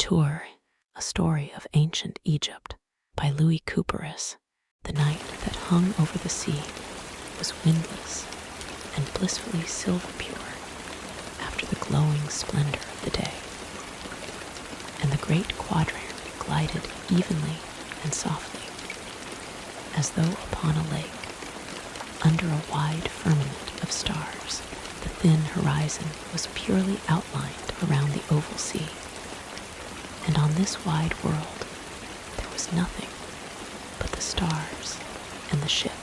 Tour, a story of ancient Egypt by Louis Couperus. The night that hung over the sea was windless and blissfully silver pure after the glowing splendor of the day. And the great quadrangle glided evenly and softly, as though upon a lake, under a wide firmament of stars. The thin horizon was purely outlined around the oval sea, and on this wide world there was nothing but the stars and the ship.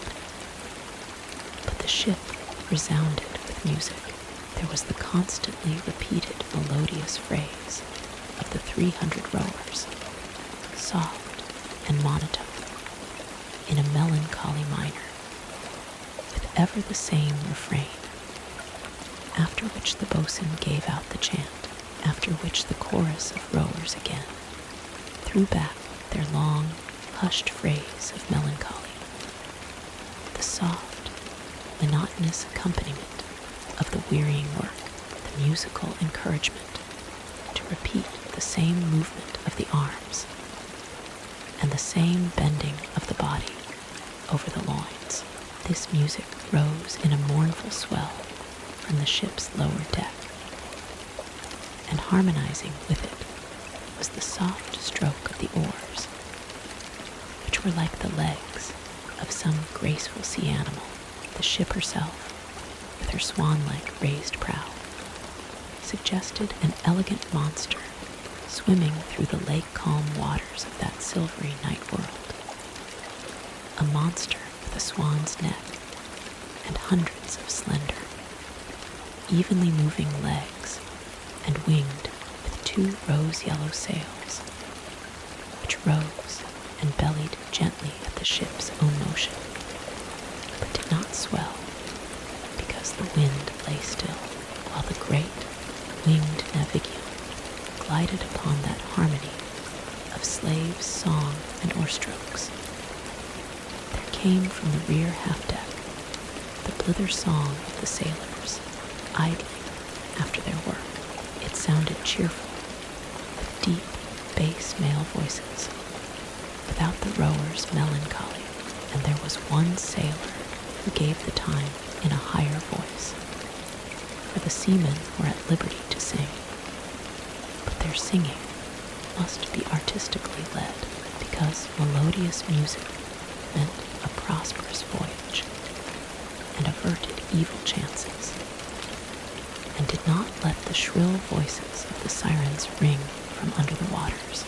But the ship resounded with music. There was the constantly repeated melodious phrase of the 300 rowers, soft and monotone, in a melancholy minor, with ever the same refrain, after which the boatswain gave out the chant, after which the chorus of rowers again threw back their long, hushed phrase of melancholy, the soft, monotonous accompaniment of the wearying work, the musical encouragement to repeat the same movement of the arms and the same bending of the body over the loins. This music rose in a mournful swell from the ship's lower deck, and harmonizing with it was the soft stroke of the oars, which were like the legs of some graceful sea animal. The ship herself, with her swan-like raised prow, suggested an elegant monster swimming through the lake-calm waters of that silvery night world, a monster with a swan's neck and hundreds of slender, evenly moving legs, and winged with 2 rose-yellow sails, which rose and bellied gently at the ship's own motion, but did not swell, because the wind lay still, while the great winged navigation glided upon that harmony of slaves' song and oar-strokes. There came from the rear half-deck the blither song of the sailors, idling after their work. It sounded cheerful, with deep bass male voices, without the rowers' melancholy, and there was one sailor who gave the time in a higher voice, for the seamen were at liberty to sing, but their singing must be artistically led, because melodious music meant a prosperous voyage and averted evil chances, and did not let the shrill voices of the sirens ring from under the waters,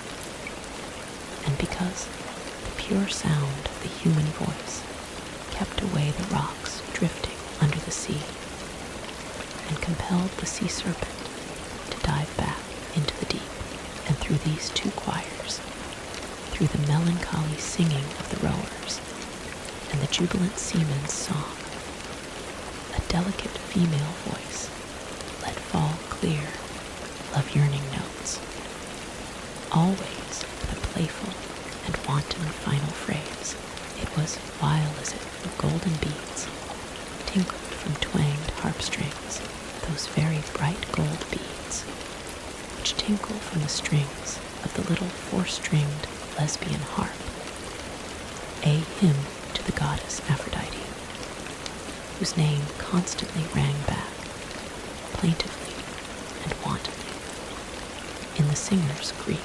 and because the pure sound of the human voice kept away the rocks drifting under the sea, and compelled the sea serpent to dive back into the deep. And through these 2 choirs, through the melancholy singing of the rowers and the jubilant seaman's song, a delicate female voice let fall clear, love-yearning notes, always with a playful and wanton final phrase. It was while as if the golden beads tinkled from twanged harp strings, those very bright gold beads which tinkle from the strings of the little 4-stringed lesbian harp, a hymn to the goddess Aphrodite, whose name constantly rang back, plaintively and wantonly, in the singer's Greek,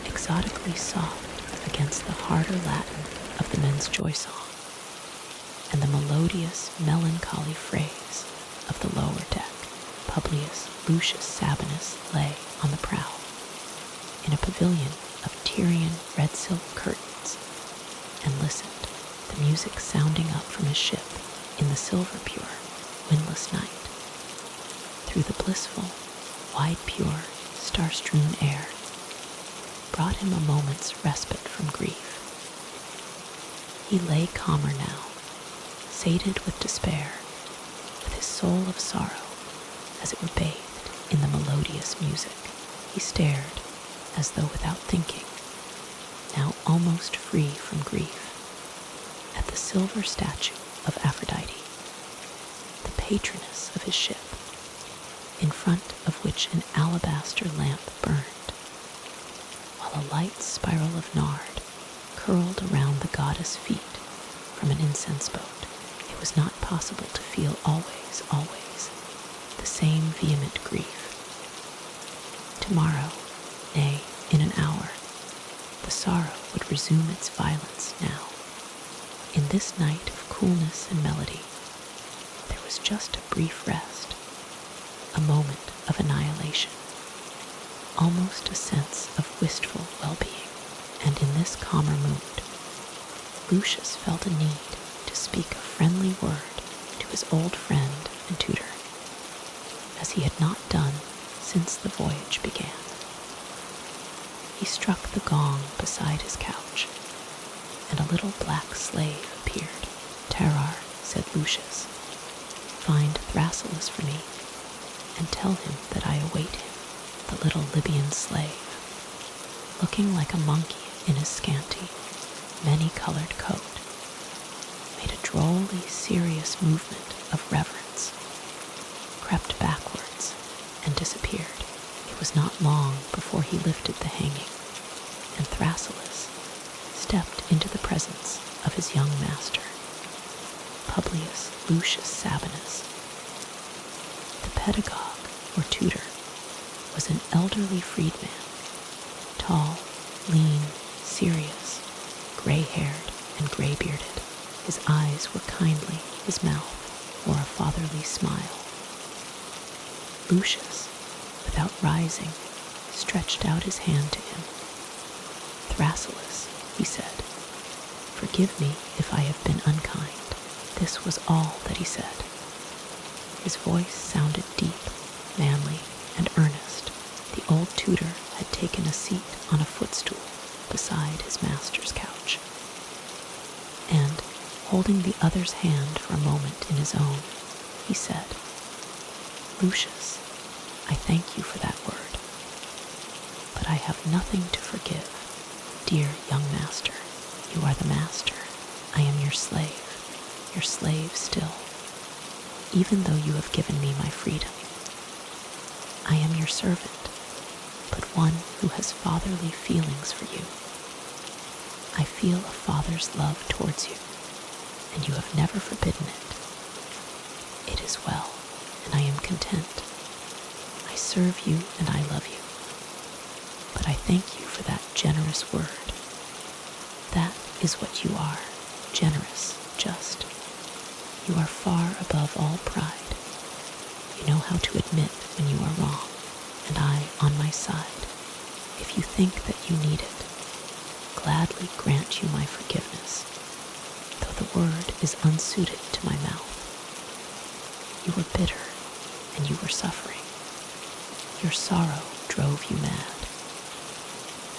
exotically soft against the harder Latin of the men's joy song, and the melodious, melancholy phrase of the lower deck. Publius Lucius Sabinus lay on the prow, in a pavilion of Tyrian red silk curtains, and listened, the music sounding up from his ship in the silver-pure, windless night, through the blissful, wide-pure, star-strewn air, brought him a moment's respite from grief. He lay calmer now, sated with despair, with his soul of sorrow, as it were bathed in the melodious music. He stared, as though without thinking, now almost free from grief, at the silver statue of Aphrodite, the patroness of his ship, in front of which an alabaster lamp burned, light spiral of nard curled around the goddess' feet from an incense boat. It was not possible to feel always, the same vehement grief. Tomorrow, nay, in an hour, the sorrow would resume its violence now. In this night of coolness and melody, there was just a brief rest, a moment of annihilation, almost a sense of wistful well-being. And in this calmer mood, Lucius felt a need to speak a friendly word to his old friend and tutor, as he had not done since the voyage began. He struck the gong beside his couch, and a little black slave appeared. "Terrar," said Lucius, "find Thrasyllus for me, and tell him that I await him." The little Libyan slave, looking like a monkey in his scanty, many-colored coat, made a drolly serious movement of reverence, crept backwards, and disappeared. It was not long before he lifted the hanging, and Thrasyllus stepped into the presence of his young master, Publius Lucius Sabinus. The pedagogue, or tutor, was an elderly freedman, tall, lean, serious, gray-haired and gray-bearded. His eyes were kindly, his mouth wore a fatherly smile. Lucius, without rising, stretched out his hand to him. "Thrasyllus," he said, "forgive me if I have been unkind." This was all that he said. His voice sounded deep, manly, and earnest. The old tutor had taken a seat on a footstool beside his master's couch, and, holding the other's hand for a moment in his own, he said, "Lucius, I thank you for that word, but I have nothing to forgive. Dear young master, you are the master. I am your slave still, even though you have given me my freedom. I am your servant, but one who has fatherly feelings for you. I feel a father's love towards you, and you have never forbidden it. It is well, and I am content. I serve you and I love you, but I thank you for that generous word. That is what you are, generous, just. You are far above all pride. You know how to admit when you are wrong, and I, on my side, if you think that you need it, gladly grant you my forgiveness, though the word is unsuited to my mouth. You were bitter, and you were suffering. Your sorrow drove you mad.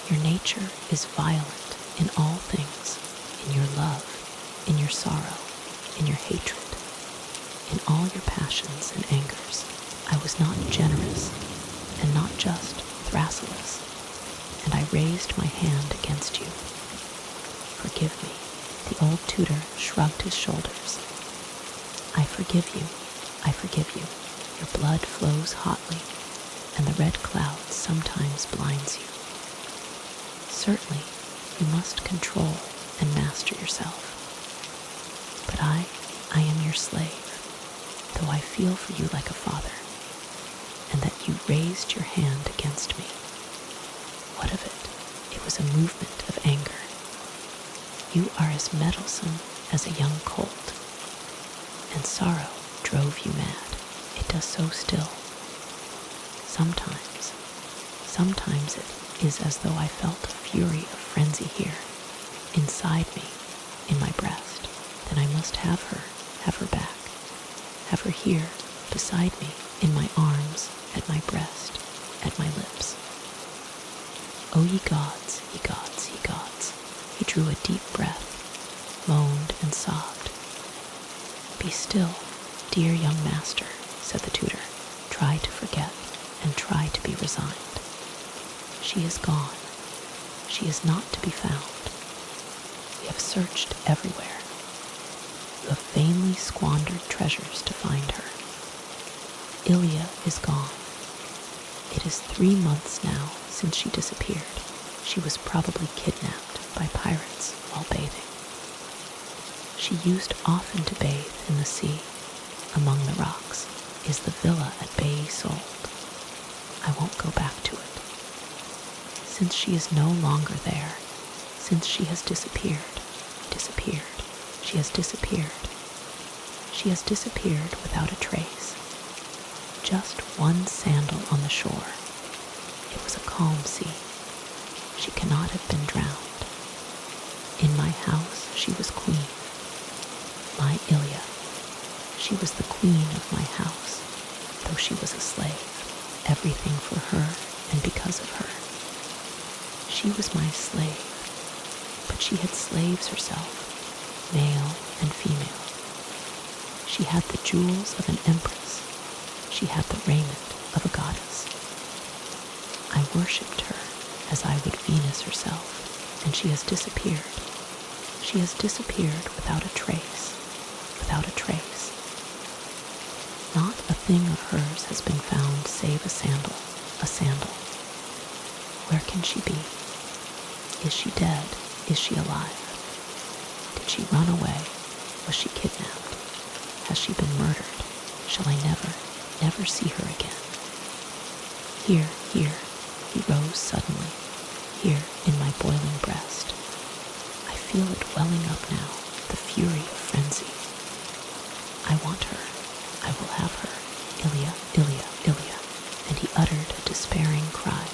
Your nature is violent in all things, in your love, in your sorrow, in your hatred, in all your passions and angers. I was not generous, and not just Thrasyllus, and I raised my hand against you. Forgive me." The old tutor shrugged his shoulders. I forgive you. Your blood flows hotly, and the red cloud sometimes blinds you. Certainly, you must control and master yourself. But I am your slave, though I feel for you like a father, and that you raised your hand against me. What of it? It was a movement of anger. You are as meddlesome as a young colt, and sorrow drove you mad. It does so still. Sometimes it is as though I felt a fury of frenzy here, inside me, in my breast. Then I must have her back, have her here, beside me, in my arms, at my breast, at my lips. Oh, ye gods, ye gods, ye gods. He drew a deep breath, moaned and sobbed. Be still, dear young master, said the tutor. Try to forget, and try to be resigned. She is gone. She is not to be found. We have searched everywhere. You have vainly squandered treasures to find her. Ilia is gone. It is 3 months now since she disappeared. She was probably kidnapped by pirates while bathing. She used often to bathe in the sea. Among the rocks is the villa at Bay sold. I won't go back to it. Since she is no longer there, since she has disappeared, she has disappeared. She has disappeared without a trace. Just one sandal on the shore. It was a calm sea. She cannot have been drowned. In my house she was queen. My Ilia. She was the queen of my house, though she was a slave. Everything for her and because of her. She was my slave, but she had slaves herself, male and female. She had the jewels of an empress. She had the raiment of a goddess. I worshipped her as I would Venus herself, and she has disappeared. She has disappeared without a trace, without a trace. Not a thing of hers has been found save a sandal, a sandal. Where can she be? Is she dead? Is she alive? Did she run away? Was she kidnapped? Has she been murdered? Shall I never see her again? Here, he rose suddenly, here in my boiling breast. I feel it welling up now, the fury of frenzy. I want her. I will have her. Ilia, Ilia, Ilia. And he uttered a despairing cry,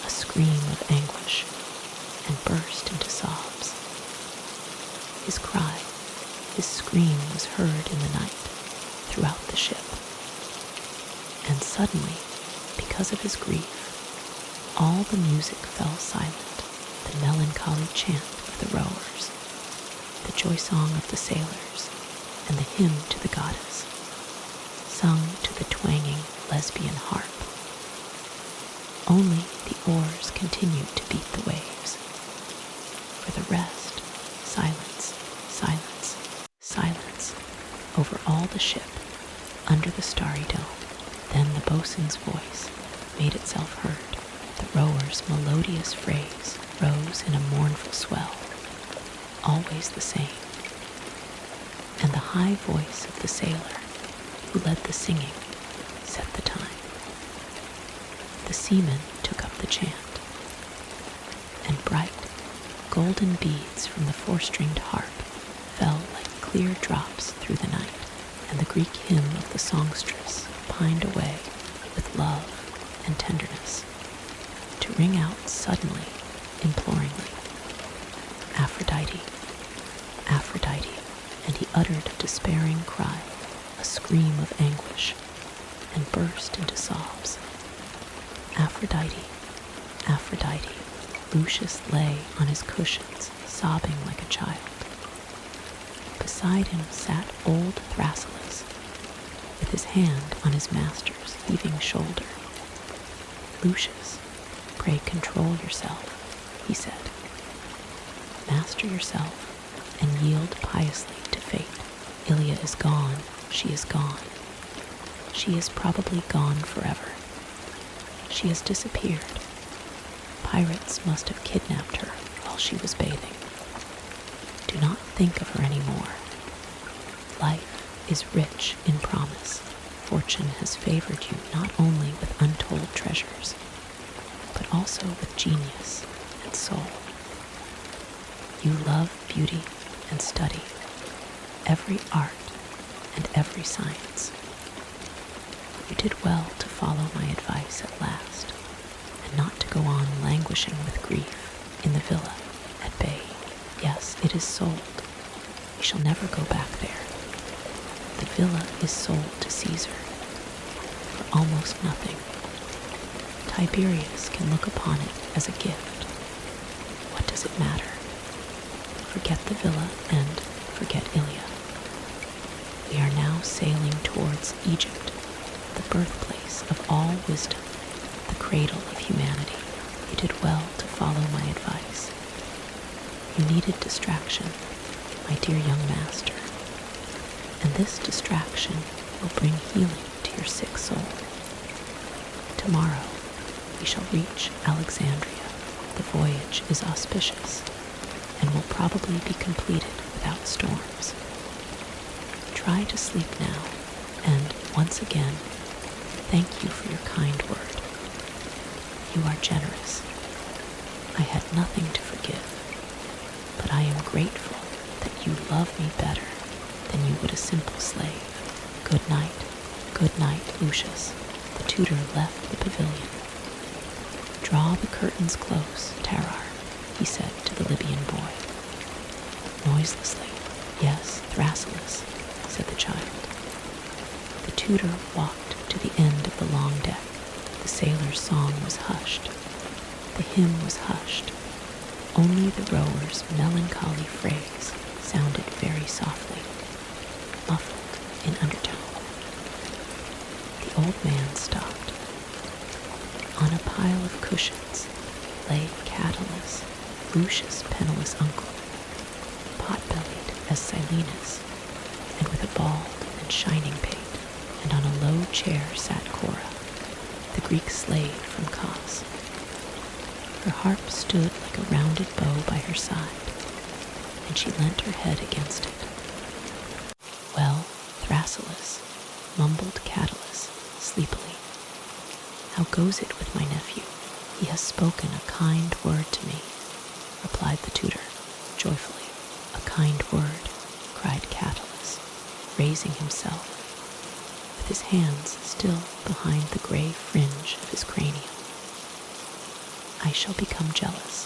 a scream of anguish, and burst into sobs. His cry, his scream was heard in the night, throughout the ship. And suddenly, because of his grief, all the music fell silent, the melancholy chant of the rowers, the joy song of the sailors, and the hymn to the goddess, sung to the twanging lesbian harp. Only the oars continued to beat the waves. For the rest, silence, silence, silence, over all the ship, under the starry dome. Then the boatswain's voice made itself heard. The rower's melodious phrase rose in a mournful swell, always the same. And the high voice of the sailor, who led the singing, set the time. The seamen took up the chant, and bright, golden beads from the four-stringed harp fell like clear drops through the night, and the Greek hymn of the songstress pined away with love and tenderness, to ring out suddenly, imploringly, Aphrodite, Aphrodite, and he uttered a despairing cry, a scream of anguish, and burst into sobs. Aphrodite, Aphrodite. Lucius lay on his cushions, sobbing like a child. Beside him sat old Thrasyllus, with his hand on his master's heaving shoulder. Lucius, pray control yourself, he said. Master yourself and yield piously to fate. Ilia is gone, she is gone. She is probably gone forever. She has disappeared. Pirates must have kidnapped her while she was bathing. Do not think of her anymore. Life is rich in promise. Fortune has favored you not only with untold treasures, but also with genius and soul. You love beauty and study, every art and every science. You did well to follow my advice at last, and not to go on languishing with grief in the villa at Bay. Yes, it is sold. We shall never go back there. The villa is sold to Caesar for almost nothing. Tiberius can look upon it as a gift. What does it matter? Forget the villa and forget Ilia. We are now sailing towards Egypt, the birthplace of all wisdom, the cradle of humanity. You did well to follow my advice. You needed distraction, my dear young master, and this distraction will bring healing to your sick soul. Tomorrow we shall reach Alexandria, The voyage is auspicious and will probably be completed without storms. Try to sleep now, and once again, thank you for your kind word. You are generous. I had nothing to forgive, but I am grateful that you love me better than you would a simple slave. Good night, Lucius. The tutor left the pavilion. Draw the curtains close, Terrar, he said to the Libyan boy. Noiselessly. Yes, Thrasyllus, said the child. The tutor walked to the end of the long deck. The sailor's song was hushed. The hymn was hushed. Only the rower's melancholy phrase sounded very softly, muffled in undertone. The old man stopped. On a pile of cushions lay Catullus, Lucius' penniless uncle, pot-bellied as Silenus, and with a bald and shining pate, and on a low chair sat Cora, the Greek slave from Kos. Her harp stood like a rounded bow by her side, and she leant her head against it. Well, Thrasyllus, mumbled Catullus sleepily. How goes it with my nephew? He has spoken a kind word to me, replied the tutor, joyfully. A kind word, cried Catullus, raising himself, with his hands still behind the gray fringe of his cranium. I shall become jealous.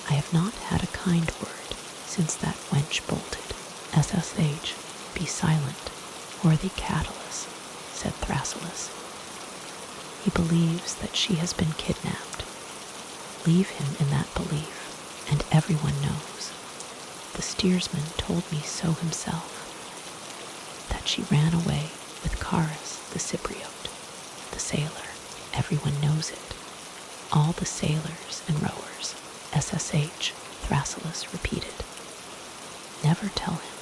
I have not had a kind word since that wench bolted. SSH, be silent, worthy Catullus, said Thrasyllus. He believes that she has been kidnapped. Leave him in that belief, and everyone knows. The steersman told me so himself, that she ran away with Couperus the Cypriot, the sailor. Everyone knows it. All the sailors and rowers. SSH, Thrasyllus repeated. Never tell him.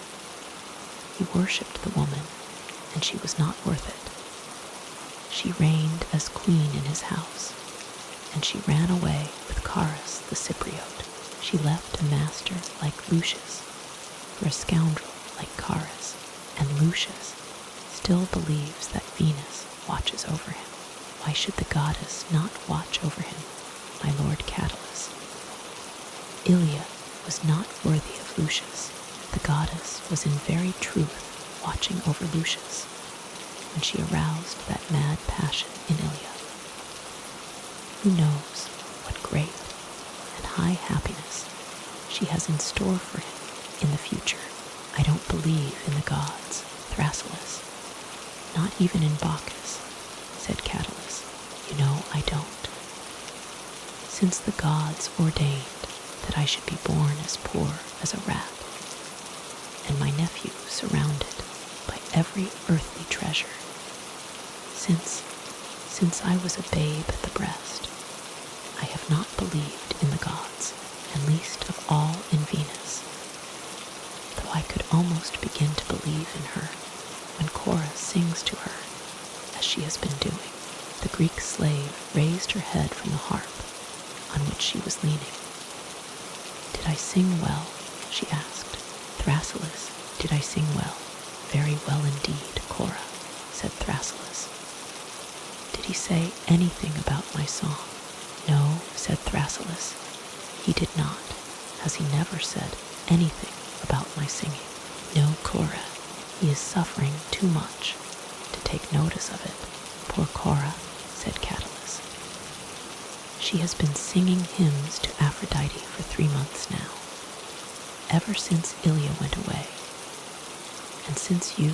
He worshipped the woman, and she was not worth it. She reigned as queen in his house, and she ran away with Couperus the Cypriot. She left a master like Lucius for a scoundrel like Couperus, and Lucius still believes that Venus watches over him. Why should the goddess not watch over him, my lord Catullus? Ilia was not worthy of Lucius. The goddess was in very truth watching over Lucius when she aroused that mad passion in Ilia. Who knows what great and high happiness she has in store for him in the future? I don't believe in the gods, Thrasyllus. Not even in Bacchus, said Catullus. You know I don't. Since the gods ordained that I should be born as poor as a rat, and my nephew surrounded by every earthly treasure, since I was a babe at the breast, I have not believed in the gods, and least of all in Venus, though I could almost begin to believe in her when Cora sings to her, as she has been doing. The Greek slave raised her head from the harp on which she was leaning. Did I sing well? She asked. Thrasyllus, did I sing well? Very well indeed, Cora, said Thrasyllus. Did he say anything about my song? No, said Thrasyllus. He did not. Has he never said anything about my singing? No, Cora. He is suffering too much to take notice of it. Poor Cora, said Catullus. She has been singing hymns to Aphrodite for 3 months now, ever since Ilia went away, and since you,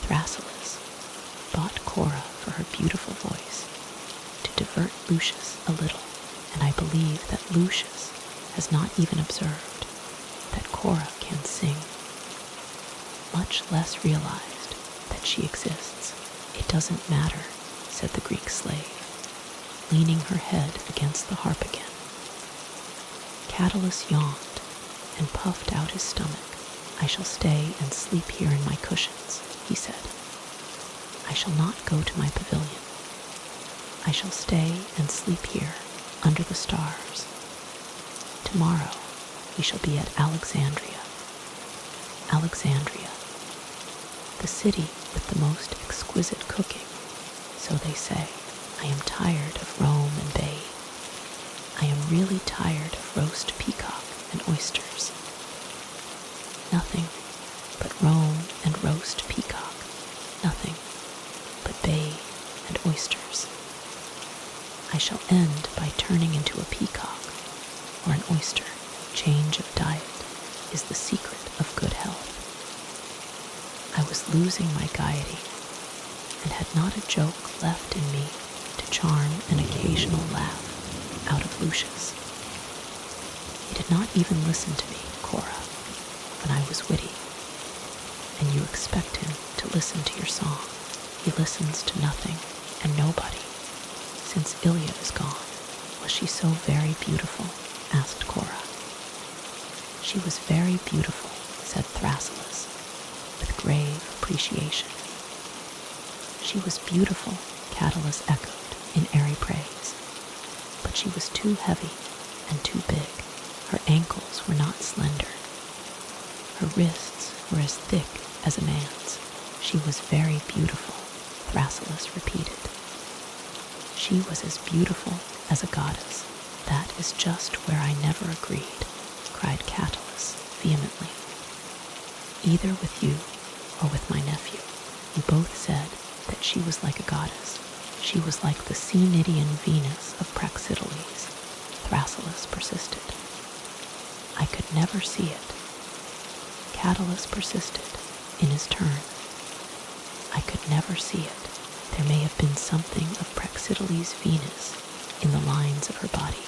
Thrasyllus, bought Cora for her beautiful voice, to divert Lucius a little, and I believe that Lucius has not even observed that Cora can sing, much less realized that she exists. It doesn't matter, said the Greek slave, leaning her head against the harp again. Catullus yawned and puffed out his stomach. I shall stay and sleep here in my cushions, he said. I shall not go to my pavilion. I shall stay and sleep here under the stars. Tomorrow we shall be at Alexandria. Alexandria, the city with the most exquisite cooking, so they say. I am tired of Rome and Bade. I am really tired of roast peacock and oysters. Nothing but Rome and roast peacock. Nothing but Bade and oysters. I shall end by turning into a peacock or an oyster. Change of diet is the secret of good health. I was losing my gaiety and had not a joke left in me to charm an occasional laugh out of Lucius. He did not even listen to me, Cora, when I was witty, and you expect him to listen to your song. He listens to nothing and nobody. Since Ilia is gone, was she so very beautiful? Asked Cora. She was very beautiful, said Thrasyllus, with grave appreciation. She was beautiful, Catullus echoed in airy praise, but she was too heavy and too big. Her ankles were not slender. Her wrists were as thick as a man's. She was very beautiful, Thrasyllus repeated. She was as beautiful as a goddess. That is just where I never agreed, cried Catullus vehemently. Either with you or with my nephew. You both said that she was like a goddess. She was like the Cnidian Venus of Praxiteles, Thrasyllus persisted. I could never see it. Catullus persisted in his turn. I could never see it. There may have been something of Praxiteles' Venus in the lines of her body.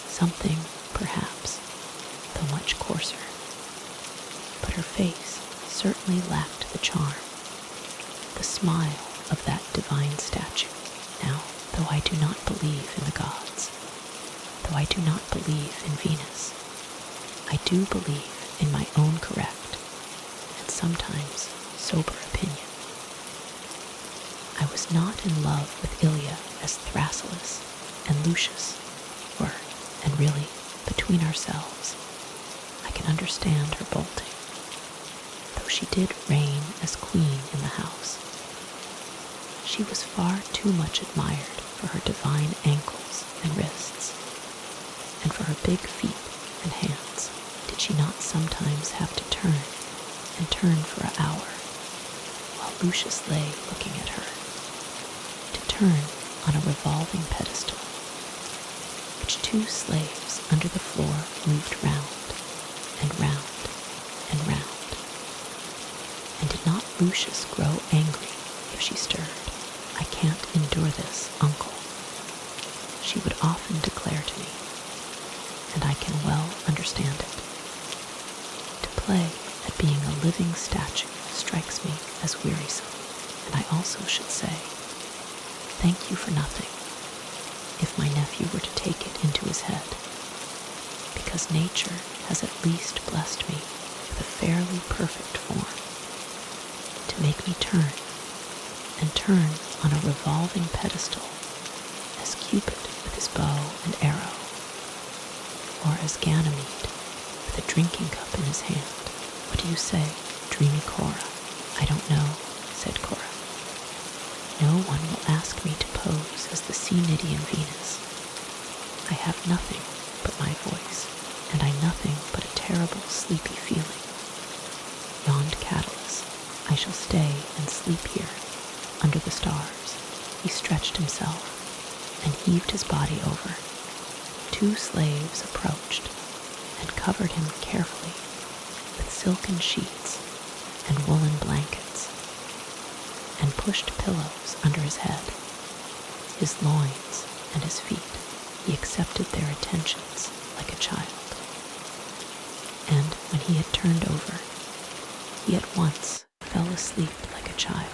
Something, perhaps, though much coarser. But her face certainly lacked the charm, the smile of that divine statue. Now, though I do not believe in the gods, though I do not believe in Venus, I do believe in my own correct and sometimes sober opinion. I was not in love with Ilia as Thrasyllus and Lucius were, and really, between ourselves, I can understand her bolting, though she did reign as queen in the house. She was far too much admired for her divine ankles and wrists, and for her big feet and hands. Did she not sometimes have to turn and turn for an hour, while Lucius lay looking at her, to turn on a revolving pedestal, which two slaves under the floor moved round and round and round? And did not Lucius grow angry if she stirred? I can't endure this, uncle, she would often declare to me, and I can well understand it. To play at being a living statue strikes me as wearisome, and I also should say, thank you for nothing, if my nephew were to take it into his head, because nature has at least blessed me with a fairly perfect form, to make me turn and turn on a revolving pedestal as Cupid with his bow and arrow, or as Ganymede with a drinking cup in his hand. What do you say, dreamy Cora? I don't know, said Cora. No one will ask me to pose as the Cnidian Venus. I have nothing but my voice, and I nothing but a terrible sleepy feeling. Yawned Catullus. I shall stay and sleep here, under the stars. He stretched himself and heaved his body over. Two slaves approached and covered him carefully with silken sheets and woolen blankets, and pushed pillows under his head, his loins, and his feet. He accepted their attentions like a child. And when he had turned over, he at once fell asleep like a child,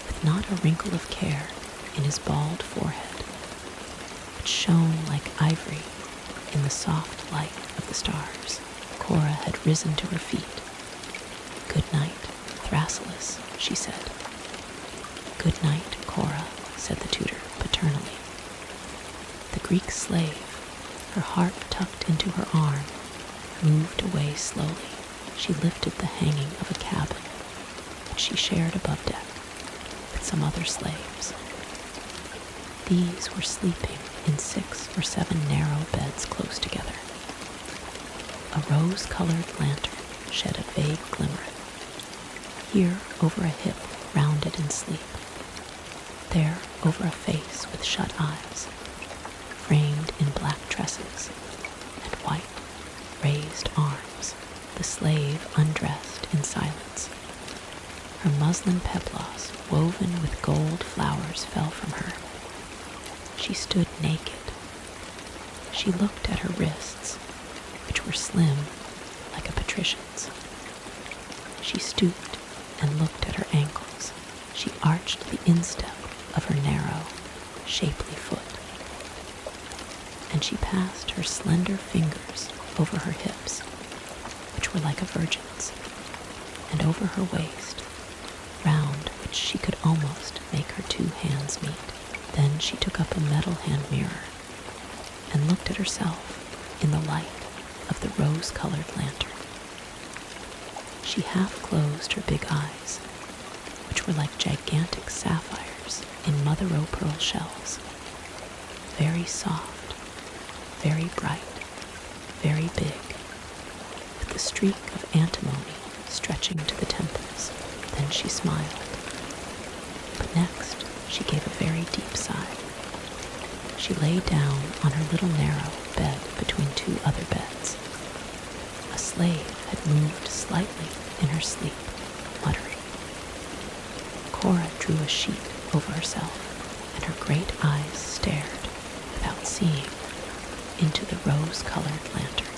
with not a wrinkle of care in his bald forehead, which shone like ivory in the soft light of the stars. Cora had risen to her feet. Good night, Thrasyllus, she said. Good night, Cora, said the tutor paternally. Greek slave, her heart tucked into her arm, moved away slowly. She lifted the hanging of a cabin, which she shared above deck with some other slaves. These were sleeping in 6 or 7 narrow beds close together. A rose-colored lantern shed a vague glimmer, here over a hip rounded in sleep, there over a face with shut eyes, framed in black tresses and white, raised arms. The slave undressed in silence. Her muslin peplos, woven with gold flowers, fell from her. She stood naked. She looked at her wrists, which were slim like a patrician's. She stooped and looked at her ankles. She arched the instep of her narrow, shapely foot, and she passed her slender fingers over her hips, which were like a virgin's, and over her waist, round which she could almost make her 2 hands meet. Then she took up a metal hand mirror and looked at herself in the light of the rose-colored lantern. She half closed her big eyes, which were like gigantic sapphires in mother-o'-pearl shells, very soft, very bright, very big, with the streak of antimony stretching to the temples. Then she smiled. But next she gave a very deep sigh. She lay down on her little narrow bed between 2 other beds. A slave had moved slightly in her sleep, muttering. Cora drew a sheet over herself, and her great eyes stared, without seeing, into the rose-colored lantern.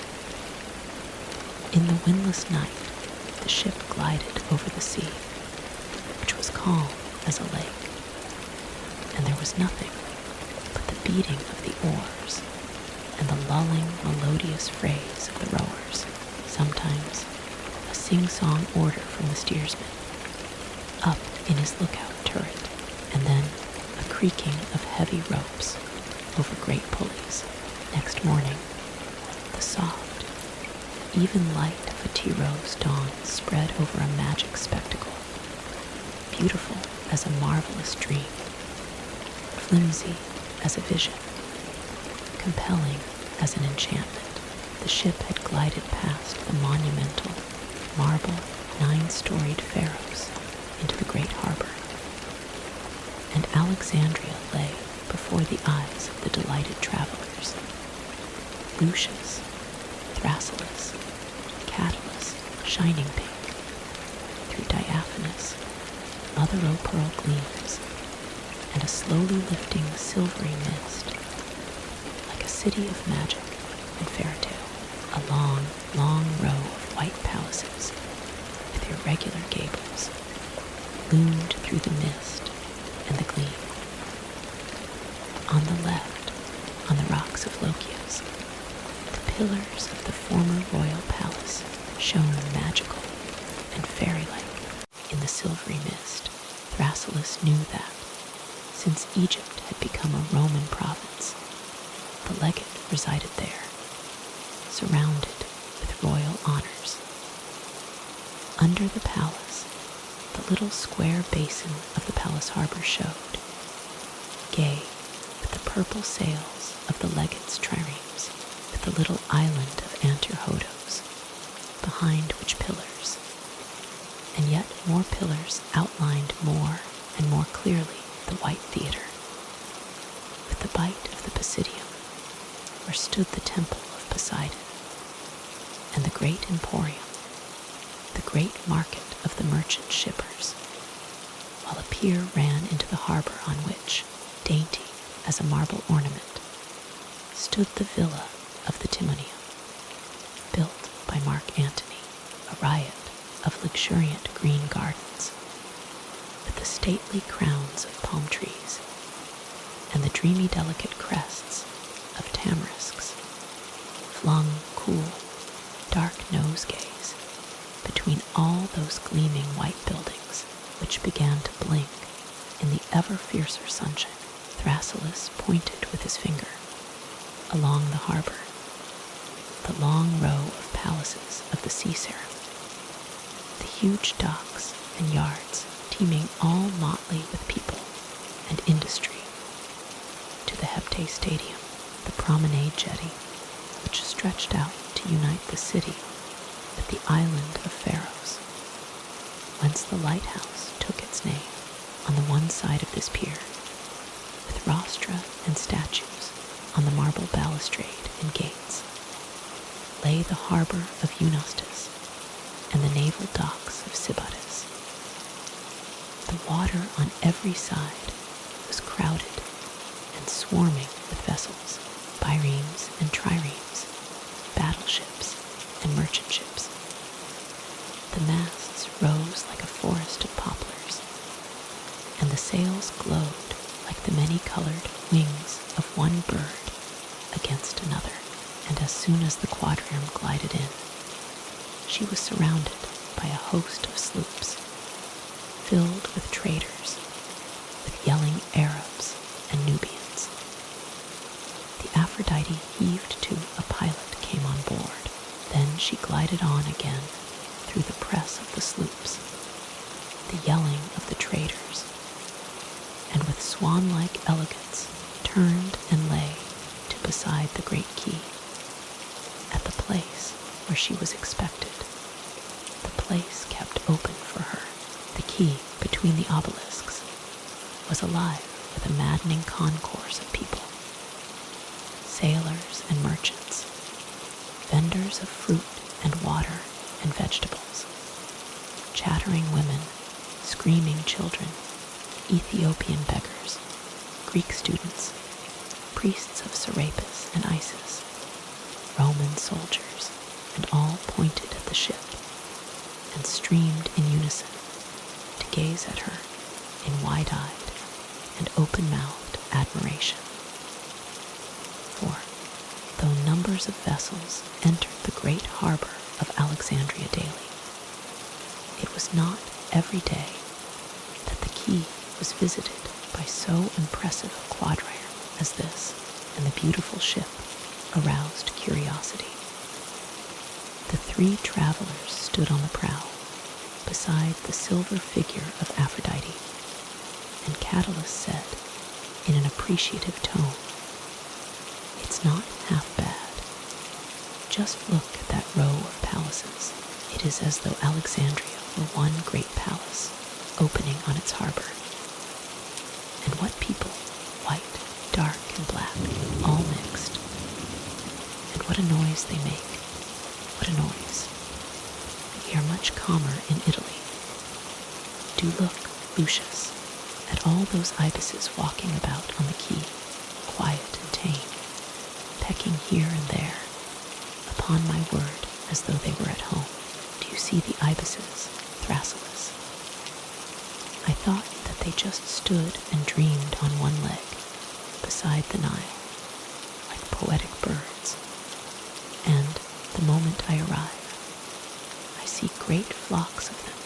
In the windless night, the ship glided over the sea, which was calm as a lake, and there was nothing but the beating of the oars and the lulling, melodious phrase of the rowers, sometimes a sing-song order from the steersman, up in his lookout turret, and then a creaking of heavy ropes over great pulleys. Next morning, the soft, even light of a tea-rose dawn spread over a magic spectacle, beautiful as a marvelous dream, flimsy as a vision, compelling as an enchantment. The ship had glided past the monumental, marble, 9-storied pharos into the great harbor, and Alexandria lay before the eyes of the delighted travelers. Lucius, Thrasyllus, Catullus, shining pink, through diaphanous, mother-o'-pearl gleams, and a slowly lifting silvery mist, like a city of magic and fairy tale. A long, long row of white palaces with irregular gables loomed through the mist and the gleam. On the left, on the rocks of Lochias, the pillars of the former royal palace shone magical and fairy-like in the silvery mist. Thrasyllus knew that, since Egypt had become a Roman province, the legate resided there, surrounded with royal honors. Under the palace, the little square basin of the palace harbor showed, gay with the purple sails of the legate's triremes, with the little island of Antirhodos, behind which pillars, and yet more pillars outlined more and more clearly the white theater, with the bite of the Pisidium, where stood the temple of Poseidon, and the great emporium, the great market of the merchant shippers, while a pier ran into the harbor on which, dainty as a marble ornament, stood the villa of the Timonium, built by Mark Antony, a riot of luxuriant green gardens, with the stately crowns of palm trees and the dreamy delicate crests of tamarisks, flung cool, dark nosegays between all those gleaming white buildings which began to blink in the ever fiercer sunshine. Thrasyllus pointed with his finger. along the harbor, the long row of palaces of the sea seraphim, the huge docks and yards teeming all motley with people and industry, to the Hepte Stadium, the promenade jetty, which stretched out to unite the city with the island of Pharos, whence the lighthouse took its name. On the one side of this pier, with rostra and statues on the marble balustrade and gates, lay the harbor of Eunostus and the naval docks of Sybaris. The water on every side was crowded and swarming with vessels, biremes and triremes, battleships and merchant ships. The masts rose like a forest of poplars, and the sails glowed like the many-colored wings of one bird against another. And as soon as the quadrireme glided in, she was surrounded by a host of sloops, filled with traders, with yelling Arabs and Nubians. The Aphrodite heaved to, a pilot came on board. Then she glided on again through the press of the sloops, the yelling of the traders, and with swan-like elegance turned and lay to beside the great quay, at the place where she was expected, the place kept open for her. The quay between the obelisks was alive with a maddening concourse of people, sailors and merchants, vendors of fruit and water and vegetables, chattering women, screaming children, Ethiopian beggars, Greek students, priests of Serapis and Isis, Roman soldiers, and all pointed at the ship and streamed in unison to gaze at her in wide-eyed and open-mouthed admiration. For, though numbers of vessels entered the great harbor of Alexandria daily, it was not every day that the quay was visited by so impressive a quadrille as this, and the beautiful ship aroused curiosity. The three travelers stood on the prow, beside the silver figure of Aphrodite, and Catullus said, in an appreciative tone, "It's not half bad. Just look at that row of palaces. It is as though Alexandria were one great palace, opening on its harbor. And what people, white, dark, and black, all mixed. And what a noise they make. What a noise. We are much calmer in Italy. Do look, Lucius, at all those ibises walking about on the quay, quiet and tame, pecking here and there, upon my word, as though they were at home. Do you see the ibises, Thrasyllus? I thought that they just stood and dreamed on one leg, beside the Nile, like poetic birds. And the moment I arrive, I see great flocks of them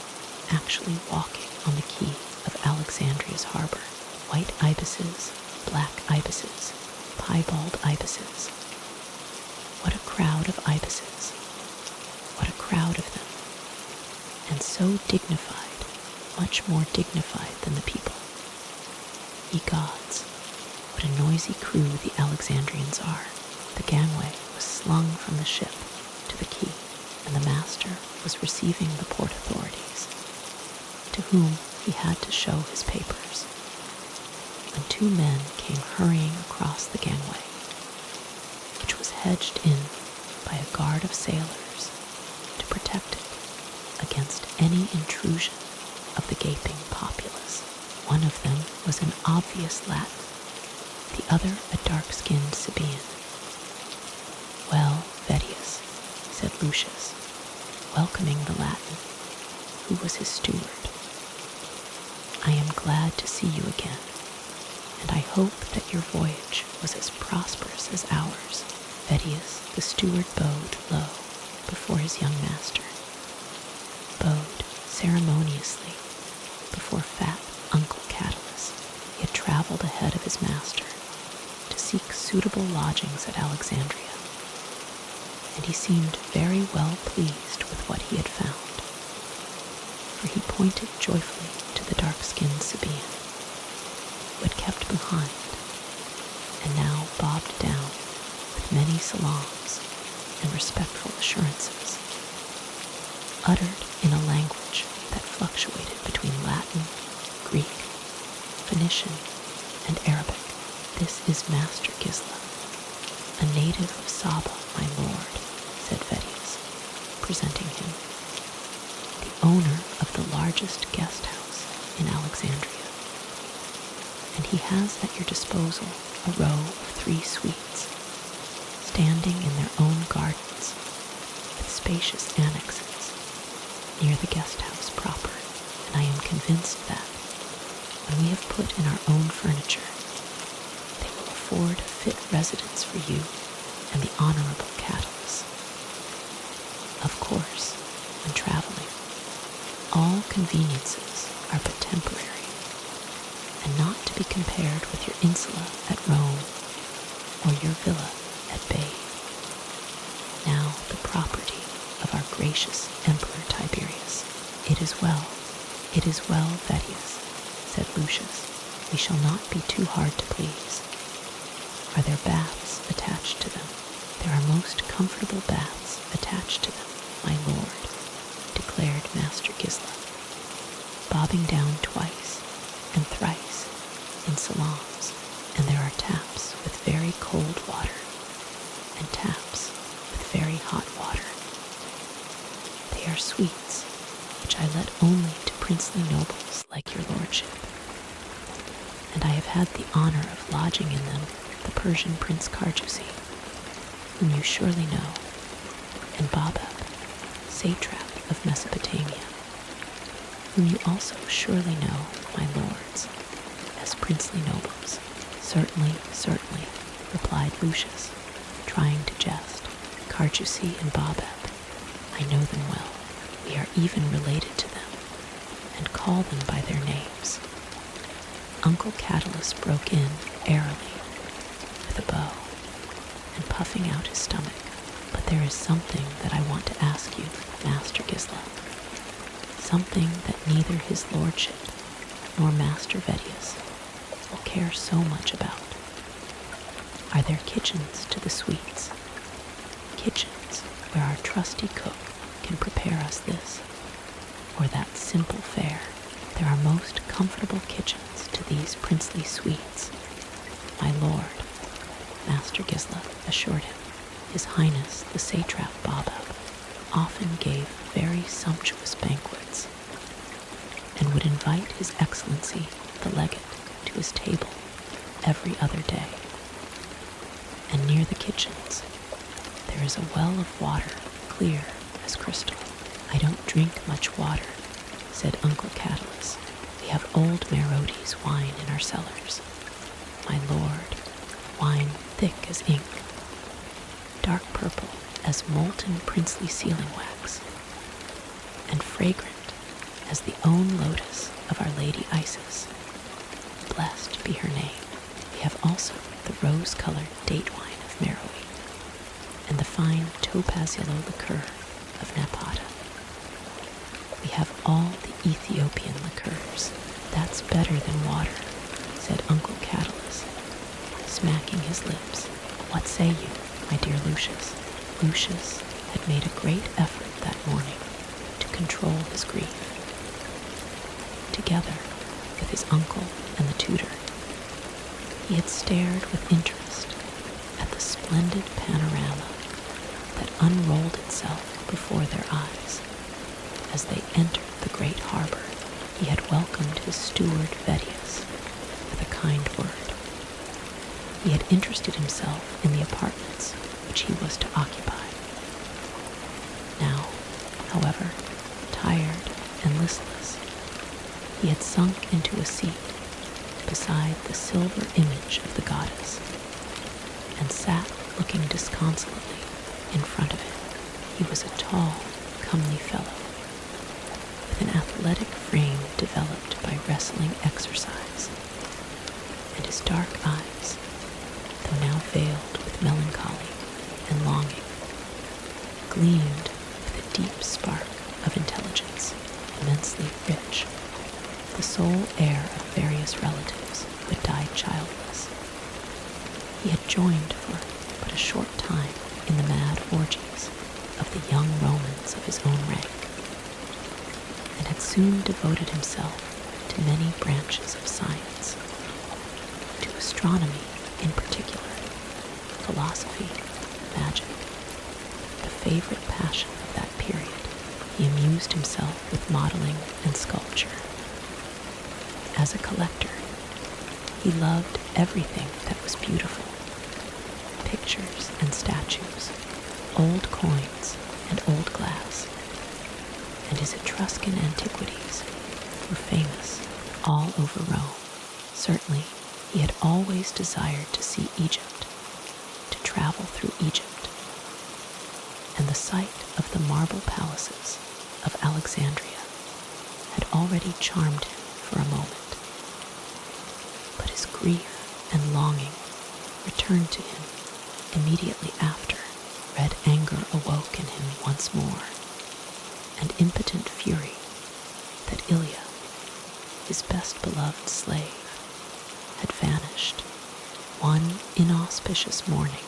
actually walking on the quay of Alexandria's harbor. White ibises, black ibises, piebald ibises. What a crowd of ibises. What a crowd of them. And so dignified, much more dignified than the people. Ye gods, what a noisy crew the Alexandrians are. The gangway was slung from the ship to the quay, and the master was receiving the port authorities, to whom he had to show his papers, when two men came hurrying across the gangway, which was hedged in by a guard of sailors to protect it against any intrusion of the gaping populace. One of them was an obvious Latin, the other a dark-skinned Sabaean. "Well, Vedius," said Lucius, welcoming the Latin, who was his steward, "I am glad to see you again, and I hope that your voyage was as prosperous as ours." Vedius, the steward, bowed low before his young master, bowed ceremoniously before fat Uncle Catullus. He had traveled ahead of his master to seek suitable lodgings at Alexandria, and he seemed very well pleased with what he had found, for he pointed joyfully to the dark-skinned Sabaean, who had kept behind, and now bobbed down with many salams and respectful assurances, uttered in a language that fluctuated between Latin, Greek, Phoenician, and Arabic. "This is Master Gisla, a native of Saba, my lord," said Vedius, presenting him, "the owner of the largest guest house in Alexandria, and he has at your disposal a row of 3 suites, standing in their own gardens, with spacious annexes near the guest house proper, and I am convinced that, when we have put in our own furniture, they will afford a fit residence for you and the honorable Catullus. Of course, when traveling, all conveniences are but temporary, and not to be compared with your insula at Rome or your villa at Baiae, now the property of our gracious Emperor Tiberius. It is well, Vedius," said Lucius. "We shall not be too hard to please. Are there baths attached to them?" "There are most comfortable baths attached to them, my lord," declared Master Gisla, bobbing down twice and thrice in salams, "and there are taps with very cold water and taps with very hot water. They are suites which I let only to princely nobles like your lordship, and I have had the honor of lodging in them the Persian Prince Carjusi, whom you surely know, and Babab, satrap of Mesopotamia, whom you also surely know, my lords, as princely nobles." Certainly," replied Lucius, trying to jest. "Carjusi and Babab, I know them well. We are even related to them, and call them by their names." Uncle Catullus broke in airily, with a bow, and puffing out his stomach. "But there is something that I want to ask you, Master Gisla, something that neither his lordship nor Master Vedius will care so much about. Are there kitchens to the suites? Kitchens where our trusty cook can prepare us this or that simple fare? There are most comfortable kitchens to these princely suites, my lord," Master Gisla assured him. "His Highness the satrap Babab often gave very sumptuous banquets, and would invite His Excellency the legate to his table every other day. And near the kitchens there is a well of water clear as crystal." "I don't drink much water," said Uncle Catullus. "We have old Merodes wine in our cellars, my lord, wine thick as ink, dark purple as molten princely sealing wax, and fragrant as the own lotus of Our Lady Isis, blessed be her name. We have also the rose-colored date wine of Meroe, and the fine topaz yellow liqueur of Napata. We have all the Ethiopian liqueurs." "That's better than water," said Uncle Catullus, smacking his lips. "What say you, my dear Lucius?" Lucius had made a great effort that morning to control his grief. Together with his uncle and the tutor, he had stared with interest at the splendid panorama that unrolled itself before their eyes as they entered the great harbor. He had welcomed his steward Vedius with a kind word. He had interested himself in the apartments which he was to occupy. Now, however, tired and listless, he had sunk into a seat beside the silver image of the goddess, and sat looking disconsolately in front of it. He was a tall, comely fellow, with an athletic frame developed by wrestling exercise, and his dark eyes, though now veiled with melancholy and longing, gleamed with a deep spark of intelligence, immensely rich, the sole heir of various relatives who had died childless. He had joined for but a short time in the mad orgies of the young Romans of his own rank, and had soon devoted himself to many branches of science, to astronomy in particular, philosophy, magic, the favorite passion of that period. He amused himself with modeling and sculpture. As a collector, he loved everything that was beautiful, pictures and statues, old coins and old glass, and his Etruscan antiquities were famous all over Rome. Certainly, he had always desired to see Egypt, to travel through Egypt, and the sight of the marble palaces of Alexandria had already charmed him for a moment. But his grief and longing returned to him immediately after. Red anger awoke in him once more, and impotent fury that Ilia, his best beloved slave, had vanished one inauspicious morning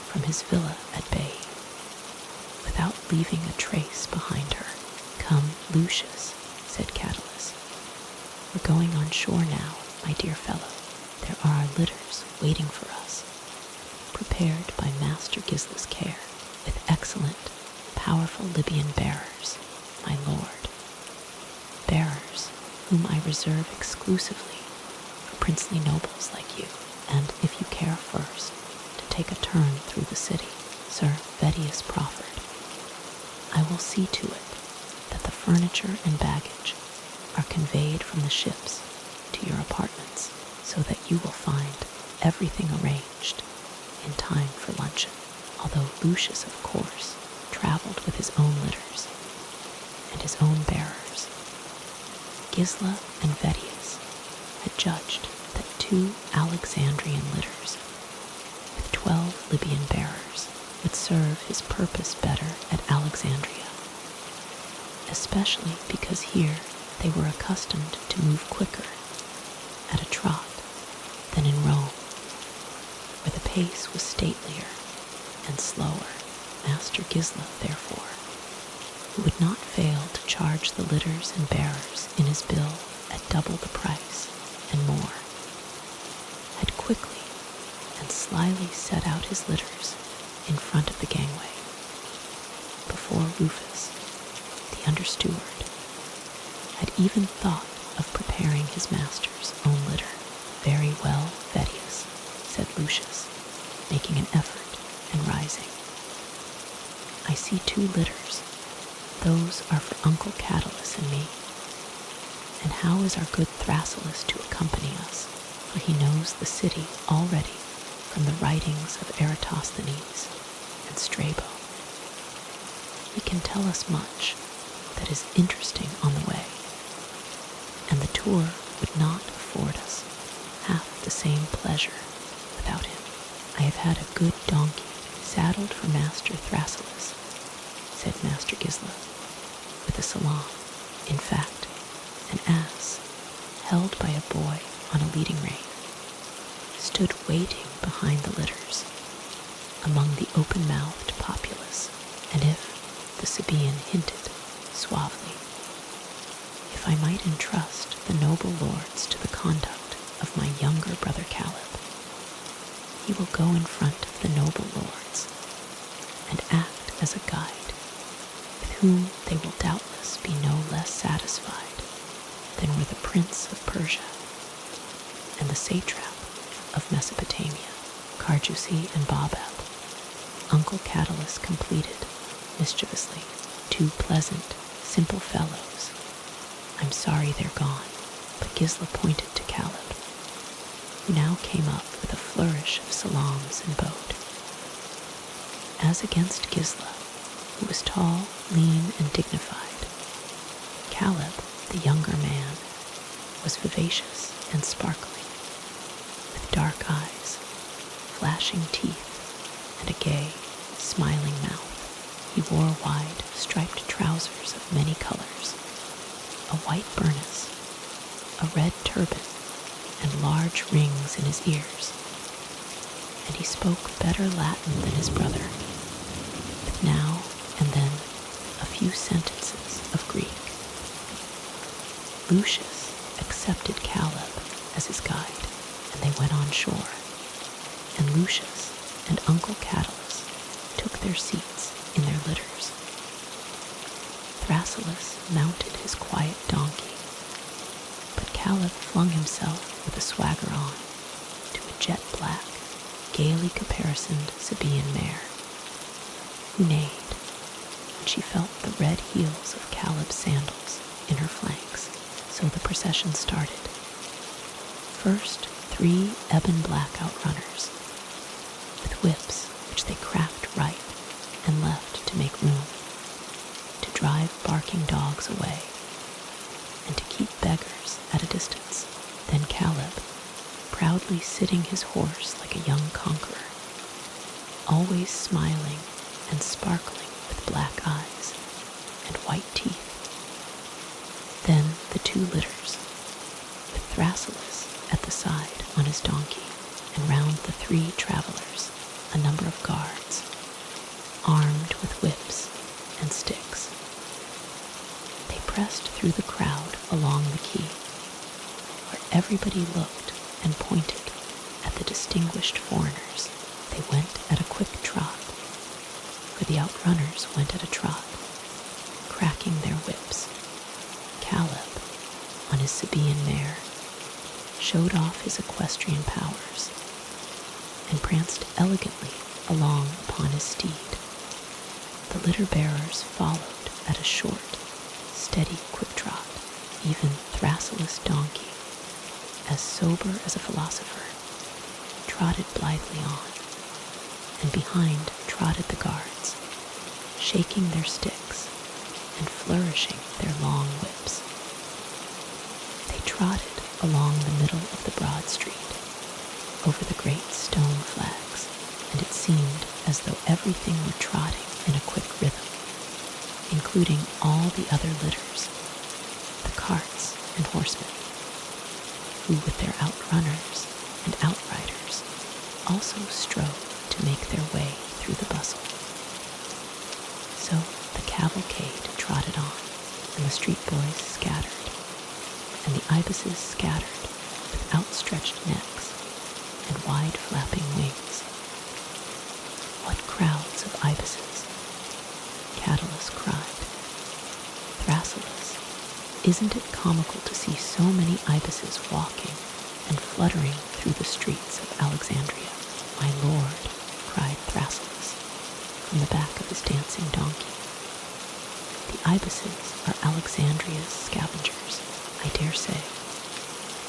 from his villa at Baiae, without leaving a trace behind her. "Come, Lucius," said Catullus. "We're going on shore now, my dear fellow. There are our litters waiting for us, prepared by Master Gisela's care, with excellent, powerful Libyan bearers, my lord, bearers whom I reserve exclusively for princely nobles like you, and if you care first to take a turn through the city," Sir Vedius proffered, "I will see to it that the furniture and baggage are conveyed from the ships to your apartments, so that you will find everything arranged in time for luncheon." Although Lucius, of course, traveled with his own litters and his own bearers, Gisela and Vedius had judged that 2 Alexandrian litters with 12 Libyan bearers would serve his purpose better at Alexandria, especially because here they were accustomed to move quicker at a trot than in Rome, where the pace was statelier and slower. Master Gisela, therefore, who would not fail to charge the litters and bearers in his bill at double the price and more, had quickly and slyly set out his litters in front of the gangway, before Rufus, the under-steward, had even thought of preparing his master's own litter. "Very well, Vedius," said Lucius, making an effort and rising. "I see 2 litters. Those are for Uncle Catullus and me. And how is our good Thrasyllus to accompany us? For he knows the city already from the writings of Eratosthenes and Strabo. He can tell us much that is interesting on the way, and the tour would not afford us half the same pleasure without him. I have had a good donkey saddled for Master Thrasyllus," said Master Gisela, with a salaam. In fact, an ass, held by a boy on a leading rein, stood waiting behind the litters, among the open-mouthed populace, and if the Sabaean hinted suavely, "If I might entrust the noble lords to the conduct of my younger brother Caleb, he will go in front of the noble lords and act as a guide, with whom they will doubtless be no less satisfied than were the prince of Persia and the satrap of Mesopotamia, Carjusi and Babel." Uncle Catullus completed mischievously, "2 pleasant, simple fellows. I'm sorry they're gone." But Gisela pointed to Caleb, who now came up with a flourish of salams and bowed. As against Gisela, who was tall, lean, and dignified, Caleb, the younger man, was vivacious and sparkling, with dark eyes, flat flashing teeth and a gay, smiling mouth. He wore wide, striped trousers of many colors, a white burnous, a red turban, and large rings in his ears. And he spoke better Latin than his brother, with now and then a few sentences of Greek. Lucius accepted Caleb as his guide, and they went on shore, and Lucius and Uncle Catulus took their seats in their litters. Thrasyllus mounted his quiet donkey, but Caleb flung himself with a swagger on to a jet-black, gaily caparisoned Sabaean mare, who neighed, and she felt the red heels of Caleb's sandals in her flanks. So the procession started. First, 3 ebon-black outrunners, with whips which they cracked right and left to make room, to drive barking dogs away, and to keep beggars at a distance. Then Caleb, proudly sitting his horse like a young conqueror, always smiling and sparkling with black eyes and white teeth. Then the 2 litters, with Thrasyllus at the side on his donkey, and round the 3 travelers a number of guards, armed with whips and sticks. They pressed through the crowd along the quay, where everybody looked and pointed at the distinguished foreigners. They went at a quick trot, for the outrunners went at a trot, cracking their whips. Caleb, on his Sabaean mare, showed off his equestrian powers and pranced elegantly along upon his steed. The litter-bearers followed at a short, steady quick trot. Even Thrasyllus' donkey, as sober as a philosopher, trotted blithely on, and behind trotted the guards, shaking their sticks and flourishing their long whips. They trotted along the middle of the broad street, over the great stone flags, and it seemed as though everything were trotting in a quick rhythm, including all the other litters, the carts and horsemen, who with their outrunners and outriders also strove to make their way through the bustle. So the cavalcade trotted on, and the street boys scattered, and the ibises scattered with outstretched necks and wide flapping wings. What crowds of ibises! Catulus cried. Thrasyllus, isn't it comical to see so many ibises walking and fluttering through the streets of Alexandria? My lord, cried Thrasyllus from the back of his dancing donkey. The ibises are Alexandria's scavengers, I dare say,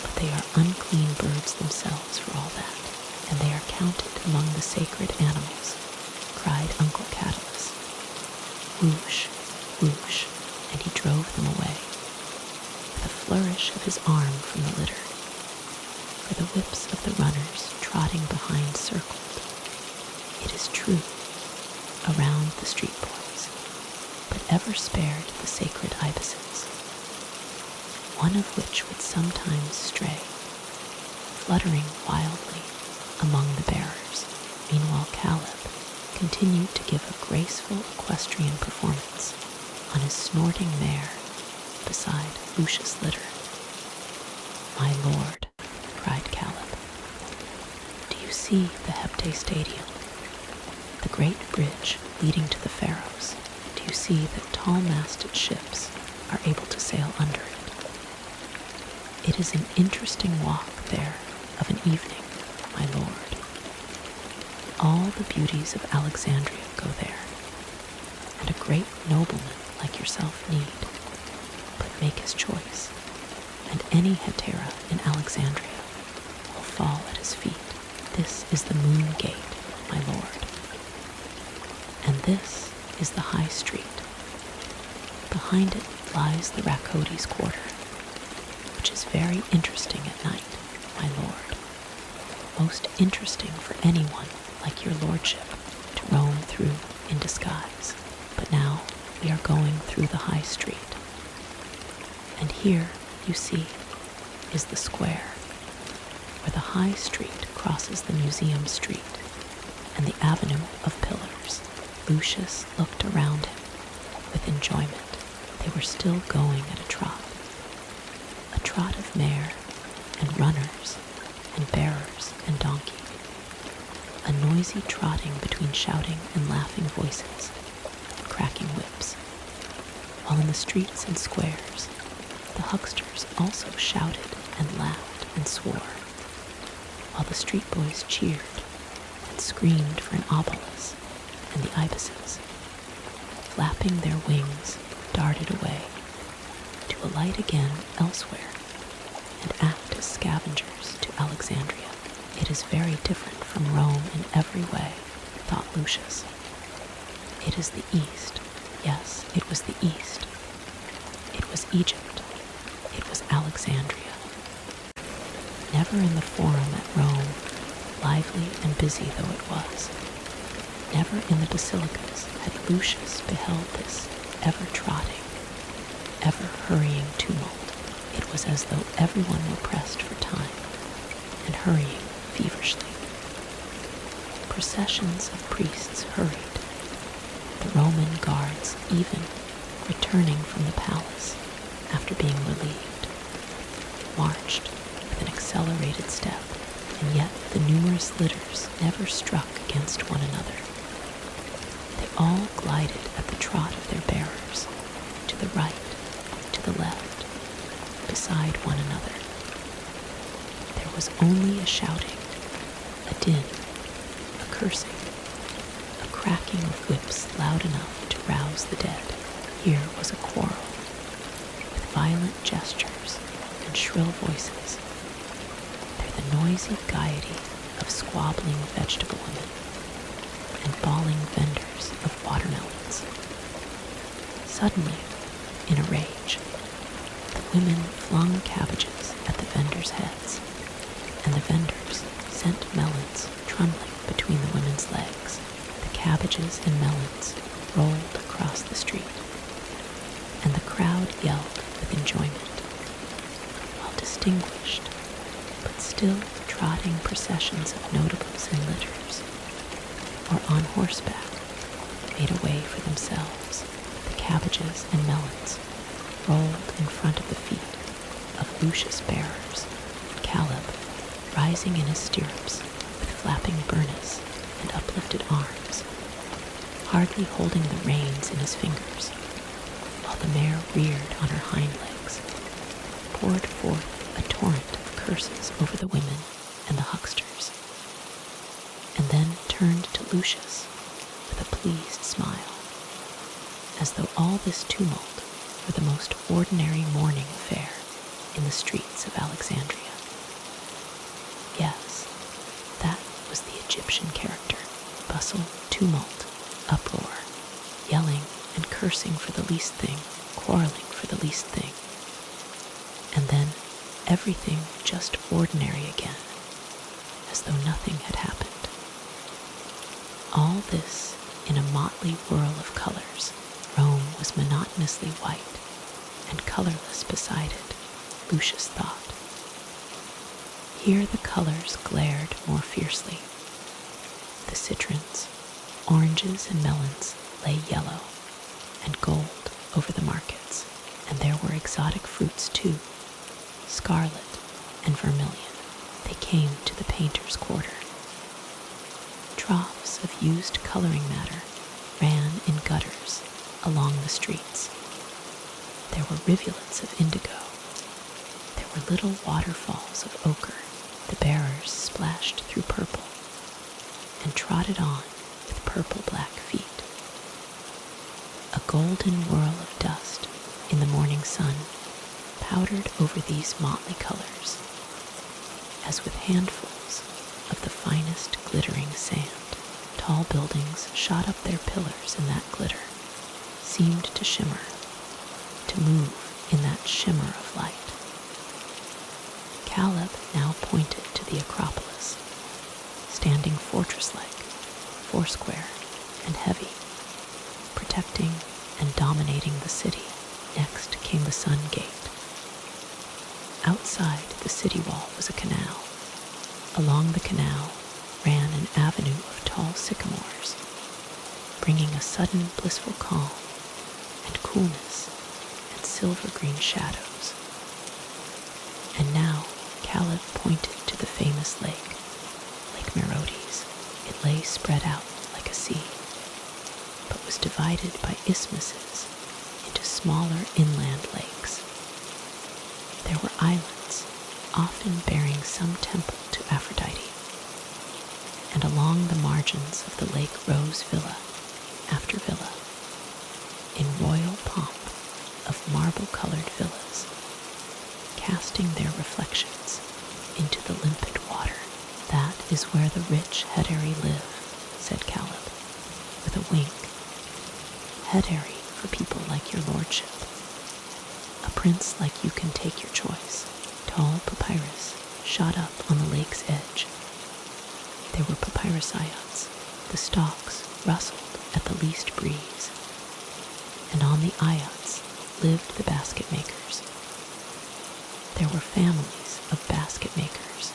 but they are unclean birds themselves for all that, and they are counted among the sacred animals, cried Uncle Catulus. Whoosh, whoosh, and he drove them away, with a flourish of his arm from the litter, for the whips of the runners trotting behind circled, it is true, around the street boys, but ever spared the sacred ibises, one of which would sometimes stray, fluttering wildly among the bearers. Meanwhile Caleb continued to give a graceful equestrian performance on his snorting mare beside Lucius' litter. My lord, cried Caleb, do you see the Hepte Stadium, the great bridge leading to the Pharos? Do you see that tall-masted ships are able to sail under it? It is an interesting walk there of an evening, my lord. All the beauties of Alexandria go there, and a great nobleman like yourself need but make his choice, and any hetera in Alexandria will fall at his feet. This is the Moon Gate, my lord, and this is the High Street. Behind it lies the Racodes Quarter, which is very interesting at night, my lord, most interesting for anyone like your lordship, to roam through in disguise. But now we are going through the high street. And here, you see, is the square, where the high street crosses the museum street and the avenue of pillars. Lucius looked around him with enjoyment. They were still going at a trot of mare and runners and bearers and donkey, a noisy trotting between shouting and laughing voices and cracking whips, while in the streets and squares the hucksters also shouted and laughed and swore, while the street boys cheered and screamed for an obelisk, and the ibises, flapping their wings, darted away to alight again elsewhere and act as scavengers to Alexandria. It is very different from Rome in every way, thought Lucius. It is the East. Yes, it was the East. It was Egypt. It was Alexandria. Never in the forum at Rome, lively and busy though it was, never in the basilicas had Lucius beheld this ever-trotting, ever-hurrying tumult. It was as though everyone were pressed for time and hurrying feverishly. Processions of priests hurried, the Roman guards even returning from the palace after being relieved, marched with an accelerated step, and yet the numerous litters never struck against one another. They all glided at the trot of their bearers, to the right, to the left, beside one another. There was only a shouting, a din, a cursing, a cracking of whips loud enough to rouse the dead. Here was a quarrel, with violent gestures and shrill voices. There the noisy gaiety of squabbling vegetable women and bawling vendors of watermelons. Suddenly, in a rage, the women flung cabbages at the vendors' heads, and the vendors sent melons trundling between the women's legs. The cabbages and melons rolled across the street, and the crowd yelled with enjoyment, while distinguished, but still trotting processions of notables in litters, or on horseback, made a way for themselves. The cabbages and melons rolled in front of the feet of Lucius' bearers, Caleb, rising in his stirrups with flapping burnous and uplifted arms, hardly holding the reins in his fingers, while the mare reared on her hind legs, poured forth a torrent of curses over the women and the hucksters, and then turned to Lucius with a pleased smile, as though all this tumult were the most ordinary morning affair in the streets of Alexandria. Yes, that was the Egyptian character. Bustle, tumult, uproar, yelling and cursing for the least thing, quarreling for the least thing, and then everything just ordinary again, as though nothing had happened. All this in a motley whirl of colors. Rome was monotonously white and colorless beside it, Lucius thought. Here the colors glared more fiercely. The citrons, oranges, and melons lay yellow and gold over the markets, and there were exotic fruits too, scarlet and vermilion. They came to the painter's quarter. Troughs of used coloring matter ran in gutters along the streets. There were rivulets of indigo. There were little waterfalls of ochre. The bearers splashed through purple and trotted on with purple-black feet. A golden whirl of dust in the morning sun powdered over these motley colors, as with handfuls of the finest glittering sand. Tall buildings shot up their pillars in that glitter, seemed to shimmer, to move in that shimmer of light. Caleb now pointed to the Acropolis, standing fortress-like foursquare and heavy, protecting and dominating the city. Next came the Sun Gate. Outside the city wall was a canal. Along the canal ran an avenue of tall sycamores, bringing a sudden blissful calm and coolness and silver-green shadows. And now Caleb pointed to the famous lake, Lake Merodes. It lay spread out like a sea, but was divided by isthmuses into smaller inland lakes. There were islands, often bearing some temple to Aphrodite, and along the margins of the lake rose villa after villa, in royal pomp of marble-colored villas, casting their reflections into the limpid water. That is where the rich Hetairai live, said Caleb, with a wink. Hetairai for people like your lordship. A prince like you can take your choice. Tall papyrus shot up on the lake's edge. There were papyrus iots. The stalks rustled at the least breeze. And on the iots lived the basket makers. There were families of basket makers.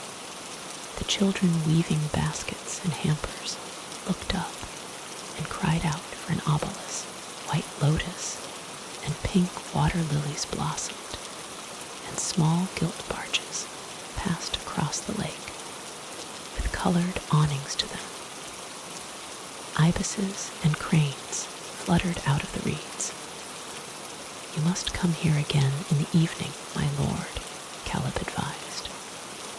The children weaving baskets and hampers looked up and cried out for an obelisk. White lotus and pink water lilies blossomed, and small gilt barges passed across the lake with colored awnings to them. Ibises and cranes fluttered out of the reeds. You must come here again in the evening, my lord, Caleb advised,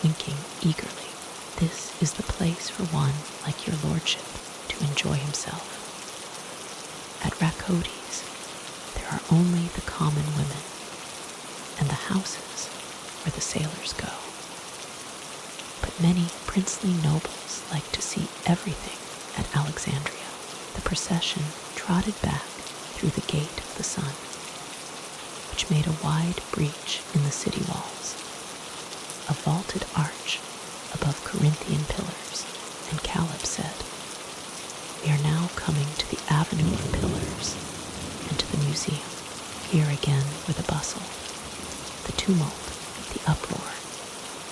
winking eagerly. This is the place for one like your lordship to enjoy himself. At Racodes, there are only the common women and the houses where the sailors go. But many princely nobles like to see everything at Alexandria. The procession trotted back through the Gate of the Sun, which made a wide breach in the city walls, a vaulted arch above Corinthian pillars, and Caleb said, "We are now coming to the Avenue of Pillars and to the museum. Here again were the bustle, the tumult, the uproar,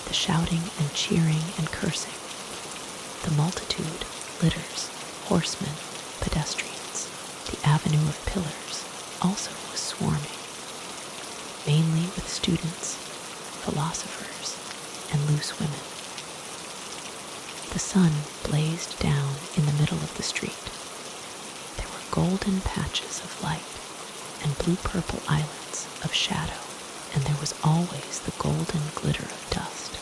the shouting and cheering and cursing, the multitude, litters, horsemen, pedestrians. The Avenue of Pillars also was swarming, mainly with students, philosophers, and loose women. The sun blazed down in the middle of the street. There were golden patches of light and blue-purple islands of shadow, and there was always the golden glitter of dust,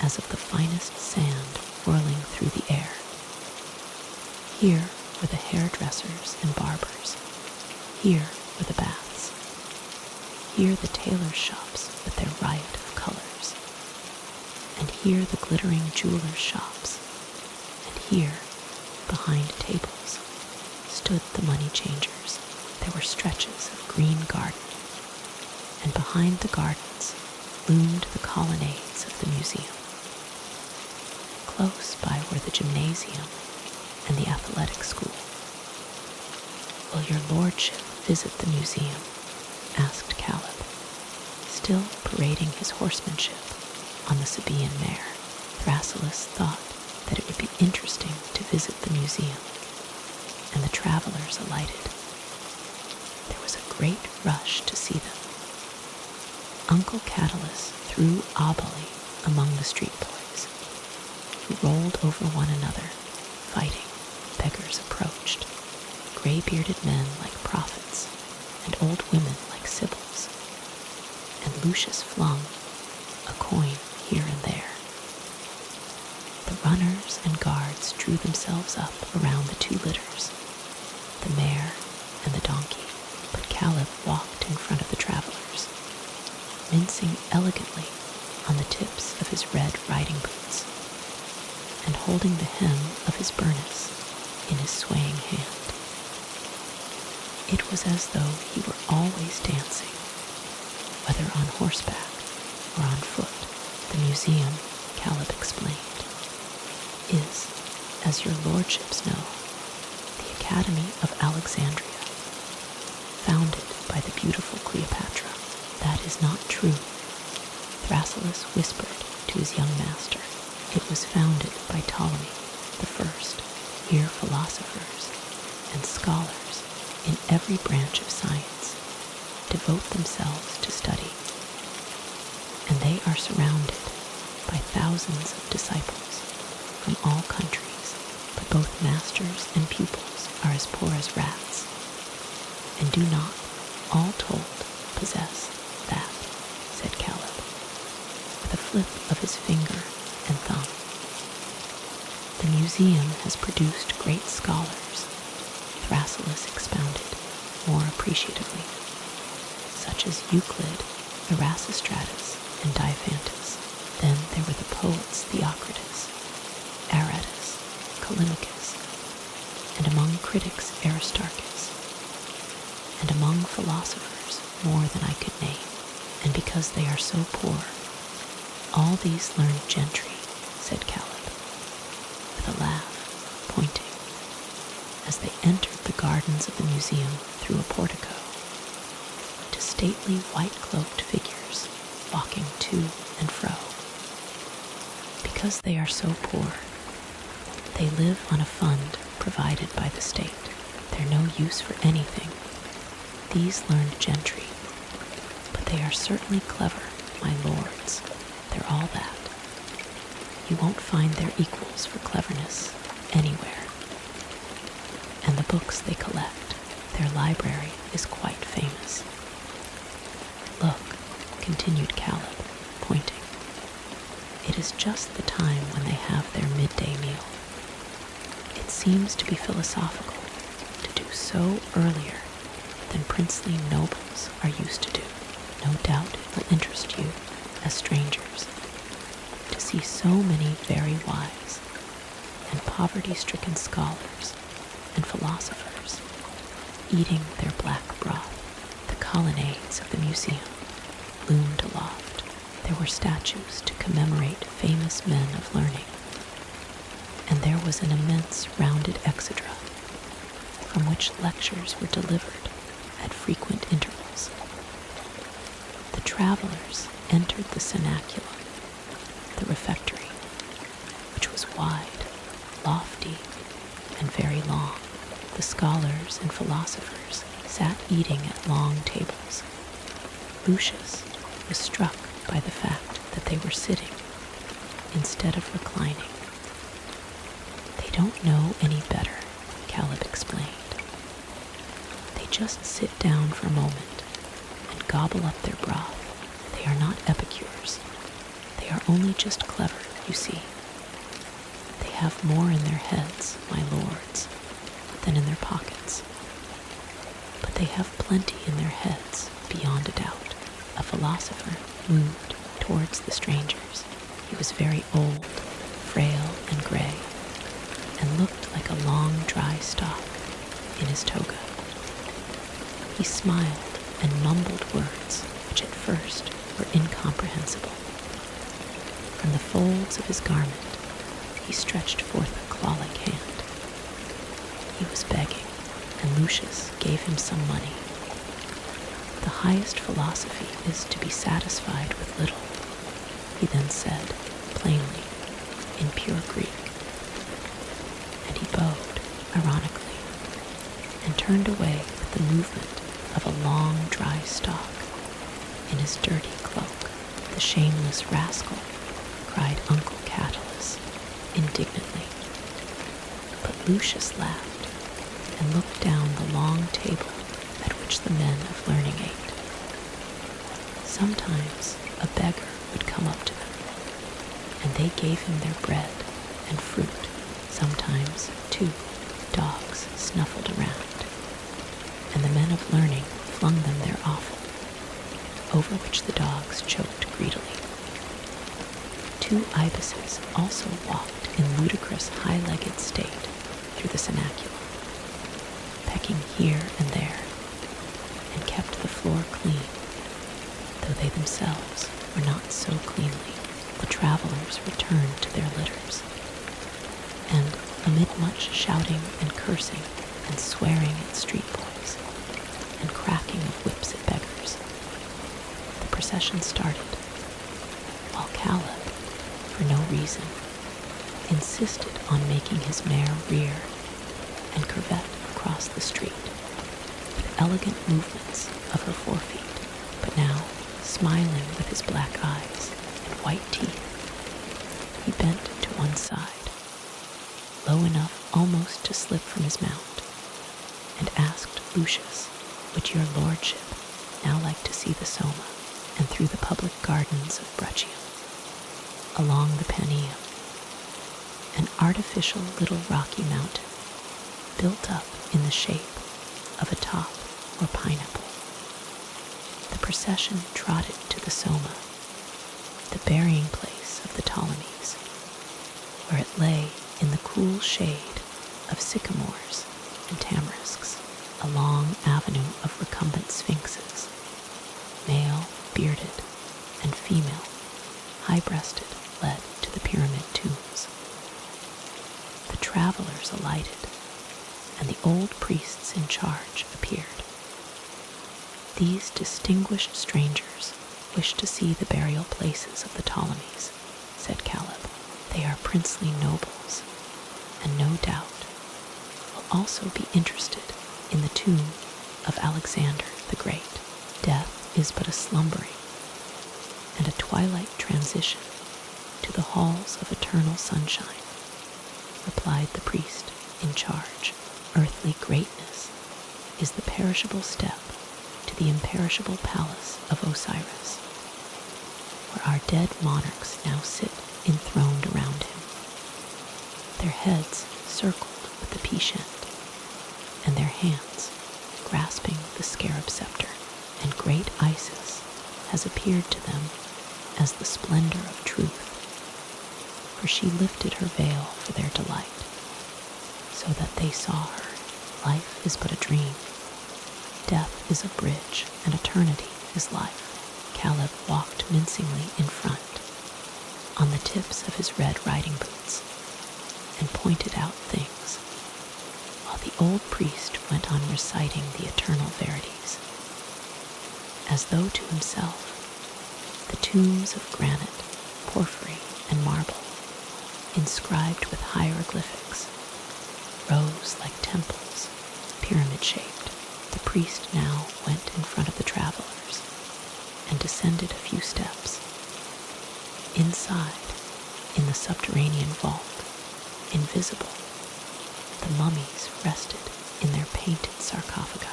as of the finest sand whirling through the air. Here were the hairdressers and barbers. Here were the baths. Here the tailors' shops with their riot of colors. And here the glittering jewelers' shops, and here, behind tables, stood the money changers. There were stretches of green garden, and behind the gardens loomed the colonnades of the museum. Close by were the gymnasium and the athletic school. "Will your lordship visit the museum?" asked Caleb, still parading his horsemanship on the Sabaean mare. Thrasyllus thought that it would be interesting to visit the museum, and the travelers alighted. There was a great rush to see them. Uncle Catulus threw oboli among the street boys, who rolled over one another, fighting. Beggars approached, gray-bearded men like prophets, and old women like sibyls, and Lucius flung a coin here and there. The runners and guards drew themselves up around the two litters, the mare and the donkey, but Caleb walked in front of the travelers, mincing elegantly on the tips of his red riding boots, and holding the hem of his burnous in his swaying hand. It was as though he were always dancing, whether on horseback or on foot. The museum, Caleb explained, is As your lordships know, the Academy of Alexandria, founded by the beautiful Cleopatra. That is not true, Thrasyllus whispered to his young master. It was founded by Ptolemy the First. Here philosophers and scholars in every branch of science devote themselves to study, and they are surrounded by thousands of disciples from all countries, but both masters and pupils are as poor as rats, and do not, all told, possess that, said Caleb, with a flip of his finger and thumb. The museum has produced great scholars, Thrasyllus expounded more appreciatively, such as Euclid, Erasistratus, and Diophantus. Then there were the poets Theocritus, Aratus, Callimachus, and among critics Aristarchus, and among philosophers more than I could name. And because they are so poor, all these learned gentry, said Caleb, with a laugh, pointing, as they entered the gardens of the museum through a portico, to stately white-cloaked figures walking to and fro. Because they are so poor, they live on a fund provided by the state. They're no use for anything, these learned gentry, but they are certainly clever, my lords. They're all that. You won't find their equals for cleverness anywhere. And the books they collect, their library is quite famous. Look, continued Caleb, pointing. It is just the time when they have their midday meal. It seems to be philosophical to do so earlier than princely nobles are used to do. No doubt it will interest you as strangers to see so many very wise and poverty-stricken scholars and philosophers eating their black broth. The colonnades of the museum loomed aloft. There were statues to commemorate famous men of learning, and there was an immense rounded exedra from which lectures were delivered at frequent intervals. The travelers entered the cenaculum, the refectory, which was wide, lofty, and very long. The scholars and philosophers sat eating at long tables. Lucius was struck by the fact that they were sitting instead of reclining. They don't know any better, Caleb explained. They just sit down for a moment and gobble up their broth. They are not epicures. They are only just clever, you see. They have more in their heads, my lords, than in their pockets. But they have plenty in their heads, beyond a doubt. A philosopher moved towards the strangers. He was very old, frail and gray, and looked like a long dry stalk in his toga. He smiled and mumbled words which at first were incomprehensible. From the folds of his garment he stretched forth a claw-like hand. He was begging, and Lucius gave him some money. The highest philosophy is to be satisfied with little, he then said, plainly, in pure Greek. And he bowed, ironically, and turned away with the movement of a long, dry stalk in his dirty cloak. The shameless rascal, cried Uncle Catulus indignantly. But Lucius laughed and looked down the long table at which the men of learning ate. Sometimes a beggar would come up to them, and they gave him their bread and fruit. Sometimes, too, dogs snuffled around, and the men of learning flung them their offal, over which the dogs choked greedily. 2 ibises also walked in ludicrous high-legged state through the cenaculum, pecking here and there, and kept the floor clean, though they themselves were not so cleanly. The travelers returned to their litters, and, much shouting and cursing and swearing at street boys and cracking of whips at beggars. The procession started, while Caleb, for no reason, insisted on making his mare rear and curvet across the street with elegant movements of her forefeet, but now smiling with his black eyes and white teeth. He bent to one side, low enough almost to slip from his mount, and asked Lucius, "Would your lordship now like to see the Soma and through the public gardens of Bruttium, along the Paneum, an artificial little rocky mountain built up in the shape of a top or pineapple?" The procession trotted to the Soma, the burying place of the Ptolemies, where it lay in the cool shade of sycamores and tamarisks, a long avenue of recumbent sphinxes, male, bearded, and female, high-breasted, led to the pyramid tombs. The travelers alighted, and the old priests in charge appeared. "These distinguished strangers wish to see the burial places of the Ptolemies," said Caleb. "They are princely nobles, and no doubt will also be interested in the tomb of Alexander the Great. Death is but a slumbering and a twilight transition to the halls of eternal sunshine," replied the priest in charge. "Earthly greatness is the perishable step to the imperishable palace of Osiris, where our dead monarchs now sit enthroned around him, their heads circled with the peshent, and their hands grasping the scarab scepter. And great Isis has appeared to them as the splendor of truth, for she lifted her veil for their delight, so that they saw her. Life is but a dream. Death is a bridge, and eternity is life." Caleb walked mincingly in front, on the tips of his red riding boots, and pointed out things, while the old priest went on reciting the eternal verities. As though to himself, the tombs of granite, porphyry, and marble, inscribed with hieroglyphics, rose like temples, pyramid-shaped. The priest now went in front of the travelers and descended a few steps. Inside, in the subterranean vault, invisible, the mummies rested in their painted sarcophagi.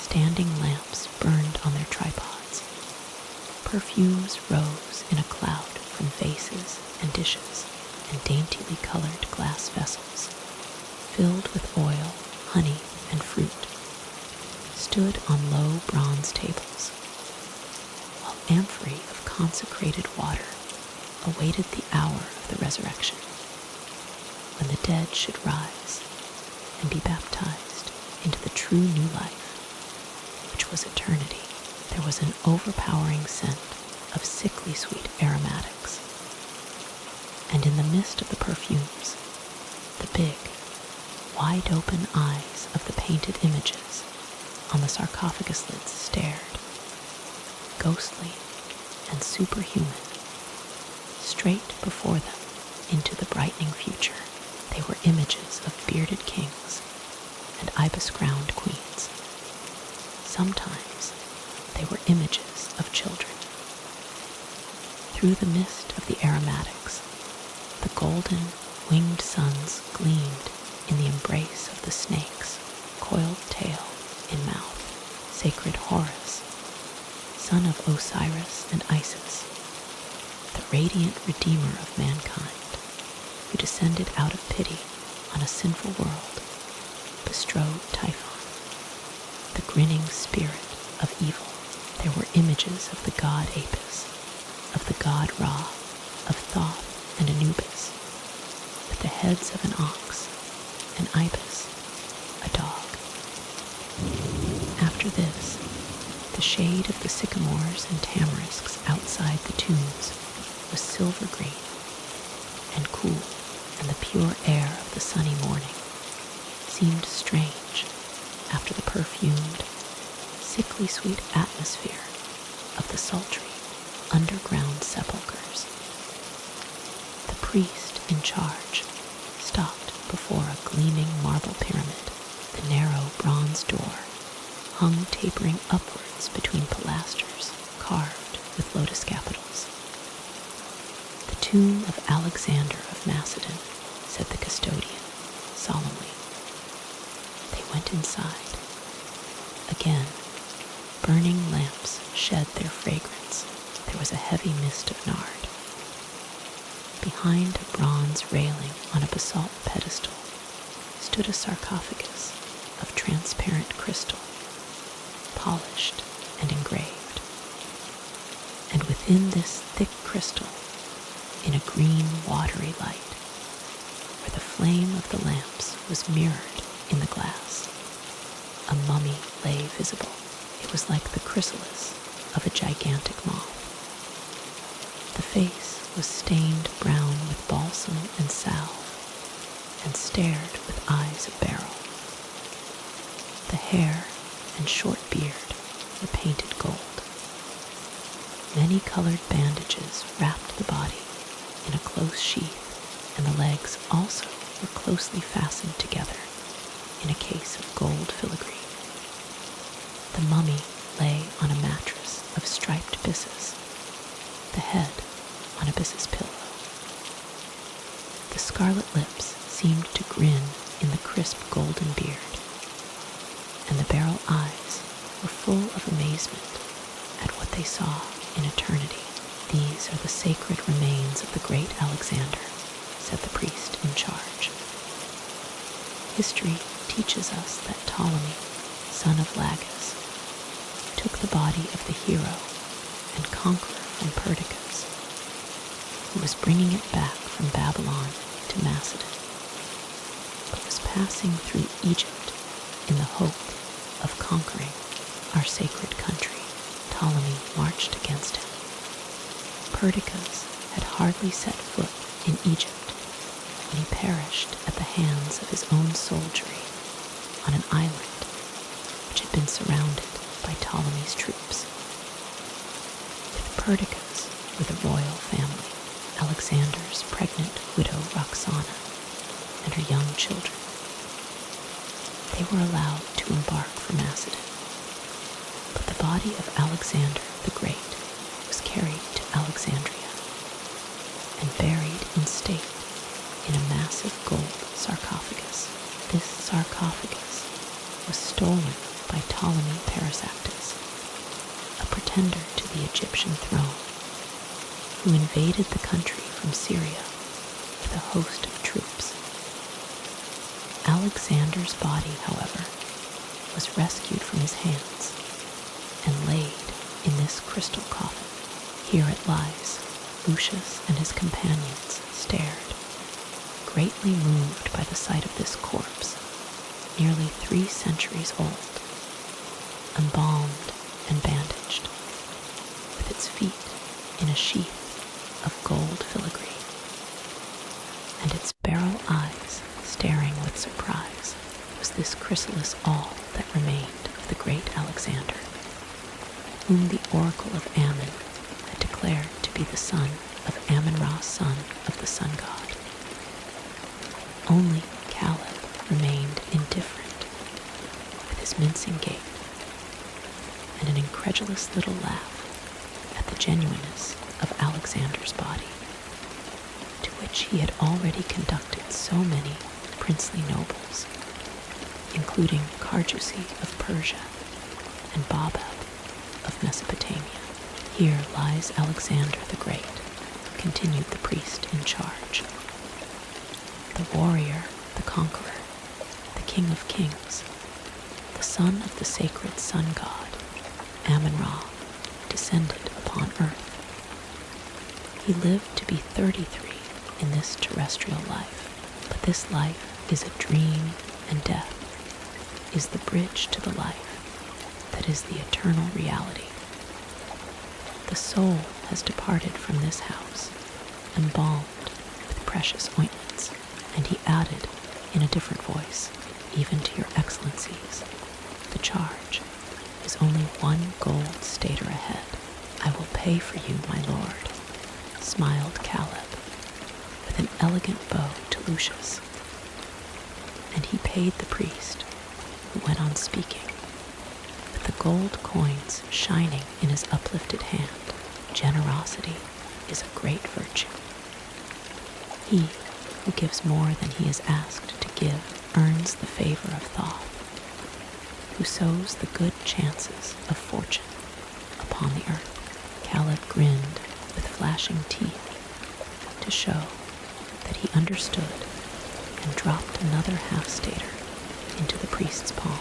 Standing lamps burned on their tripods. Perfumes rose in a cloud from vases and dishes and daintily colored glass vessels, filled with oil, honey, and fruit, stood on low bronze tables, while amphorae of consecrated water awaited the hour of the resurrection, when the dead should rise and be baptized into the true new life, which was eternity. There was an overpowering scent of sickly sweet aromatics, and in the midst of the perfumes, the big, wide-open eyes of the painted images on the sarcophagus lids stared, ghostly and superhuman, straight before them into the brightening future. They were images of bearded kings and ibis-crowned queens. Sometimes they were images of children. Through the mist of the aromatics, the golden, winged suns gleamed in the embrace of the snake's coiled tail in mouth. Sacred Horus, son of Osiris and Isis, the radiant redeemer of mankind, who descended out of pity on a sinful world, bestrode Typhon, the grinning spirit of evil. There were images of the god Apis, of the god Ra, of Thoth and Anubis, with the heads of an ox, and Ibis, a dog. After this, the shade of the sycamores and tamarisks outside the tombs was silver green and cool and the pure air of the sunny morning seemed strange after the perfumed, sickly sweet atmosphere of the sultry underground sepulchres. The priest in charge stopped before a gleaming marble pyramid. The narrow bronze door hung tapering upwards between pilasters carved with lotus capitals. "The tomb of Alexander of Macedon," said the custodian solemnly. They went inside. Again, burning lamps shed their fragrance. There was a heavy mist of nard. Behind a bronze railing on a basalt pedestal stood a sarcophagus of transparent crystal, polished and engraved. And within this thick crystal, in a green watery light, where the flame of the lamps was mirrored in the glass, a mummy lay visible. It was like the chrysalis of a gigantic moth. The face was stained brown with balsam and salve, and stared with eyes of beryl. The hair and short beard were painted gold. Many colored bandages wrapped the body in a close sheath, and the legs also were closely fastened together in a case of gold filigree. The mummy lay on a mattress of striped byssus, the head on a byssus pillow. The scarlet lips seemed to grin in the crisp golden beard, and the beryl eyes were full of amazement at what they saw in eternity. "These are the sacred remains of the great Alexander," said the priest in charge. History teaches us that Ptolemy, son of Lagus, took the body of the hero and conqueror from Perdiccas, who was bringing it back from Babylon to Macedon, but was passing through Egypt in the hope of conquering our sacred country. Ptolemy marched against him. Perdiccas had hardly set foot in Egypt when he perished at the hands of his own soldiery on an island which had been surrounded by Ptolemy's troops. With Perdiccas were the royal family, Alexander's pregnant widow Roxana and her young children. They were allowed to embark for Macedon, but the body of Alexander the Great was carried to Alexandria and buried in state in a massive gold sarcophagus. This sarcophagus was stolen by Ptolemy Parasactus, a pretender to the Egyptian throne, who invaded the country from Syria with a host of troops. Alexander's body, however, was rescued from his hands and laid in this crystal coffin. Here it lies. Lucius and his companions stared, greatly moved by the sight of this corpse, nearly 3 centuries old, embalmed and bandaged, with its feet in a sheath of gold filigree, and its beryl eyes staring with surprise. Was this chrysalis all that remained of the great Alexander, whom the oracle of Ammon had declared to be the son of Ammon-Ra, son of the sun god? Only Caleb remained indifferent, with his mincing gait and an incredulous little laugh at the genuineness of Alexander's body, to which he had already conducted so many princely nobles, including Carjusi of Persia and Babel of Mesopotamia. "Here lies Alexander the Great," continued the priest in charge, "the warrior, the conqueror, the king of kings, the son of the sacred sun god, Ammon-Ra, descended upon earth. He lived to be 33 in this terrestrial life, but this life is a dream, and death is the bridge to the life that is the eternal reality. The soul has departed from this house, embalmed with precious ointments, And he added in a different voice, "Even to your excellencies, the charge is only 1 gold stater ahead. I will pay for you, my lord," smiled Caleb, with an elegant bow to Lucius. And he paid the priest, who went on speaking, with the gold coins shining in his uplifted hand. Generosity is a great virtue. He who gives more than he is asked to give earns the favor of Thoth, who sows the good chances of fortune upon the earth. Caleb grinned with flashing teeth to show that he understood, and dropped another half-stater into the priest's palm.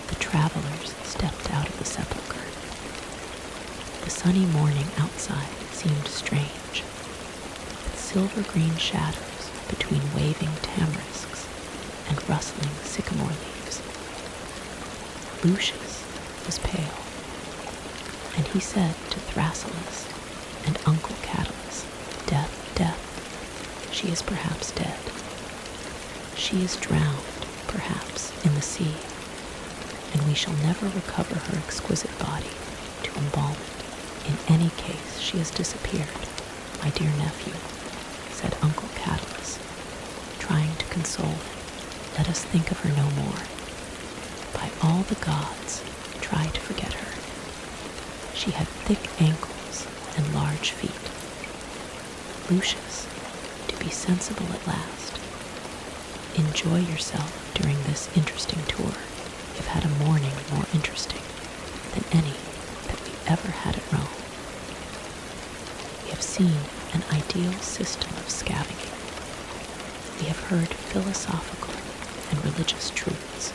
The travelers stepped out of the sepulchre. The sunny morning outside seemed strange, with silver-green shadows between waving tamarisks and rustling sycamore leaves. Lucius was pale, and he said to Thrasyllus and Uncle Catulus, "Death, death, she is perhaps dead. She is drowned, perhaps, in the sea, and we shall never recover her exquisite body to embalm it. In any case, she has disappeared, my dear nephew," said Uncle Catulus, trying to console him. "Let us think of her no more. By all the gods, try to forget her. She had thick ankles and large feet. Lucius, to be sensible at last. Enjoy yourself during this interesting tour. You've had a morning more interesting than any that we ever had at Rome. We have seen an ideal system of scavenging. We have heard philosophical and religious truths.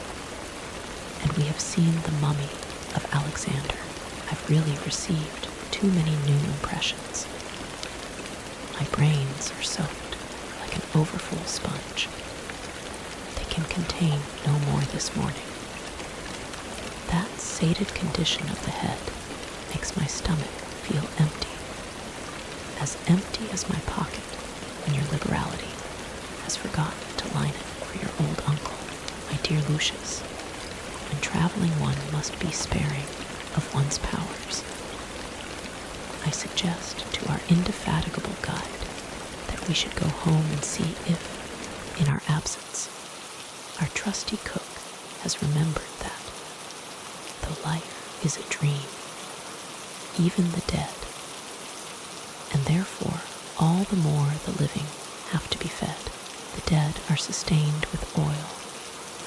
And we have seen the mummy of Alexander. I've really received too many new impressions. My brains are soaked like an overfull sponge. They can contain no more this morning. That sated condition of the head makes my stomach feel empty as my pocket when your liberality has forgotten to line it for your old uncle. My dear Lucius, when traveling one must be sparing of one's powers. I suggest to our indefatigable guide that we should go home and see if, in our absence, our trusty cook has remembered that, though life is a dream, even the dead, and therefore all the more the living have to be fed. The dead are sustained with oil,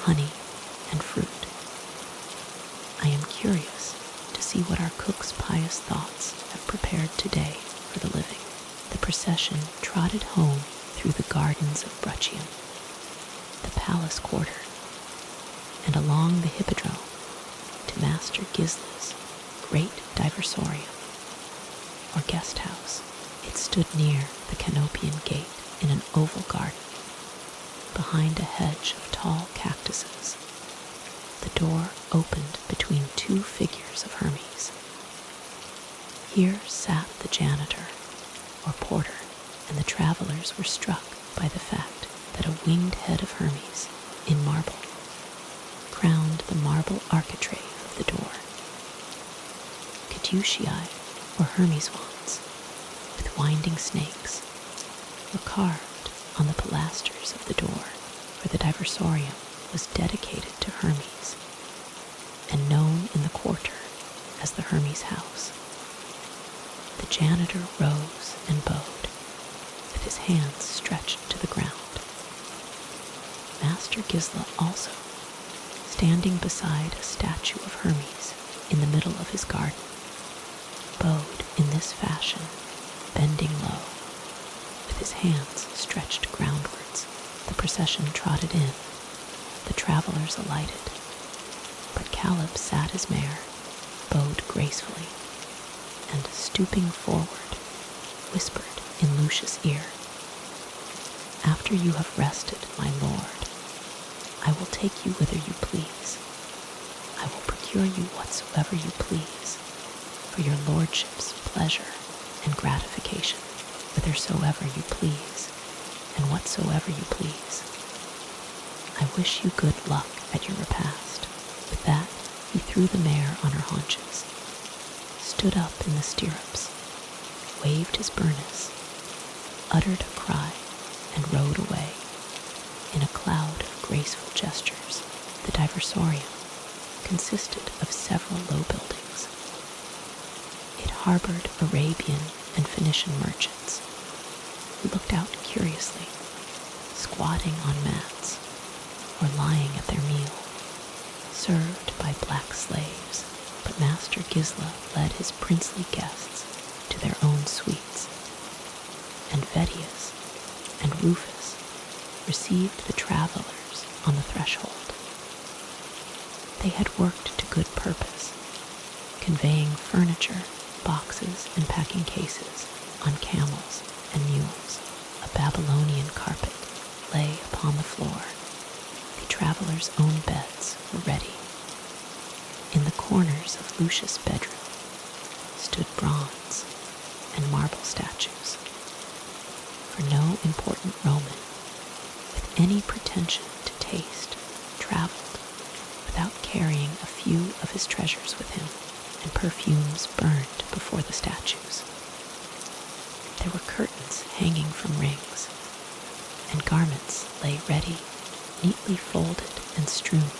honey, and fruit. I am curious to see what our cook's pious thoughts have prepared today for the living. The procession trotted home through the gardens of Bruttium, the palace quarter, and along the hippodrome to Master Gisela's great diversorium, or guest house. It stood near the Canopian gate in an oval garden, behind a hedge of tall cactuses. The door opened between 2 figures of Hermes. Here sat the janitor, or porter, and the travelers were struck by the fact that a winged head of Hermes, in marble, crowned the marble architrave of the door. Caduceae, or Hermes wands, with winding snakes, were carved on the pilasters of the door, for the diversorium was dedicated to Hermes, and known in the quarter as the Hermes house. The janitor rose and bowed, with his hands stretched to the ground. Master Gisela also, standing beside a statue of Hermes in the middle of his garden, bowed in this fashion, bending low, with his hands stretched groundwards. The procession trotted in. The travelers alighted, but Caleb sat his mare, bowed gracefully, and stooping forward, whispered in Lucius' ear, "After you have rested, my lord, I will take you whither you please. I will procure you whatsoever you please, for your lordship's pleasure and gratification, whithersoever you please, and whatsoever you please." I wish you good luck at your repast." With that, he threw the mare on her haunches, stood up in the stirrups, waved his burnous, uttered a cry, and rode away in a cloud of graceful gestures. The diversorium consisted of several low buildings. It harbored Arabian and Phoenician merchants who looked out curiously, squatting on mats or lying at their meal, served by black slaves. But Master Gisla led his princely guests to their own suites, and Vedius and Rufus received the travelers on the threshold. They had worked to good purpose, conveying furniture, boxes, and packing cases on camels and mules. A Babylonian carpet lay upon the floor. The travelers' own beds were ready. In the corners of Lucius' bedroom stood bronze and marble statues. For no important Roman with any pretension to taste traveled without carrying a few of his treasures with him, and perfumes burned before the statues. There were curtains hanging from rings, and garments lay ready, neatly folded and strewn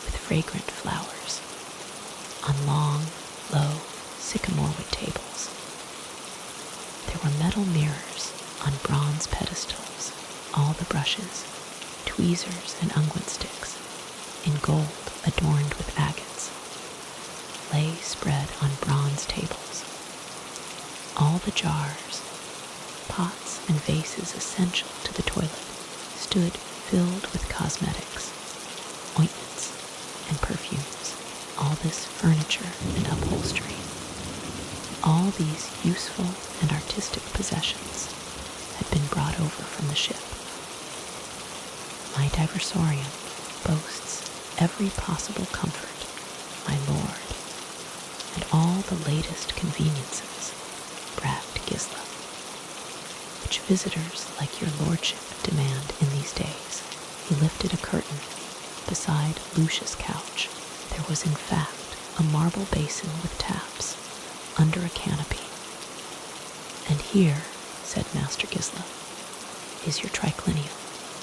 with fragrant flowers on long, low sycamore wood tables. There were metal mirrors on bronze pedestals, all the brushes, tweezers, and unguent sticks, in gold adorned with agates, lay spread on bronze tables. All the jars, pots, and vases essential to the toilet stood filled with cosmetics, ointments, and perfumes. All this furniture and upholstery, all these useful and artistic possessions had been brought over from the ship. My diversorium boasts every possible comfort, my lord, and all the latest conveniences, bragged Gisla, which visitors like your lordship demand in these days. He lifted a curtain beside Lucius' couch. There was in fact a marble basin with taps under a canopy. "And here," said Master Gisla, "is your triclinium."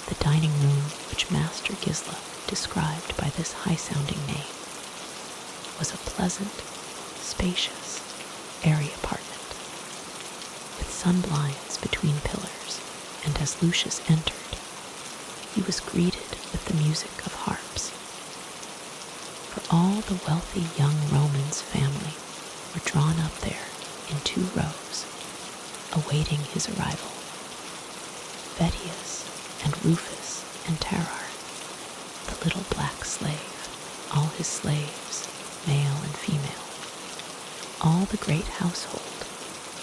The dining room, which Master Gisla described by this high-sounding name, was a pleasant, spacious, airy apartment, with sun-blinds between pillars, and as Lucius entered, he was greeted with the music of harps. For all the wealthy young Roman's family were drawn up there in 2 rows, awaiting his arrival. Vedius and Rufus and Terrar, the little black slave, all his slaves, male and female, all the great household,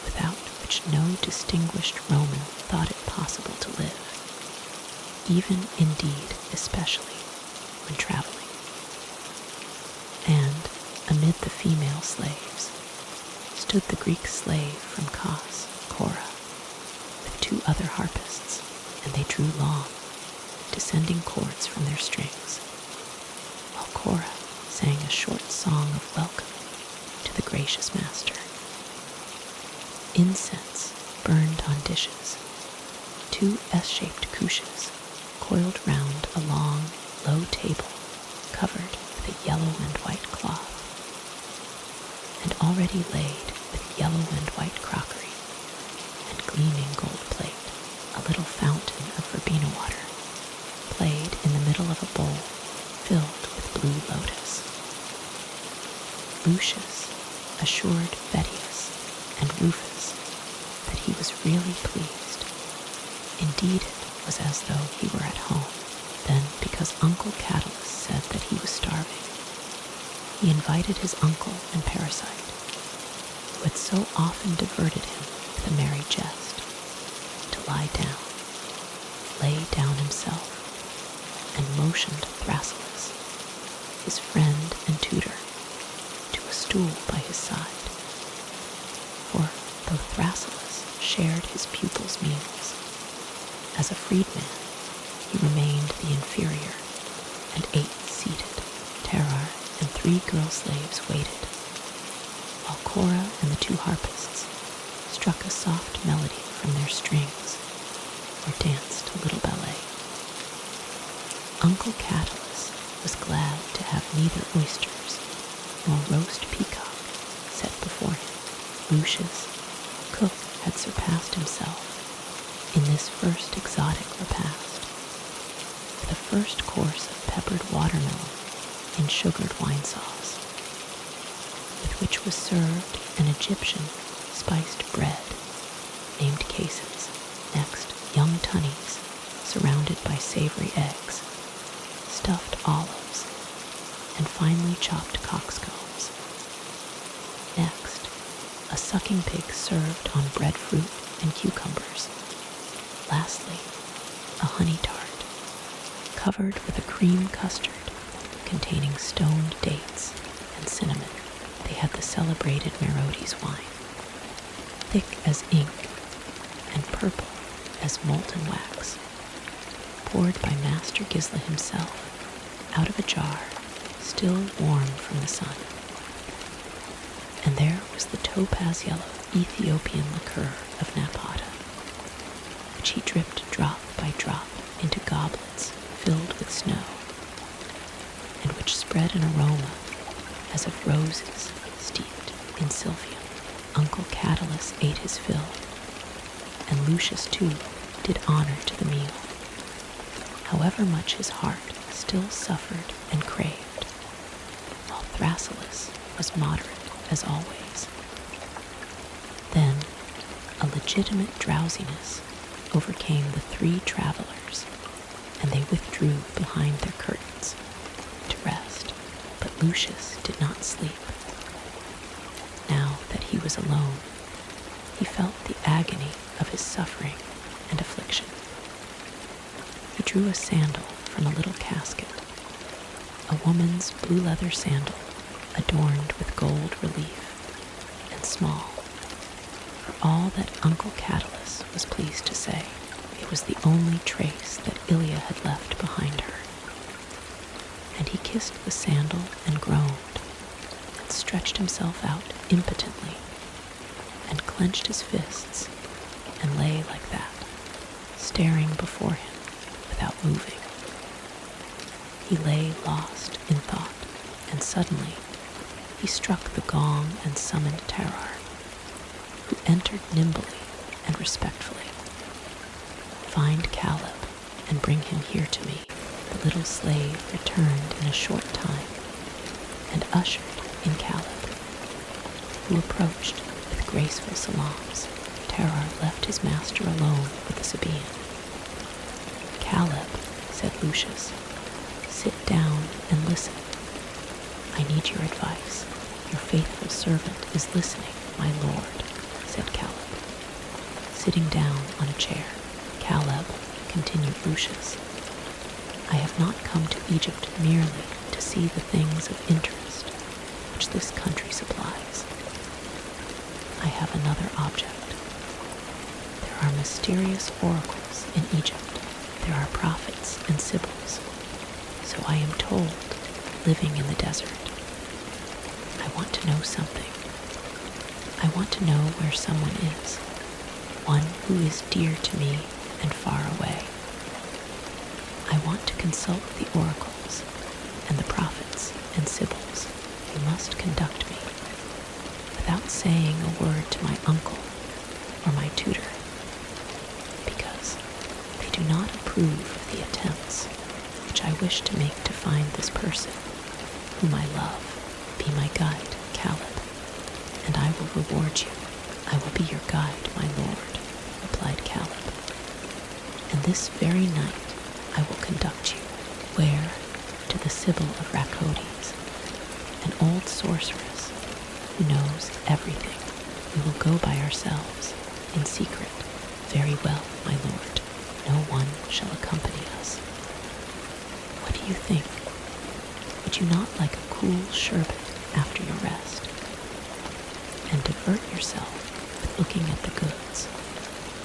without which no distinguished Roman thought it possible to live, even indeed especially when traveling. And amid the female slaves stood the Greek slave from Kos, Cora, with 2 other harpists, and they drew long, descending chords from their strings, while Cora sang a short song of welcome to the gracious master. Incense burned on dishes. 2 S-shaped couches coiled round a long, low table covered with a yellow and white cloth, and already laid with yellow and white crockery and gleaming gold plate. A little fountain of verbena water played in the middle of a bowl filled with blue lotus. Lucius assured Vedius and Rufus that he was really pleased. Indeed, it was as though he were at home. Then, because Uncle Catalus said that he was starving, he invited his uncle and parasite, who had so often diverted him with a merry jest, to lie down, lay down himself, and motioned Thrasyllus, his friend and tutor, to a stool by his side. For though Thrasyllus shared his pupil's meals, as a freedman he remained the inferior 3 girl slaves waited, while Cora and the 2 harpists struck a soft melody from their strings or danced a little ballet. Uncle Catulus was glad to have neither oysters nor roast peacock set before him. Lucius, cook, had surpassed himself in this first exotic repast, with a first course of peppered watermelon in sugared wine sauce, with which was served an Egyptian spiced bread named cases, next young tunnies surrounded by savory eggs, stuffed olives, and finely chopped cockscombs. Next, a sucking pig served on breadfruit and cucumbers. Lastly, a honey tart, covered with a cream custard containing stoned dates and cinnamon. They had the celebrated Merodes wine, thick as ink and purple as molten wax, poured by Master Gisla himself out of a jar still warm from the sun. And there was the topaz-yellow Ethiopian liqueur of Napata, which he dripped drop by drop into goblets filled with snow, and which spread an aroma as of roses steeped in sylphium. Uncle Catulus ate his fill, and Lucius too did honor to the meal, however much his heart still suffered and craved, while Thrasyllus was moderate as always. Then a legitimate drowsiness overcame the 3 travelers, and they withdrew behind their curtains to rest. But Lucius did not sleep. Now that he was alone, he felt the agony of his suffering and affliction. He drew a sandal from a little casket, a woman's blue leather sandal adorned with gold relief and small. For all that Uncle Catulus was pleased to say, it was the only trace that Ilia had left behind her. And he kissed the sandal and groaned, and stretched himself out impotently, and clenched his fists, and lay like that, staring before him without moving. He lay lost in thought, and suddenly he struck the gong and summoned Terrar, who entered nimbly and respectfully. "Find Caleb and bring him here to me." The little slave returned in a short time and ushered in Caleb, who approached with graceful salams. Terrar left his master alone with the Sabaean. "Caleb," said Lucius, "sit down and listen. I need your advice. Your faithful servant is listening, my lord," said Caleb, sitting down on a chair. "Caleb," continued Lucius, "I have not come to Egypt merely to see the things of interest which this country supplies. I have another object. There are mysterious oracles in Egypt. There are prophets and sibyls, so I am told, living in the desert. I want to know something. I want to know where someone is, one who is dear to me and far away. I want to consult the oracles and the prophets and sibyls who must conduct me, without saying a word to my uncle or my tutor, because they do not approve of the attempts which I wish to make to find this person, whom I love. Be my guide, Caleb, and I will reward you." "I will be your guide, my lord," replied Caleb, "and this very night I will conduct you." "Where?" "To the Sibyl of Racodes, an old sorceress who knows everything. We will go by ourselves, in secret." "Very well, my lord. No one shall accompany us." "What do you think? Would you not like a cool sherbet after your rest, and divert yourself with looking at the goods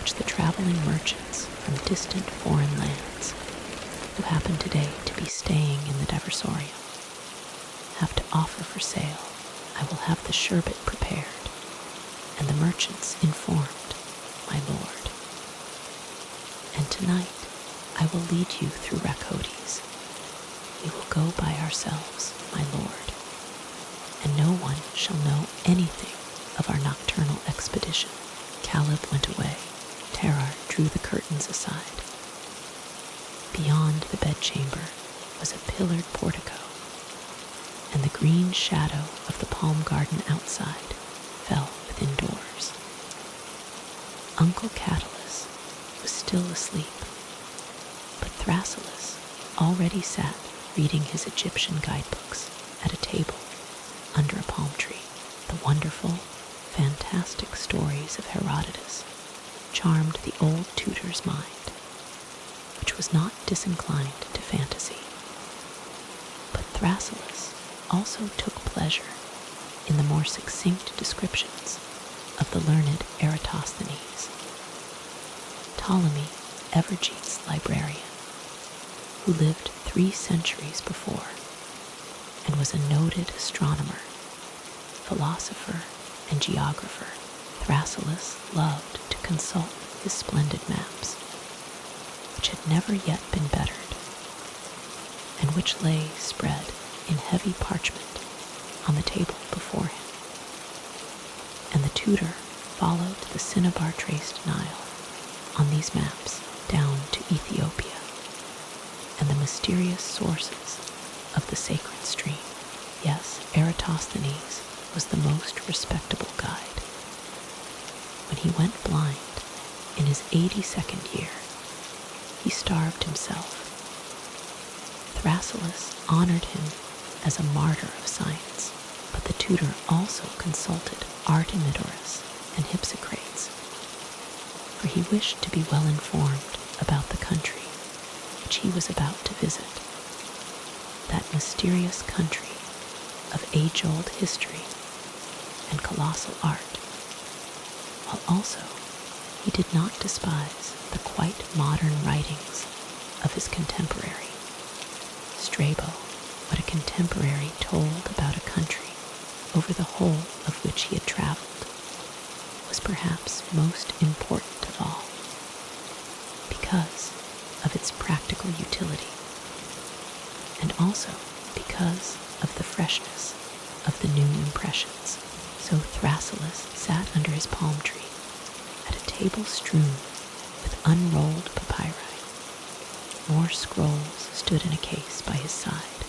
which the traveling merchants from distant foreign lands, who happen today to be staying in the Diversorium, have to offer for sale, I will have the sherbet prepared, and the merchants informed, my lord. And tonight I will lead you through Rhacodes. We will go by ourselves, my lord, and no one shall know anything of our nocturnal expedition. Caleb went away. Terrar drew the curtains aside. Beyond the bedchamber was a pillared portico, and the green shadow of the palm garden outside fell within doors. Uncle Catulus was still asleep, but Thrasyllus already sat reading his Egyptian guidebooks at a table under a palm tree. The wonderful, fantastic stories of Herodotus charmed the old tutor's mind, which was not disinclined to fantasy. But Thrasyllus also took pleasure in the more succinct descriptions of the learned Eratosthenes, Ptolemy, Evergete's librarian, who lived 3 centuries before and was a noted astronomer, philosopher, and geographer. Thrasyllus loved to consult his splendid maps, which had never yet been bettered, and which lay spread in heavy parchment on the table before him. And the tutor followed the cinnabar-traced Nile on these maps down to Ethiopia and the mysterious sources of the sacred stream. Yes, Eratosthenes was the most respectable guide. When he went blind in his 82nd year, he starved himself. Thrasyllus honored him as a martyr of science, but the tutor also consulted Artemidorus and Hypsicrates, for he wished to be well informed about the country which he was about to visit, that mysterious country of age-old history and colossal art, while also he did not despise the quite modern writings of his contemporary. Strabo, what a contemporary told about a country over the whole of which he had traveled, was perhaps most important of all, because of its practical utility, and also because of the freshness of the new impressions. So Thrasyllus sat under his palm tree at a table strewn with unrolled papyri. More scrolls stood in a case by his side,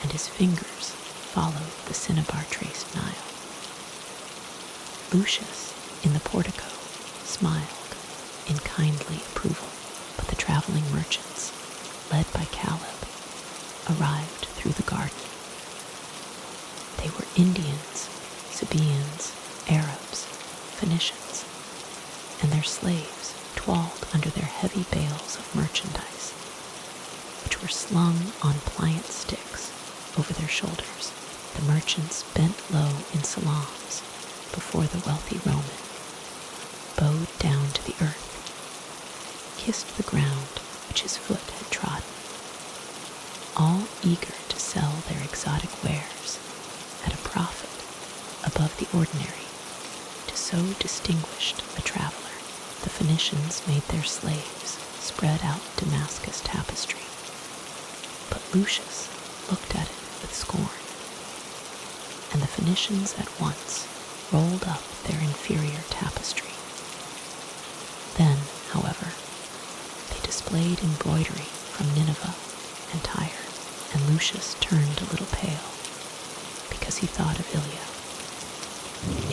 and his fingers followed the cinnabar-traced Nile. Lucius, in the portico, smiled in kindly approval, but the traveling merchants, led by Caleb, arrived through the garden. They were Indians, Sabaeans, Arabs, Phoenicians, and their slaves twirled under their heavy bales of merchandise, which were slung on pliant sticks over their shoulders. The merchants bent low in salams before the wealthy Roman, bowed down to the earth, kissed the ground which his foot had trodden, all eager to sell their exotic wares at a profit above the ordinary to so distinguished a traveler. The Phoenicians made their slaves spread out Damascus tapestry, but Lucius looked at it with scorn, and the Phoenicians at once rolled up their inferior tapestry. Then, however, they displayed embroidery from Nineveh and Tyre, and Lucius turned a little pale because he thought of Ilia.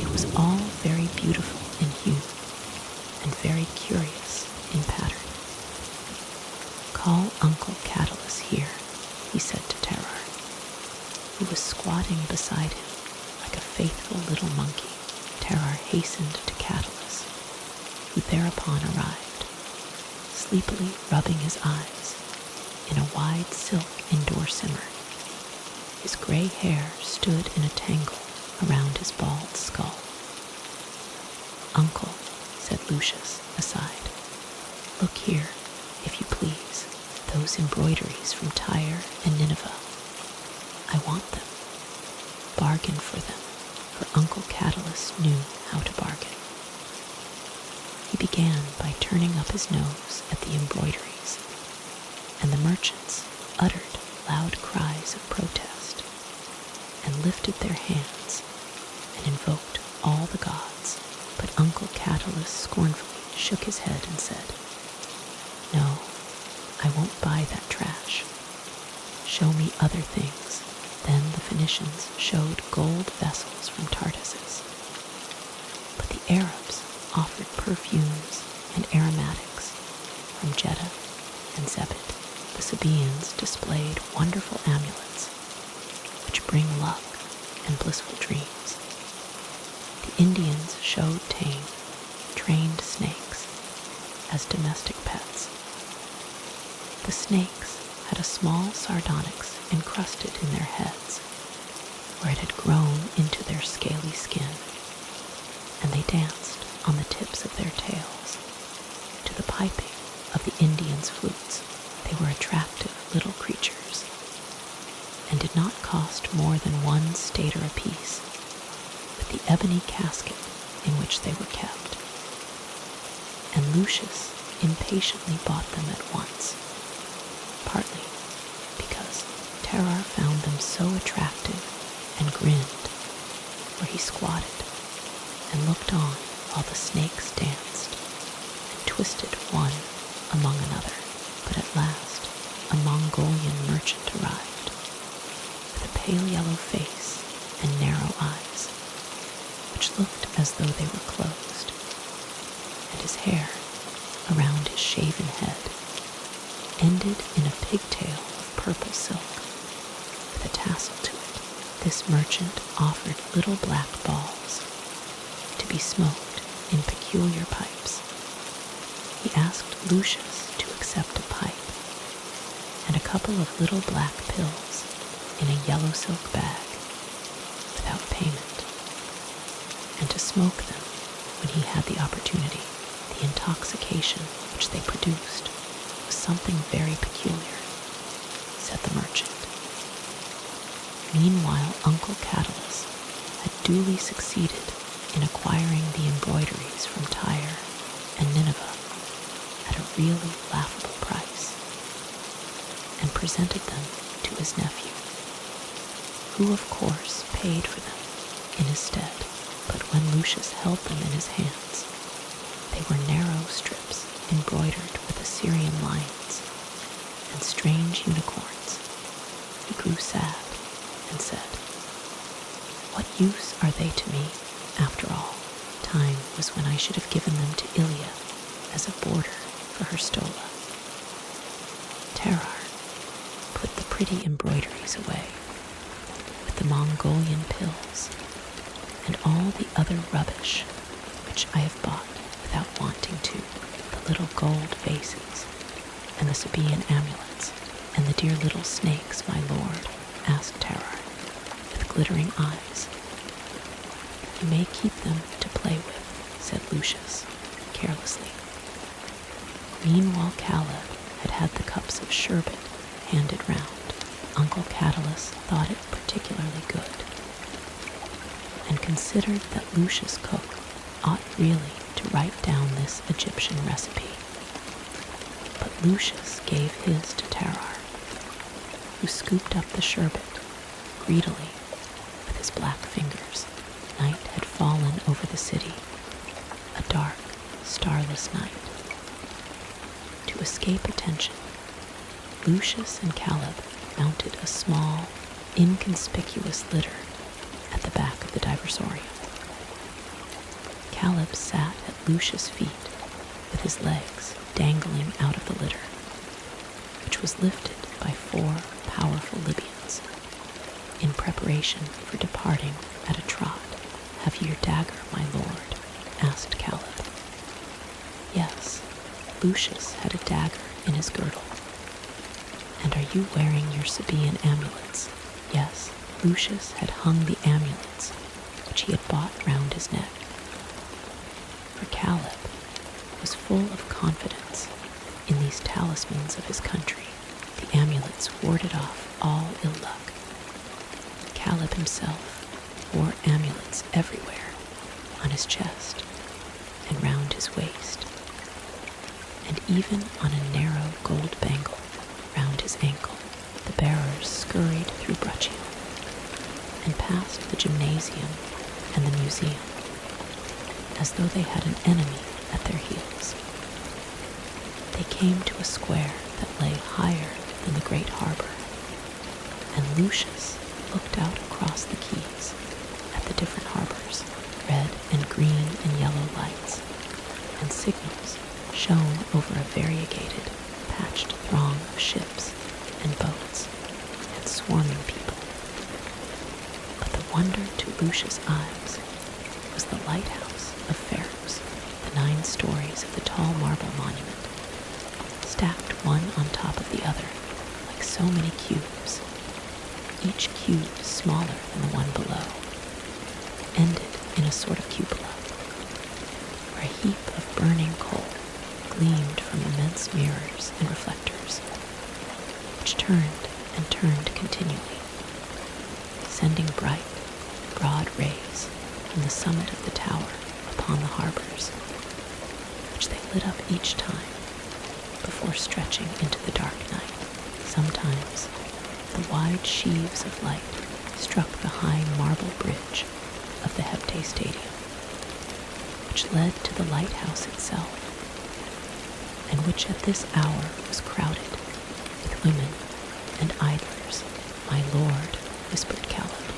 It was all very beautiful in hue and very curious in pattern. "Call Uncle Catulus here," he said to Terrar, who was squatting beside him like a faithful little monkey. Terrar hastened to Catulus, who thereupon arrived, sleepily rubbing his eyes in a wide silk indoor simmer. His gray hair stood in a tangle around his bald skull. "Uncle," said Lucius aside, "look here, if you please, those embroideries from Tyre and Nineveh. I want them." bargain for them, for Uncle Catalus knew how to bargain. He began by turning up his nose at the embroideries, and the merchants uttered loud cries of protest and lifted their hands and invoked all the gods. But Uncle Catalus scornfully shook his head and said, "No, I won't buy that trash. Show me other things." Then the Phoenicians showed gold vessels from Tartessus, but the Arabs offered perfumes and aromatics from Jeddah and Zebed. The Sabaeans displayed wonderful amulets which bring luck and blissful dreams. The Indians showed tame, trained snakes as domestic pets. The snakes had a small sardonyx encrusted in their heads, where it had grown into their scaly skin, and they danced on the tips of their tails to the piping of the Indians' flutes. They were attractive little creatures, and did not cost more than 1 stater apiece, with the ebony casket in which they were kept. And Lucius impatiently bought them at once, partly because Terrar found them so attractive and grinned, where he squatted and looked on while the snakes danced and twisted one among another. But at last a Mongolian merchant arrived, with a pale yellow face and narrow eyes, which looked as though they were closed, and his hair around his shaven head ended in a pigtail of purple silk with a tassel to it. This merchant offered little black balls to be smoked in peculiar pipes. He asked Lucius to accept a pipe and a couple of little black pills in a yellow silk bag without payment, and to smoke them when he had the opportunity. The intoxication which they produced was something very peculiar, said the merchant. Meanwhile, Uncle Catalus had duly succeeded in acquiring the embroideries from Tyre and Nineveh at a really laughable price, and presented them to his nephew, who of course paid for them in his stead. But when Lucius held them in his hands, they were narrow strips embroidered with Assyrian lions and strange unicorns. He grew sad and said, "What use are they to me? After all, time was when I should have given them to Ilia as a border for her stola." Terrar put the pretty embroideries away, with the Mongolian pills and all the other rubbish which I have bought without wanting to, the little gold vases and the Sabaean amulets and the dear little snakes, my lord, asked Terrar with glittering eyes. "You may keep them to play with," said Lucius carelessly. Meanwhile, Caleb had had the cups of sherbet handed round. Uncle Catalus thought it particularly good, and considered that Lucius Cook ought really to write down this Egyptian recipe. But Lucius gave his to Terrar, who scooped up the sherbet greedily with his black fingers. Night had fallen over the city, a dark, starless night. To escape attention, Lucius and Caleb mounted a small, inconspicuous litter at the back of the diversorium. Caleb sat at Lucius' feet with his legs dangling out of the litter, which was lifted by 4 powerful Libyans in preparation for departing at a trot. "Have you your dagger, my lord?" asked Caleb. Yes, Lucius had a dagger in his girdle. "And are you wearing your Sabaean amulets?" Yes, Lucius had hung the amulets which he had bought round his neck. For Caleb was full of confidence in these talismans of his country. The amulets warded off all ill luck. Caleb himself wore amulets everywhere, on his chest and round his waist, and even on a narrow gold bangle round his ankle. The bearers scurried through Braccio and past the gymnasium and the museum, as though they had an enemy at their heels. They came to a square that lay higher than the great harbor, and Lucius looked out across the quays at the different harbors. Red and green and yellow lights and signals shone over a variegated, patched throng of ships and boats and swarming people. But the wonder to Lucius' eyes was the lighthouse of Pharos, the 9 stories of the tall marble monument, stacked one on top of the other like so many cubes, each cube smaller than the one below, ended in a sort of cupola, where a heap of burning coal gleamed from immense mirrors and reflectors, which turned and turned continually, sending bright, broad rays from the summit of the tower upon the harbors, which they lit up each time before stretching into the dark night. Sometimes the wide sheaves of light struck the high marble bridge of the Hepte Stadium, which led to the lighthouse itself, and which at this hour was crowded with women and idlers. "My lord," whispered Caleb,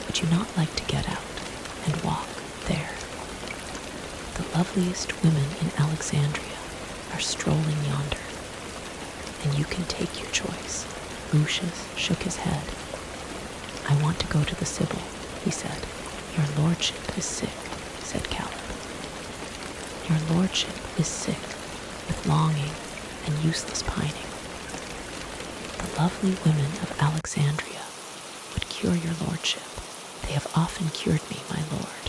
"would you not like to get out and walk there? The loveliest women in Alexandria are strolling yonder, and you can take your choice." Lucius shook his head. "I want to go to the Sibyl," he said. "Your lordship is sick," said Caleb. "Your lordship is sick with longing and useless pining. The lovely women of Alexandria would cure your lordship. They have often cured me, my lord,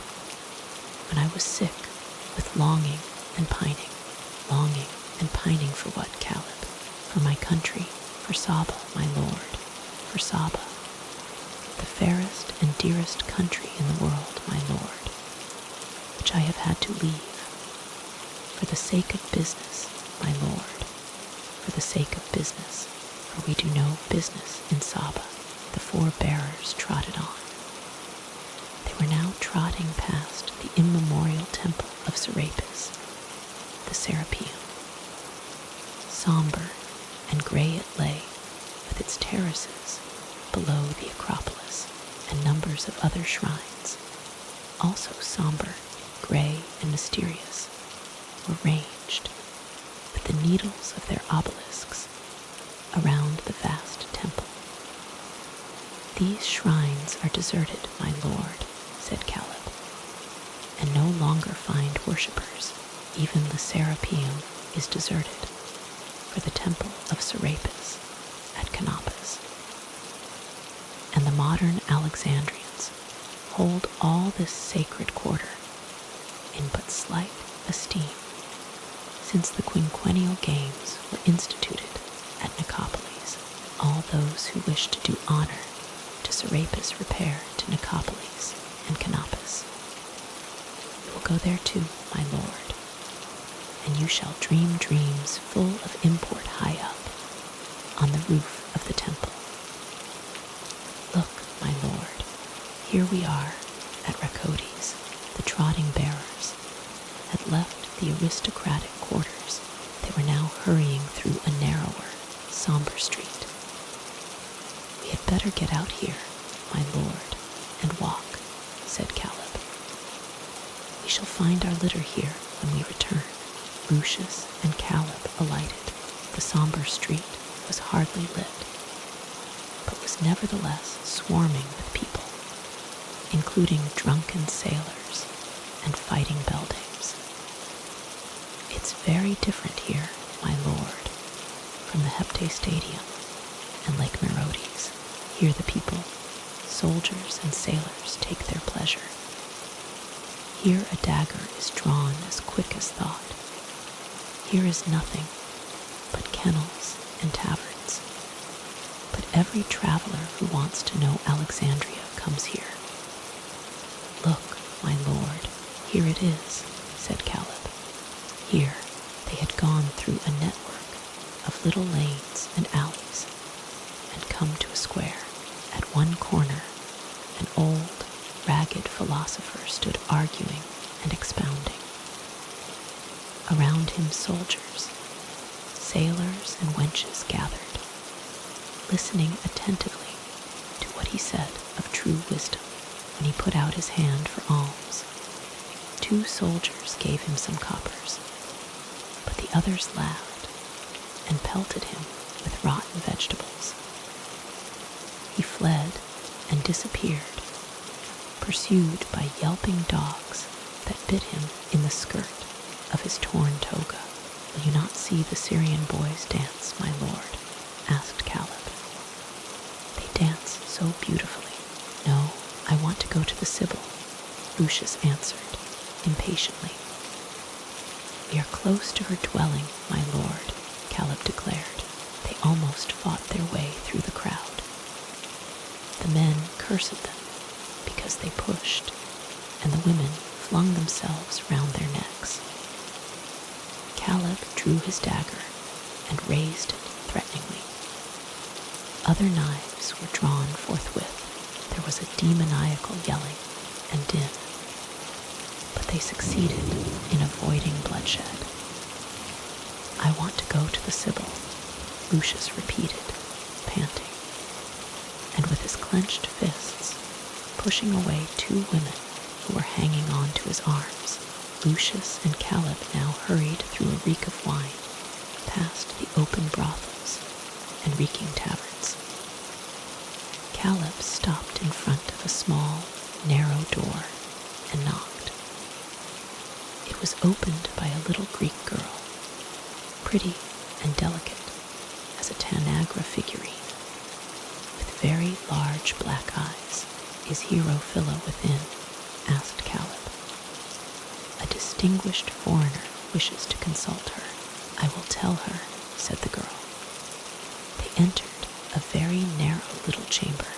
when I was sick with longing and pining. Longing and pining for what, Caleb? For my country, for Saba, my lord, for Saba, the fairest and dearest country in the world, my lord, which I have had to leave, for the sake of business, my lord, for the sake of business, for we do no business in Saba." The 4 bearers trotted on. They were now trotting past the immemorial temple of Serapis, the Serapeum. Somber and gray it lay, with its terraces below the Acropolis and numbers of other shrines, also somber, gray, and mysterious, were ranged with the needles of their obelisks around the vast temple. "These shrines are deserted, my lord," said Caleb, "and no longer find worshippers. Even the Serapeum is deserted, for the temple of Serapis at Canopus. And the modern Alexandrians hold all this sacred quarter in but slight esteem, since the quinquennial games were instituted at Nicopolis. All those who wish to do honor to Serapis repair to Nicopolis and Canopus. You will go there too, my lord, and you shall dream dreams full of import high up on the roof of the temple. Look, my lord, here we are at Racodes. The trotting bearers had left the aristocratic quarters. They were now hurrying through a narrower, somber street. "We had better get out here, my lord, and walk," said Caleb. "We shall find our litter here when we return." Lucius and Caleb alighted. The somber street was hardly lit, but was nevertheless swarming with people, including drunken sailors and fighting beldames. "It's very different here, my lord, from the Hepte Stadium and Lake Merodes. Here the people, soldiers and sailors, take their pleasure. Here a dagger is drawn as quick as thought. Here is nothing but kennels and taverns. But every traveler who wants to know Alexandria comes here, my lord, here it is, said Caleb. Here they had gone through a network of little lanes and alleys and come to a square. At one corner, an old, ragged philosopher stood arguing and expounding. Around him soldiers, sailors and wenches gathered, listening attentively to what he said of true wisdom. When he put out his hand for alms, 2 soldiers gave him some coppers, but the others laughed and pelted him with rotten vegetables. He fled and disappeared, pursued by yelping dogs that bit him in the skirt of his torn toga. Will you not see the Syrian boys dance, my lord? Asked Caleb. They dance so beautifully. No, I want to go to the Sibyl, Lucius answered impatiently. We are close to her dwelling, my lord, Caleb declared. They almost fought their way through the crowd. The men cursed them because they pushed, and the women flung themselves round their necks. Caleb drew his dagger and raised it threateningly. Other knives were drawn forthwith. There was a demoniacal yelling and din, but they succeeded in avoiding bloodshed. I want to go to the Sibyl, Lucius repeated, panting, and with his clenched fists pushing away 2 women who were hanging on to his arms. Lucius and Caleb now hurried through a reek of wine, past the open brothels and reeking taverns. Caleb stopped in front of a small, narrow door and knocked. It was opened by a little Greek girl, pretty and delicate as a Tanagra figurine, with very large black eyes. Is Hierophila within? Asked Caleb. A distinguished foreigner wishes to consult her. I will tell her, said the girl. They entered a very narrow little chamber.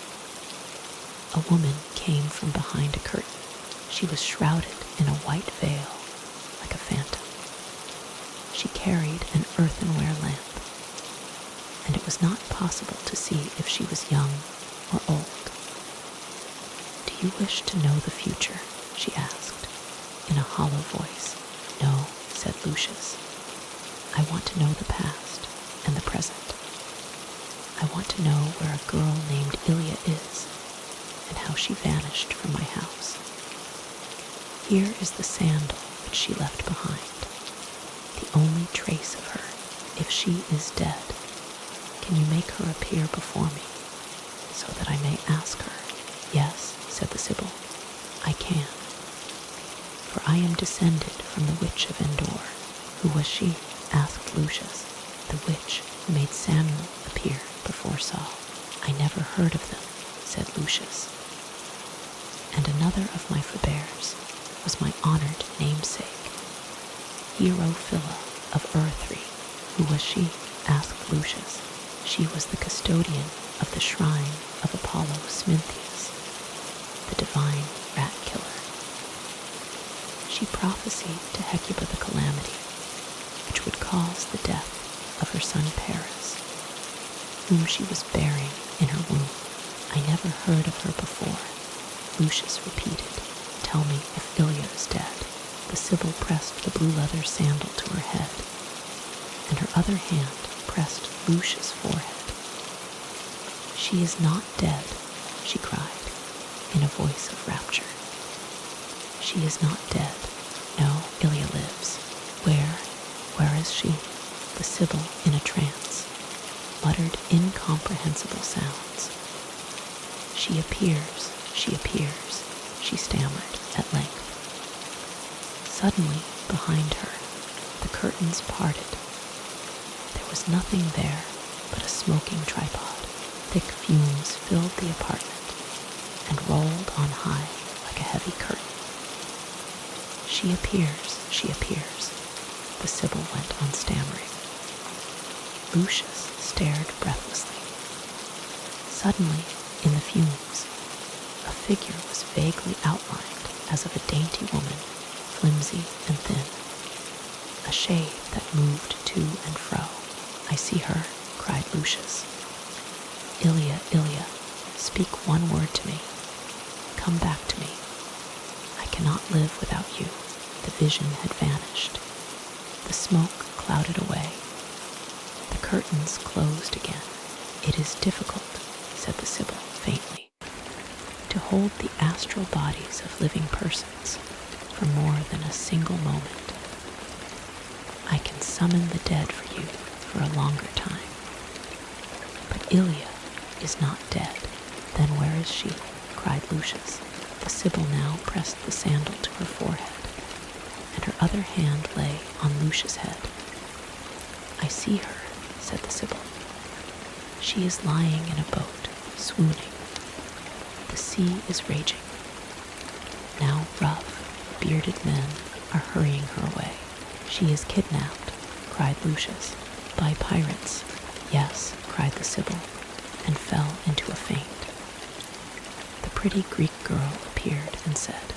A woman came from behind a curtain. She was shrouded in a white veil, like a phantom. She carried an earthenware lamp, and it was not possible to see if she was young or old. Do you wish to know the future? She asked, in a hollow voice. No, said Lucius. I want to know the past and the present. I want to know where a girl named Ilia is, and how she vanished from my house. Here is the sandal which she left behind, the only trace of her. If she is dead, can you make her appear before me, so that I may ask her? Yes, said the Sibyl, I can. For I am descended from the witch of Endor. Who was she? Asked Lucius. The witch who made Samuel appear before Saul. I never heard of them, said Lucius. And another of my forbears was my honored namesake, Hierophila of Earthry. Who was she? Asked Lucius. She was the custodian of the shrine of Apollo Smintheus, the divine rat killer. She prophesied to Hecuba the calamity, which would cause the death of her son Paris, whom she was bearing in her womb. I never heard of her before, Lucius repeated. Tell me if Ilia is dead. The Sibyl pressed the blue leather sandal to her head, and her other hand pressed Lucius' forehead. She is not dead, she cried, in a voice of rapture. She is not dead. No, Ilia lives. Where is she? The Sibyl, in a trance, muttered incomprehensible sounds. She appears, she stammered at length. Suddenly, behind her, the curtains parted. There was nothing there but a smoking tripod. Thick fumes filled the apartment and rolled on high like a heavy curtain. She appears, the Sibyl went on stammering. Lucius stared breathlessly. Suddenly, in the fumes, a figure was vaguely outlined as of a dainty woman, flimsy and thin, a shade that moved to and fro. "I see her," cried Lucius. "Ilia, Ilia, speak one word to me. Come back to me. I cannot live without you." The vision had vanished. The smoke clouded away. The curtains closed again. "It is difficult," said the Sibyl faintly, "to hold the astral bodies of living persons for more than a single moment. I can summon the dead for you for a longer time. But Ilia is not dead." "Then where is she?" cried Lucius. The Sibyl now pressed the sandal to her forehead, and her other hand lay on Lucius' head. "I see her," said the Sibyl. "She is lying in a boat, swooning. The sea is raging. Now rough, bearded men are hurrying her away." "She is kidnapped," cried Lucius. "By pirates." "Yes," cried the Sibyl, and fell into a faint. The pretty Greek girl appeared and said,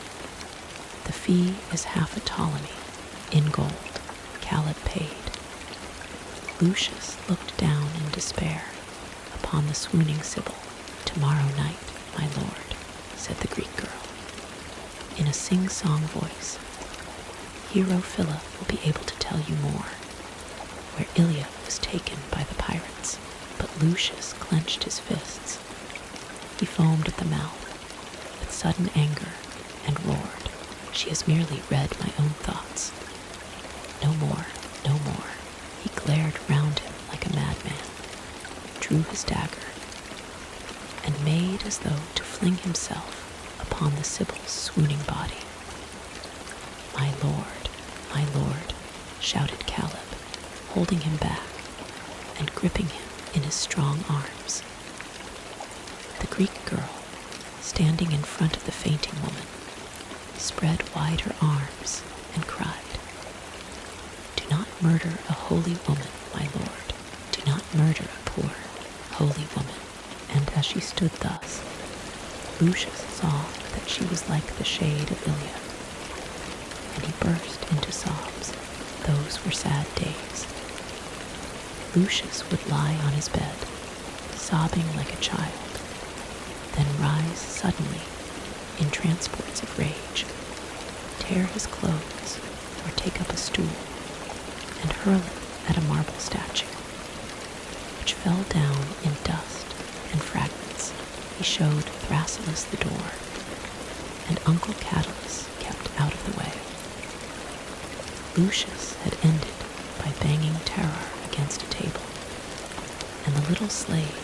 "The fee is half a Ptolemy, in gold." Caleb paid. Lucius looked down in despair upon the swooning Sibyl. "Tomorrow night, my lord," said the Greek girl, in a sing-song voice. "Hero Philip will be able to tell you more, where Ilia was taken by the pirates." But Lucius clenched his fists. He foamed at the mouth with sudden anger and roared, "She has merely read my own thoughts. No more, no more." He glared round him like a madman, drew his dagger, and made as though to fling himself upon the Sibyl's swooning body. "My lord," shouted Caleb, holding him back and gripping him in his strong arms. The Greek girl, standing in front of the fainting woman, spread wide her arms and cried, "Do not murder a holy woman, my lord. Do not murder a poor, holy woman." And as she stood thus, Lucius saw that she was like the shade of Ilia, and he burst into sobs. Those were sad days. Lucius would lie on his bed, sobbing like a child, then rise suddenly in transports of rage, tear his clothes, or take up a stool and hurl it at a marble statue, which fell down in dust and fragments. He showed Thrasyllus the door, and Uncle Catulus kept out of the way. Lucius had ended by banging terror against a table, and the little slave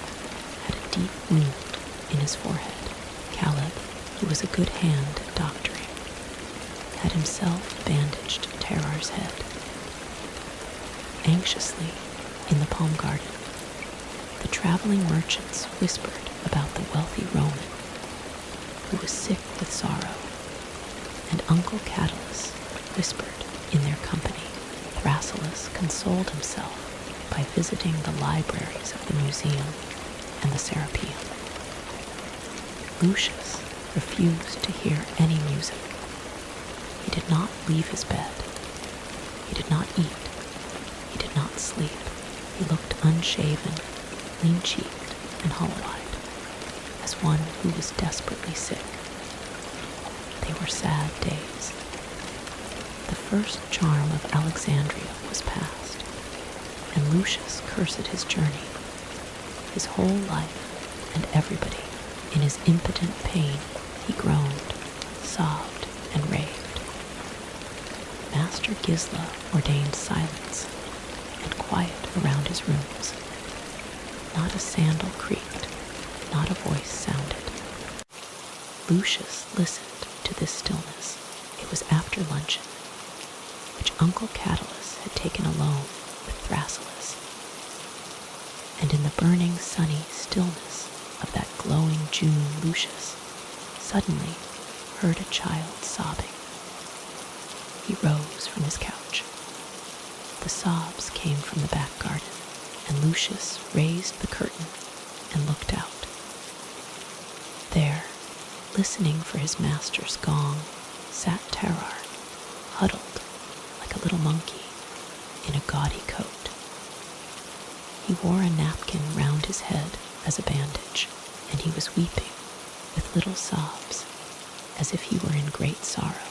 had a deep wound in his forehead. Caleb, who was a good hand at doctoring, had himself bandaged Terror's head. Anxiously, in the palm garden, the traveling merchants whispered about the wealthy Roman who was sick with sorrow, and Uncle Catulus whispered in their company. Thrasyllus consoled himself by visiting the libraries of the museum and the Serapeum. Lucius refused to hear any music. He did not leave his bed. He did not eat. He did not sleep. He looked unshaven, lean-cheeked, and hollow-eyed, as one who was desperately sick. They were sad days. The first charm of Alexandria was past, and Lucius cursed his journey. His whole life and everybody, in his impotent pain, he groaned, sobbed, and raved. Master Gisla ordained silence and quiet around his rooms. Not a sandal creaked, not a voice sounded. Lucius listened to this stillness. It was after luncheon, which Uncle Catulus had taken alone with Thrasyllus, and in the burning sunny stillness of that glowing June, Lucius suddenly heard a child sobbing. He rose from his couch. The sobs came from the back garden, and Lucius raised the curtain and looked out. There, listening for his master's gong, sat Terrar, huddled like a little monkey in a gaudy coat. He wore a napkin round his head as a bandage, and he was weeping with little sobs, as if he were in great sorrow.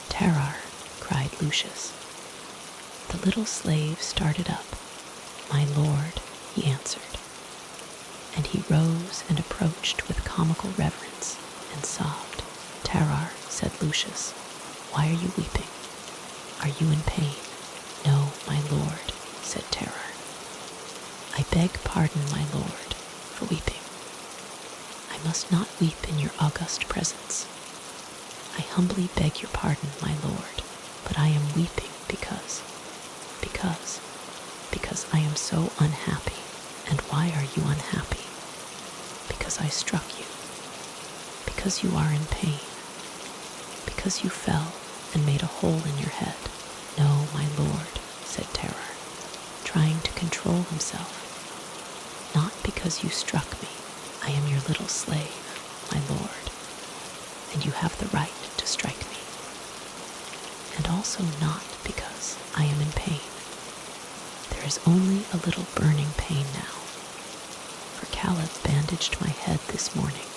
"Terrar," cried Lucius. The little slave started up. "My lord," he answered, and he rose and approached with comical reverence and sobbed. "Terrar," said Lucius, "why are you weeping? Are you in pain?" "No, my lord," said Terrar. "I beg pardon, my lord, for weeping. I must not weep in your august presence. I humbly beg your pardon, my lord, but I am weeping because I am so unhappy." "And why are you unhappy?" "Because I struck you. Because you are in pain. Because you fell and made a hole in your head." "No, my lord," said Terrar, trying to control himself. "Not because you struck me. I am your little slave, my lord, and you have the right to strike me. And also not because I am in pain. There is only a little burning pain now, for Caleb bandaged my head this morning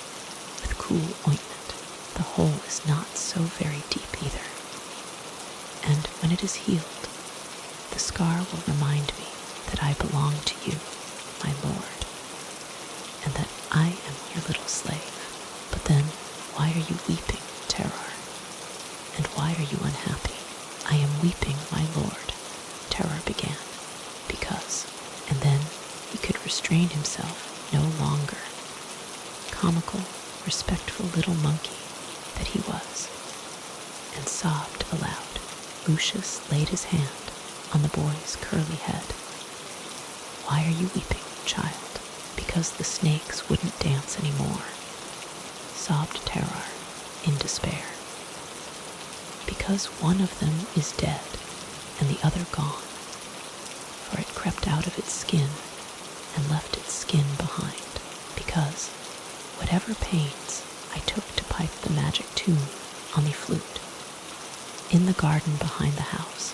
with cool ointment. The hole is not so very deep either, and when it is healed, the scar will remind me that I belong to you, my lord, and that I am your little slave." "But then, why are you weeping, Terrar? And why are you unhappy?" "I am weeping, my lord," Terrar began, "because," and then he could restrain himself no longer. Comical, respectful little monkey that he was, and sobbed aloud. Lucius laid his hand on the boy's curly head. "Why are you weeping, child?" "Because the snakes wouldn't dance any more," sobbed Terrar in despair. "Because one of them is dead and the other gone, for it crept out of its skin and left its skin behind. Because, whatever pains I took to pipe the magic tune on the flute in the garden behind the house,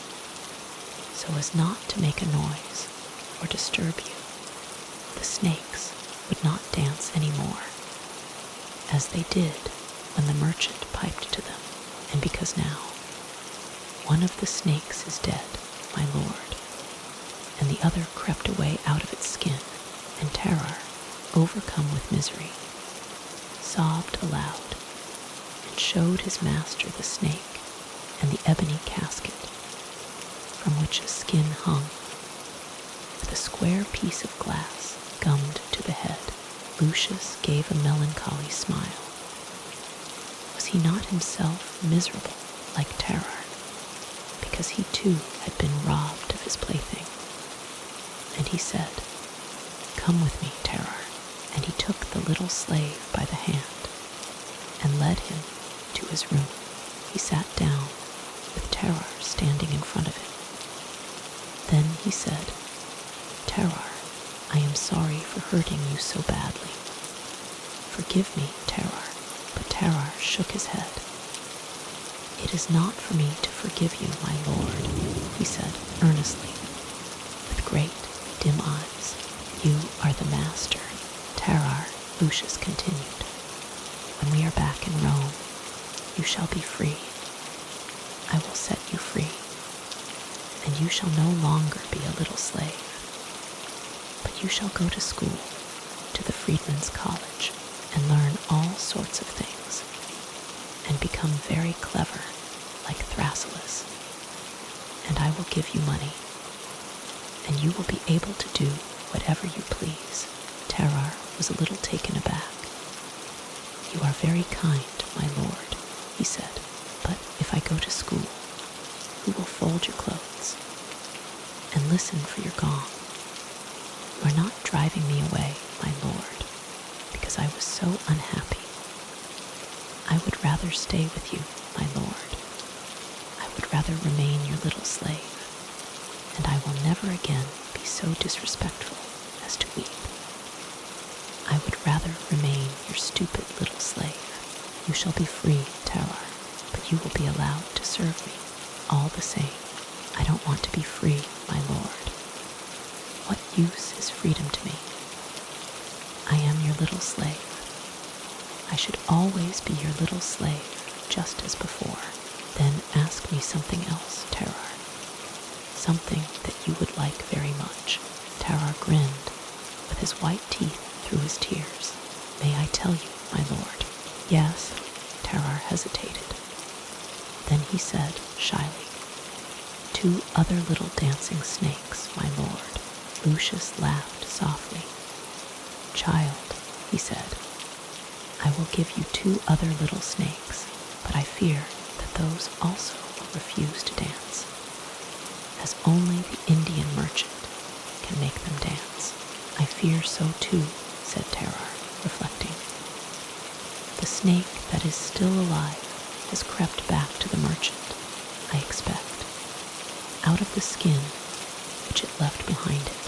so as not to make a noise or disturb you, the snakes would not dance any more, as they did when the merchant piped to them. And because now one of the snakes is dead, my lord, and the other crept away out of its skin, and Terrar, overcome with misery, sobbed aloud and showed his master the snake and the ebony casket from which a skin hung, with a square piece of glass gummed to the head. Lucius gave a melancholy smile. Was he not himself miserable like Terrar, because he too had been robbed of his plaything? And he said, "Come with me, Terrar." And he took the little slave by the hand and led him to his room. He sat down with Terrar standing in front of him. Then he said, "Terrar, I am sorry for hurting you so badly. Forgive me, Terrar." But Terrar shook his head. "It is not for me to forgive you, my lord," he said earnestly, with great dim eyes. "You are the master, Terrar," Lucius continued. "When we are back in Rome, you shall be free. I will set you free, and you shall no longer be a little slave, but you shall go to school, to the freedmen's college, and learn all sorts of things, and become very clever like Thrasyllus. And I will give you money, and you will be able to do whatever you please." Terrar was a little taken aback. "You are very kind, my lord," he said, "but if I go to school, who will fold your clothes and listen for your gong? You are not driving me away, my lord, because I was so unhappy. I would rather stay with you, my lord. I would rather remain your little slave, and I will never again be so disrespectful as to weep. I would rather remain your stupid little slave. You shall be free, Terrar, but you will be allowed to serve me. All the same, I don't want to be free, my lord. What use is freedom to me? I am your little slave. I should always be your little slave, just as before. Then ask me something else, Terrar. Something that you would like very much. Terrar grinned, with his white teeth through his tears. May I tell you, my lord? Yes, Terrar hesitated. Then he said, shyly, 2 other little dancing snakes, my lord. Lucius laughed softly. Child, he said, I will give you 2 other little snakes, but I fear that those also will refuse to dance, as only the Indian merchant can make them dance. I fear so too, said Terrar, reflecting. The snake that is still alive has crept back to the merchant, I expect. Out of the skin which it left behind it,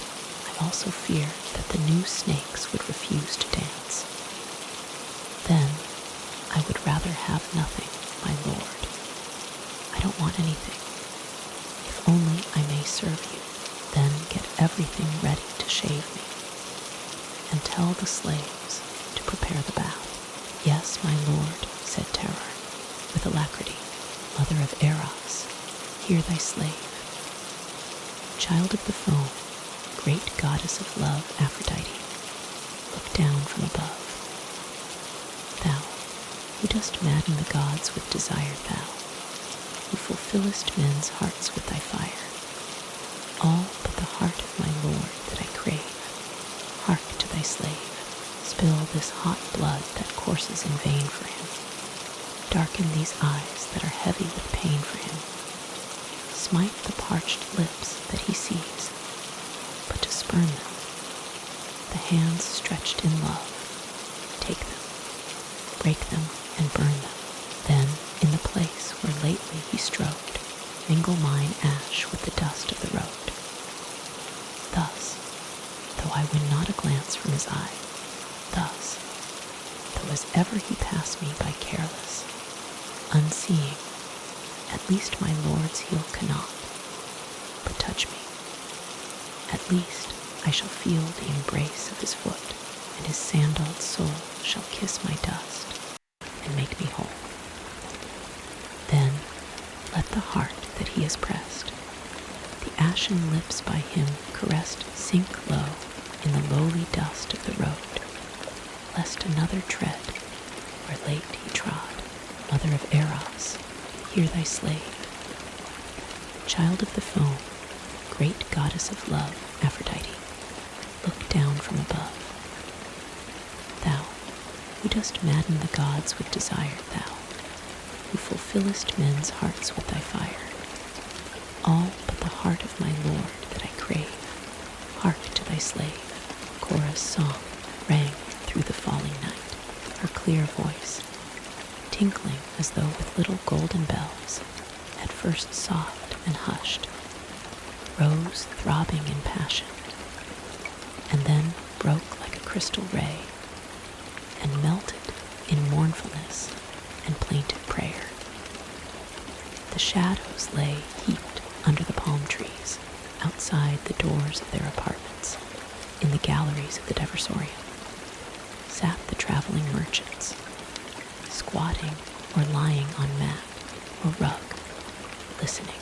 I also fear that the new snakes would refuse to dance. Then I would rather have nothing, my lord. I don't want anything. If only I may serve you, then get everything ready to shave me. And tell the slaves to prepare the bath. Yes, my lord, said Terrar, with alacrity. Mother of Eros, hear thy slave. Child of the foam, great goddess of love, Aphrodite, look down from above. Thou, who dost madden the gods with desire, thou, who fulfillest men's hearts with thy fire, all but the heart of my lord that I crave. Hark to thy slave, spill this hot blood that courses in vain for him. Darken these eyes that are heavy with pain for him. Smite the parched lips that he sees, but to spurn them, the hands stretched in love, take them, break them, and burn them. Then, in the place where lately he strode, mingle mine ash with the dust of the road. Thus, though I win not a glance from his eye, thus, though as ever he pass me by careless, unseeing, at least my lord's heel cannot but touch me. At least I shall feel the embrace of his foot, and his sandaled sole shall kiss my dust and make me whole. Then let the heart that he has pressed, the ashen lips by him caressed, sink low in the lowly dust of the road, lest another tread where late he trod. Mother of Eros, hear thy slave. Child of the foam, great goddess of love, Aphrodite, look down from above. Thou, who dost madden the gods with desire, thou, who fulfillest men's hearts with thy fire, all but the heart of my lord that I crave. Hark to thy slave. Cora's song rang through the falling night, her clear voice, tinkling as though with little golden bells, at first soft and hushed, rose throbbing in passion, and then broke like a crystal ray, and melted in mournfulness and plaintive prayer. The shadows lay heaped under the palm trees, outside the doors of their apartments, in the galleries of the Deversorium, sat the traveling merchants, squatting or lying on mat or rug, listening.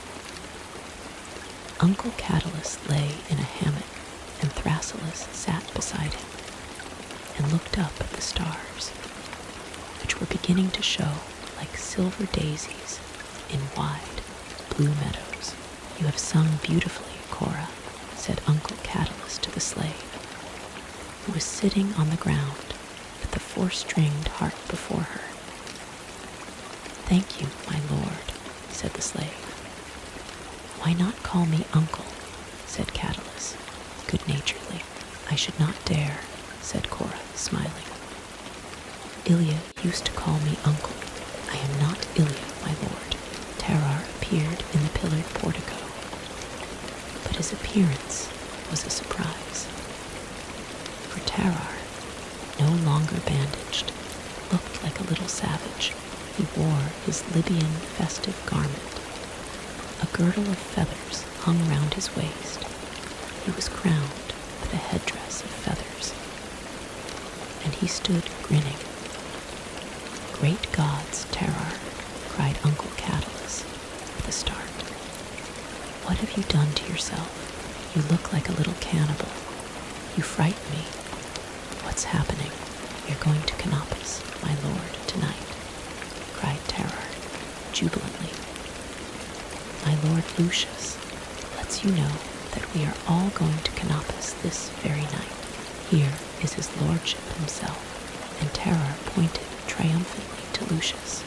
Uncle Catalus lay in a hammock, and Thrasyllus sat beside him and looked up at the stars, which were beginning to show like silver daisies in wide blue meadows. You have sung beautifully, Cora, said Uncle Catalus to the slave, who was sitting on the ground with the 4-stringed harp before her. Thank you, my lord, said the slave. Why not call me uncle, said Catalus, good-naturedly. I should not dare, said Cora, smiling. Ilia used to call me uncle. I am not Ilia, my lord. Terrar appeared in the pillared portico, but his appearance was a surprise. For Terrar, no longer bandaged, looked like a little savage. He wore his his Libyan festive garment. A girdle of feathers hung round his waist. He was crowned with a headdress of feathers. And he stood grinning. "Great gods, terror," cried Uncle Catalus with a start. "What have you done to yourself? You look like a little cannibal. You frighten me. What's happening? You're going to Canopus, my lord, tonight," cried Terror jubilantly. "My lord Lucius lets you know that we are all going to Canopus this very night. Here is his lordship himself," and Terror pointed triumphantly to Lucius,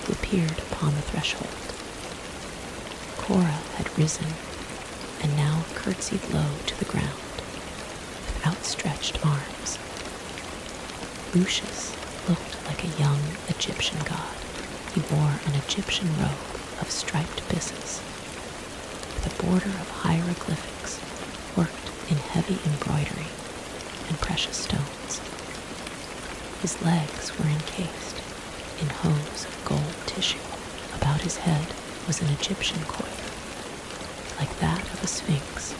who appeared upon the threshold. Cora had risen, and now curtsied low to the ground, with outstretched arms. Lucius looked like a young Egyptian god. He wore an Egyptian robe of striped byssus, with a border of hieroglyphics worked in heavy embroidery and precious stones. His legs were encased in hose of gold tissue. About his head was an Egyptian coif, like that of a sphinx,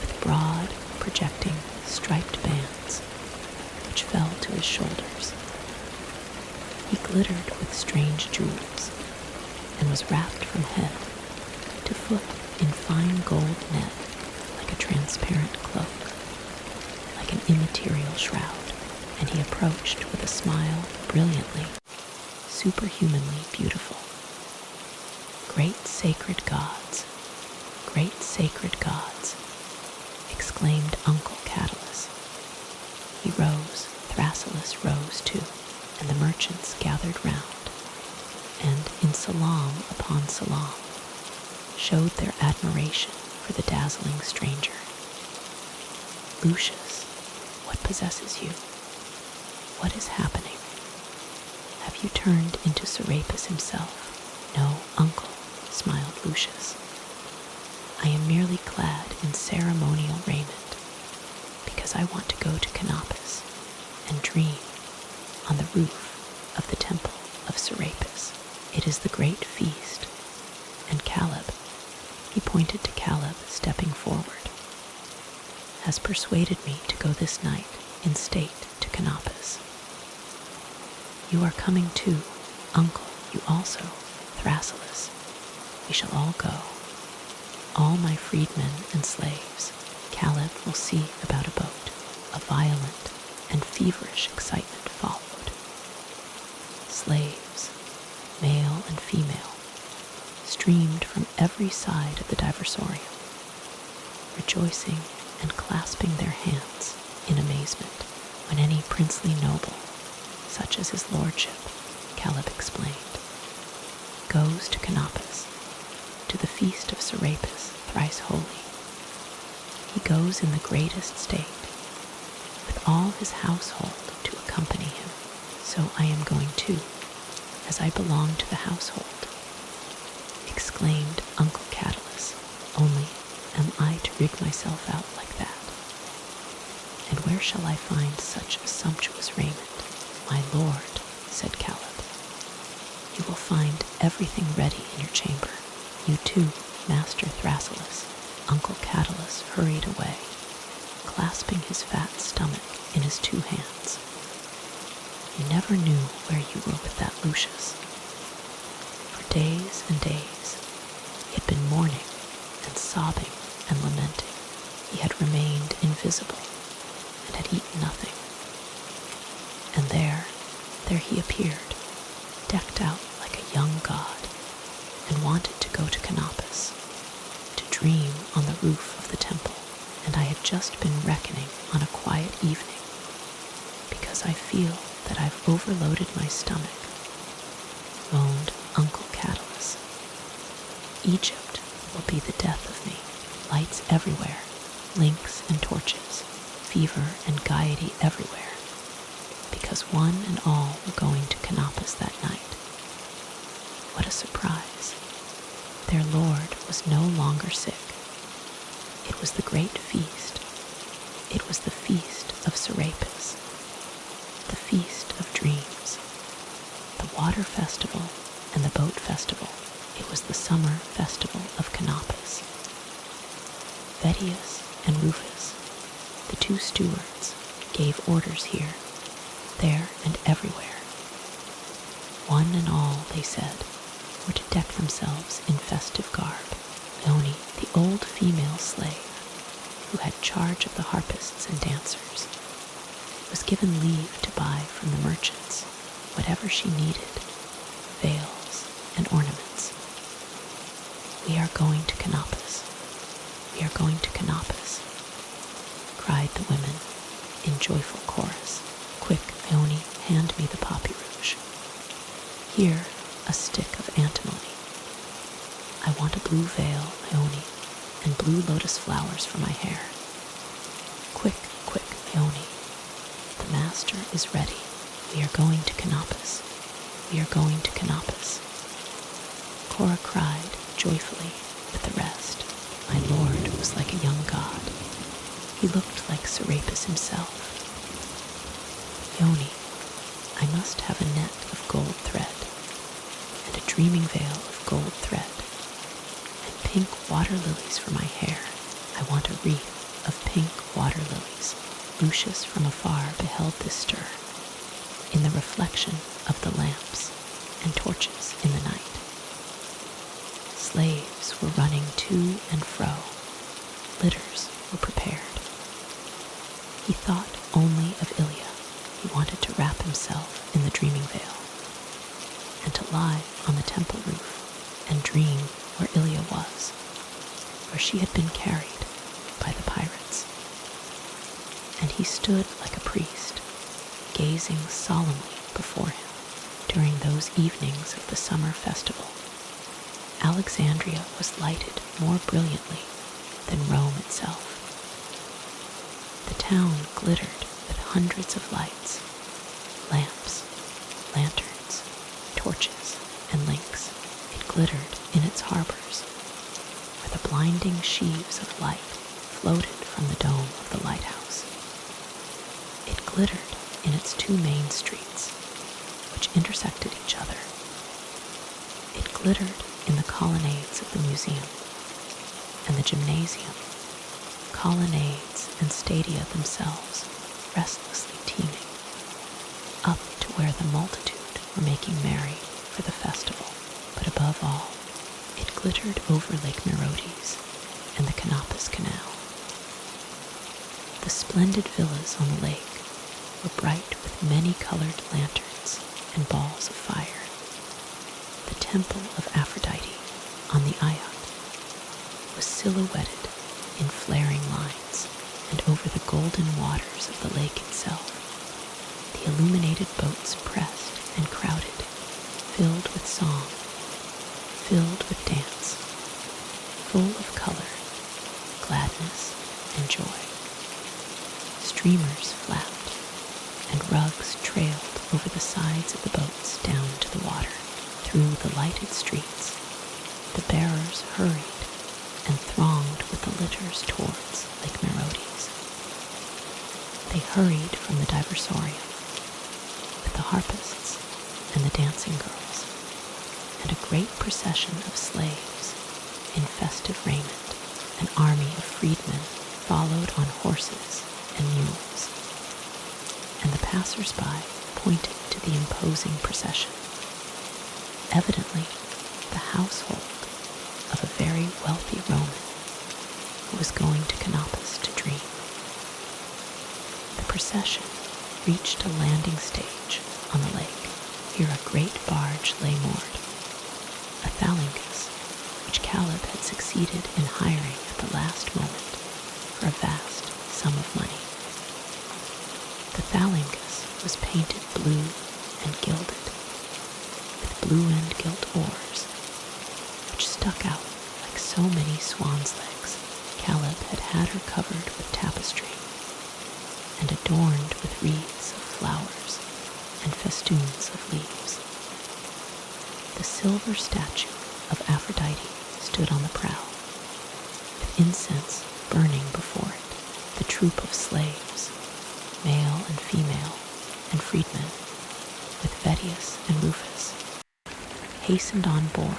with broad, projecting, striped bands, which fell to his shoulders. He glittered with strange jewels, and was wrapped from head to foot in fine gold net, like a transparent cloak, like an immaterial shroud, and he approached with a smile brilliantly, superhumanly beautiful. "Great sacred gods, exclaimed Uncle Catalus. He rose, Thrasyllus rose too, and the merchants gathered round, and in salaam upon salaam showed their admiration for the dazzling stranger. "Lucius, what possesses you? What is happening? Have you turned into Serapis himself?" "No, uncle," smiled Lucius. "I am merely clad in ceremonial raiment, because I want to go to Canopus and dream on the roof of the temple of Serapis. It is the great feast, and Caleb," he pointed to Caleb stepping forward, "has persuaded me to go this night in state to Canopus. You are coming too, uncle, you also, Thrasyllus. We shall all go. All my freedmen and slaves. Caleb will see about a boat." A violent and feverish excitement followed. Slaves, male and female, streamed from every side of the diversorium, rejoicing and clasping their hands in amazement when any princely noble, such as his lordship, Caleb explained, goes to Canopus, to the feast of Serapis thrice holy. He goes in the greatest state, with all his household to accompany him. So I am going too, as I belong to the household, exclaimed Uncle Catalus. "Only am I to rig myself out like that? And where shall I find such sumptuous raiment?" "My lord," said Caleb, "you will find everything ready in your chamber. You too, Master Thrasyllus." Uncle Catalus hurried away, clasping his fat stomach in his two hands. "You never knew where you were with that Lucius." For days and days he had been mourning and sobbing and lamenting. He had remained invisible and had eaten nothing. And there he appeared, decked out like a young god, and wanted to go to Canopus, to dream on the roof of the temple. And I had just been reckoning on a quiet evening, because I feel that I've overloaded my stomach, moaned Uncle Catalus. "Egypt will be the death of me. Lights everywhere, links and torches, fever and gaiety everywhere, because one and all were going to Canopus that night. What a surprise! Their lord was no longer sick. It was the great feast. It was the feast of Serapis, the feast of dreams, the water festival and the boat festival. It was the summer festival of Canopus. Vettius and Rufus, the two stewards, gave orders here, there, and everywhere. One and all, they said, were to deck themselves in festive garb. Ione, the old female slave, who had charge of the harpists and dancers, was given leave to buy from the merchants whatever she needed, veils and ornaments. "We are going to Canopus. We are going to Canopus," cried the women in joyful chorus. "Quick, Ione, hand me the poppy rouge. Here, a stick of antimony. I want a blue veil, Ione, and blue lotus flowers for my hair. Quick, quick, Ione. The master is ready. We are going to Canopus. We are going to Canopus." Cora cried joyfully with the rest. My lord was like a young god. He looked like Serapis himself. "Ione, I must have a net of gold thread, and a dreaming veil of gold thread, and pink water lilies for my hair. I want a wreath of pink water lilies." Lucius from afar beheld this stir in the reflection of the lamps and torches in the night. Slaves were running to and fro. Litters were prepared. He thought only of Ilia. He wanted to wrap himself in the dreaming veil and to lie on the temple roof and dream where Ilia was, where she had been carried by the pirates. And he stood like a priest, gazing solemnly before him during those evenings of the summer festival. Alexandria was lighted more brilliantly than Rome itself. The town glittered with hundreds of lights, lamps, lanterns, torches, and links. It glittered in its harbors, where the blinding sheaves of light floated from the dome of the lighthouse. It glittered in its two main streets, which intersected each other. It glittered in the colonnades of the museum and the gymnasium, colonnades and stadia themselves restlessly teeming, up to where the multitude were making merry for the festival. But above all, it glittered over Lake Merodes and the Canopus Canal. The splendid villas on the lake were bright with many-colored lanterns and balls of fire. The temple of Aphrodite on the Ilia was silhouetted in flaring lines, and over the golden waters of the lake itself, the illuminated boats pressed and crowded, filled with song, filled with dance, full of color, gladness, and joy. Streamers flapped, and rugs trailed over the sides of the boats down to the water. Through the lighted streets, the bearers hurried and thronged with the litters towards Lake Merodes. They hurried from the diversorium with the harpists and the dancing girls, and a great procession of slaves in festive raiment, an army of freedmen followed on horses and mules, and the passers-by pointed to the imposing procession. Evidently, the household of a very wealthy Roman who was going to Canopus to dream. The procession reached a landing stage on the lake. Here a great barge lay moored, a thalangus which Caleb had succeeded in hiring at the last moment for a vast sum of money. The thalangus was painted blue and gilded, with blue and gilt oars, which stuck out like so many swan's legs. Caleb had had her covered with tapestry and adorned with wreaths of flowers and festoons of leaves. The silver statue of Aphrodite stood on the prow, with incense burning before it. The troop of slaves, male and female, and freedmen, with Claudius and Rufus, hastened on board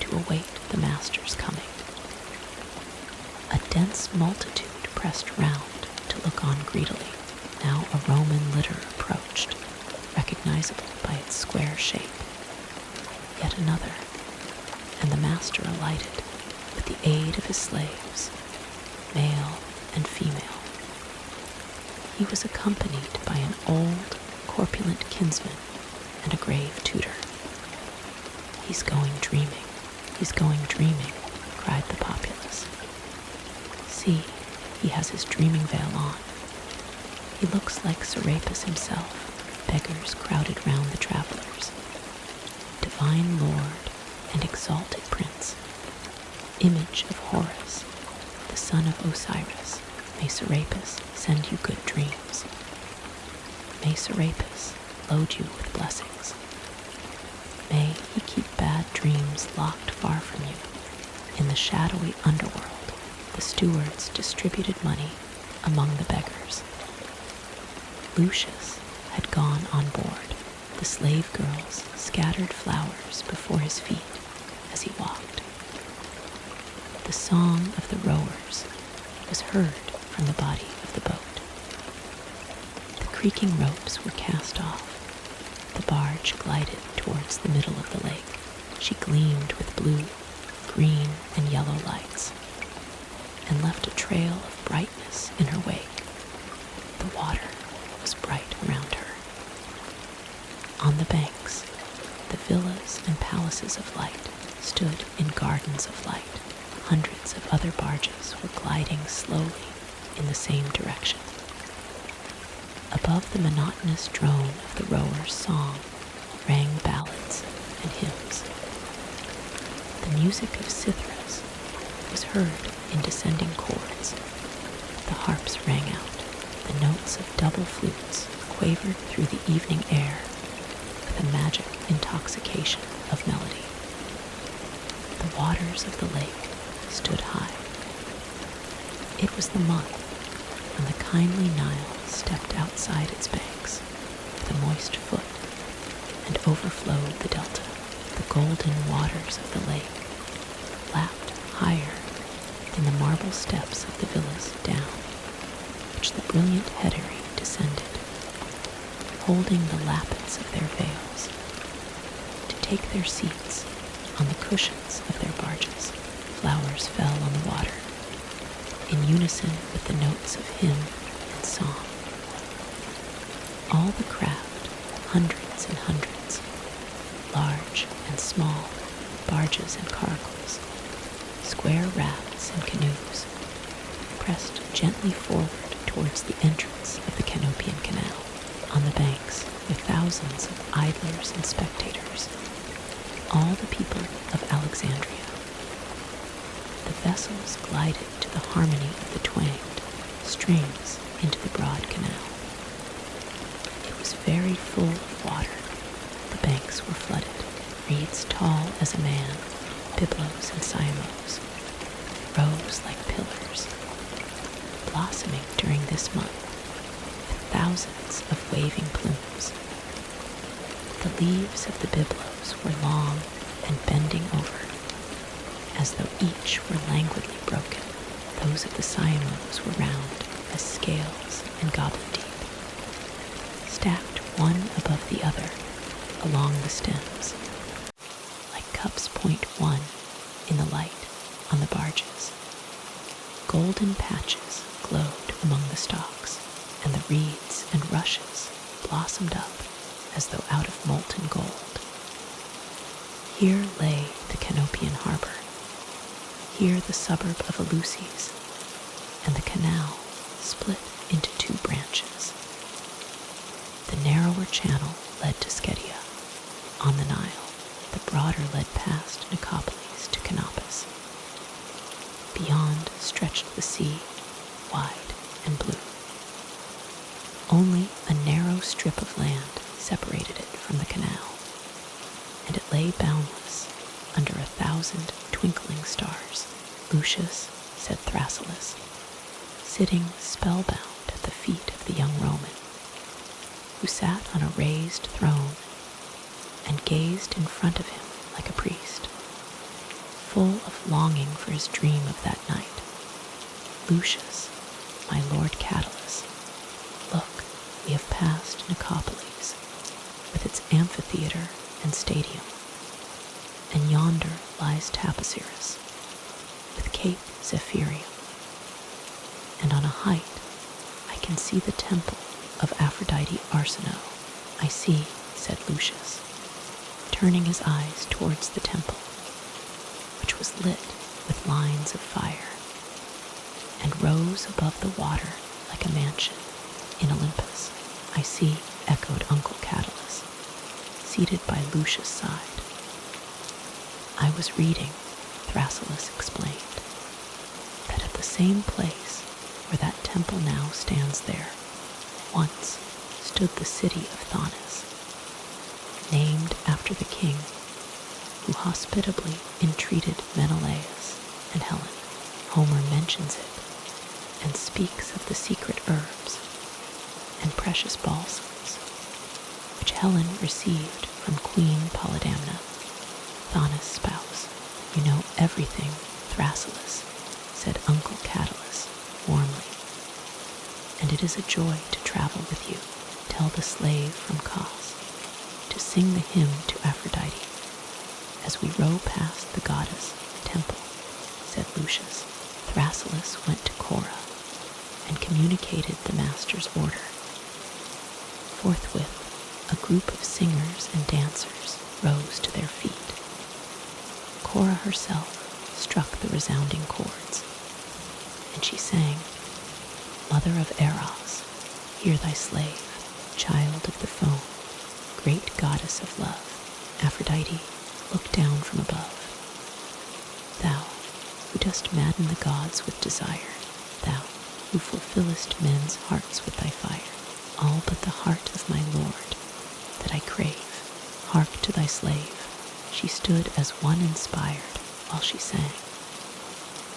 to await the master's coming. A dense multitude pressed round to look on greedily. Now a Roman litter approached, recognizable by its square shape. Yet another, and the master alighted with the aid of his slaves, male and female. He was accompanied by an old, corpulent kinsman and a grave tutor. "He's going dreaming, he's going dreaming," cried the populace. "See, he has his dreaming veil on. He looks like Serapis himself." Beggars crowded round the travelers. "Divine Lord and exalted Prince, image of Horus, the son of Osiris, may Serapis send you good dreams. May Serapis load you with blessings. May he keep bad dreams locked far from you." In the shadowy underworld, the stewards distributed money among the beggars. Lucius had gone on board. The slave girls scattered flowers before his feet as he walked. The song of the rowers was heard from the body of the boat. The creaking ropes were cast off. The barge glided towards the middle of the lake. She gleamed with blue, green, and yellow lights, and left a trail of brightness in her wake. The water was bright around her. On the banks, the villas and palaces of light stood in gardens of light. Hundreds of other barges were gliding slowly in the same direction. Above the monotonous drone of the rowers' song rang ballads and hymns. The music of citharas was heard in descending chords. The harps rang out. The notes of double flutes quavered through the evening air with a magic intoxication of melody. The waters of the lake stood high. It was the month when the kindly Nile stepped outside its banks with a moist foot and overflowed the delta. The golden waters of the lake lapped higher than the marble steps of the villas down, which the brilliant hetairæ descended, holding the lappets of their veils, to take their seats on the cushions of their barges. Flowers fell on the water, in unison with the notes of hymn and song. All the craft, hundreds and hundreds, large and small, barges and caracals, square rafts and canoes, pressed gently forward towards the entrance of the Canopian Canal. On the banks were thousands of idlers and spectators, all the people of Alexandria. The vessels glided to the harmony of the twanged strings into the broad canal. It was very full of water. The banks were flooded. Reeds tall as a man, biblos and cyamos, rose like pillars, blossoming during this month with thousands of waving plumes. The leaves of the biblos were long and bending over, as though each were languidly broken. Those of the cyamos were round as scales and goblin teeth, stacked one above the other along the stems, like cups point one in the light on the barges. Golden patches glowed among the stalks, and the reeds and rushes blossomed up as though out of molten gold. Here lay the Canopian harbor, here the suburb of Eleusis, and the canal split into two branches. The narrower channel led to Schedia on the Nile. The broader led past Nicopolis to Canopus. Beyond stretched the sea, wide and blue. Only a narrow strip of land separated it from the canal, and it lay boundless under 1,000 twinkling stars. "Lucius," said Thrasyllus, sitting spellbound at the feet of the young Roman, who sat on a raised throne and gazed in front of him like a priest, full of longing for his dream of that night. Lucius, my lord Catullus, look, we have passed Nicopolis, with its amphitheater and stadium, and yonder lies Taposiris, with Cape Zephyrium, and on a height I can see the temple of Aphrodite Arsinoe. I see, said Lucius, turning his eyes towards the temple, which was lit with lines of fire, and rose above the water like a mansion in Olympus. I see, echoed Uncle Catullus, seated by Lucius' side. I was reading, Thrasyllus explained, that at the same place where that temple now stands there, once stood the city of Thonis, named after the king who hospitably entreated Menelaus and Helen. Homer mentions it and speaks of the secret herbs and precious balsams which Helen received from Queen Polydamna, Thonis' spouse. You know everything, Thrasyllus, said Uncle Catullus warmly, and it is a joy to travel with you. Tell the slave from Kos to sing the hymn to Aphrodite as we row past the goddess temple, said Lucius. Thrasyllus went to Cora and communicated the master's order. Forthwith, a group of singers and dancers rose to their feet. Cora herself struck the resounding chords, and she sang, Mother of Eros, hear thy slave, child of the foam, great goddess of love. Aphrodite, look down from above. Thou, who dost madden the gods with desire, thou, who fulfillest men's hearts with thy fire, all but the heart of my lord, that I crave. Hark to thy slave. She stood as one inspired while she sang,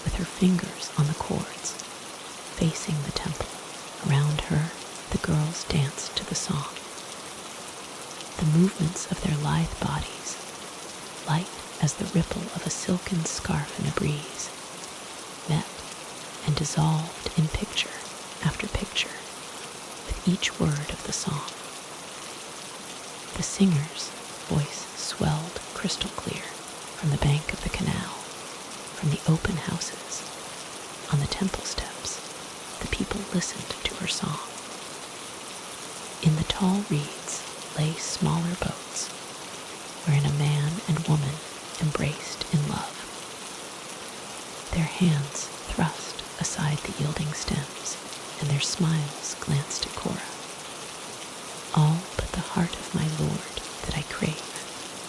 with her fingers on the chords, facing the temple. Around her, the girls danced to the song. The movements of their lithe bodies, light as the ripple of a silken scarf in a breeze, met and dissolved in picture after picture with each word of the song. The singer's voice swelled crystal clear from the bank of the canal, from the open houses, on the temple steps. The people listened to her song. In the tall reeds lay smaller boats, wherein a man and woman embraced in love. Their hands thrust aside the yielding stems, and their smiles glanced at Cora. All but the heart of my lord that I crave.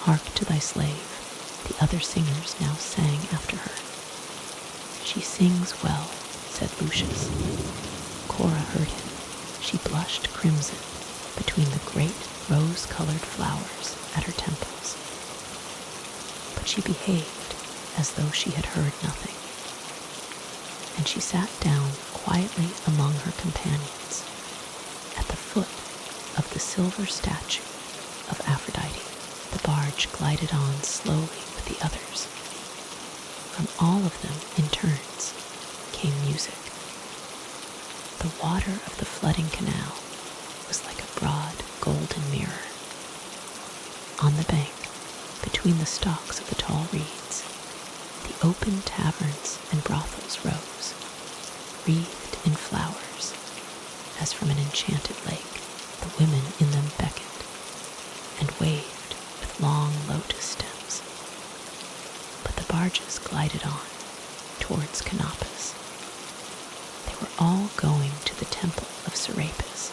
Hark to thy slave, the other singers now sang after her. She sings well, said Lucius. Cora heard him. She blushed crimson between the great rose-colored flowers at her temples, but she behaved as though she had heard nothing, and she sat down quietly among her companions at the foot of the silver statue of Aphrodite. The barge glided on slowly with the others. From all of them, in turns, came music. The water of the flooding canal was like a broad golden mirror. On the bank, between the stalks of the tall reeds, the open taverns and brothels rose, wreathed in flowers, as from an enchanted lake. The women in them beckoned and waved with long lotus stems. But the barges glided on towards Canopus. They were all going to the temple of Serapis.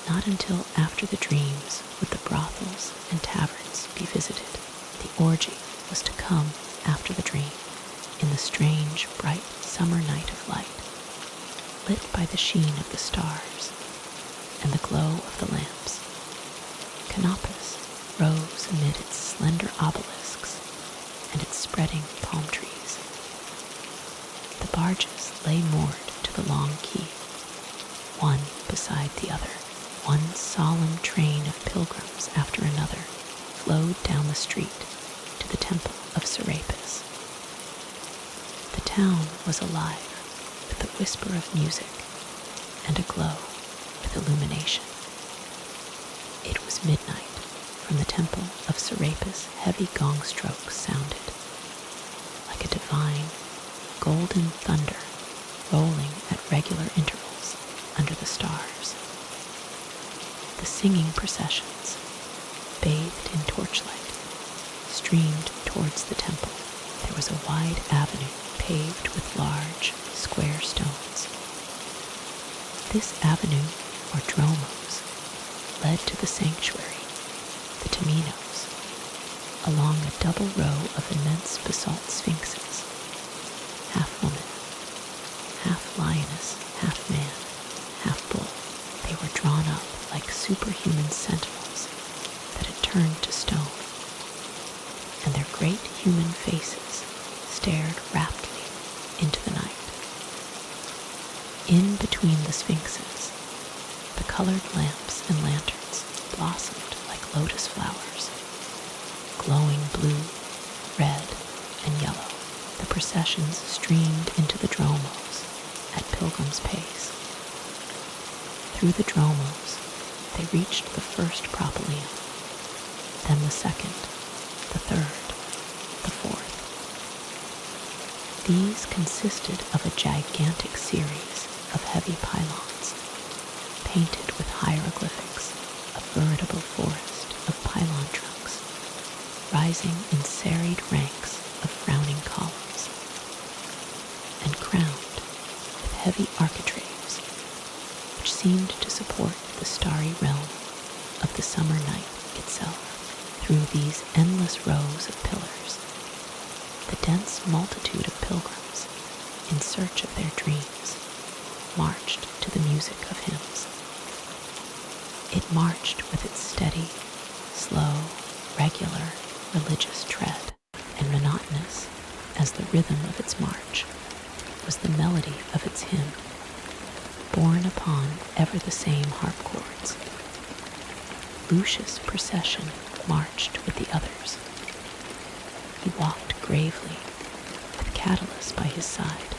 Not until after the dreams would the brothels and taverns be visited. The orgy was to come after the dream, in the strange, bright summer night of light, lit by the sheen of the stars and the glow of the lamps. Canopus rose amid its slender obelisks and its spreading palm trees. The barges lay moored to the long quay, one beside the other, one solemn train of pilgrims after another, flowed down the street to the temple of Serapis. The town was alive with the whisper of music and aglow with illumination. It was midnight. From the temple of Serapis, heavy gong strokes sounded, like a divine, golden thunder rolling at regular intervals under the stars. The singing processions, bathed in torchlight, streamed towards the temple. There was a wide avenue paved with large, square stones. This avenue, or dromos, led to the sanctuary, the Temenos, along a double row of immense basalt sphinxes, half woman, half lioness, half man, half bull. They were drawn up like superhuman sentinels that had turned to stone, and their great human faces stared raptly into the night. In between the sphinxes, the colored lamps and lanterns blossomed like lotus flowers, glowing blue, red, and yellow. The processions streamed into the dromos at pilgrim's pace. Through the dromos, they reached the first propylaeon, then the second, the third, the fourth. These consisted of a gigantic series of heavy pylons, painted with hieroglyphics, a veritable forest of pylon trunks, rising in serried ranks of frowning columns, and crowned with heavy architraves, which seemed to support the starry realm of the summer night itself. Through these endless rows of pillars, the dense multitude of pilgrims, in search of their dreams, marched to the music of hymns. It marched with its steady, slow, regular, religious tread, and monotonous as the rhythm of its march was the melody of its hymn, borne upon ever the same harp chords. Lucius' procession marched with the others. He walked gravely, with Catullus by his side.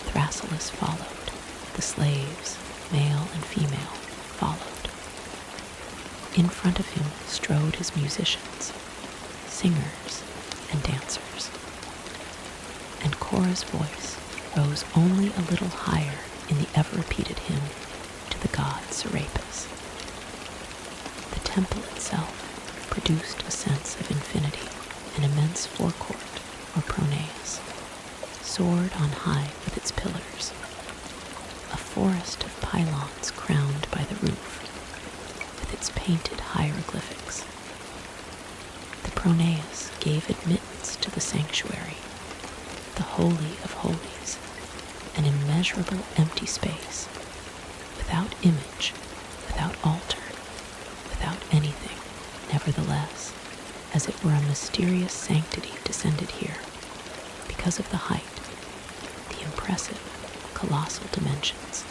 Thrasyllus followed. The slaves, male and female, followed. In front of him strode his musicians, singers and dancers, and Cora's voice rose only a little higher in the ever-repeated hymn to the god Serapis. The temple itself produced a sense of infinity. An immense forecourt, or pronaos, soared on high with its pillars, a forest of pylons crowned by the roof, with its painted hieroglyphics. The pronaos gave admittance to the sanctuary, the holy of holies, an immeasurable empty space, without image, without altar, without anything. Nevertheless, as it were a mysterious sanctity descended here, because of the height, the impressive, colossal dimensions.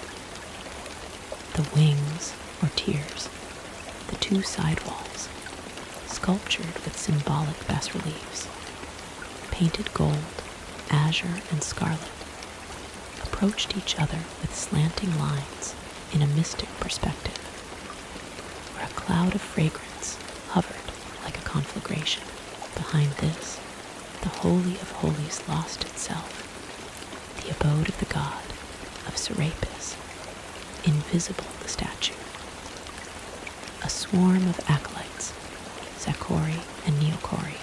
The wings, or tiers, the two side walls, sculptured with symbolic bas-reliefs, painted gold, azure, and scarlet, approached each other with slanting lines in a mystic perspective, where a cloud of fragrance hovered like a conflagration. Behind this, the Holy of Holies lost itself, the abode of the god of Serapis, invisible the statue. A swarm of acolytes, Zachori and Neochori,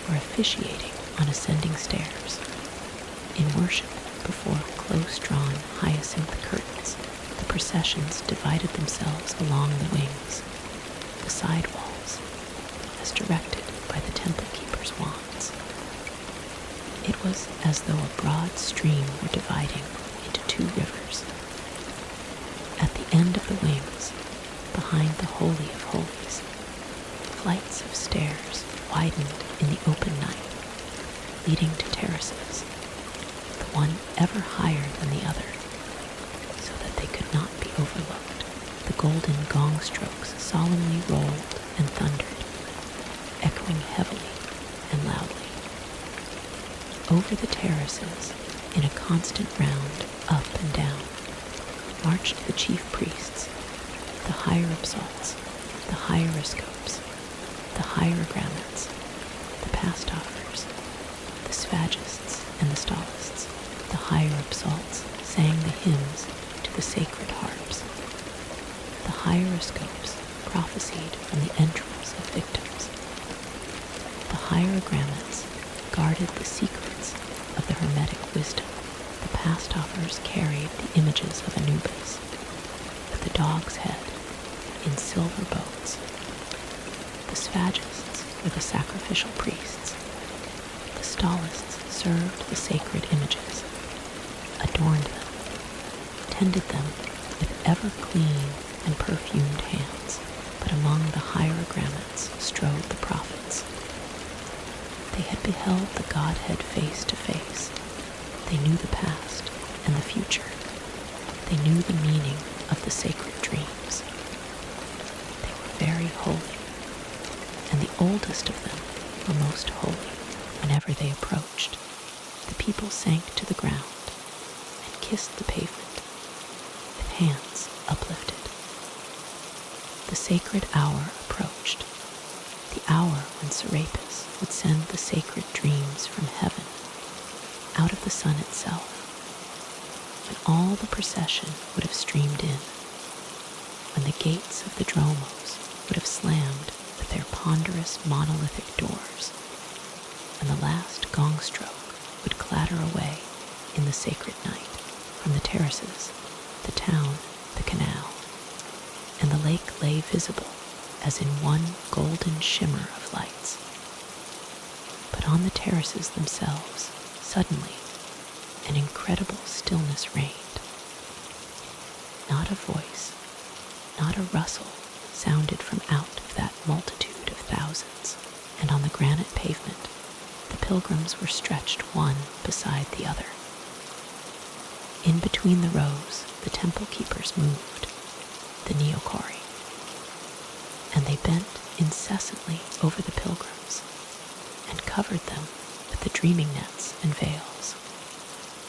were officiating on ascending stairs, in worship before close-drawn hyacinth curtains. The processions divided themselves along the wings, the side walls, as directed by the temple keeper's wands. It was as though a broad stream were dividing into two rivers. At the end of the wings, behind the Holy of Holies, flights of stairs widened in the open night, leading to terraces, the one ever higher than the other, so that they could not be overlooked. The golden gong strokes solemnly rolled and thundered, Over the terraces, in a constant round, up and down, marched the chief priests, the hieropsalts, the hieroscopes, the hierogrammates, the pastophers, the sphagists and the stolists. The hieropsalts sang the hymns to the sacred harps. The hieroscopes prophesied from the entrails of victims. The hierogrammates guarded the secrets of the hermetic wisdom. The pastophers carried the images of Anubis, with the dog's head, in silver boats. The sphagists were the sacrificial priests. The stolists served the sacred images, adorned them, tended them with ever-clean and perfumed hands. But among the hierogrammates strode the prophets. They had beheld the Godhead face to face. They knew the past and the future. They knew the meaning of the sacred dreams. They were very holy, and the oldest of them were most holy. Whenever they approached, the people sank to the ground and kissed the pavement with hands uplifted. The sacred hour approached, the hour when Serapis would send the sacred dreams from heaven, out of the sun itself, when all the procession would have streamed in, when the gates of the dromos would have slammed with their ponderous monolithic doors, when the last gong stroke would clatter away in the sacred night from the terraces, the town, the canal, and the lake lay visible as in one golden shimmer of lights. But on the terraces themselves, suddenly, an incredible stillness reigned. Not a voice, not a rustle sounded from out of that multitude of thousands, and on the granite pavement, the pilgrims were stretched one beside the other. In between the rows, the temple keepers moved, the neokori, and they bent incessantly over the pilgrims and covered them with the dreaming nets and veils,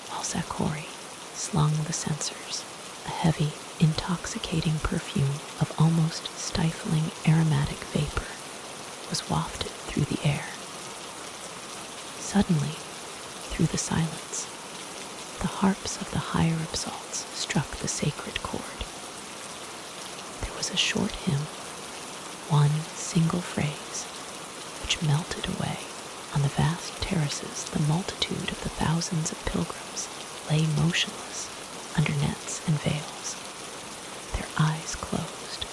while Zakori slung the censers. A heavy, intoxicating perfume of almost stifling aromatic vapor was wafted through the air. Suddenly, through the silence, the harps of the hieropsalts struck the sacred chord. There was a short hymn, one single phrase, which melted away. On the vast terraces, the multitude of the thousands of pilgrims lay motionless under nets and veils, their eyes closed.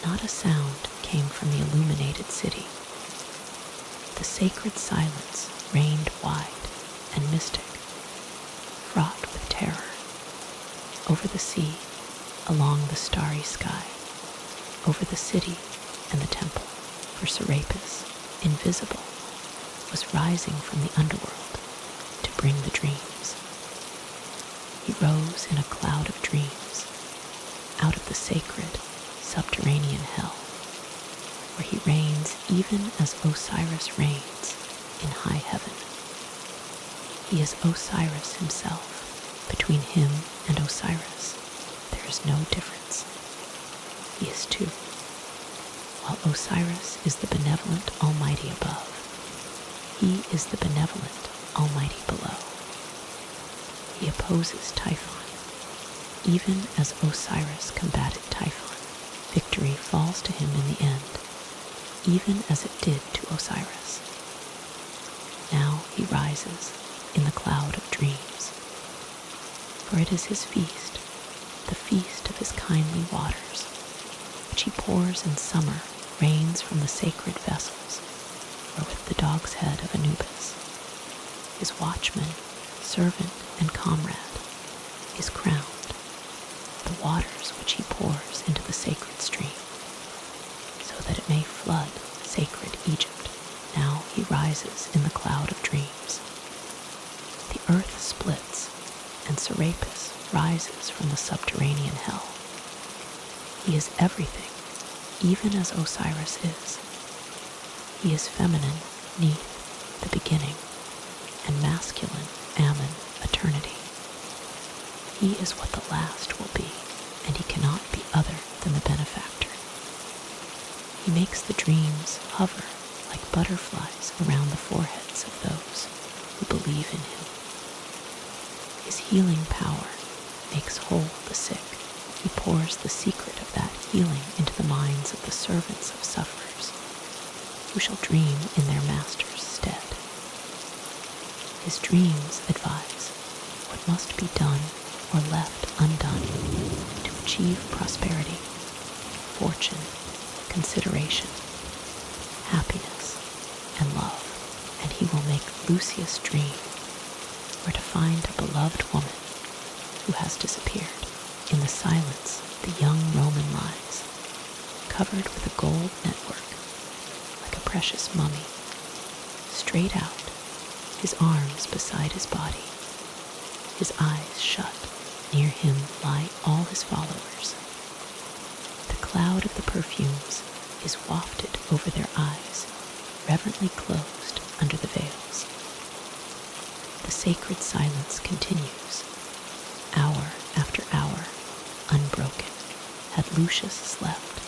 Not a sound came from the illuminated city. The sacred silence reigned wide and mystic, fraught with terror. Over the sea, along the starry sky, over the city and the temple, for Serapis, invisible, was rising from the underworld to bring the dreams. He rose in a cloud of dreams, out of the sacred, subterranean hell, where he reigns even as Osiris reigns in high heaven. He is Osiris himself. Between him and Osiris, there is no difference. He is two. While Osiris is the benevolent Almighty above, he is the benevolent Almighty below. He opposes Typhon. Even as Osiris combated Typhon, victory falls to him in the end, even as it did to Osiris. Now he rises in the cloud of dreams, for it is his feast, the feast of his kindly waters, which he pours in summer, rains from the sacred vessels, wherewith the dog's head of Anubis, his watchman, servant, and comrade, is crowned, the waters which he pours into the sacred stream, so that it may flood sacred Egypt. Now he rises in the cloud of dreams. The earth splits, and Serapis rises from the subterranean hell. He is everything, even as Osiris is. He is feminine, neath, the beginning, and masculine Ammon eternity. He is what the last will be, and he cannot be other than the benefactor. He makes the dreams hover like butterflies around the foreheads of those who believe in him. His healing power makes whole the sick. He pours the secret of that healing into the minds of the servants of sufferers, who shall dream in their master's stead. His dreams advise what must be done or left undone to achieve prosperity, fortune, consideration, happiness, and love, and he will make Lucius dream where to find a beloved woman who has disappeared. In the silence, the young Roman lies, covered with a gold network, like a precious mummy. Straight out, his arms beside his body, his eyes shut. Near him lie all his followers. The cloud of the perfumes is wafted over their eyes, reverently closed under the veils. The sacred silence continues, hour after hour, unbroken. Had Lucius slept?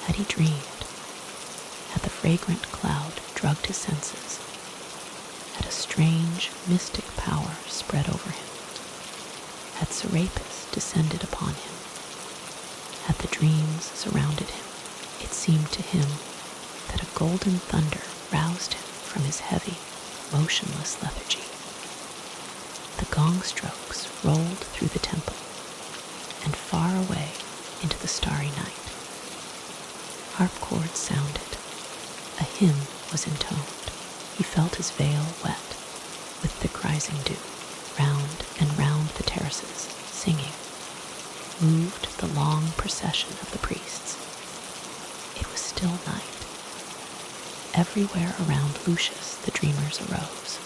Had he dreamed? Had the fragrant cloud drugged his senses? Had a strange, mystic power spread over him? Had Serapis descended upon him? Had the dreams surrounded him? It seemed to him that a golden thunder roused him from his heavy, motionless lethargy. The gong strokes rolled through the temple, and far away into the starry night. Harp chords sounded. A hymn was intoned. He felt his veil wet with thick rising dew. Round and round the terraces, singing, moved the long procession of the priests. It was still night. Everywhere around Lucius the dreamers arose,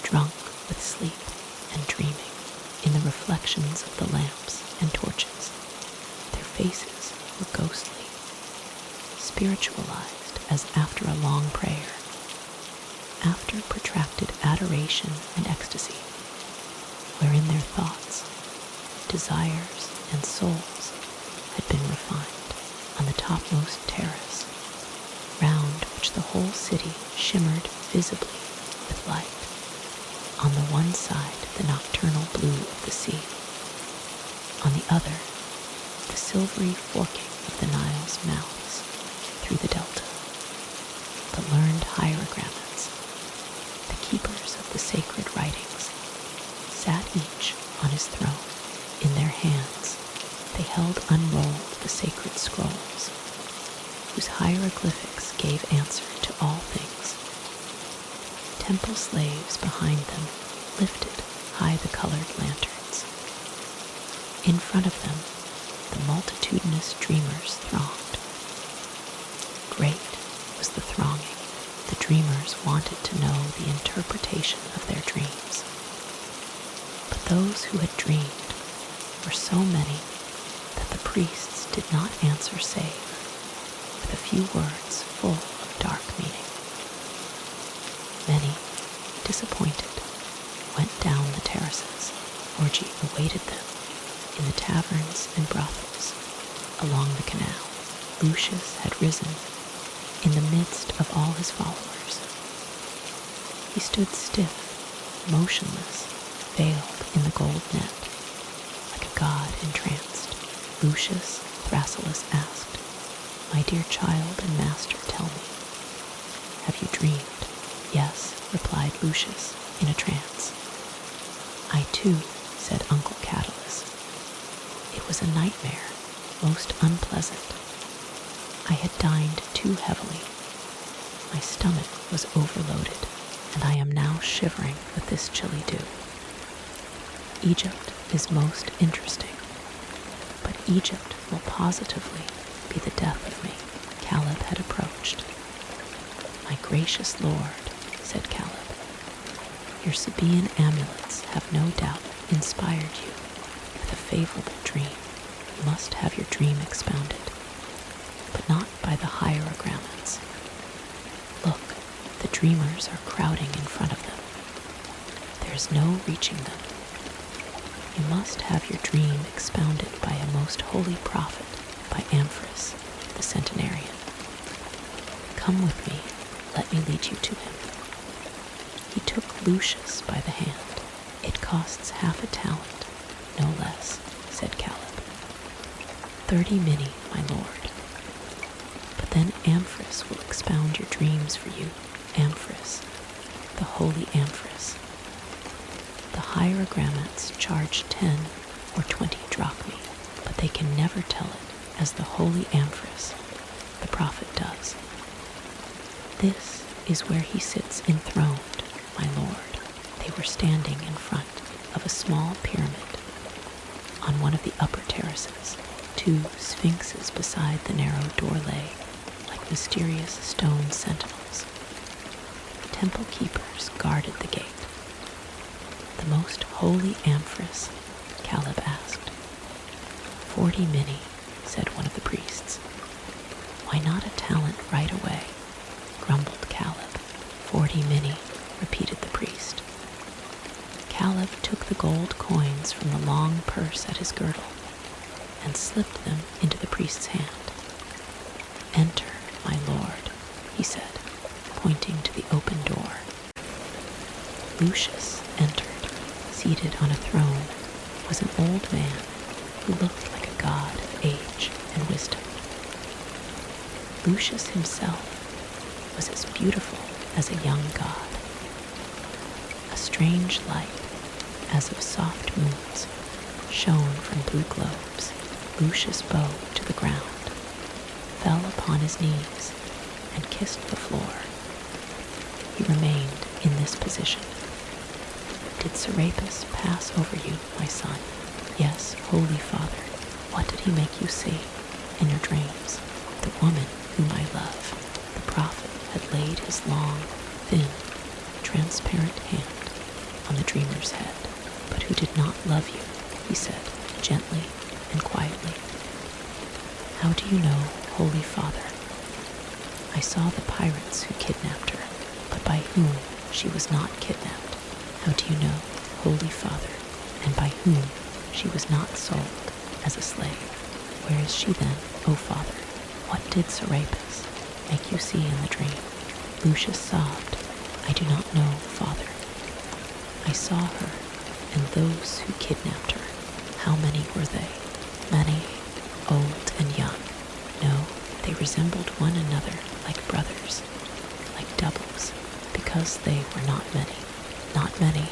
drunk with sleep and dreaming in the reflections of the lamps and torches. Their faces were ghostly, spiritualized as after a long prayer, after protracted adoration and ecstasy, wherein their thoughts, desires, and souls had been refined. On the topmost terrace, round which the whole city shimmered visibly with light. On the one side, the nocturnal blue of the sea. On the other, the silvery forking of the Nile's mouths through the delta. The learned hierogrammates, the keepers of the sacred writings, sat each on his throne. In their hands, they held unrolled the sacred scrolls, whose hieroglyphics gave answer to all things. Temple slaves behind them lifted high the colored lanterns. In front of them, the multitudinous dreamers thronged. Great was the thronging. The dreamers wanted to know the interpretation of their dreams. But those who had dreamed were so many that the priests did not answer save with a few words full of dark meaning. Many, disappointed, went down the terraces. Orgy awaited them in the taverns and brothels along the canal. Lucius had risen in the midst of all his followers. He stood stiff, motionless, veiled in the gold net, like a god entranced. Lucius, Thrasyllus asked, "My dear child and master, tell me, have you dreamed?" "Yes," replied Lucius, in a trance. "I too," said Uncle Catulus. "It was a nightmare, most unpleasant. I had dined too heavily. My stomach was overloaded, and I am now shivering with this chilly dew. Egypt is most interesting, but Egypt will positively be the death of me." Caleb had approached. "My gracious lord," said Caleb, "your Sabaean amulets have no doubt inspired you with a favorable dream. You must have your dream expounded, but not by the hierogrammates. Look, the dreamers are crowding in front of them. There's no reaching them. You must have your dream expounded by a most holy prophet, by Amphras, the centenarian. Come with me, let me lead you to him. He took Lucius by the hand. It costs half a talent, no less, said Caleb. 30 minni, my lord. But then Amphras will expound your dreams for you, Amphras, the holy Amphras. The hierogrammats charge 10 or 20 drachmae, but they can never tell it as the holy Amphras, the prophet, does. This is where he sits enthroned, my lord. They were standing in front of a small pyramid. On one of the upper terraces, 2 sphinxes beside the narrow door lay, like mysterious stone sentinels. Temple keepers guarded the gate. The most holy Amphras, Caleb asked. 40 minni, said one of the priests. Why not a talent right away? Grumbled Caleb. 40 minni, repeated the priest. Caleb took the gold coins from the long purse at his girdle and slipped them into the priest's hand. Enter, my lord, he said, pointing to the open door. Lucius entered. Seated on a throne was an old man who looked like a god of age and wisdom. Lucius himself was as beautiful as a young god. A strange light, as of soft moons, shone from blue globes. Lucius bowed to the ground, fell upon his knees, and kissed the floor. He remained in this position. Did Serapis pass over you, my son? Yes, holy father. What did he make you see in your dreams? The woman whom I love. The prophet had laid his long, thin, transparent hand on the dreamer's head. But who did not love you, he said, gently and quietly. How do you know, holy father? I saw the pirates who kidnapped her, but by whom she was not kidnapped. How do you know, holy father, and by whom she was not sold as a slave? Where is she then, O father? What did Serapis make you see in the dream? Lucius sobbed. I do not know, father. I saw her, and those who kidnapped her. How many were they? Many, old and young. No, they resembled one another like brothers, like doubles, because they were not many. Not many.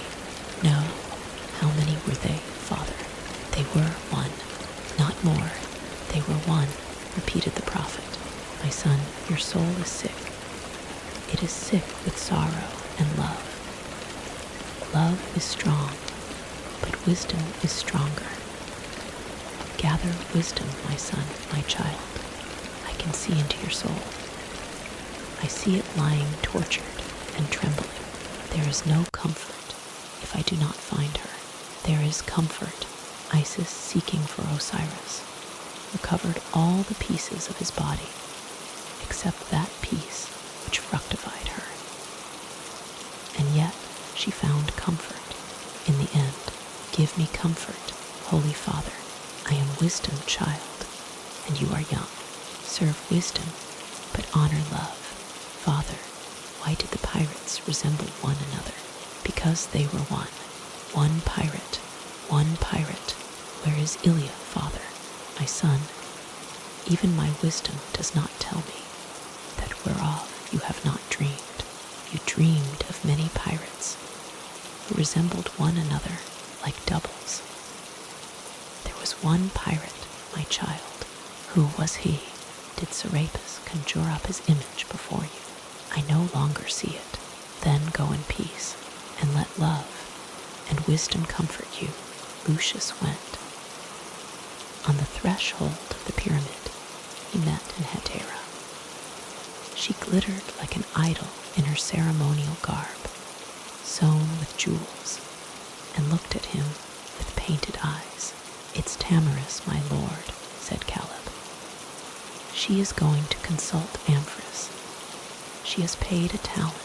No. How many were they, father? They were one. Not more. They were one, repeated the prophet. My son, your soul is sick. It is sick with sorrow and love. Love is strong, but wisdom is stronger. Gather wisdom, my son, my child. I can see into your soul. I see it lying tortured and trembling. There is no comfort if I do not find her. There is comfort. Isis, seeking for Osiris, recovered all the pieces of his body, except that piece which fructified her. And yet she found comfort in the end. Give me comfort, holy father. I am wisdom, child, and you are young. Serve wisdom, but honor love. Father, why did the pirates resemble one another? Because they were one. One pirate. One pirate. Where is Ilia, father? My son, even my wisdom does not tell me that whereof you have not dreamed. You dreamed of many pirates who resembled one another like doubles. There was one pirate, my child. Who was he? Did Serapis conjure up his image before you? I no longer see it. Then go in peace, and let love and wisdom comfort you. Lucius went. On the threshold of the pyramid, he met in Hetera. She glittered like an idol in her ceremonial garb, sewn with jewels, and looked at him with painted eyes. It's Tamaris, my lord, said Caleb. She is going to consult Amphras. She has paid a talent.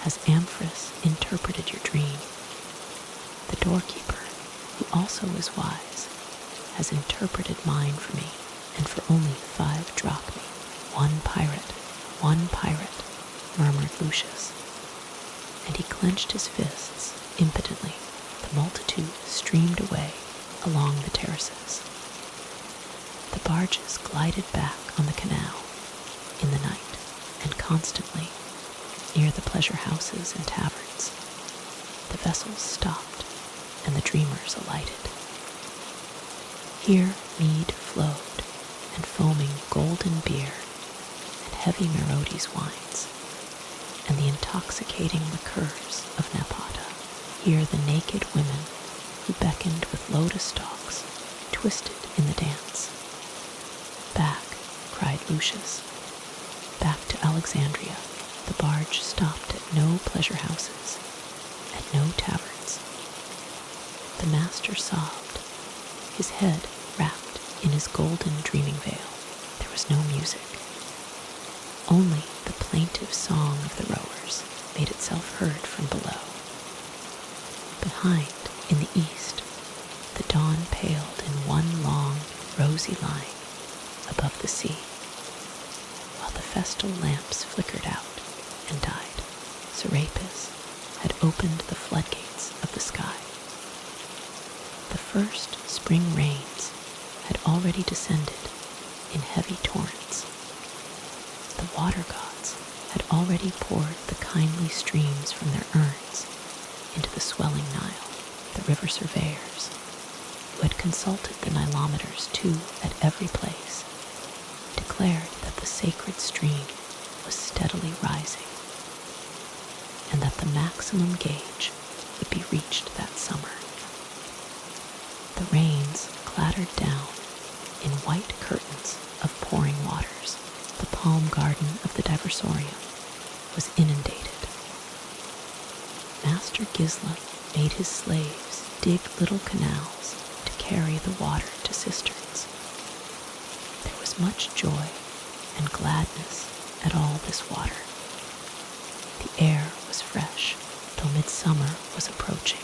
has Amphras interpreted your dream. The doorkeeper, who also is wise, has interpreted mine for me, and for only 5 drachmae. 1 pirate, 1 pirate, murmured Lucius, and he clenched his fists impotently. The multitude streamed away along the terraces. The barges glided back on the canal in the night, and constantly, near the pleasure houses and taverns, the vessels stopped and the dreamers alighted. Here mead flowed, and foaming golden beer, and heavy Merodes wines, and the intoxicating liqueurs of Napata. Here the naked women who beckoned with lotus stalks twisted in the dance. Back, cried Lucius, back to Alexandria. The barge stopped at no pleasure houses, at no taverns. The master sobbed, his head wrapped in his golden dreaming veil. There was no music. Only the plaintive song of the rowers made itself heard from below. Behind, in the east, the dawn paled in one long, rosy line above the sea, while the festal lamps flickered out and died. Serapis had opened the floodgates of the sky. The first spring rains had already descended in heavy torrents. The water gods had already poured the kindly streams from their urns into the swelling Nile. The river surveyors, who had consulted the Nilometers too at every place, declared that the sacred stream was steadily rising, and that the maximum gauge would be reached that summer. The rains clattered down in white curtains of pouring waters. The palm garden of the diversorium was inundated. Master Gisla made his slaves dig little canals to carry the water to cisterns. There was much joy and gladness at all this water. The air was fresh, though midsummer was approaching.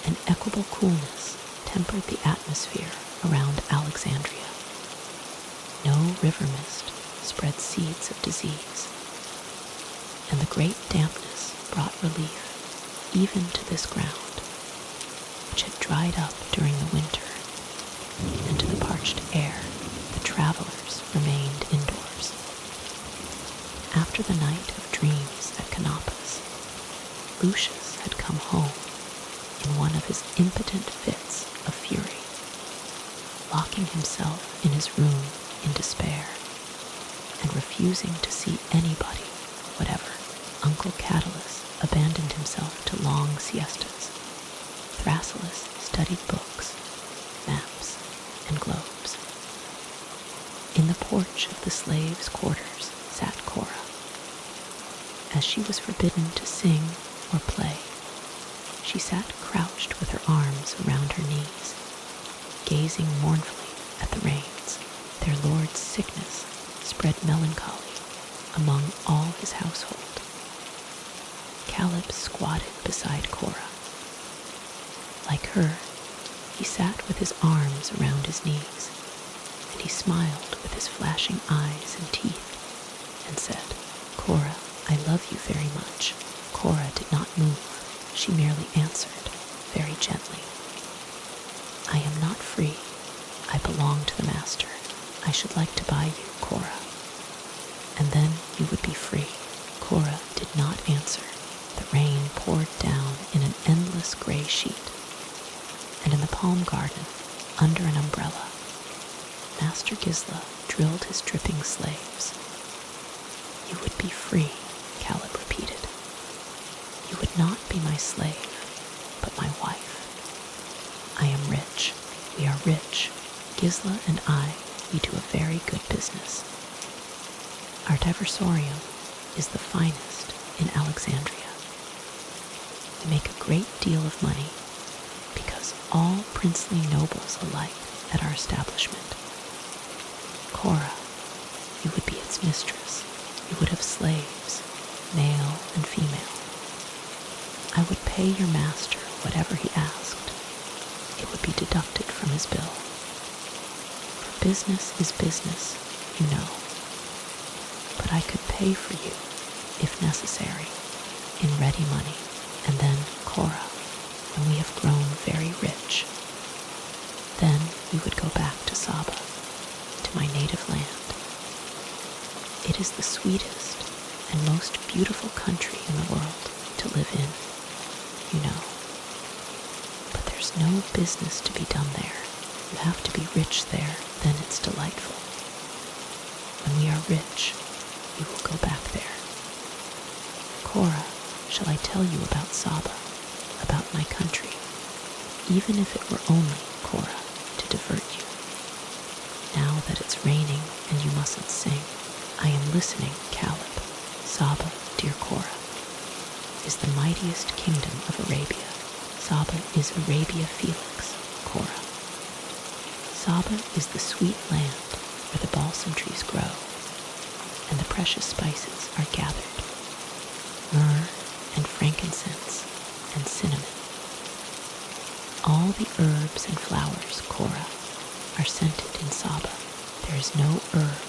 An equable coolness tempered the atmosphere around Alexandria. No river mist spread seeds of disease, and the great dampness brought relief even to this ground, which had dried up during the winter, and to the parched air the travelers remained indoors. After the night of dreams at Couperus, Lucius had come home in one of his impotent fits of fury, locking himself in his room in despair, and refusing to see anybody whatever. Uncle Catulus abandoned himself to long siestas. Thrasyllus studied books, maps, and globes. In the porch of the slaves' quarters sat Cora. As she was forbidden to sing or play, she sat crouched with her arms around her knees, gazing mournfully at the rains. Their lord's sickness spread melancholy among all his household. Caleb squatted beside Cora. Like her, he sat with his arms around his knees, and he smiled with his flashing eyes and teeth, and said, "Cora, I love you very much." Cora did not move. She merely answered, very gently, "I am not free. I belong to the master. I should like to buy you, Cora, and then you would be free." Cora did not answer. The rain poured down in an endless gray sheet, and in the palm garden, under an umbrella, Master Gisla drilled his dripping slaves. "You would be free," Caleb repeated. "You would not be my slave, but my wife. I am rich. We are rich. Gisla and I, we do a very good business. Our diversorium is the finest in Alexandria. We make a great deal of money because all princely nobles alight at our establishment. Cora, you would be its mistress. You would have slaves, male and female. I would pay your master whatever he asked. It would be deducted from his bill. For business is business, you know. But I could pay for you, if necessary, in ready money, and then, Cora, when we have grown very rich, then we would go back to Saba, to my native land. It is the sweetest and most beautiful country in the world to live in, you know. But there's no business to be done there. You have to be rich there, then it's delightful. When we are rich, we will go back there. Cora, shall I tell you about Saba, about my country, even if it were only, Cora, to divert you? Now that it's raining and you mustn't sing, I am listening, Caleb. Saba, dear Cora, is the mightiest kingdom of Arabia. Saba is Arabia Felix, Cora. Saba is the sweet land where the balsam trees grow and the precious spices are gathered, myrrh and frankincense and cinnamon. All the herbs and flowers, Cora, are scented in Saba. There is no herb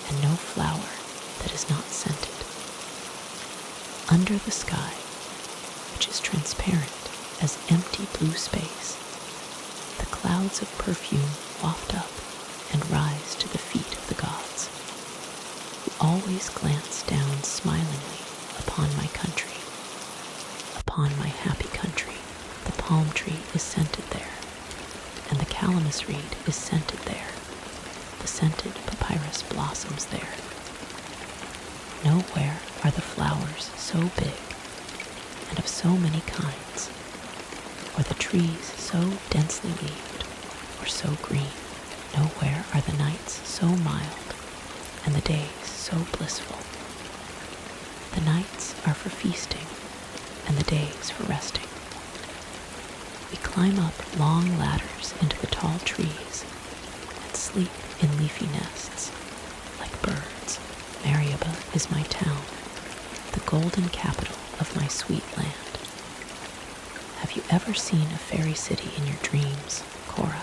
and no flower that is not scented. Under the sky, which is transparent as empty blue space, the clouds of perfume waft up and rise to the feet of the gods, who always glance down smilingly upon my country, upon my happy country. The palm tree is scented there, and the calamus reed is scented there. The scented papyrus blossoms there. Nowhere are the flowers so big and of so many kinds, or the trees so densely leaved or so green. Nowhere are the nights so mild and the days so blissful. The nights are for feasting and the days for resting. We climb up long ladders into the tall trees and sleep in leafy nests like birds. Mariaba is my town, the golden capital of my sweet land. Have you ever seen a fairy city in your dreams, Cora?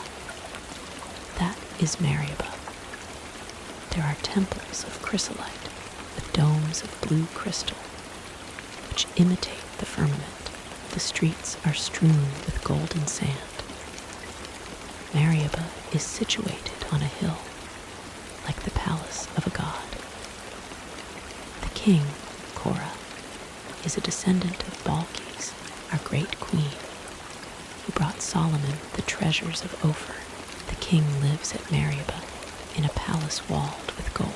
That is Mariaba. There are temples of chrysolite with domes of blue crystal, which imitate the firmament. The streets are strewn with golden sand. Mariaba is situated on a hill, like the palace of a god. The king, Cora, is a descendant of Balkis, our great queen, who brought Solomon the treasures of Ophir. The king lives at Mariaba in a palace walled with gold.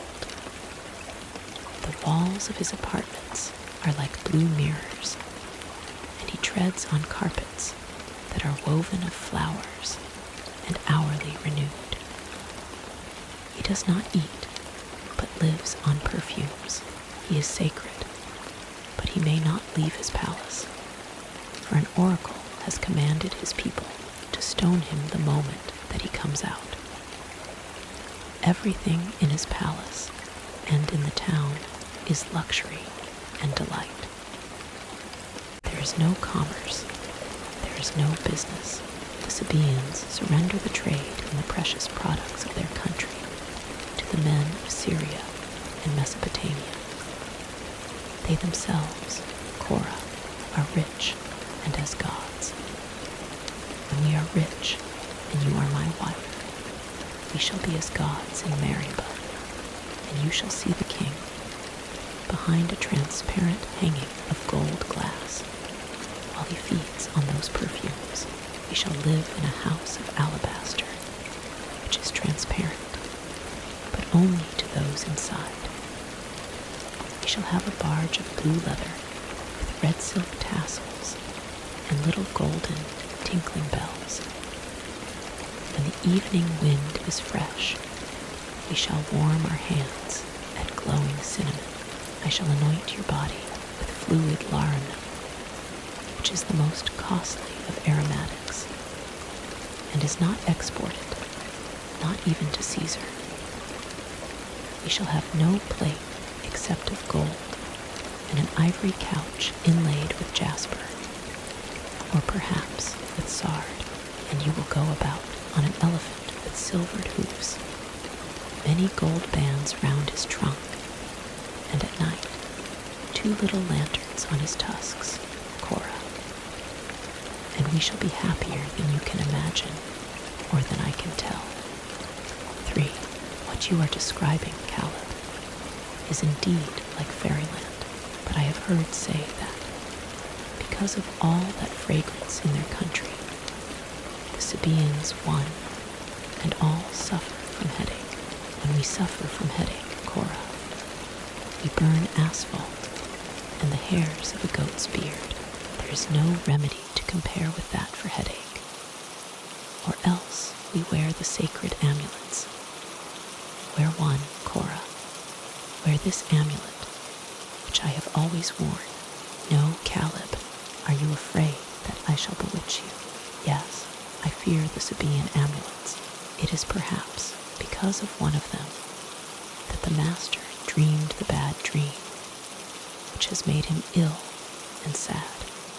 The walls of his apartments are like blue mirrors, and he treads on carpets that are woven of flowers and hourly renewed. He does not eat, but lives on perfumes. He is sacred, but he may not leave his palace, for an oracle has commanded his people to stone him the moment that he comes out. Everything in his palace and in the town is luxury and delight. There is no commerce, there is no business. The Sabaeans surrender the trade in the precious products of their country to the men of Syria and Mesopotamia. They themselves, Cora, are rich and as gods. When we are rich and you are my wife, we shall be as gods in Mariaba, and you shall see the king behind a transparent hanging of gold glass while he feeds on those perfumes. We shall live in a house of alabaster, which is transparent, but only to those inside. We shall have a barge of blue leather with red silk tassels and little golden tinkling bells. When the evening wind is fresh, we shall warm our hands at glowing cinnamon. I shall anoint your body with fluid laranum, which is the most costly of aromatics, and is not exported, not even to Caesar. We shall have no plate except of gold, and an ivory couch inlaid with jasper, or perhaps with sard, and you will go about on an elephant with silvered hooves, many gold bands round his trunk, and at night 2 little lanterns on his tusks, Cora. And we shall be happier than you can imagine, or than I can tell. 3. What you are describing, Caleb, is indeed like fairyland, but I have heard say that, because of all that fragrance in their country, the Sabaeans won, and all suffer from headache. When we suffer from headache, Cora, we burn asphalt and the hairs of a goat's beard. There is no remedy to compare with that for headache. Or else we wear the sacred amulets. Wear one, Cora. Wear this amulet, which I have always worn. No, Caleb, are you afraid that I shall bewitch you? Yes, I fear the Sabaean amulets. It is perhaps because of one of them that the master dreamed the bad dream, which has made him ill and sad.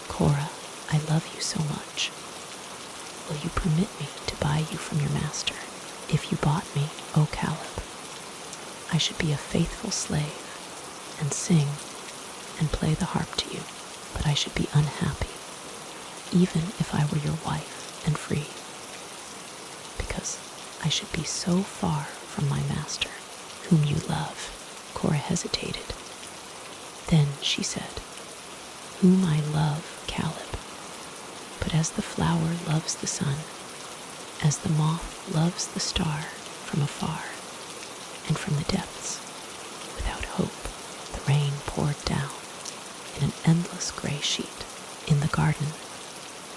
Cora, I love you so much. Will you permit me to buy you from your master? If you bought me, O Caleb, I should be a faithful slave and sing and play the harp to you, but I should be unhappy, even if I were your wife and free, because I should be so far from my master, whom you love. Cora hesitated. Then she said, whom I love, Caleb, but as the flower loves the sun, as the moth loves the star from afar, and from the depths, without hope, the rain poured down in an endless gray sheet. In the garden,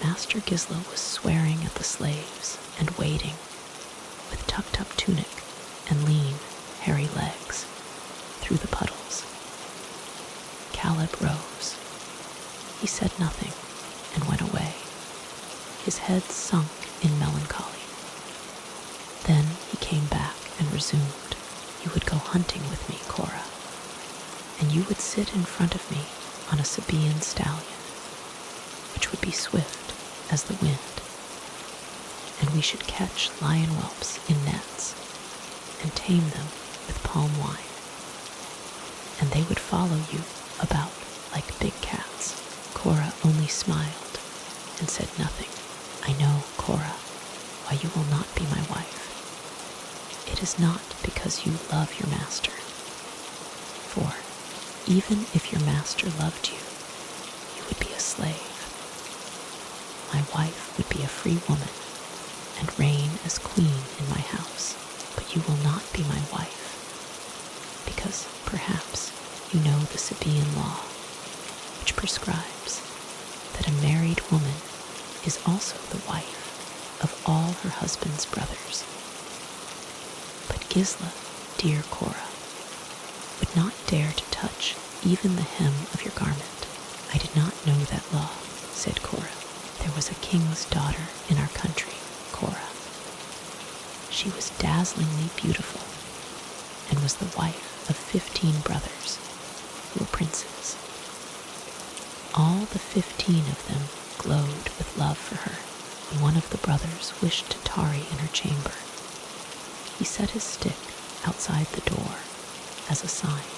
Master Gisla was swearing at the slaves and wading, with tucked-up tunic and lean, hairy legs, through the puddles. Caleb rose. He said nothing and went away, his head sunk in melancholy. Then he came back and resumed. You would go hunting with me, Cora, and you would sit in front of me on a Sabaean stallion, which would be swift as the wind, and we should catch lion whelps in nets and tame them with palm wine, and they would follow you about like big cats. Cora only smiled and said nothing. I know, Cora, why you will not be my wife. It is not because you love your master, for even if your master loved you, you would be a slave. My wife would be a free woman and reign as queen in my house, but you will not be my wife, because perhaps you know the Sabaean law, which prescribes that a married woman is also the wife of all her husband's brothers. But Gisla, dear Cora, would not dare to touch even the hem of your garment. I did not know that law, said Cora. There was a king's daughter in our country, Cora. She was dazzlingly beautiful and was the wife of 15 brothers who were princes. All the 15 of them glowed with love for her, and one of the brothers wished to tarry in her chamber. He set his stick outside the door as a sign.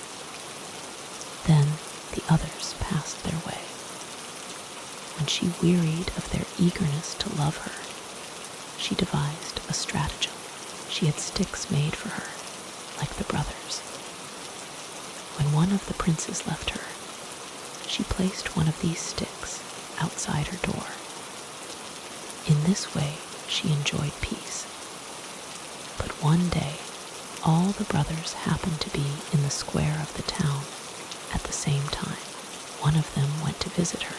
Then the others passed their way. When she wearied of their eagerness to love her, she devised a stratagem. She had sticks made for her, like the brothers. When one of the princes left her, she placed one of these sticks outside her door. In this way, she enjoyed peace. But one day, all the brothers happened to be in the square of the town at the same time. One of them went to visit her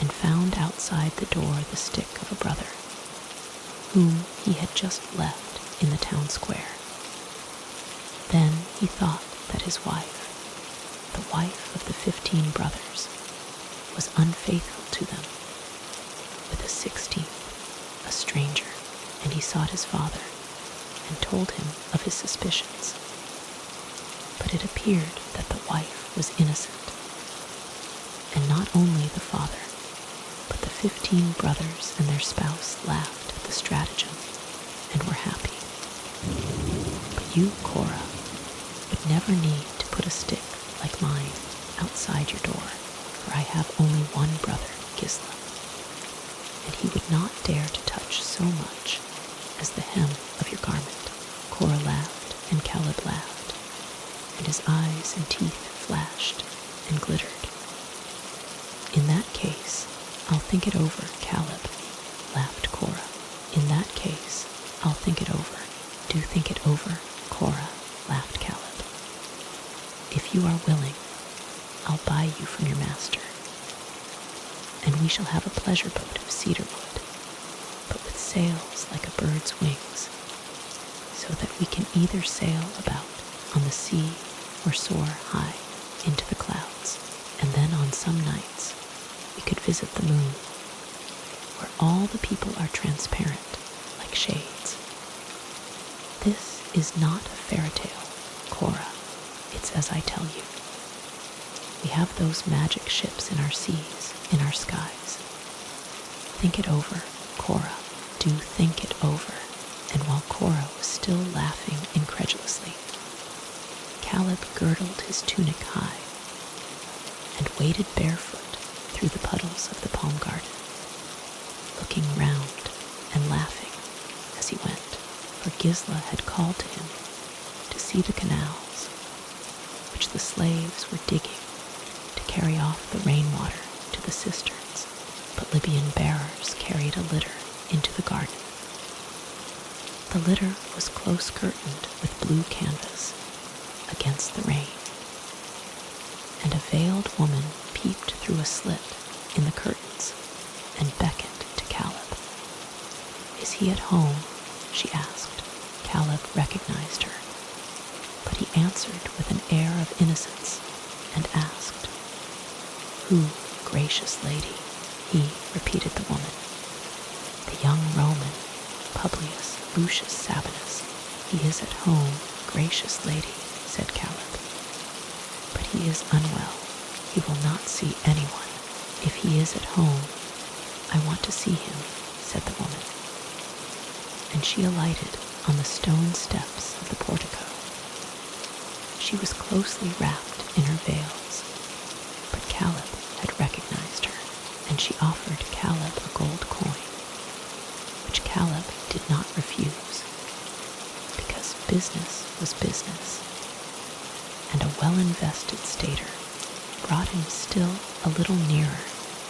and found outside the door the stick of a brother whom he had just left in the town square. Then he thought that his wife, the wife of the 15 brothers, was unfaithful to them with a 16th, a stranger, and he sought his father and told him of his suspicions. But it appeared that the wife was innocent. And not only the father, but the 15 brothers and their spouse laughed at the stratagem and were happy. But you, Cora, would never need to put a stick like mine outside your door, for I have only one brother, Gisla, and he would not dare to touch so much as the hem of your garment. Cora laughed, and Caleb laughed, and his eyes and teeth flashed and glittered. In that case, I'll think it over, Caleb, laughed Cora. In that case, I'll think it over. Do think it over, Cora, laughed Caleb. If you are willing, I'll buy you from your master, and we shall have a pleasure boat of cedar wood, but with sails like a bird's wings, so that we can either sail about on the sea or soar high into the clouds, and then on some nights we could visit the moon, where all the people are transparent like shades. This is not a fairy tale, Cora. It's as I tell you. We have those magic ships in our seas, in our skies. Think it over, Cora. Do think it over. And while Cora was still laughing incredulously, Caleb girdled his tunic high and waded barefoot through the puddles of the palm garden, looking round and laughing as he went, for Gisla had called to him to see the canals which the slaves were digging to carry off the rainwater to the cisterns, but Libyan bearers carried a litter into the garden. The litter was close curtained with blue canvas against the rain, and a veiled woman peeped through a slit in the curtains and beckoned to Caleb. Is he at home? She asked. Caleb recognized her, but he answered with an air of innocence and asked, "Who, gracious lady?" He, repeated the woman. "The young Roman, Publius Lucius Sabinus. He is at home, gracious lady," said Caleb. "But he is unwell. He will not see anyone. If he is at home, I want to see him," said the woman. And she alighted on the stone steps of the portico. She was closely wrapped in her veils, but Caleb had recognized her, and she offered Caleb a gold coin, which Caleb did not refuse, because business was business, and a well-invested stater brought him still a little nearer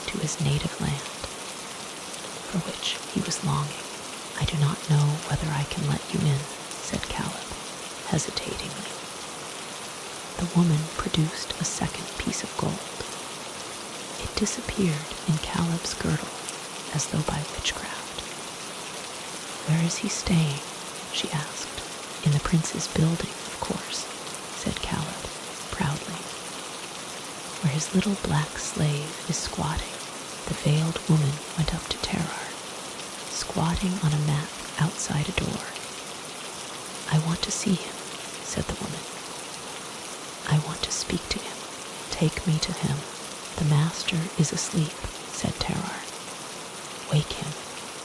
to his native land, for which he was longing. "I do not know whether I can let you in," said Caleb, hesitatingly. The woman produced a second piece of gold. It disappeared in Caleb's girdle as though by witchcraft. "Where is he staying?" she asked. "In the prince's building, of course," said Caleb, proudly. "Where his little black slave is squatting." The veiled woman went up to Terrar, squatting on a mat outside a door. "I want to see him," said the woman. "I want to speak to him. Take me to him." "The master is asleep," said Terrar. "Wake him.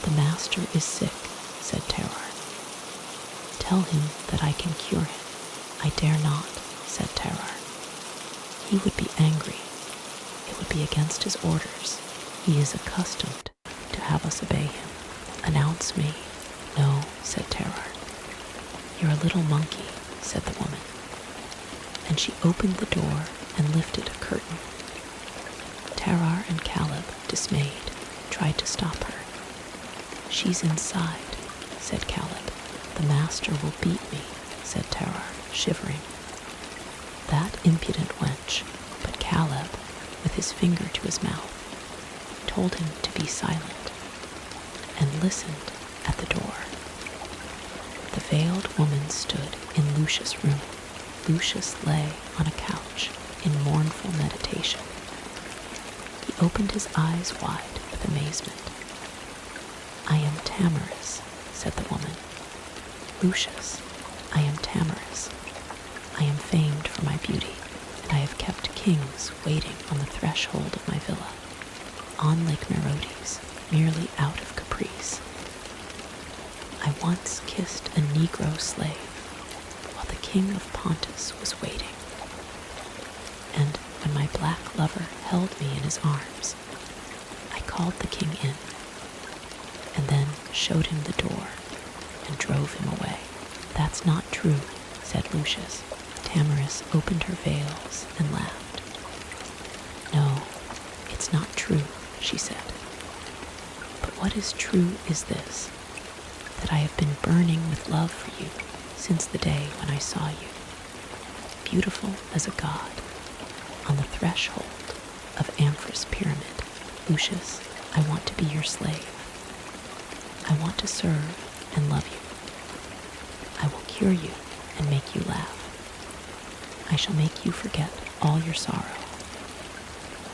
The master is sick," said Terrar. "Tell him that I can cure him." "I dare not," said Terrar. "He would be angry. It would be against his orders. He is accustomed to have us obey him." "Announce me." "No," said Terrar. "You're a little monkey," said the woman. And she opened the door and lifted a curtain. Terrar and Caleb, dismayed, tried to stop her. "She's inside," said Caleb. "The master will beat me," said Terrar, shivering. That impudent wench, but Caleb, with his finger to his mouth, told him to be silent, and listened at the door. The veiled woman stood in Lucius' room. Lucius lay on a couch in mournful meditation. He opened his eyes wide with amazement. "I am Tamaris," said the woman. "Lucius, I am Tamaris. I am famed for my beauty, and I have kept kings waiting on the threshold of my villa, on Lake Merodes, merely out of caprice. I once kissed a Negro slave while the king of Pontus was waiting, and when my black lover held me in his arms, I called the king in, and then showed him the door and drove him away. "That's not true," said Lucius. Tamaris opened her veils and laughed. "No, it's not true," she said. "But what is true is this, that I have been burning with love for you since the day when I saw you, beautiful as a god, on the threshold of Amphris Pyramid. Lucius, I want to be your slave. I want to serve and love you. I will cure you and make you laugh. I shall make you forget all your sorrow.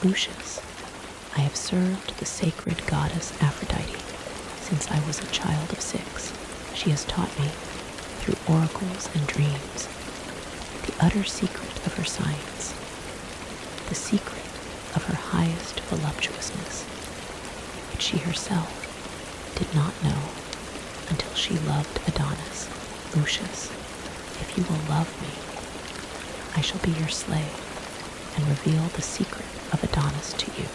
Lucius, I have served the sacred goddess Aphrodite since I was a child of 6. She has taught me, through oracles and dreams, the utter secret of her science, the secret of her highest voluptuousness, which she herself did not know until she loved Adonis. Lucius, if you will love me, I shall be your slave and reveal the secret of Adonis to you."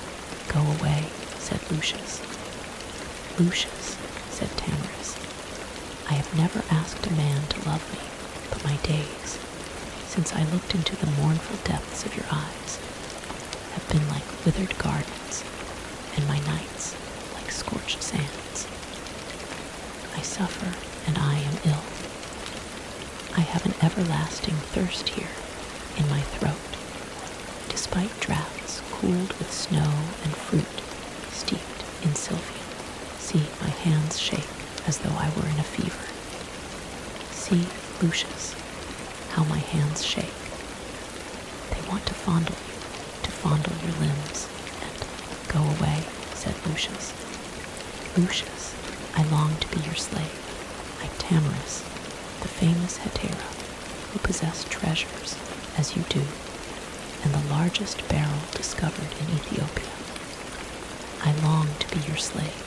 "Go away," said Lucius. "Lucius," said Tamaris, "I have never asked a man to love me, but my days, since I looked into the mournful depths of your eyes, have been like withered gardens, and my nights like scorched sands. I suffer and I am ill. I have an everlasting thirst here in my throat, despite draughts cooled with snow and fruit steeped in sylvian. See, my hands shake as though I were in a fever. See, Lucius, how my hands shake. They want to fondle you, to fondle your limbs, and go away," said Lucius. "Lucius, I long to be your slave, like Tamaris, the famous hetera, who possessed treasures as you do, and the largest beryl discovered in Ethiopia. I long to be your slave,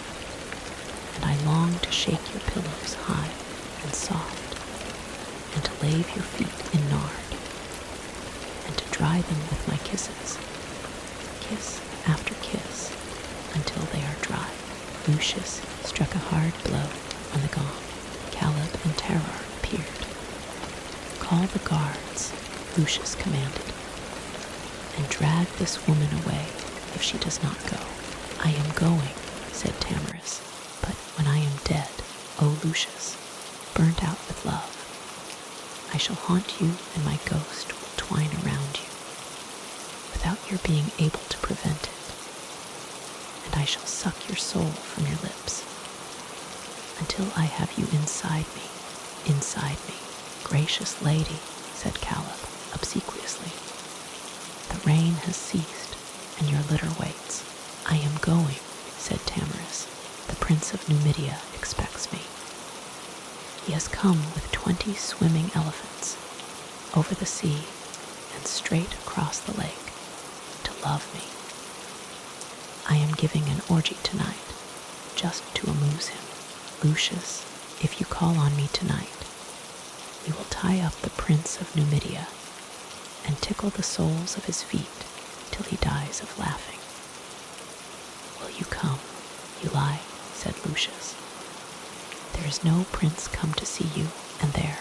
and I long to shake your pillows high and soft, and to lave your feet in nard, and to dry them with my kisses, kiss after kiss, until they are dry." Lucius struck a hard blow on the gong. Caleb and Terror appeared. "Call the guards," Lucius commanded, "and drag this woman away if she does not go." "I am going," said Tamaris, "but when I am dead, O Lucius, burnt out with love, I shall haunt you and my ghost will twine around you, without your being able to prevent it, and I shall suck your soul from your lips, until I have you inside me, inside me." "Gracious lady," said Caleb obsequiously, "the rain has ceased and your litter waits." "I am going," said Tamaris. "The prince of Numidia expects me. He has come with 20 swimming elephants over the sea and straight across the lake to love me. I am giving an orgy tonight, just to amuse him. Lucius, if you call on me tonight, you will tie up the prince of Numidia and tickle the soles of his feet till he dies of laughing. Will you come, Ilia?" said Lucius. "There is no prince come to see you, and there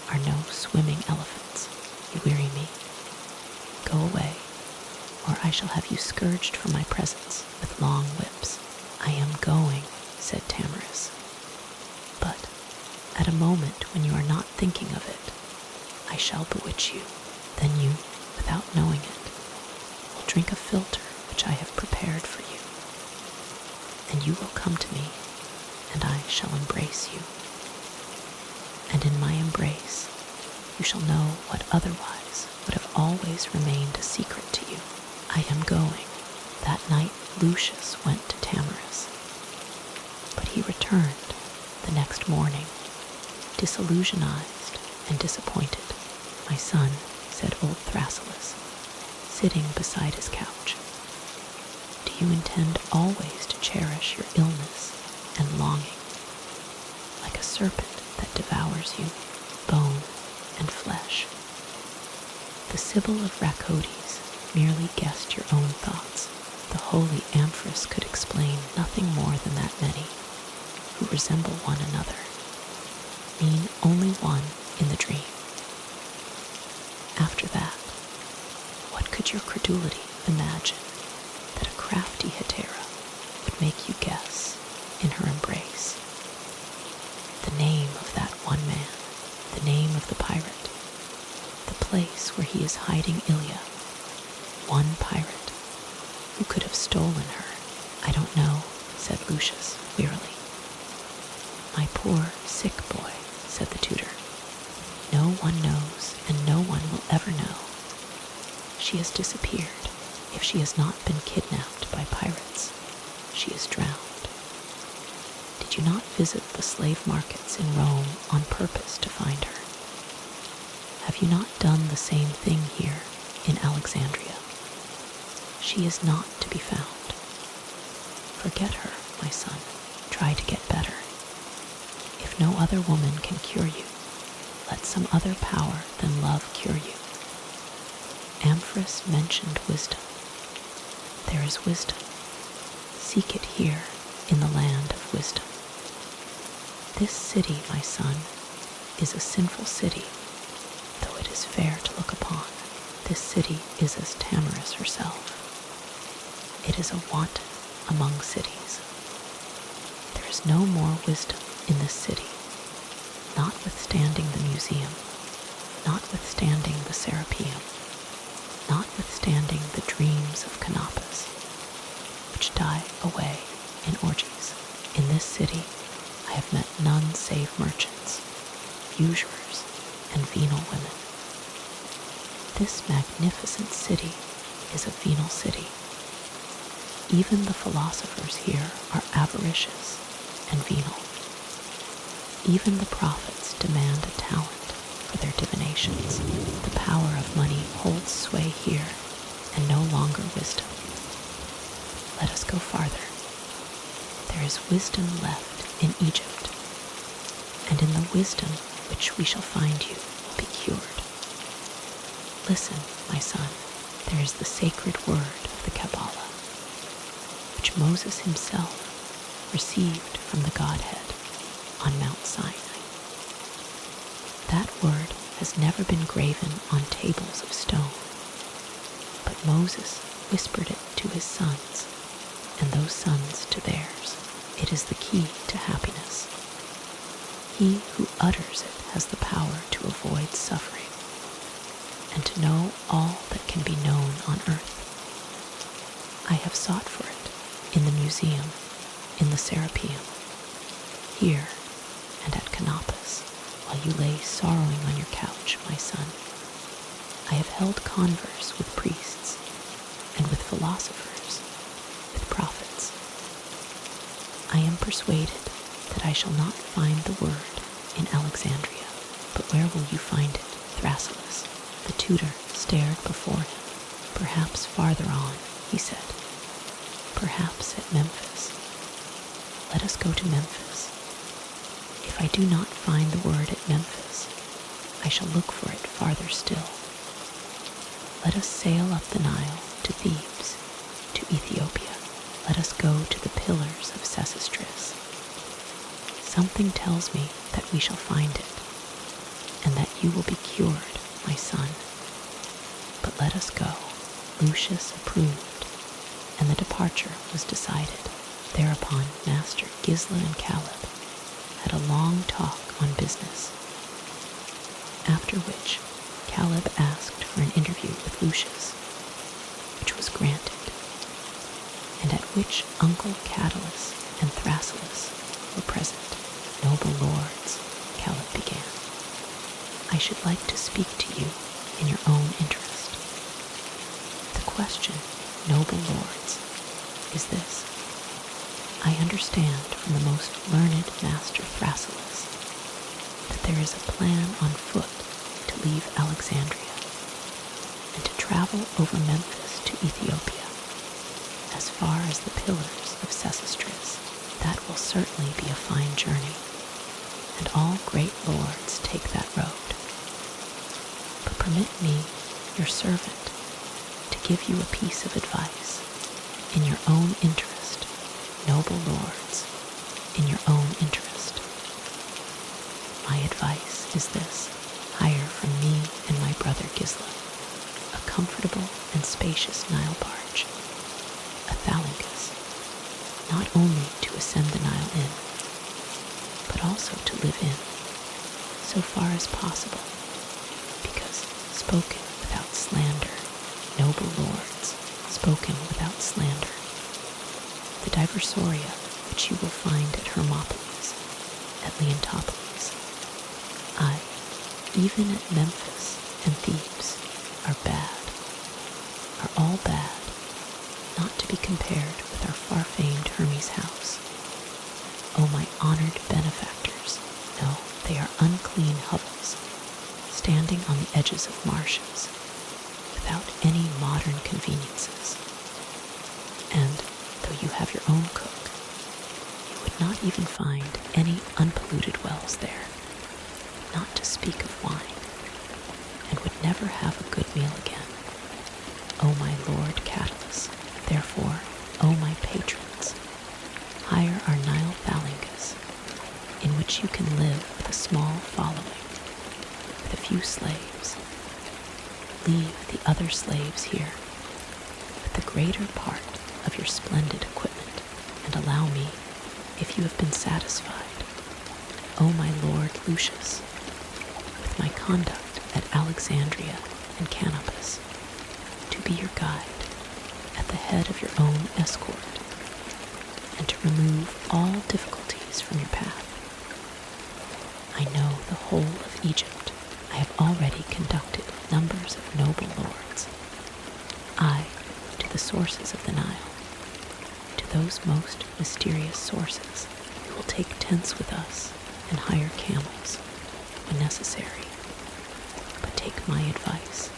are no swimming elephants. You weary me. Go away, or I shall have you scourged from my presence with long whips." "I am going," said Tamaris. "But at a moment when you are not thinking of it, I shall bewitch you. Then you, without knowing it, will drink a philtre which I have prepared for you, and you will come to me, and I shall embrace you. And in my embrace, you shall know what otherwise would have always remained a secret to you. I am going." That night Lucius went to Tamaris, but he returned the next morning, disillusionized and disappointed. "My son," said old Thrasyllus, sitting beside his couch. Do you intend always to cherish your illness and longing, like a serpent that devours you, bone and flesh? The Sibyl of Rhacodes merely guessed your own thoughts. The holy Amphras could explain nothing more than that many, who resemble one another, mean only one in the dream. After that, what could your credulity imagine that a crafty hetera would make you guess in her embrace? The name of that one man, the name of the pirate, the place where he is hiding Ilia. One pirate. Who could have stolen her? I don't know, said Lucius wearily. My poor, sick boy, said the tutor. No one knows, and no one will ever know. She has disappeared. If she has not been kidnapped by pirates, she is drowned. Did you not visit the slave markets in Rome on purpose to find her? Have you not done the same thing here in Alexandria? She is not to be found. Forget her, my son. Try to get better. If no other woman can cure you, let some other power than love cure you. Amphras mentioned wisdom. There is wisdom. Seek it here in the land of wisdom. This city, my son, is a sinful city, though it is fair to look upon. This city is as Tamorus herself. It is a wanton among cities. There is no more wisdom in this city, notwithstanding the museum, notwithstanding the Serapeum, notwithstanding the dreams of Canopus, which die away in orgies. In this city I have met none save merchants, usurers, and venal women. This magnificent city is a venal city. Even the philosophers here are avaricious and venal. Even the prophets demand a talent for their divinations. The power of money holds sway here, and no longer wisdom. Let us go farther. There is wisdom left in Egypt, and in the wisdom which we shall find you will be cured. Listen, my son, there is the sacred word of the Kabbalah, which Moses himself received from the Godhead on Mount Sinai. That word has never been graven on tables of stone, but Moses whispered it to his sons, and those sons to theirs. It is the key to happiness. He who utters it has the power to avoid suffering, and to know all that can be known on earth. I have sought for it in the museum, in the Serapeum, here and at Canopus, while you lay sorrowing on your couch, my son. I have held converse with priests and with philosophers, with prophets. I am persuaded that I shall not find the word in Alexandria, but where will you find it, Thrasyllus? The tutor stared before him. Perhaps farther on, he said. Perhaps at Memphis. Let us go to Memphis. If I do not find the word at Memphis, I shall look for it farther still. Let us sail up the Nile to Thebes, to Ethiopia. Let us go to the pillars of Sesostris. Something tells me that we shall find it, and that you will be cured, my son. But let us go. Lucius approved, and the departure was decided. Thereupon Master Gisla and Caleb had a long talk on business, after which Caleb asked for an interview with Lucius, which was granted, and at which Uncle Cadalus and Thrasyllus were present. Noble lords, Caleb began, I should like to speak to you in your own interest. The question, noble lords, is this. I understand from the most learned Master Thrasyllus that there is a plan on foot to leave Alexandria. and to travel over Memphis to Ethiopia, as far as the pillars of Sesostris. That will certainly be a fine journey, and all great lords take that road. But permit me, your servant, to give you a piece of advice, in your own interest, noble lords, in your own interest. My advice is this: hire from me and my brother Gisla a comfortable and spacious Nile barge, a thalingus, not only to ascend the Nile in, but also to live in, so far as possible, because spoken without slander, noble lords, spoken without slander. The diversoria which you will find at Hermopolis, at Leontopolis, aye, even at Memphis and Thebes, are bad, are all bad, not to be compared with our far-famed Hermes house. O my honored benefactors, no, they are unclean hovels, standing on the edges of marshes, without any modern conveniences. And, though you have your own cook, you would not even find any unpolluted wells there, not to speak of wine, and would never have a good meal again. O my Lord Catullus, therefore, O my patrons, hire our Nile thalingus, in which you can live with a small following, with a few slaves. Leave the other slaves here, with the greater part of your splendid equipment, and allow me, if you have been satisfied, O my Lord Lucius, with my conduct at Alexandria and Canopus, to be your guide, at the head of your own escort, and to remove all difficulties from your path. I know the whole of Egypt. I have already conducted numbers of noble lords, I, to the sources of the Nile. To those most mysterious sources we will take tents with us and hire camels when necessary. But take my advice,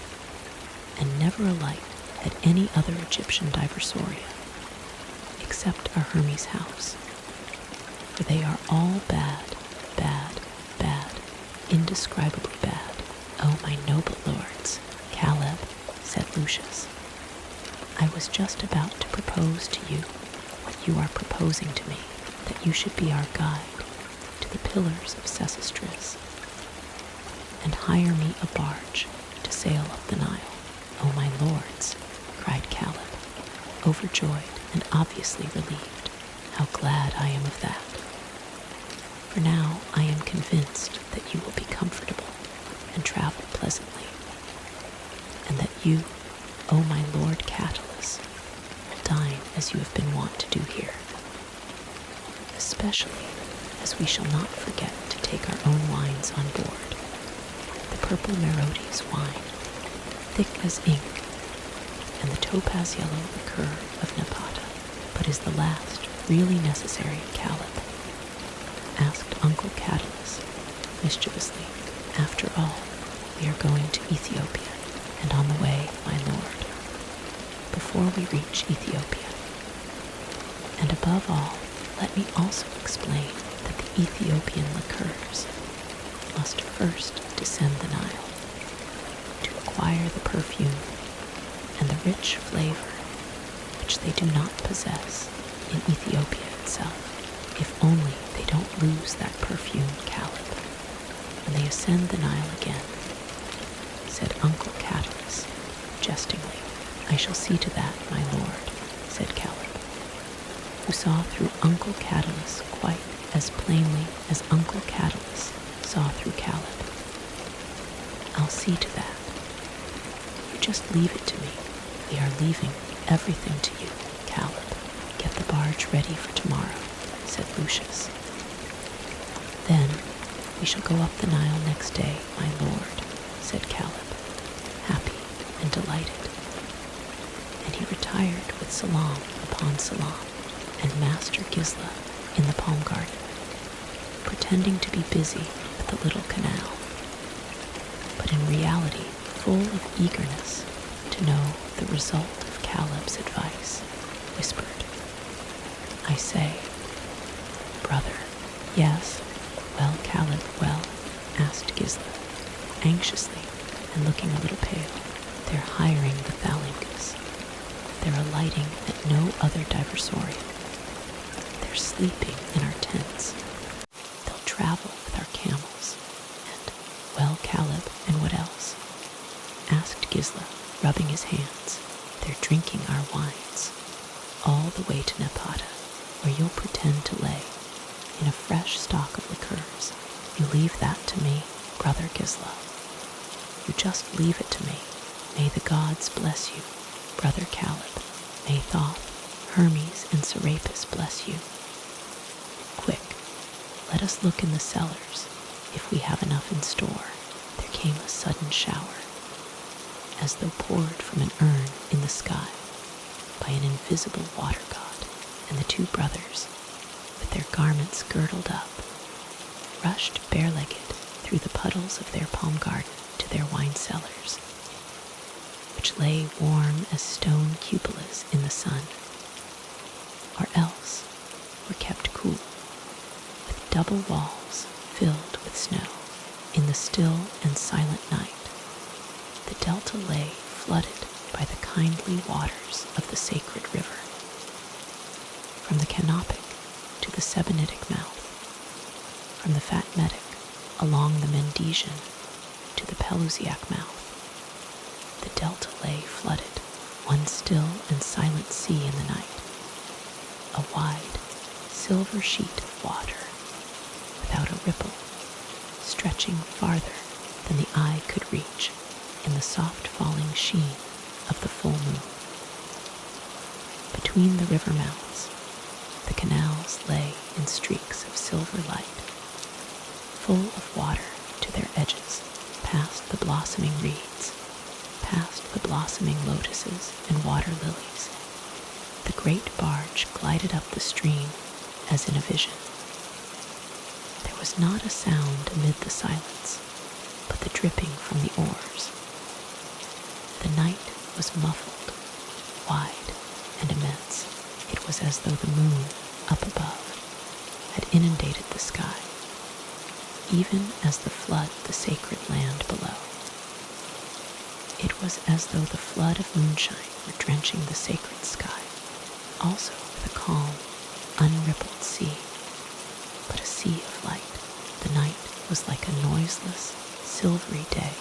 and never alight at any other Egyptian diversoria, except our Hermes house, for they are all bad, bad, bad, indescribably bad. O my noble lords, Caleb, said Lucius, I was just about to propose to you what you are proposing to me, that you should be our guide to the pillars of Sesostris, and hire me a barge to sail up the Nile. O my lords, cried Caleb, overjoyed and obviously relieved. How glad I am of that. For now I am convinced that you will be comfortable and travel pleasantly, and that you, O my Lord Catullus, will dine as you have been wont to do here, especially as we shall not forget to take our own wines on board, the purple Merodes wine, thick as ink, and the topaz yellow liqueur of Napata. But is the last really necessary, Caleb? Asked Uncle Catullus mischievously. After all, we are going to Ethiopia, and on the way, my lord, before we reach Ethiopia. And above all, let me also explain that the Ethiopian liqueurs must first descend the Nile, to acquire the perfume and the rich flavor which they do not possess in Ethiopia itself. If only they don't lose that perfume, Caleb, when they ascend the Nile again, said Uncle Catullus, jestingly. I shall see to that, my lord, said Caleb, who saw through Uncle Catullus quite as plainly as Uncle Catullus saw through Caleb. I'll see to that. You just leave it to me. We are leaving everything to you, Caleb. Get the barge ready for tomorrow, said Lucius. Then we shall go up the Nile next day, my lord, said Caleb, happy and delighted. And he retired with salam upon salam, and Master Gisla in the palm garden, pretending to be busy with the little canal, but in reality full of eagerness to know the result of Caleb's advice, whispered, "I say, brother." "Yes, well, Caleb, well?" asked Gisla, anxiously and looking a little pale. "They're hiring the Thalingus. They're alighting at no other diversorium. They're sleeping in our tents. They'll travel with our camels. And, well, Caleb, and what else?" asked Gisla, rubbing his hands. "They're drinking our wines, all the way to Napata, where you'll pretend to lay in a fresh stock of liqueurs. You leave that to me, brother Gisla. You just leave it to me. May the gods bless you, brother Caleb. May Thoth, Hermes, and Serapis bless you. Quick, let us look in the cellars, if we have enough in store." There came a sudden shower, as though poured from an urn in the sky by an invisible water god, and the two brothers, with their garments girdled up, rushed bare-legged through the puddles of their palm garden to their wine cellars, which lay warm as stone cupolas in the sun, or else were kept cool, with double walls filled with snow. In the still and silent night, the delta lay flooded by the kindly waters of the sacred river. From the Canopic to the Sebennytic mouth, from the Fatmetic along the Mendesian to the Pelusiac mouth, the delta lay flooded, one still and silent sea in the night, a wide, silver sheet of water, without a ripple, stretching farther than the eye could reach in the soft falling sheen of the full moon. Between the river mouths, the canals lay in streaks of silver light, full of water to their edges, past the blossoming reeds, past the blossoming lotuses and water lilies. The great barge glided up the stream as in a vision. There was not a sound amid the silence, but the dripping from the oars. The night was muffled, wide, and immense. It was as though the moon, up above, had inundated the sky, even as the flood the sacred land below. It was as though the flood of moonshine were drenching the sacred sky, also with a calm, unrippled sea, but a sea of light. The night was like a noiseless, silvery day.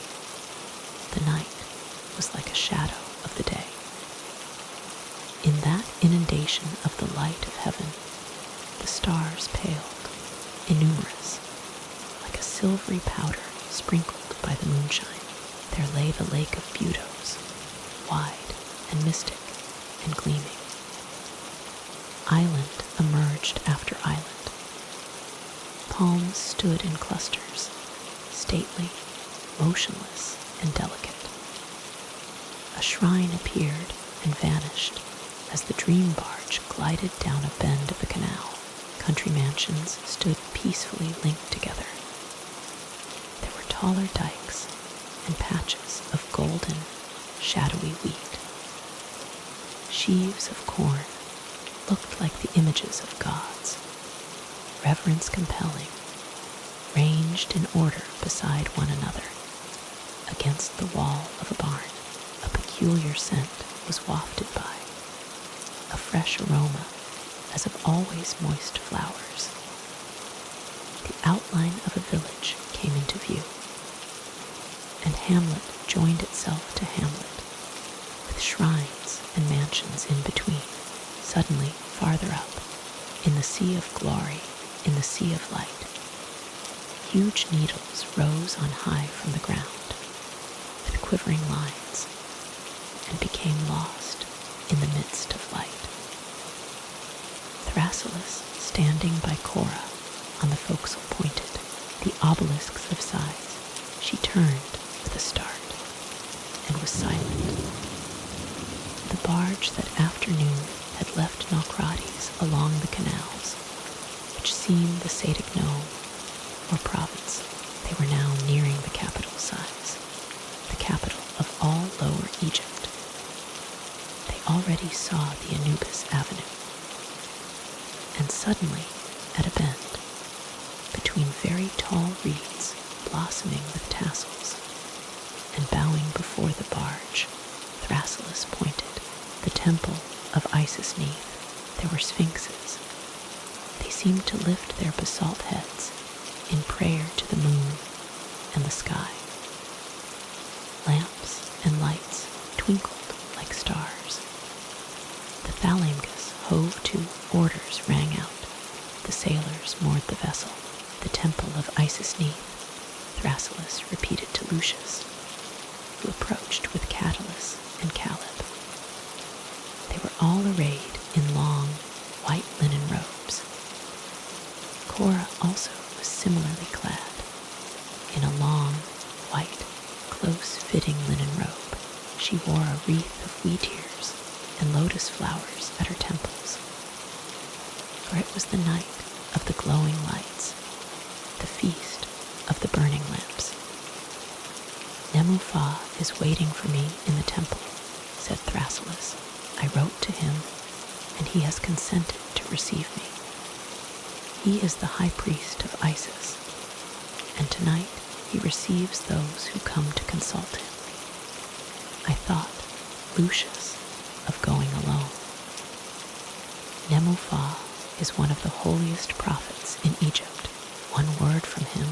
The night was like a shadow of the day. In that inundation of the light of heaven, the stars paled, innumerous, like a silvery powder sprinkled by the moonshine. There lay the lake of Budos, wide and mystic and gleaming. Island emerged after island. Palms stood in clusters, stately, motionless, and delicate. A shrine appeared and vanished as the dream barge glided down a bend of the canal. Country mansions stood peacefully linked together. There were taller dikes and patches of golden, shadowy wheat. Sheaves of corn looked like the images of gods, reverence compelling, ranged in order beside one another. Against the wall of a barn, a peculiar scent was wafted by, a fresh aroma as of always moist flowers. The outline of a village came into view, and hamlet joined itself to hamlet, with shrines and mansions in between. Suddenly, farther up, in the sea of glory, in the sea of light, huge needles rose on high from the ground, with quivering lines, and became lost in the midst of light. Thrasyllus, standing by Cora, on the forecastle pointed, the obelisks of sighs. She turned with a start, and was silent. The barge that afternoon had left Naucrates along the canals, which seemed the Satic nome, or province. They were now nearing the capital size, the capital of all Lower Egypt, already saw the Anubis Avenue. And suddenly, at a bend, between very tall reeds blossoming with tassels, and bowing before the barge, Thrasyllus pointed. The temple of Isis Neith, there were sphinxes. They seemed to lift their basalt heads in prayer to the moon and the sky. Lamps and lights twinkled like stars. The thalamgus hove to, orders rang out. The sailors moored the vessel. The temple of Isis Neith, Thrasyllus repeated to Lucius, who approached with Catullus and Caleb. They were all arrayed in long, white linen robes. Cora also was similarly clad, in a long, white, close-fitting linen robe. She wore a wreath of wheat ears and lotus flowers at her temples. For it was the night of the glowing lights, the feast of the burning lamps. Nemufa is waiting for me in the temple, said Thrasyllus. I wrote to him, and he has consented to receive me. He is the high priest of Isis, and tonight he receives those who come to consult him. I thought, Lucius, of going alone. Nemufa is one of the holiest prophets in Egypt. One word from him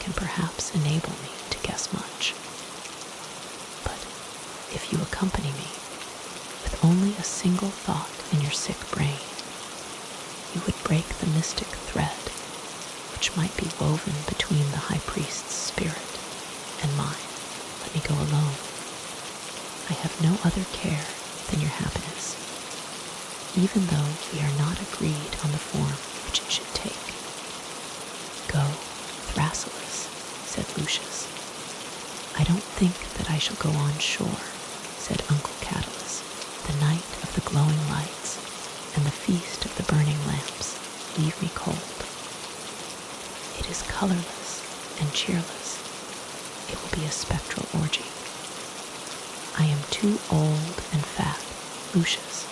can perhaps enable me to guess much. But if you accompany me, with only a single thought in your sick brain, you would break the mystic thread which might be woven between the high priest's spirit and mine. Let me go alone. I have no other care than your happiness, even though we are not agreed on the form which it should take. Go, Thrasyllus, said Lucius. I don't think that I shall go on shore, said Uncle Catullus. The night of the glowing lights and the feast of the burning lamps leave me cold. It is colorless and cheerless. It will be a spectral orgy. I am too old and fat, Lucius,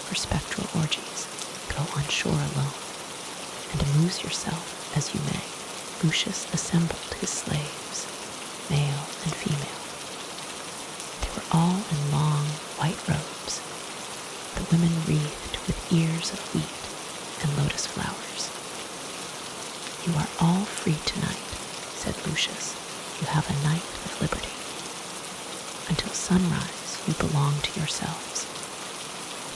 for spectral orgies. Go on shore alone, and amuse yourself as you may. Lucius assembled his slaves, male and female. They were all in long white robes, the women wreathed with ears of wheat and lotus flowers. You are all free tonight, said Lucius. You have a night of liberty. Until sunrise you belong to yourselves.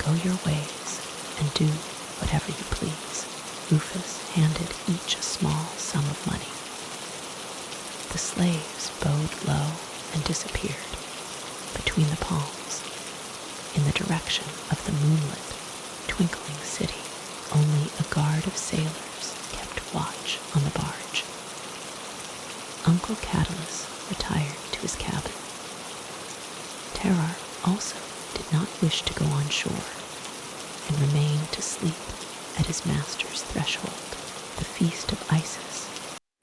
Go your ways and do whatever you please. Rufus handed each a small sum of money. The slaves bowed low and disappeared between the palms in the direction of the moonlit, twinkling city. Only a guard of sailors kept watch on the barge. Uncle Catullus retired to his cabin. Terrar also did not wish to go on shore and remained to sleep at his master's threshold. The feast of Isis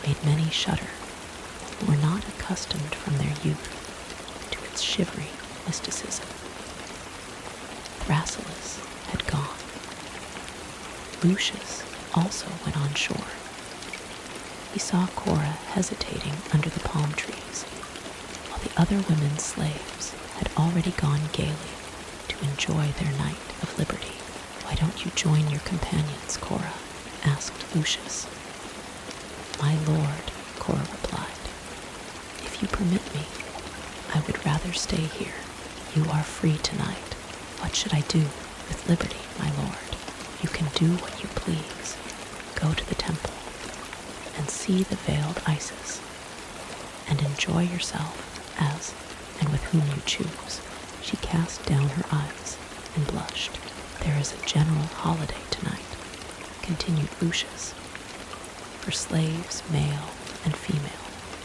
made many shudder who were not accustomed from their youth to its shivery mysticism. Thrasyllus had gone. Lucius also went on shore. He saw Cora hesitating under the palm trees, while the other women slaves had already gone gaily to enjoy their night of liberty. Why don't you join your companions, Cora? Asked Lucius. My lord, Cora replied, if you permit me, I would rather stay here. You are free tonight. What should I do with liberty, my lord? You can do what you please. Go to the temple and see the veiled Isis, and enjoy yourself as and with whom you choose. She cast down her eyes and blushed. There is a general holiday tonight, continued Lucius, for slaves male and female.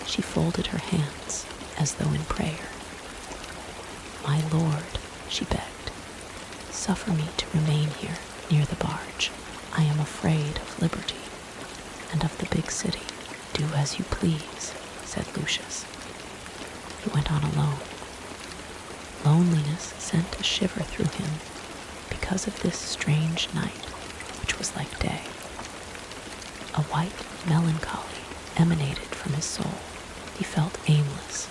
She folded her hands as though in prayer. My lord, she begged, suffer me to remain here near the barge. I am afraid of liberty and of the big city. Do as you please, said Lucius. He went on alone. loneliness sent a shiver through him because of this strange night, which was like day. A white melancholy emanated from his soul. He felt aimless.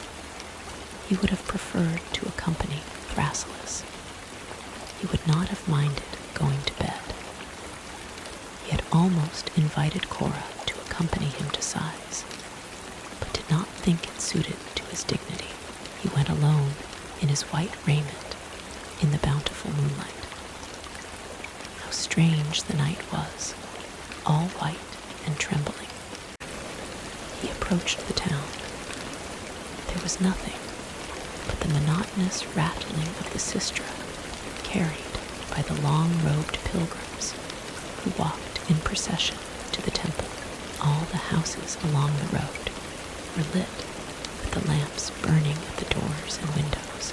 He would have preferred to accompany Thrasyllus. He would not have minded going to bed. He had almost invited Cora to accompany him to sighs, but did not think it suited to his dignity. He went alone in his white raiment in the bountiful moonlight. How strange the night was, all white and trembling. He approached the town. There was nothing but the monotonous rattling of the sistra carried by the long-robed pilgrims who walked in procession to the temple. All the houses along the road were lit with the lamps burning at the doors and windows,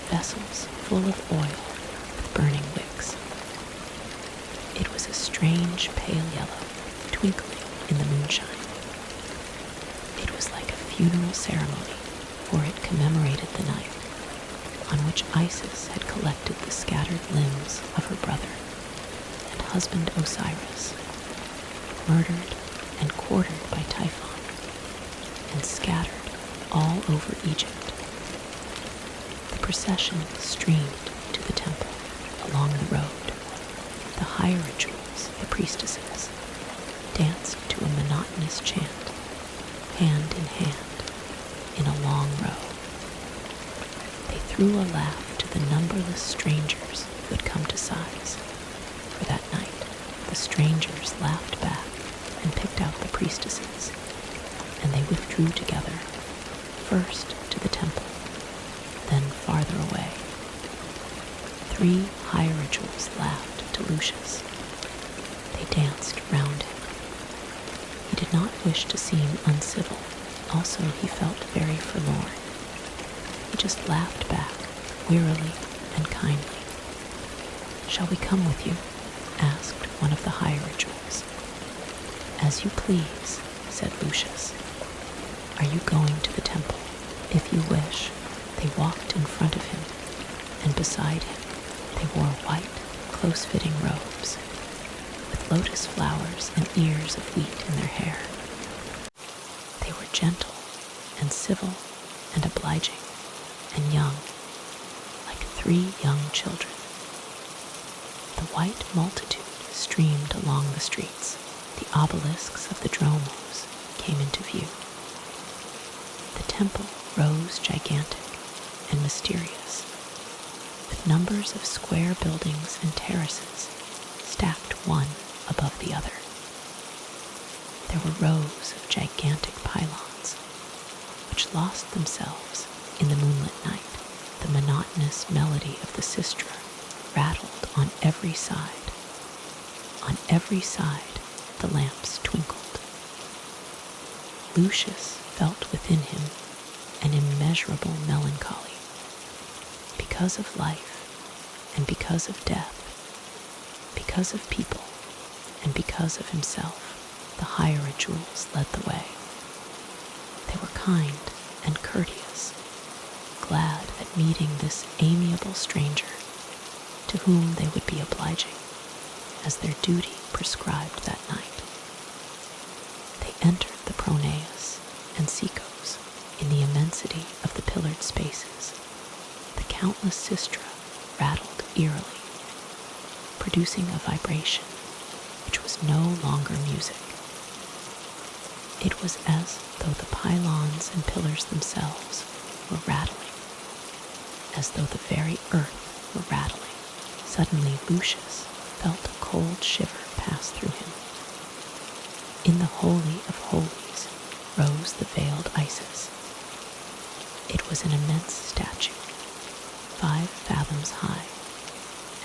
vessels full of oil with burning wicks. It was a strange pale yellow twinkling in the moonshine. It was like a funeral ceremony, for it commemorated the night on which Isis had collected the scattered limbs of her brother and husband Osiris, murdered and quartered by Typhon, and scattered all over Egypt. The procession streamed to the temple along the road. The hierarchs, the priestesses, danced to a monotonous chant, hand in hand, in a long row. They threw a laugh to the numberless strangers who had come to sighs. For that night, the strangers laughed back and picked out the priestesses, and they withdrew together, first to the temple, then farther away. 3 hierarchs laughed to Lucius. They danced round him. He did not wish to seem uncivil. Also, he felt very forlorn. He just laughed back, wearily and kindly. "Shall we come with you?" asked one of the hierarchs. "As you please," said Lucius. "Are you going to the temple?" "If you wish." They walked in front of him, and beside him they wore white, close-fitting robes, with lotus flowers and ears of wheat in their hair. They were gentle and civil and obliging and young, like 3 young children. The white multitude streamed along the streets. The obelisks of the dromos came into view. The temple rose gigantic and mysterious, with numbers of square buildings and terraces stacked one above the other. There were rows of gigantic pylons, which lost themselves in the moonlit night. The monotonous melody of the sistra rattled on every side. On every side, the lamps twinkled. Lucius felt within him an immeasurable melancholy. Because of life, and because of death, because of people, and because of himself, the hierarchs led the way. They were kind and courteous, glad at meeting this amiable stranger, to whom they would be obliging, as their duty prescribed that night. They entered the Pronaos and Sicos in the immensity of the pillared spaces. The countless sistra rattled eerily, producing a vibration which was no longer music. It was as though the pylons and pillars themselves were rattling, as though the very earth were rattling. Suddenly Lucius felt a cold shiver pass through him. In the Holy of Holies rose the veiled Isis. It was an immense statue, 5 fathoms high,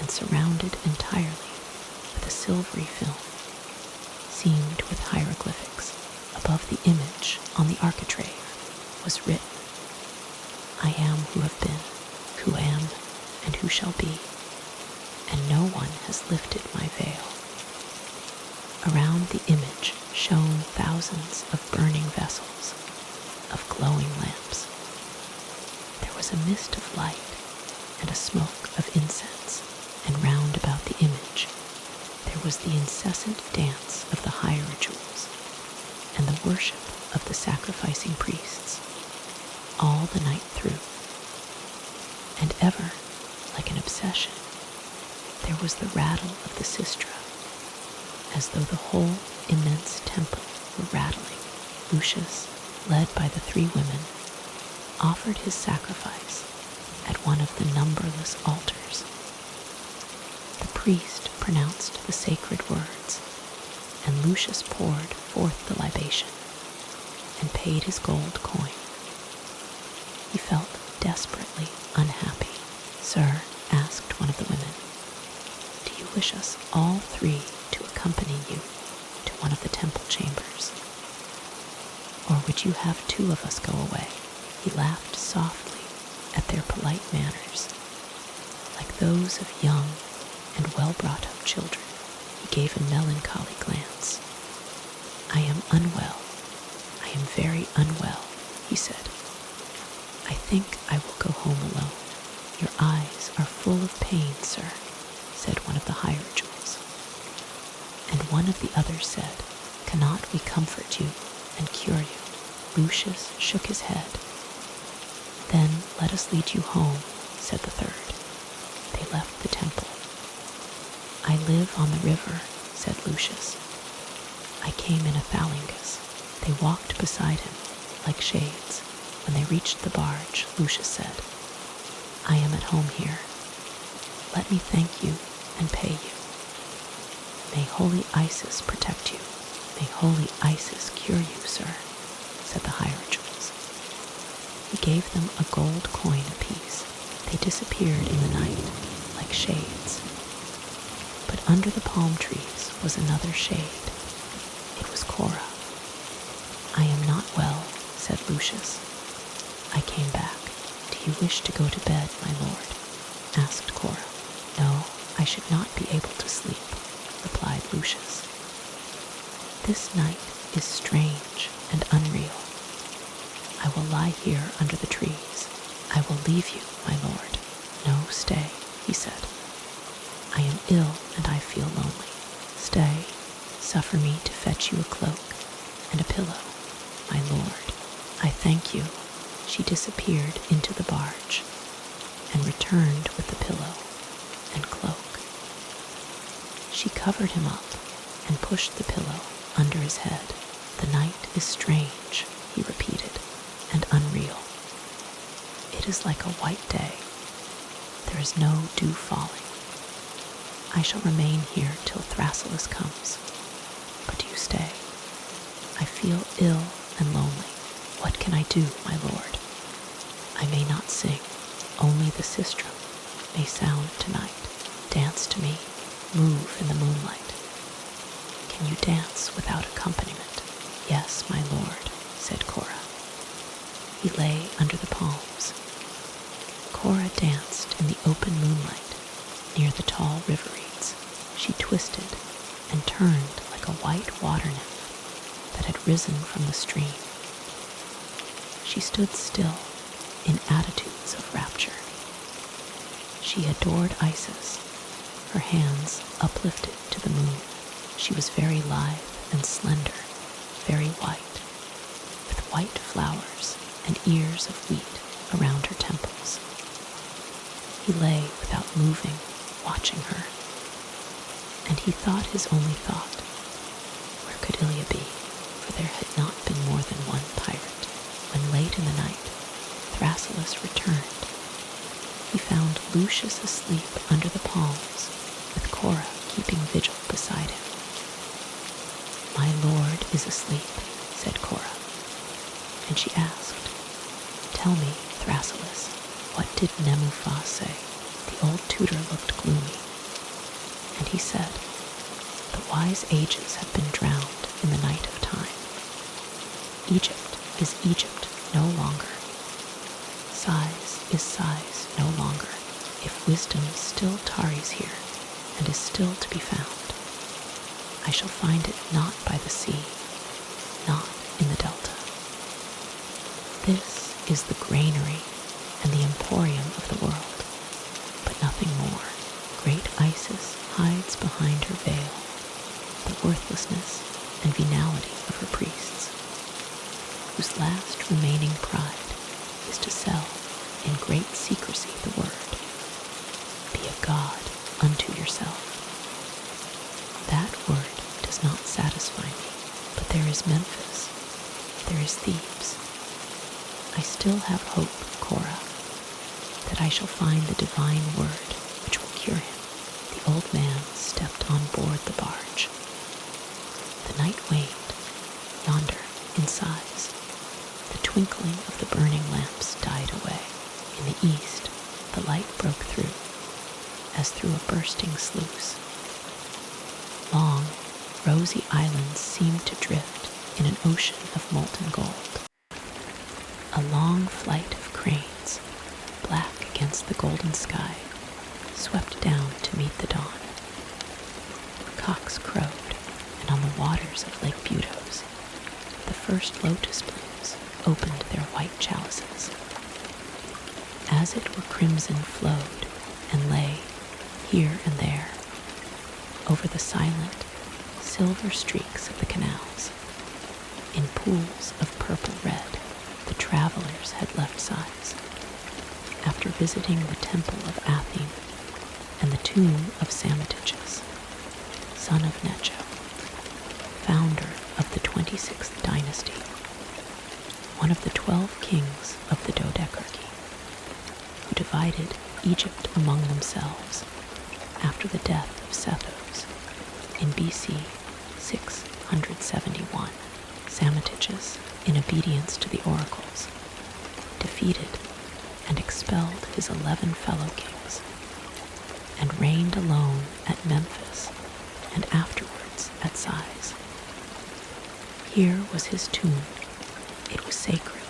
and surrounded entirely with a silvery film, seamed with hieroglyphics. Above the image on the architrave was written, "I am who have been, who am, and who shall be, and no one has lifted my veil." Around the image shone thousands of burning vessels, of glowing lamps. There was a mist of light smoke of incense, and round about the image there was the incessant dance of the hierodules and the worship of the sacrificing priests, all the night through. And ever, like an obsession, there was the rattle of the sistra, as though the whole immense temple were rattling. Lucius, led by the 3 women, offered his sacrifice at one of the numberless altars. The priest pronounced the sacred words, and Lucius poured forth the libation and paid his gold coin. He felt desperately unhappy. "Sir," asked one of the women, "do you wish us all 3 to accompany you to one of the temple chambers? Or would you have 2 of us go away?" He laughed softly at their polite manners, like those of young and well-brought-up children. He gave a melancholy glance. "I am unwell. I am very unwell," he said. "I think I will go home alone." "Your eyes are full of pain, sir," said one of the hierodules. And one of the others said, "Cannot we comfort you and cure you?" Lucius shook his head. "Then let us lead you home," said the third. They left the temple. "I live on the river," said Lucius. "I came in a phalangus." They walked beside him like shades. When they reached the barge, Lucius said, "I am at home here. Let me thank you and pay you. May holy Isis protect you. May holy Isis cure you, sir," said the hierodules. He gave them a gold coin apiece. They disappeared in the night like shades. But under the palm trees was another shade. It was Cora. "I am not well," said Lucius. "I came back." "Do you wish to go to bed, my lord?" asked Cora. "No, I should not be able to sleep," replied Lucius. "This night is strange and unreal. I will lie here under the trees. I will leave you, my lord." "No, stay," he said. "I am ill and I feel lonely. Stay, suffer me to fetch you a cloak and a pillow, my lord." "I thank you." She disappeared into the barge and returned with the pillow and cloak. She covered him up and pushed the pillow under his head. "The night is strange," he repeated, "and unreal. It is like a white day. There is no dew falling. I shall remain here till Thrasyllus comes. But do you stay. I feel ill and lonely. What can I do, my lord? I may not sing. Only the sistrum may sound tonight. Dance to me. Move in the moonlight. Can you dance without accompaniment?" "Yes, my lord," said Cora. He lay under the palms. Cora danced in the open moonlight near the tall river reeds. She twisted and turned like a white water nymph that had risen from the stream. She stood still in attitudes of rapture. She adored Isis, her hands uplifted to the moon. She was very lithe and slender, very white, with white flowers and ears of wheat around her temples. He lay without moving, watching her, and he thought his only thought, where could Ilia be? For there had not been more than one pirate. When late in the night, Thrasyllus returned. He found Lucius asleep under the palms, with Cora keeping vigil beside him. "My lord is asleep," said Cora, and she asked, "Tell me, Thrasyllus, what did Nemuphah say?" The old tutor looked gloomy, and he said, "The wise ages have been drowned in the night of time. Egypt is Egypt no longer. Size is size no longer. If wisdom still tarries here and is still to be found, I shall find it not by the sea, not in the delta. This is the granary and the emporium of the world. have hope, Cora, that I shall find the divine word which will cure him. The old man stepped on board the barge. The night waned, yonder, in size. The twinkling of the burning lamps died away. In the east, the light broke through, as through a bursting sluice. Long, rosy islands seemed to drift in an ocean of molten gold. A long flight of cranes, black against the golden sky, swept down to meet the dawn. Cocks crowed, and on the waters of Lake Butos, the first lotus blooms opened their white chalices. As it were, crimson flowed and lay here and there over the silent, silver streaks of the canals. In pools of purple red, the travelers had left sighs. After visiting the temple of Athene and the tomb of Samitichus, son of Necho, founder of the 26th dynasty, one of the 12 kings of the Dodecarchy, who divided Egypt among themselves after the death of Sethos in BC 671. Samitichus, in obedience to the oracles, defeated and expelled his 11 fellow kings, and reigned alone at Memphis and afterwards at Sais. Here was his tomb. It was sacred.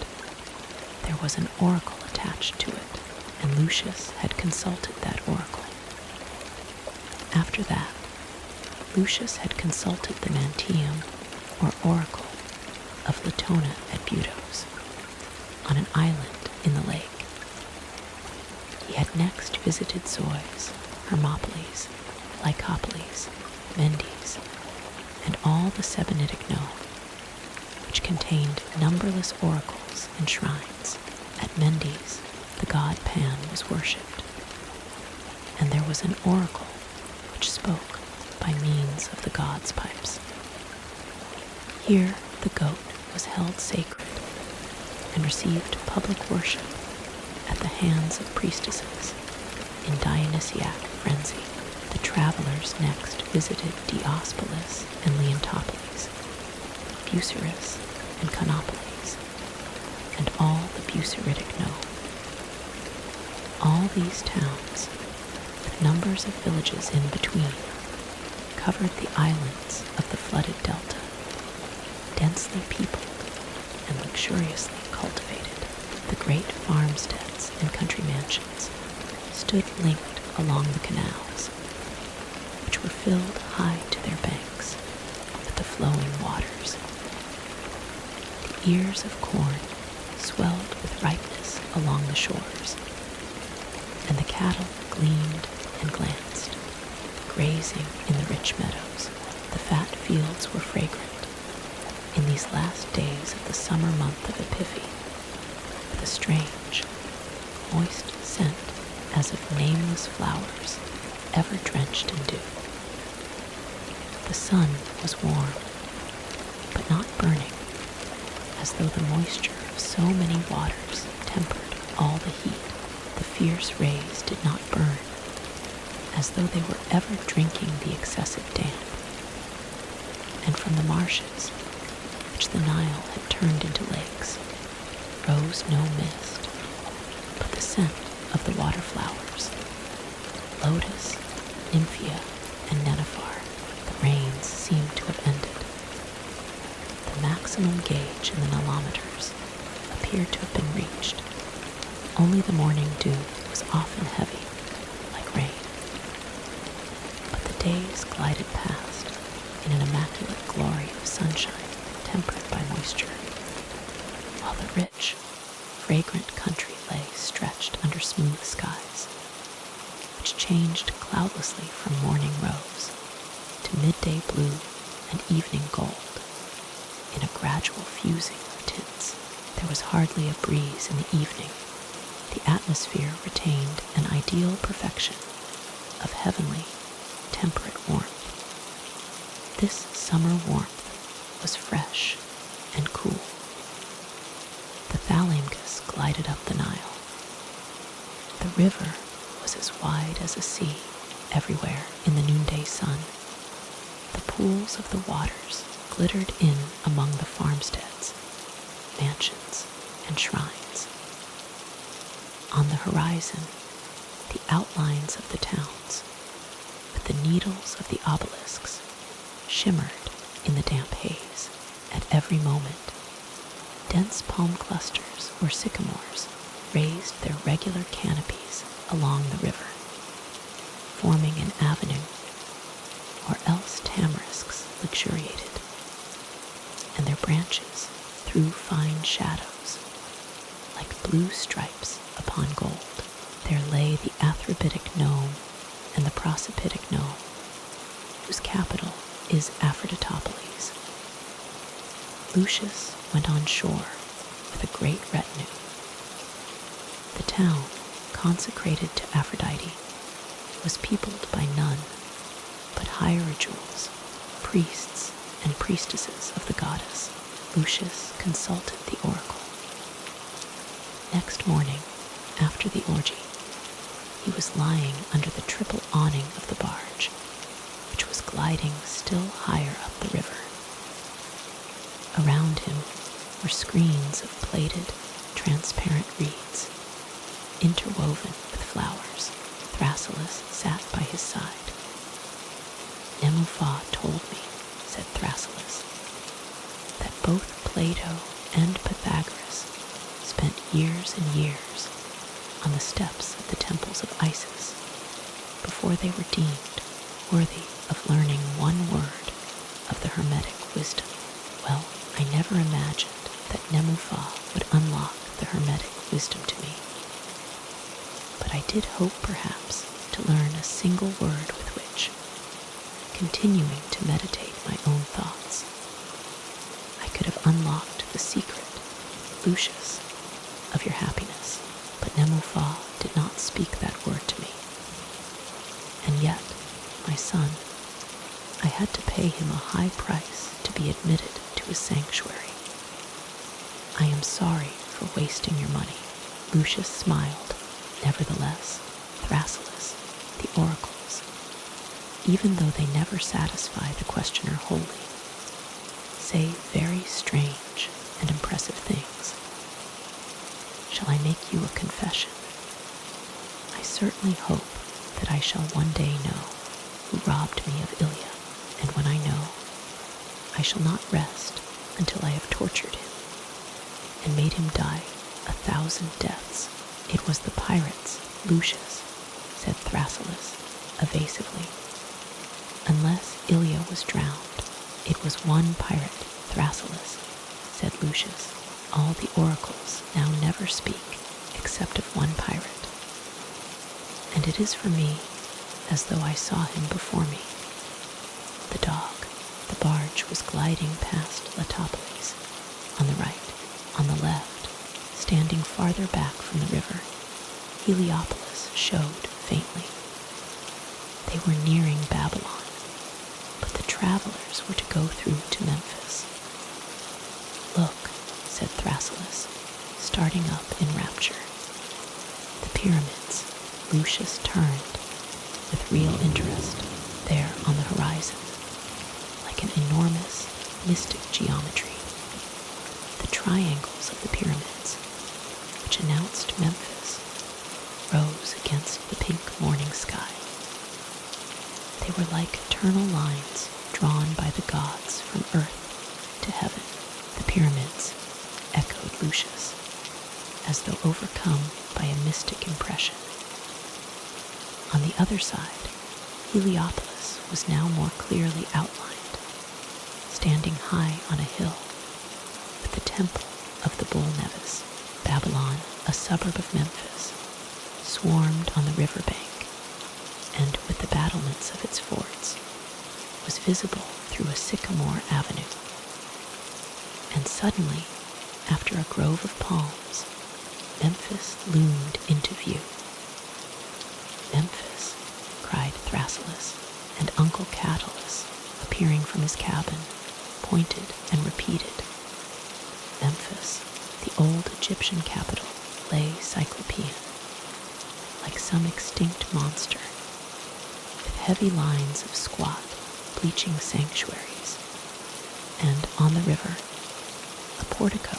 There was an oracle attached to it, and Lucius had consulted that oracle. After that, Lucius had consulted the Mantium, or oracle, of Latona at Butos, on an island in the lake. He had next visited Zois, Hermopolis, Lycopolis, Mendes, and all the Sebennytic Nome, which contained numberless oracles and shrines. At Mendes, the god Pan was worshipped, and there was an oracle which spoke by means of the god's pipes. Here the goat was held sacred and received public worship at the hands of priestesses in Dionysiac frenzy. The travelers next visited Diospolis and Leontopolis, Busiris and Conopolis, and all the Busirytic Nome. All these towns, with numbers of villages in between, covered the islands of the flooded delta, densely peopled and luxuriously cultivated. The great farmsteads and country mansions stood linked along the canals, which were filled high to their banks with the flowing waters. The ears of corn swelled with ripeness along the shores, and the cattle gleamed and glanced, grazing in the rich meadows. The fat fields were fragrant in these last days of the summer month of Epiphi, with a strange, moist scent as of nameless flowers ever drenched in dew. The sun was warm, but not burning, as though the moisture of so many waters tempered all the heat. The fierce rays did not burn, as though they were ever drinking the excessive damp. And from the marshes, which the Nile had turned into lakes, rose no mist, but the scent of the water flowers, lotus, nymphea, and nenuphar. The rains seemed to have ended. The maximum gauge in the nilometers appeared to have been reached. Only the morning dew was often heavy, like rain. But the days glided past in an immaculate glory of sunshine tempered by moisture, while the rich, fragrant country lay stretched under smooth skies, which changed cloudlessly from morning rose to midday blue and evening gold, in a gradual fusing of tints. There was hardly a breeze in the evening. The atmosphere retained an ideal perfection of heavenly, temperate warmth. This summer warmth was fresh and cool. The thalamgus glided headed up the Nile. The river was as wide as a sea everywhere in the noonday sun. The pools of the waters glittered in among the farmsteads, mansions, and shrines. On the horizon, the outlines of the towns, with the needles of the obelisks, shimmered in the damp haze at every moment. Dense palm clusters or sycamores raised their regular canopies along the river, forming an avenue, or else tamarisks luxuriated, and their branches threw fine shadows like blue stripes upon gold. There lay the Athropitic nome and the Prosopitic nome, whose capital is Aphroditopolis. Lucius went on shore with a great retinue. The town, consecrated to Aphrodite, was peopled by none but hierodules, priests and priestesses of the goddess. Lucius consulted the oracle. Next morning, after the orgy, he was lying under the triple awning of the barge, which was gliding still higher up the river. Around him were screens of plaited, transparent reeds, interwoven with flowers. Thrasyllus sat by his side. Nemuphah told me, said Thrasyllus, that both Plato and Pythagoras spent years and years on the steps of the temples of Isis before they were deemed worthy of learning one word of the Hermetic wisdom. Well, I never imagined that Nemuphah would unlock the Hermetic wisdom to me, but I did hope perhaps to learn a single word with which, continuing to meditate my own thoughts, I could have unlocked the secret, Lucius, of your happiness. But Nemuphah did not speak that word to me. And yet, my son, I had to pay him a high price to be admitted to his sanctuary. I am sorry for wasting your money. Lucius smiled. Nevertheless, Thrasyllus, the oracles, even though they never satisfy the questioner wholly, say very strange and impressive things. Shall I make you a confession? I certainly hope that I shall one day know who robbed me of Ilia, and when I know, I shall not rest until I have tortured him and made him die 1,000 deaths. It was the pirates, Lucius, said Thrasyllus evasively. Unless Ilia was drowned, it was one pirate, Thrasyllus, said Lucius. All the oracles now never speak except of one pirate, and it is for me as though I saw him before me. The dog. The barge was gliding past Latopolis, on the right, on the left, standing farther back from the river. Heliopolis showed faintly. They were nearing Babylon, but the travelers were to go through to Memphis. Look, said Thrasyllus, starting up in rapture. The pyramids. Lucius turned with real interest there on the horizon, like an enormous mystic geometry. The triangles of the pyramids, which announced Memphis, rose against the pink morning sky. They were like eternal lines drawn by the gods from earth to heaven. The pyramids, echoed Lucius, as though overcome by a mystic impression. On the other side, Heliopolis was now more clearly outlined, standing high on a hill, with the temple of the bull Nevis. Babylon, a suburb of Memphis, swarmed on the riverbank, and with the battlements of its forts, was visible through a sycamore avenue. And suddenly, after a grove of palms, Memphis loomed into view. Memphis, cried Thrasyllus, and Uncle Catullus, appearing from his cabin, pointed and repeated. Memphis, the old Egyptian capital, lay cyclopean, like some extinct monster, with heavy lines of squat, bleaching sanctuaries, and on the river, a portico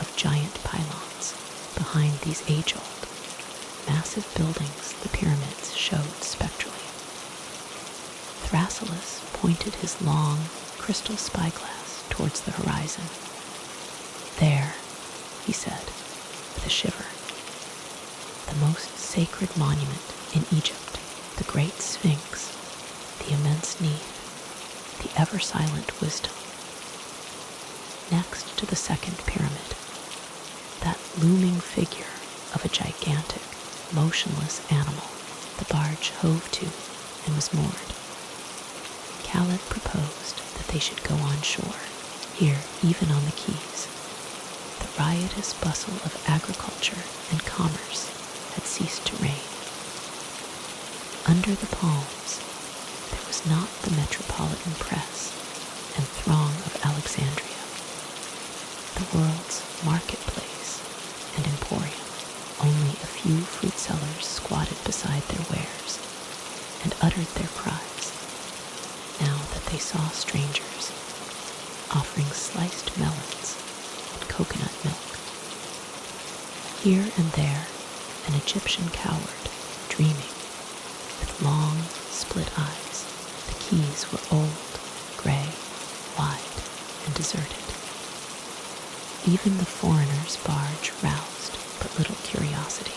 of giant pylons. Behind these age-old, massive buildings the pyramids showed spectrally. Thrasyllus pointed his long, crystal spyglass towards the horizon. There, he said, with a shiver, the most sacred monument in Egypt, the great Sphinx, the immense Neith, the ever-silent wisdom. Next to the second pyramid, that looming figure of a gigantic, motionless animal, the barge hove to and was moored. Caleb proposed that they should go on shore, here even on the quays. The riotous bustle of agriculture and commerce had ceased to reign. Under the palms, there was not the metropolitan press and throng of Alexandria, the world's marketplace and emporium. Only a few fruit sellers squatted beside their wares and uttered their cries, now that they saw strangers offering sliced melons and coconut milk. Here and there, an Egyptian coward, dreaming, with long, split eyes. The quays were old, gray, wide, and deserted. Even the foreigner's barge roused but little curiosity.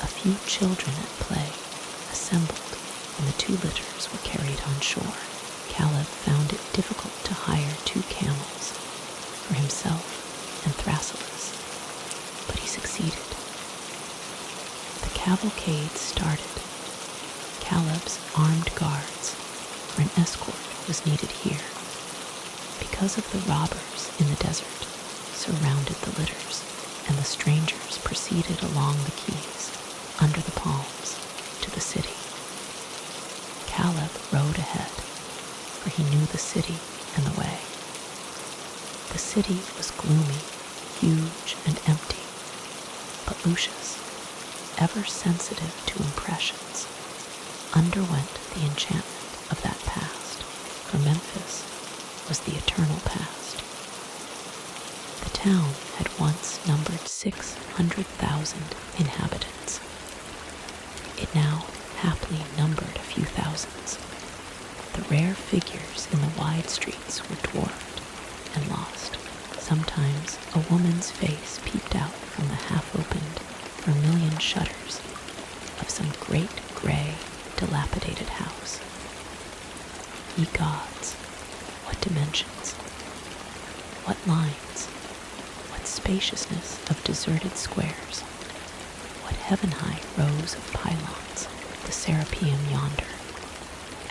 A few children at play assembled when the 2 litters were carried on shore. Caleb found it difficult to hire 2 camels for himself and Thrasyllus, but he succeeded. The cavalcade started. Caleb's armed guards for an escort was needed here, because of the robbers in the desert surrounded the litters, and the strangers proceeded along the quays under the palms to the city. Caleb rode ahead, for he knew the city and the way. The city was gloomy, huge, and empty, but Lucius, ever sensitive to impressions, underwent the enchantment of that past, for Memphis was the eternal past. The town had once numbered 600,000 inhabitants. It now haply numbered a few thousands. The rare figures in the wide streets were dwarfed and lost. Sometimes a woman's face peeped out from the half-opened vermilion shutters of some great gray, dilapidated house. Ye gods, what dimensions, what lines, what spaciousness of deserted squares, what heaven-high rows of pylons, the Serapeum yonder,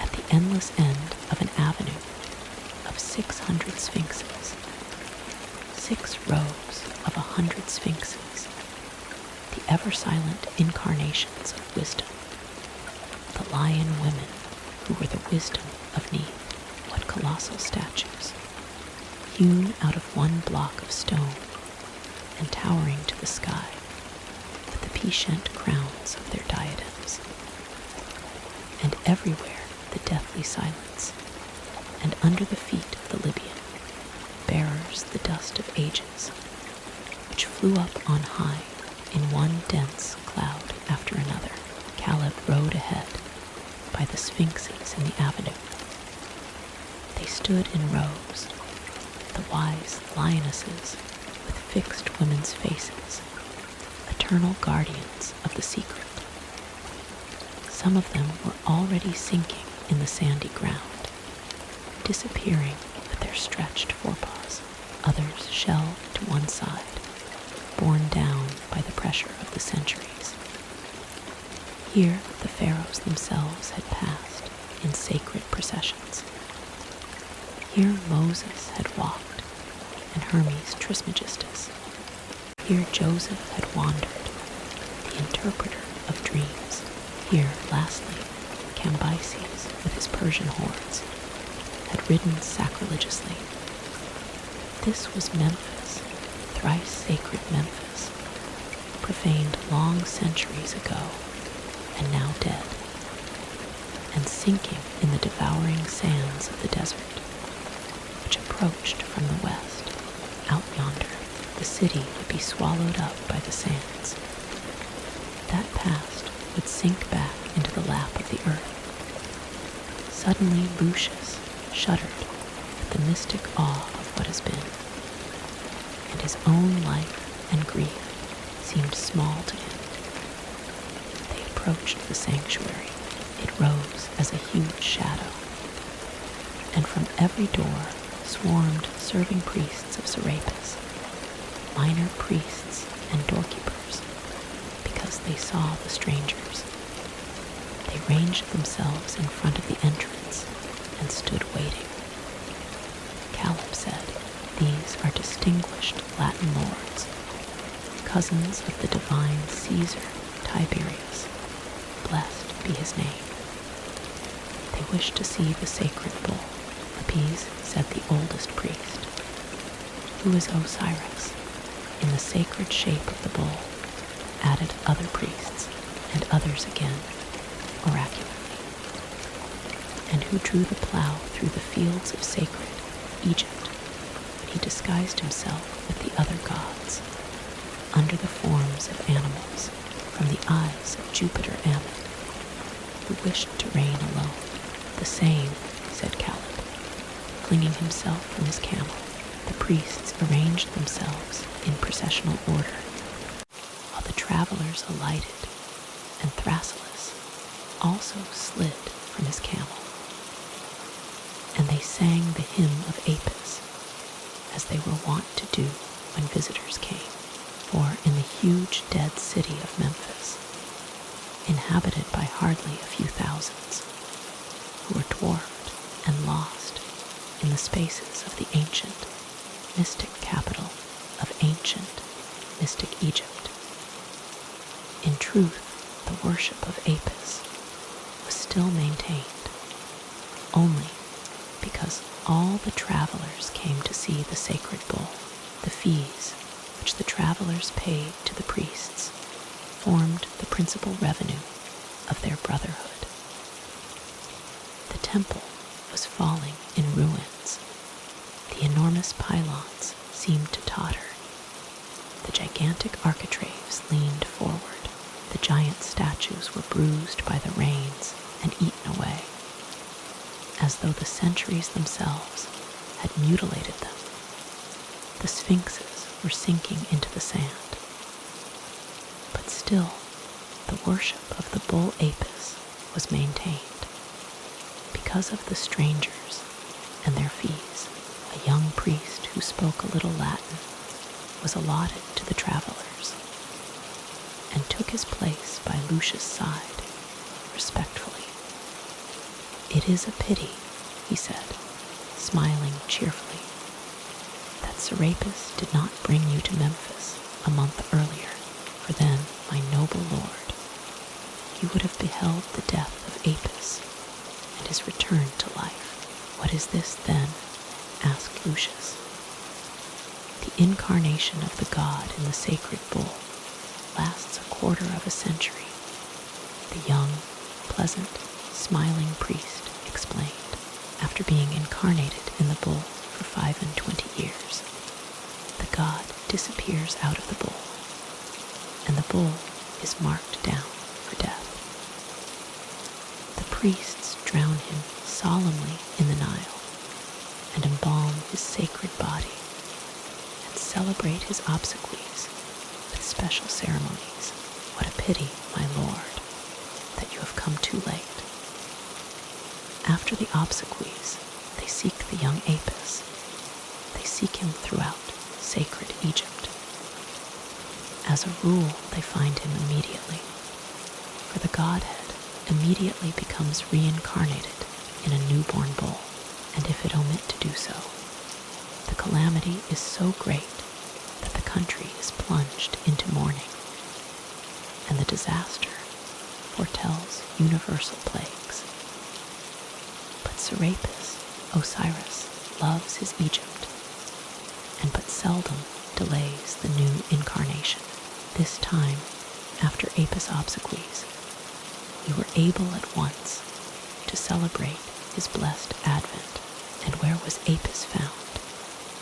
at the endless end of an avenue of 600 sphinxes, 6 rows of 100 sphinxes, the ever-silent incarnations of wisdom, the lion women who were the wisdom of Neith. What colossal statues, hewn out of one block of stone and towering to the sky with the pea-shent crowns of their diadems. And everywhere the deathly silence, and under the feet of the Libyan, bearers the dust of ages, which flew up on high in one dense cloud after another. Caleb rode ahead by the sphinxes in the avenue. They stood in rows, the wise lionesses with fixed women's faces, eternal guardians of the secret. Some of them were already sinking in the sandy ground, disappearing with their stretched forepaws. Others shelved to one side, borne down by the pressure of the centuries. Here the pharaohs themselves had passed in sacred processions. Here Moses had walked, and Hermes Trismegistus. Here Joseph had wandered, the interpreter of dreams. Here, lastly, Cambyses, with his Persian hordes, had ridden sacrilegiously. This was Memphis, thrice sacred Memphis, profaned long centuries ago and now dead, and sinking in the devouring sands of the desert, which approached from the west. Out yonder, the city would be swallowed up by the sands. That past would sink back into the lap of the earth. Suddenly Lucius shuddered at the mystic awe of what has been, and his own life and grief seemed small to him. They approached the sanctuary. It rose as a huge shadow, and from every door swarmed serving priests of Serapis, minor priests and doorkeepers, because they saw the strangers. They ranged themselves in front of the entrance and stood waiting. Caleb said, "These are distinguished Latin lords, cousins of the divine Caesar Tiberius, blessed be his name. They wish to see the sacred bull." Appies said the oldest priest, "Who is Osiris?" In the sacred shape of the bull, added other priests, and others again, oracularly. "And who drew the plow through the fields of sacred Egypt, when he disguised himself with the other gods, under the forms of animals, from the eyes of Jupiter Ammon, who wished to reign alone." "The same," said Caleb. Flinging himself from his camel, the priests arranged themselves in processional order, while the travelers alighted, and Thrasyllus also slid from his camel. And they sang the hymn of Apis, as they were wont to do when visitors came. For in the huge dead city of Memphis, inhabited by hardly a few thousands, who were dwarfed and lost in the spaces of the ancient, mystic capital of ancient, mystic Egypt. In truth, the worship of Apis was still maintained, only because all the travelers came to see the sacred bull. The fees which the travelers paid to the priests formed the principal revenue of their brotherhood. The temple was falling in ruins. The enormous pylons seemed to totter. The gigantic architraves leaned forward. The giant statues were bruised by the rains and eaten away, as though the centuries themselves had mutilated them. The sphinxes were sinking into the sand. But still, the worship of the bull Apis was maintained. Because of the strangers and their fees, a young priest who spoke a little Latin was allotted to the travelers, and took his place by Lucius' side, respectfully. "It is a pity," he said, smiling cheerfully, "that Serapis did not bring you to Memphis a month earlier, for then, my noble lord, you would have beheld the death of Apis and his return to life." "What is this, then?" asked Lucius. "The incarnation of the god in the sacred bull lasts a quarter of a century," the young, pleasant, smiling priest explained. "After being incarnated in the bull for 25 years, the god disappears out of the bull, and the bull is marked down for death. The priests drown him solemnly in the Nile, and embalm his sacred body, and celebrate his obsequies with special ceremonies. What a pity, my lord, that you have come too late." After the obsequies, they seek the young Apis. They seek him throughout sacred Egypt. As a rule, they find him immediately, for the Godhead immediately becomes reincarnated in a newborn bull, and if it omit to do so, the calamity is so great that the country is plunged into mourning, and the disaster foretells universal plagues. But Serapis, Osiris, loves his Egypt, and but seldom delays the new incarnation. This time, after Apis' obsequies, we were able at once to celebrate his blessed advent. And where was Apis found?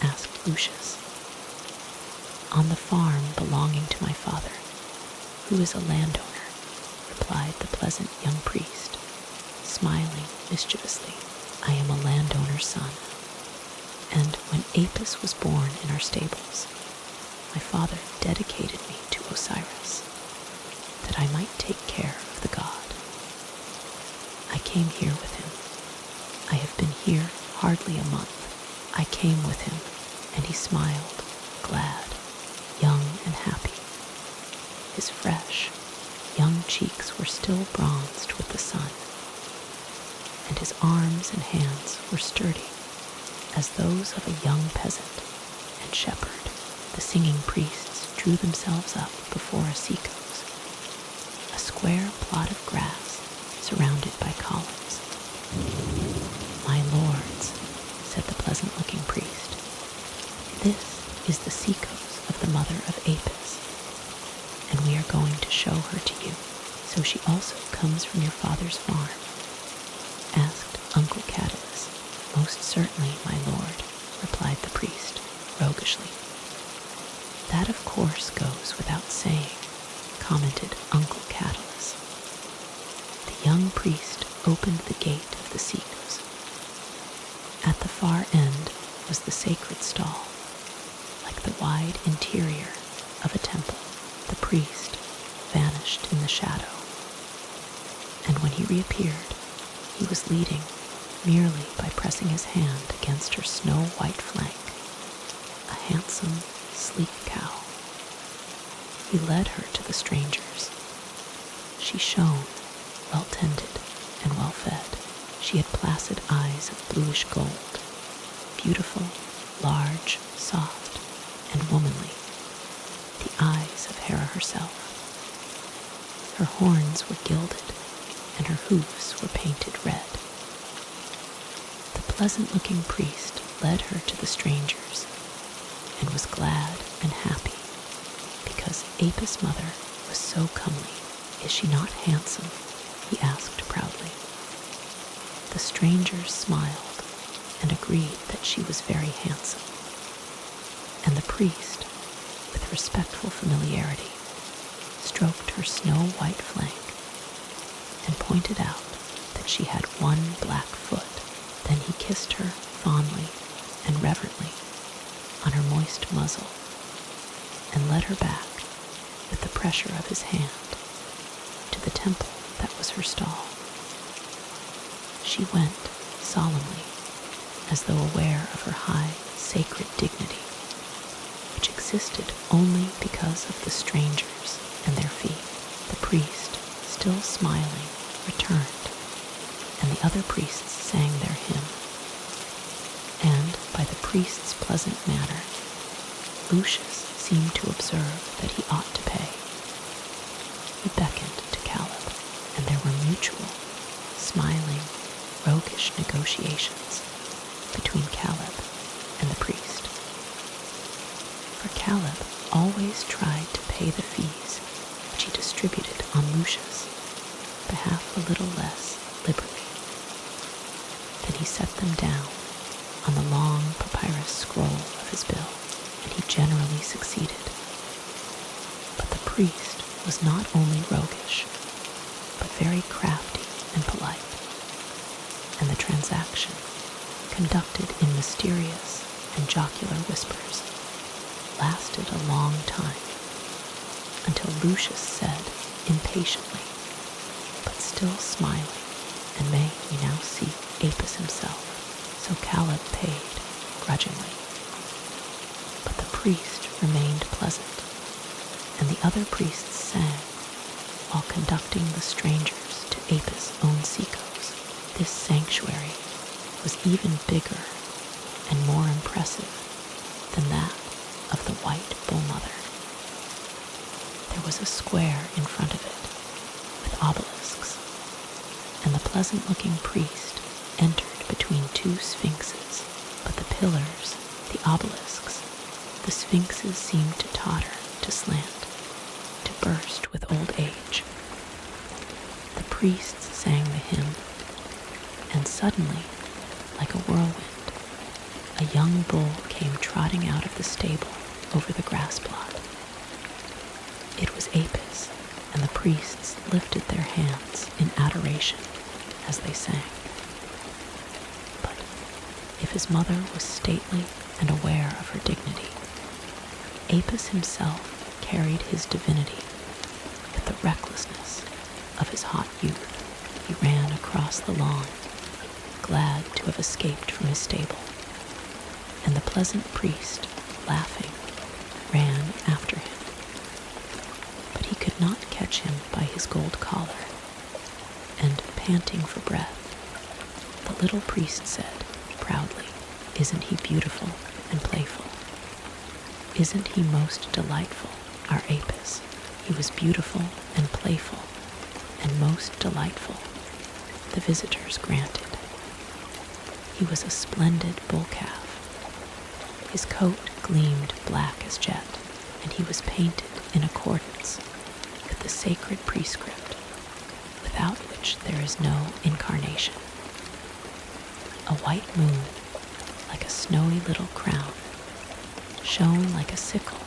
Asked Lucius. On the farm belonging to my father, who is a landowner, replied the pleasant young priest, smiling mischievously. I am a landowner's son, and when Apis was born in our stables, my father dedicated me to Osiris, that I might take care of the god. I came here with him. I have been here hardly a month. I came with him, and he smiled, glad, young and happy. His fresh, young cheeks were still bronzed with the sun, and his arms and hands were sturdy as those of a young peasant and shepherd. The singing priests drew themselves up before a seacoast, a square plot of grass surrounded by columns. My lords, said the pleasant-looking priest, this is the seacoast of the mother of Apis, and we are going to show her to you. So she also comes from your father's farm? Asked Uncle Catulus. Most certainly, my lord, replied the priest, roguishly. That of course goes without saying, commented Uncle Catulus. The young priest opened the gate of the seacoast. At the far end was the sacred stall, like the wide interior of a temple. The priest vanished in the shadow, and when he reappeared, he was leading, merely by pressing his hand against her snow-white flank, a handsome, sleek cow. He led her to the strangers. She shone, well-tended and well-fed. She had placid eyes of bluish gold, beautiful, large, soft, and womanly, the eyes of Hera herself. Her horns were gilded, and her hoofs were painted red. The pleasant-looking priest led her to the strangers, and was glad and happy, because Apis' mother was so comely. Is she not handsome? He asked proudly. The strangers smiled and agreed that she was very handsome, and the priest, with respectful familiarity, stroked her snow-white flank and pointed out that she had one black foot. Then he kissed her fondly and reverently on her moist muzzle and led her back with the pressure of his hand to the temple that was her stall. She went solemnly, as though aware of her high, sacred dignity, which existed only because of the strangers and their fee. The priest, still smiling, returned, and the other priests sang their hymn. And, by the priest's pleasant manner, Lucius seemed to observe that he ought to pay. He beckoned to Caleb, and there were mutual, smiling, roguish negotiations between Caleb and the priest. For Caleb always tried to pay the fees which he distributed on Lucius, behalf a little less liberally. Then he set them down on the long papyrus scroll of his bill, and he generally succeeded. But the priest was not only roguish, but very crafty and polite, and the transaction, conducted in mysterious and jocular whispers, lasted a long time, until Lucius said impatiently, but still smiling, and may we now see Apis himself. So Caleb paid grudgingly, but the priest remained pleasant, and the other priests sang while conducting the strangers to Apis' own seacoast. This sanctuary was even bigger and more impressive than that of the white bull mother. There was a square in front of it with obelisks, and the pleasant-looking priest entered between two sphinxes, but the pillars, the obelisks, the sphinxes seemed to totter, to slant, burst with old age. The priests sang the hymn, and suddenly, like a whirlwind, a young bull came trotting out of the stable over the grass plot. It was Apis, and the priests lifted their hands in adoration as they sang. But if his mother was stately and aware of her dignity, Apis himself carried his divinity with the recklessness of his hot youth. He ran across the lawn, glad to have escaped from his stable, and the pleasant priest, laughing, ran after him. But he could not catch him by his gold collar, and, panting for breath, the little priest said, proudly, "Isn't he beautiful and playful? Isn't he most delightful, our Apis? He was beautiful and playful, and most delightful," the visitors granted. He was a splendid bull calf. His coat gleamed black as jet, and he was painted in accordance with the sacred prescript, without which there is no incarnation. A white moon, like a snowy little crown, shone like a sickle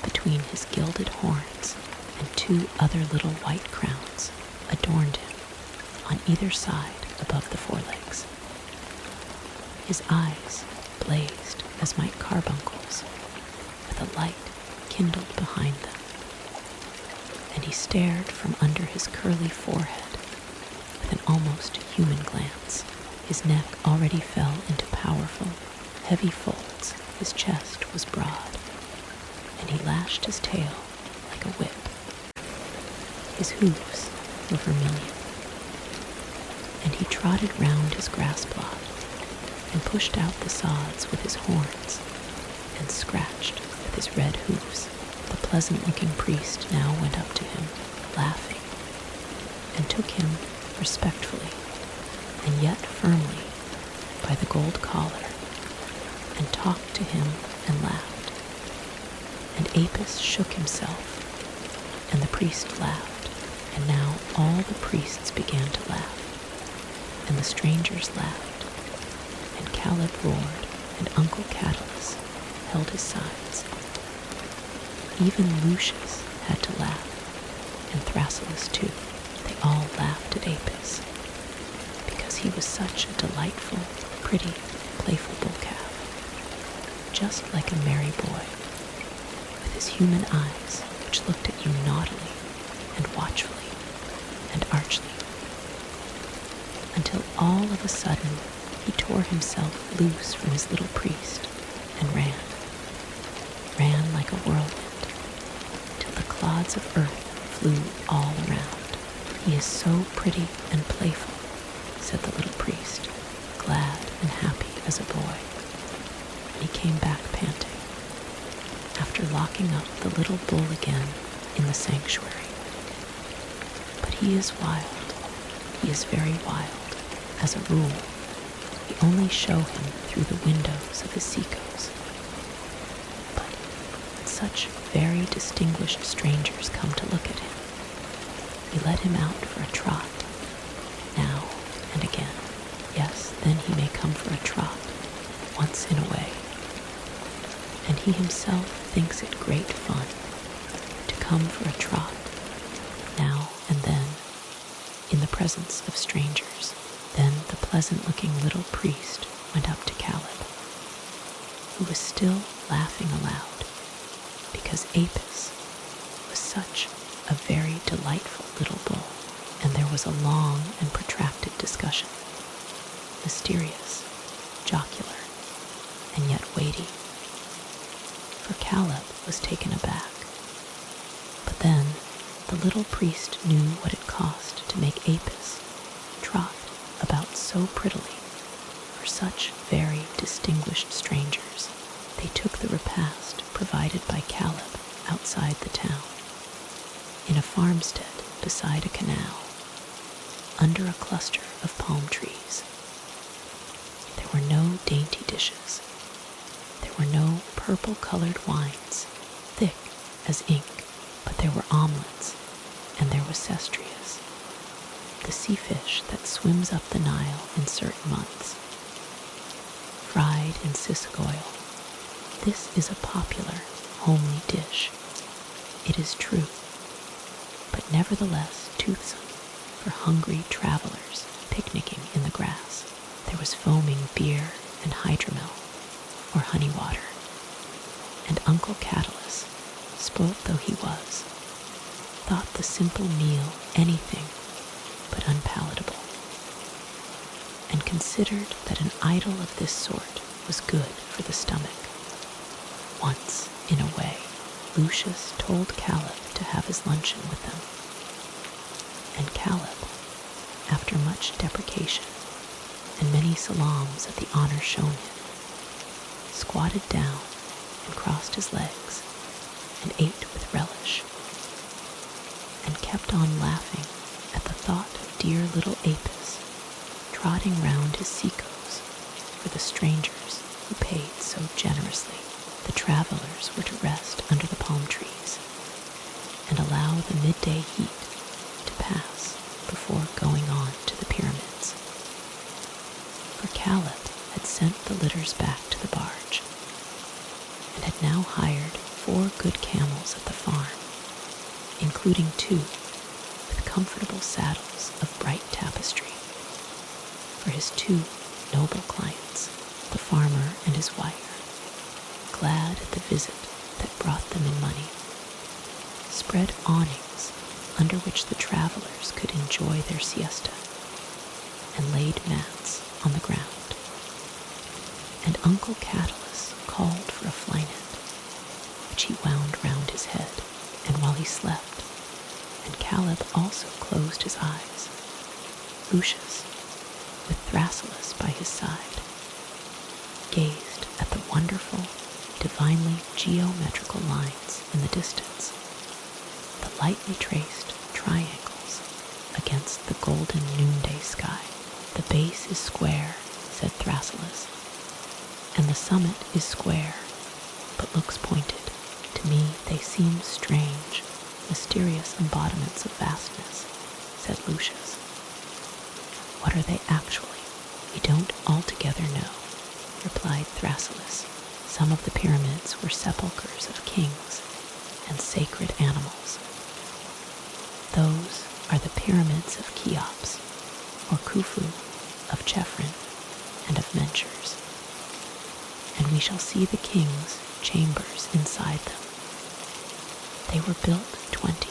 between his gilded horns, and two other little white crowns adorned him on either side above the forelegs. His eyes blazed as might carbuncles, with a light kindled behind them, and he stared from under his curly forehead with an almost human glance. His neck already fell into powerful, heavy folds. His chest was broad, and he lashed his tail like a whip. His hooves were vermilion, and he trotted round his grass plot and pushed out the sods with his horns and scratched with his red hooves. The pleasant-looking priest now went up to him, laughing, and took him respectfully and yet firmly by the gold collar, and talked to him and laughed. And Apis shook himself, and the priest laughed, and now all the priests began to laugh, and the strangers laughed, and Caleb roared, and Uncle Catalus held his sides. Even Lucius had to laugh, and Thrasyllus too. They all laughed at Apis, because he was such a delightful, pretty, playful bull calf, just like a merry boy, with his human eyes which looked at you naughtily and watchfully and archly, until all of a sudden he tore himself loose from his little priest and ran like a whirlwind, till the clods of earth flew all around. "He is so pretty and playful," said the little priest, glad and happy as a boy, and he came back panting, after locking up the little bull again in the sanctuary. But he is wild, he is very wild. As a rule, we only show him through the windows of his seacoes. But when such very distinguished strangers come to look at him, we let him out for a trot, now and again. Yes, then he may come for a trot, once in a way. And he himself thinks it great fun to come for a trot, now and then, in the presence of strangers. Then the pleasant-looking little priest went up to Caleb, who was still laughing aloud, because Apis was such a very delightful little bull, and there was a long and protracted discussion, mysterious, jocular, and yet weighty, for Caleb was taken aback. But then the little priest knew what it cost to make Apis trot about so prettily for such very distinguished strangers. They took the repast provided by Caleb outside the town, in a farmstead beside a canal, under a cluster of palm trees. There were no dainty dishes. There were no purple-colored wines, thick as ink, But there were omelets, and there was cestrius, the sea fish that swims up the Nile in certain months, fried in sisig oil. This is a popular, homely dish. It is true, but nevertheless toothsome for hungry travelers picnicking in the grass. There was foaming beer and hydromel, or honey water, and Uncle Catalus, spoilt though he was, thought the simple meal anything but unpalatable, and considered that an idol of this sort was good for the stomach. Once, in a way, Lucius told Caleb to have his luncheon with them, and Caleb, after much deprecation and many salams at the honor shown him, squatted down and crossed his legs and ate with relish, and kept on laughing at the thought of dear little Apis trotting round his seacoast for the strangers who paid so generously. The travelers were to rest under the palm trees and allow the midday heat to pass before going on to the pyramids. For Caleb had sent the litters back to the barge and had now hired 4 good camels at the farm, including 2 with comfortable saddles of bright tapestry for his 2 noble clients, the farmer and his wife, glad at the visit that brought them in money, spread awnings under which the travelers could enjoy their siesta, and laid mats on the ground. And Uncle Catalus called for a fly net, which he wound round his head, and while he slept, and Caleb also closed his eyes, Lucius, with Thrasyllus by his side, gazed at the wonderful, divinely geometrical lines in the distance, the lightly traced triangles against the golden noonday sky. The base is square, said Thrasyllus, and the summit is square, but looks pointed. To me they seem strange, mysterious embodiments of vastness, said Lucius. What are they actually? We don't altogether know, replied Thrasyllus. Some of the pyramids were sepulchres of kings and sacred animals. Those are the pyramids of Cheops, or Khufu, of Chephren, and of Menshurs. And we shall see the king's chambers inside them. They were built 20,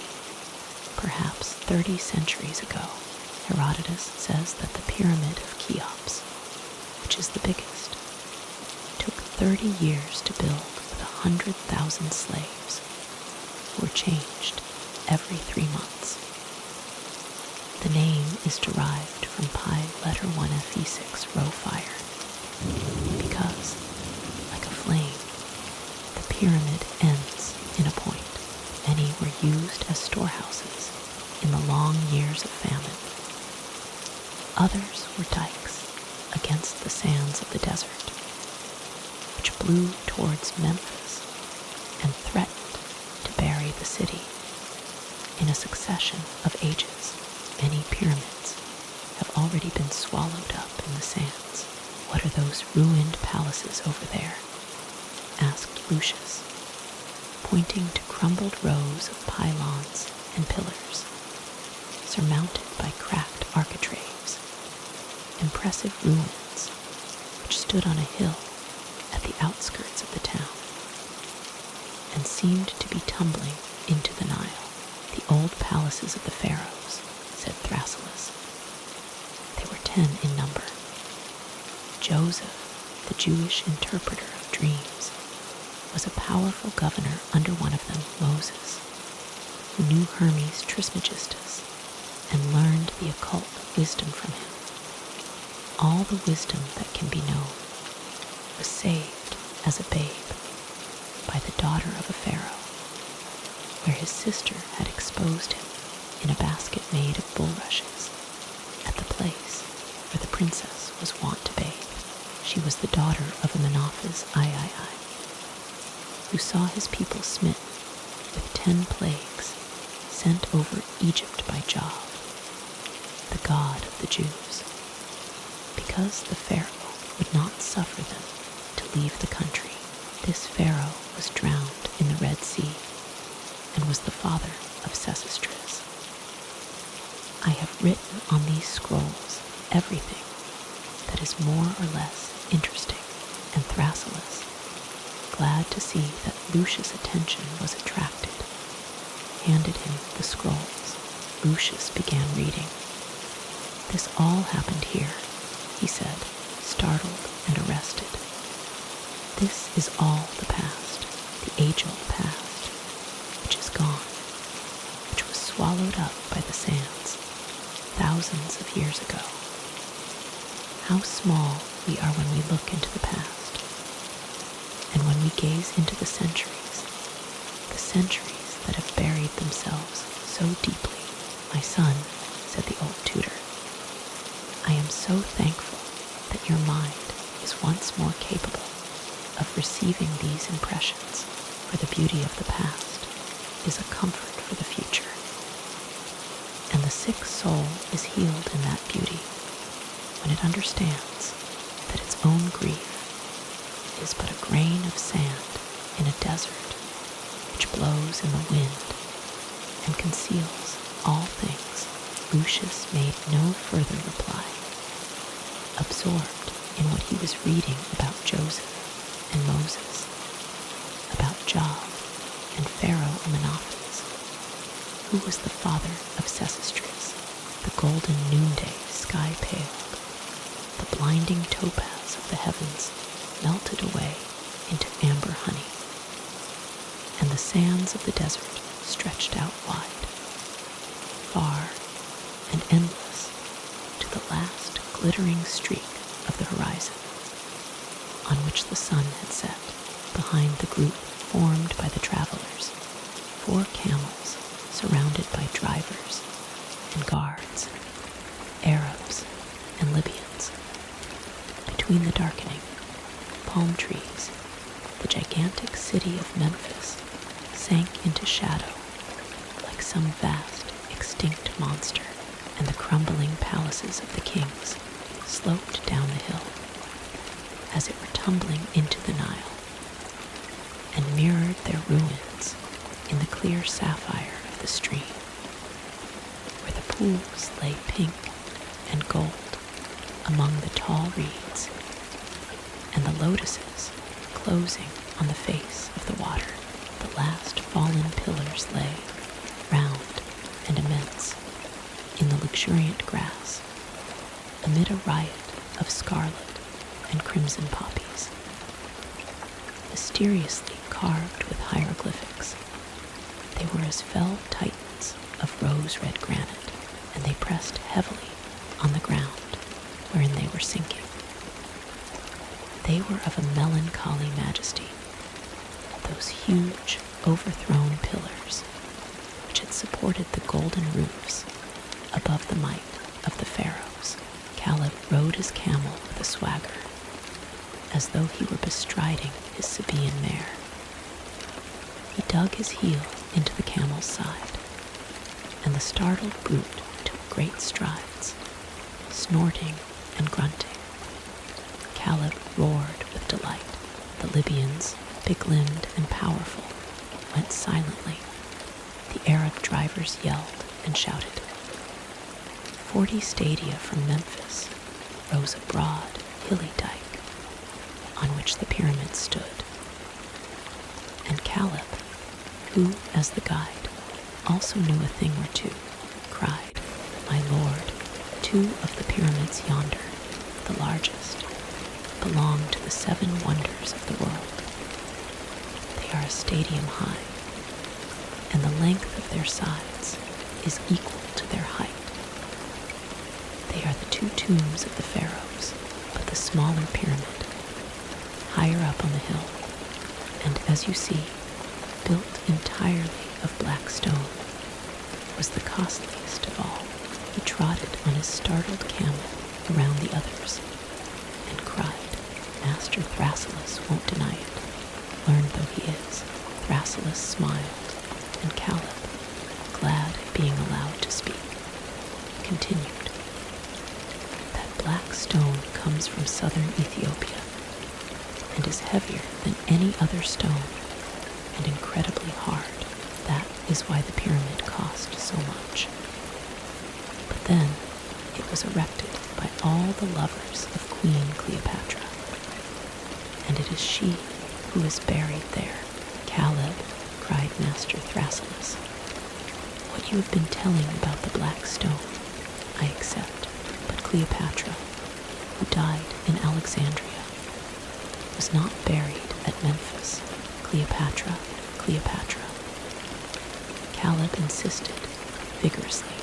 perhaps 30 centuries ago. Herodotus says that the pyramid of Cheops, which is the biggest, took 30 years to build with 100,000 slaves, who were changed every 3 months. The name is derived from pi letter 1fe6 rho fire, because, like a flame, the pyramid ends in a point. Many were used as storehouses in the long years of famine. Others were dikes against the sands of the desert, which blew towards Memphis and threatened to bury the city. In a succession of ages, many pyramids have already been swallowed up in the sands. What are those ruined palaces over there? Asked Lucius, pointing to crumbled rows of pylons and pillars, surmounted by cracked architraves, impressive ruins which stood on a hill at the outskirts of the town, and seemed to be tumbling into the Nile. The old palaces of the pharaohs, said Thrasyllus. They were 10 in number. Joseph, the Jewish interpreter of dreams, was a powerful governor under one of them, Moses, who knew Hermes Trismegistus and learned the occult wisdom from him. All the wisdom that can be known was saved as a babe by the daughter of a pharaoh, where his sister had exposed him in a basket made of bulrushes at the place where the princess was wont to bathe. She was the daughter of Amenophis II, who saw his people smitten with 10 plagues sent over Egypt by Jah, the god of the Jews, because the Pharaoh would not suffer them to leave the country. This Pharaoh was drowned in the Red Sea and was the father of Sesostris. I have written on these scrolls everything that is more or less interesting, and Thrasyllus, glad to see that Lucius' attention was attracted, handed him the scrolls. Lucius began reading. "This all happened here," he said, startled and arrested. "This is all the past, the age-old past, which is gone, which was swallowed up by the sands thousands of years ago. How small we are when we look into the past, and when we gaze into the centuries that have buried themselves so deeply." "My son," said the old tutor, "I am so thankful that your mind is once more capable of receiving these impressions, for the beauty of the past is a comfort for the future, and the sick soul is healed in that beauty when it understands that its own grief is but a grain of sand in a desert which blows in the wind and conceals all things." Lucius made no further reply, absorbed in what he was reading about Joseph and Moses, about Job and Pharaoh Amenophes, who was the father of Sesostris. The golden noonday sky paled, the blinding topaz of the heavens melted away into amber honey, and the sands of the desert stretched out wide, far and endless, to the last glittering streak of the horizon, on which the sun had set. Behind the group formed by the travelers, 4 camels surrounded by drivers and guards, Arabs and Libyans. Between the darkening palm trees, the gigantic city of Memphis sank into shadow like some vast extinct monster, and the crumbling palaces of the kings sloped down the hill as it were tumbling into the Nile, and mirrored their ruins in the clear sapphire of the stream, where the pools lay pink and gold among the tall reeds, and the lotuses closing on the face of the water. The last fallen pillars lay, round and immense, in the luxuriant grass, amid a riot of scarlet and crimson poppies, mysteriously carved with hieroglyphics. They were as fell titans of rose-red granite, and they pressed heavily on the ground wherein they were sinking. They were of a melancholy majesty, those huge, overthrown pillars which had supported the golden roofs above the might of the pharaohs. Caleb rode his camel with a swagger, as though he were bestriding his Sabaean mare. He dug his heel into the camel's side, and the startled brute took great strides, snorting and grunting. Caleb roared with delight. The Libyans, big-limbed and powerful, went silently. The Arab drivers yelled and shouted. 40 stadia from Memphis rose a broad, hilly dike on which the pyramids stood. And Caleb, who, as the guide, also knew a thing or two, cried, "My lord, 2 of the pyramids yonder, the largest, belong to the 7 wonders of the world. They are a stadium high, and the length of their sides is equal to their height. They are the 2 tombs of the pharaohs, but the smaller pyramid, higher up on the hill, and as you see, built entirely of black stone, was the costliest of all." He trotted on his startled camel around the others and cried, "Master Thrasyllus won't deny it, learned though he is." Thrasyllus smiled and black stone comes from southern Ethiopia and is heavier than any other stone and incredibly hard. That is why the pyramid cost so much. But then it was erected by all the lovers of Queen Cleopatra, and it is she who is buried there. Caleb, cried Master Thrasyllus, what you have been telling about the black stone, I accept, but Cleopatra, who died in Alexandria, was not buried at Memphis. Cleopatra, Cleopatra. Caleb insisted vigorously,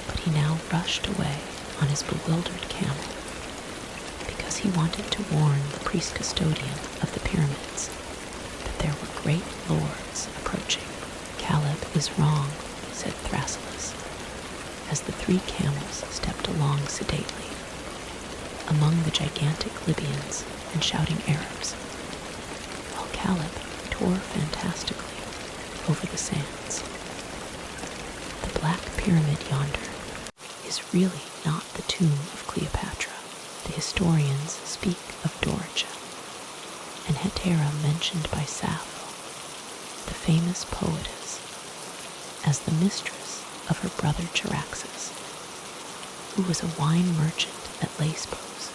but he now rushed away on his bewildered camel because he wanted to warn the priest custodian of the pyramids that there were great lords approaching. Caleb is wrong, said Thrasyllus, as the three camels stepped along sedately among the gigantic Libyans and shouting Arabs, while Caleb tore fantastically over the sands. The black pyramid yonder is really not the tomb of Cleopatra. The historians speak of Dorica and Hetera mentioned by Sappho, the famous poetess, as the mistress of her brother Charaxus, who was a wine merchant at Lesbos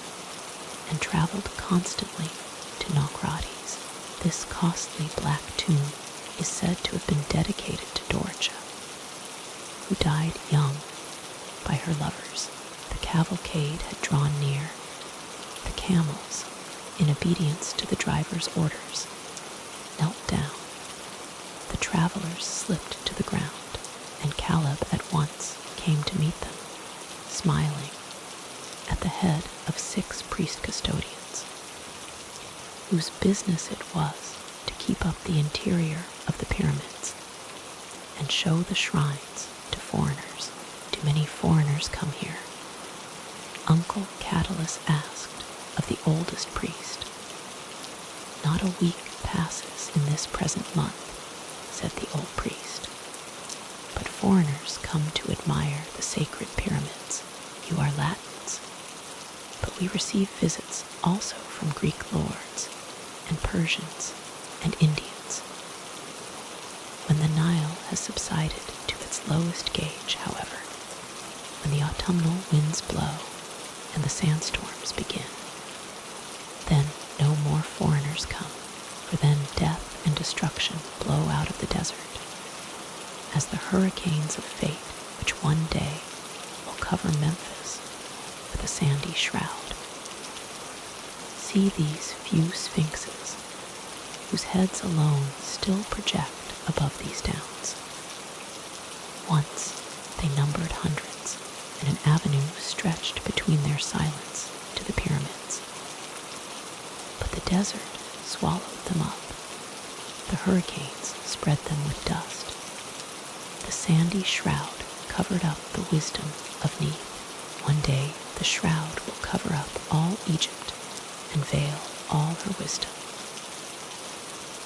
and traveled constantly to Naucrates. This costly black tomb is said to have been dedicated to Dorica, who died young by her lovers. The cavalcade had drawn near. The camels, in obedience to the driver's orders, knelt down. The travelers slipped to the ground, and Caleb at once came to meet them, smiling, at the head of 6 priest custodians, whose business it was to keep up the interior of the pyramids and show the shrines to foreigners. Do many foreigners come here? Uncle Catulus asked of the oldest priest. Not a week passes in this present month, said the old priest, but foreigners come to admire the sacred pyramids. You are Latins, but we receive visits also from Greek lords and Persians and Indians. When the Nile has subsided to its lowest gauge, however, when the autumnal winds blow and the sandstorms begin, then no more foreigners come, for then death and destruction blow out of the desert, as the hurricanes of fate which one day will cover Memphis with a sandy shroud. See these few sphinxes, whose heads alone still project above these downs. Once they numbered hundreds, and an avenue stretched between their silence to the pyramids. But the desert swallowed them up. The hurricanes spread them with dust. The sandy shroud covered up the wisdom of Neith. One day the shroud will cover up all Egypt and veil all her wisdom.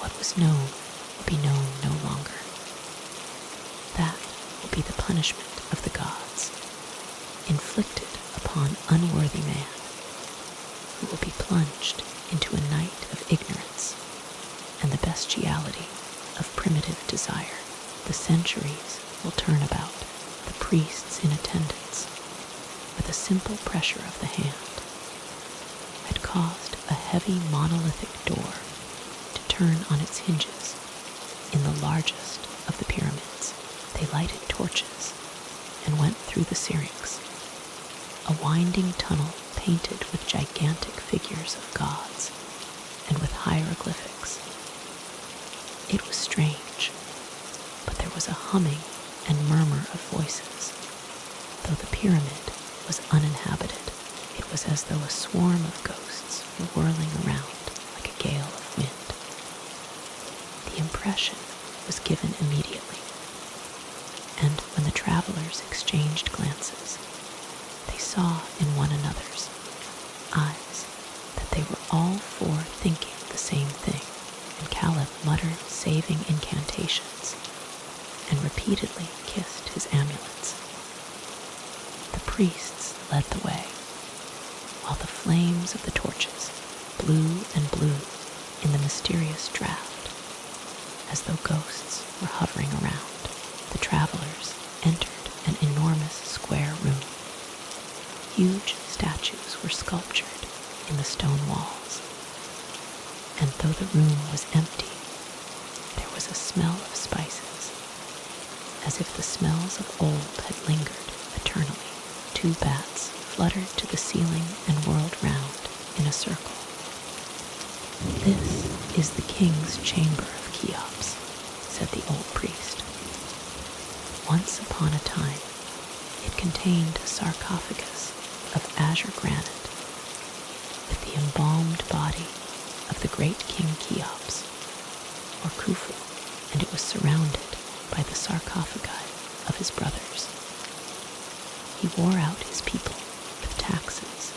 What was known will be known no longer. That will be the punishment of the gods, inflicted upon unworthy man, who will be plunged into a night of ignorance and the bestiality of primitive desire. The centuries will turn about, the priests in attendance, with a simple pressure of the hand, had caused a heavy monolithic door to turn on its hinges in the largest of the pyramids. They lighted torches and went through the syrinx, a winding tunnel painted with gigantic figures of gods and with hieroglyphics. It was strange, but there was a humming and murmur of voices. Though the pyramid was uninhabited, it was as though a swarm of ghosts were whirling around like a gale of wind. The impression was given immediately, and when the travelers exchanged glances, they saw in one another's eyes that they were all 4 thinking the same thing, and Caleb muttered saving incantations and repeatedly kissed his amulets. The priests led the way, while the flames of the torches blew and blew in the mysterious draught, as though ghosts were hovering around. The travelers entered an enormous square room. Huge statues were sculptured in the stone walls, and though the room was empty, there was a smell of spices, as if the smells of old had lingered eternally. 2 bats fluttered to the ceiling and whirled round in a circle. "This is the king's chamber of Cheops," said the old priest. "Once upon a time, it contained a sarcophagus of azure granite with the embalmed body of the great King Cheops, or Khufu, and it was surrounded by the sarcophagi of his brothers. He wore out his people with taxes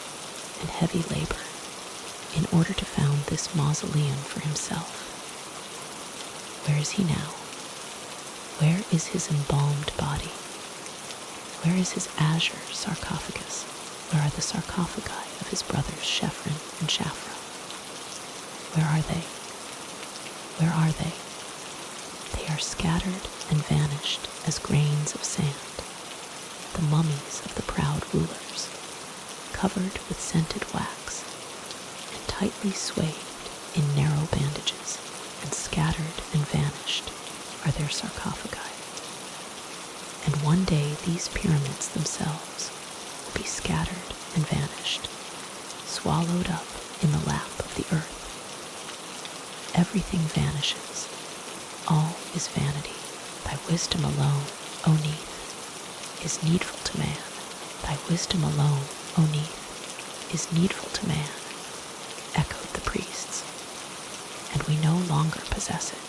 and heavy labor in order to found this mausoleum for himself. Where is he now? Where is his embalmed body? Where is his azure sarcophagus? Where are the sarcophagi of his brothers Shephren and Shafra? Where are they? Where are they? They are scattered and vanished as grains of sand, the mummies of the proud rulers, covered with scented wax, and tightly swathed in narrow bandages, and scattered and vanished are their sarcophagi. And one day these pyramids themselves will be scattered and vanished, swallowed up in the lap of the earth. Everything vanishes. All is vanity. Thy wisdom alone, O Neith, is needful to man. Thy wisdom alone, O Neith, is needful to man, echoed the priests. And we no longer possess it.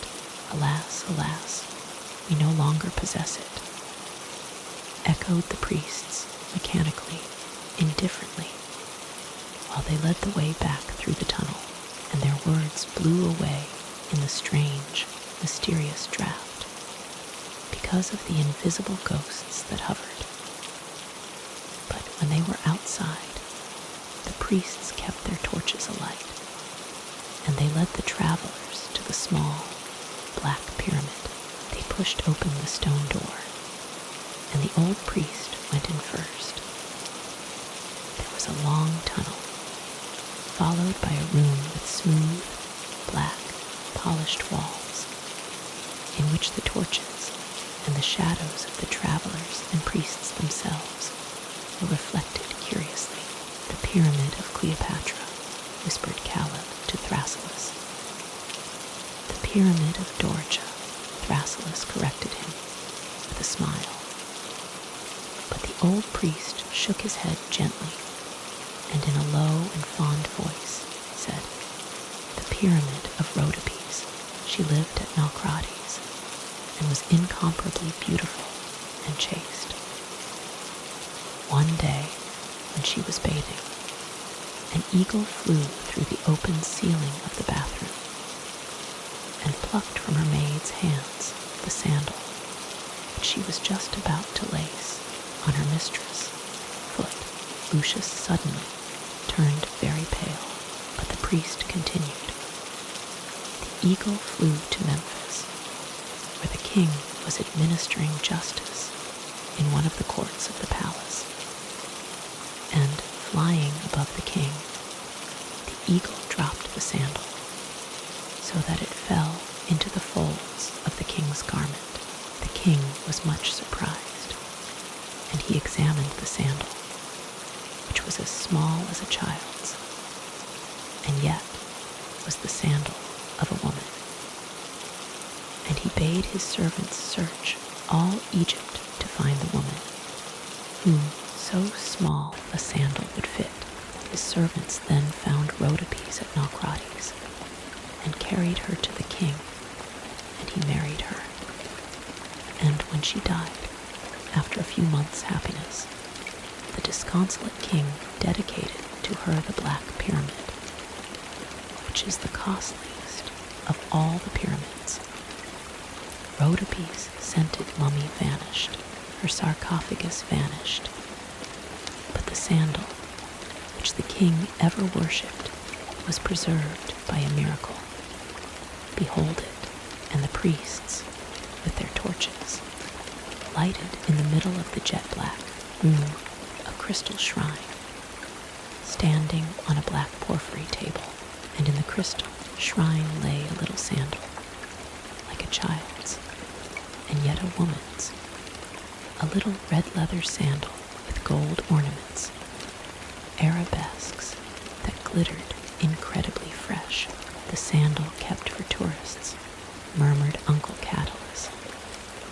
Alas, alas, we no longer possess it, echoed the priests mechanically, indifferently, while they led the way back through the tunnel, and their words blew away in the strange, mysterious draught, because of the invisible ghosts that hovered. But when they were outside, the priests kept their torches alight, and they led the travelers to the small, black pyramid. They pushed open the stone door, and the old priest went in first. There was a long tunnel, followed by a room with smooth, black, polished walls, in which the torches and the shadows of the travelers and priests themselves were reflected curiously. "The pyramid of Cleopatra," whispered Caleb to Thrasyllus. "The pyramid of Dorcha," Thrasyllus corrected him with a smile. But the old priest shook his head gently, and in a low and fond voice said, "The pyramid of Rhodopes. She lived at Naucrates, and was incomparably beautiful and chaste. One day, when she was bathing, an eagle flew through the open ceiling of the bathroom, and plucked from her maid's hands the sandal which she was just about to lace on her mistress' foot." Lucius suddenly turned very pale, but the priest continued. "The eagle flew to Memphis, where the king was administering justice in one of the courts of the palace, and flying above the king, the eagle dropped the sandal, so that it fell into the folds of the king's garment. The king was much surprised, and he examined the sandal, which was as small as a child's, and yet was the sandal of a woman. And he bade his servants search all Egypt to find the woman, whom so small a sandal would fit. His servants then found Rhodopes at Naucrates, and carried her to the king, and he married her. And when she died, after a few months' happiness, the disconsolate king dedicated to her the Black Pyramid, which is the costliest of all the pyramids. Rhodopes' scented mummy vanished, her sarcophagus vanished, but the sandal, which which the king ever worshipped was preserved by a miracle. Behold it, and the priests, with their torches, lighted in the middle of the jet-black room a crystal shrine, standing on a black porphyry table, and in the crystal shrine lay a little sandal, like a child's, and yet a woman's, a little red leather sandal with gold ornaments, arabesques that glittered incredibly fresh. The sandal kept for tourists, murmured Uncle Catalus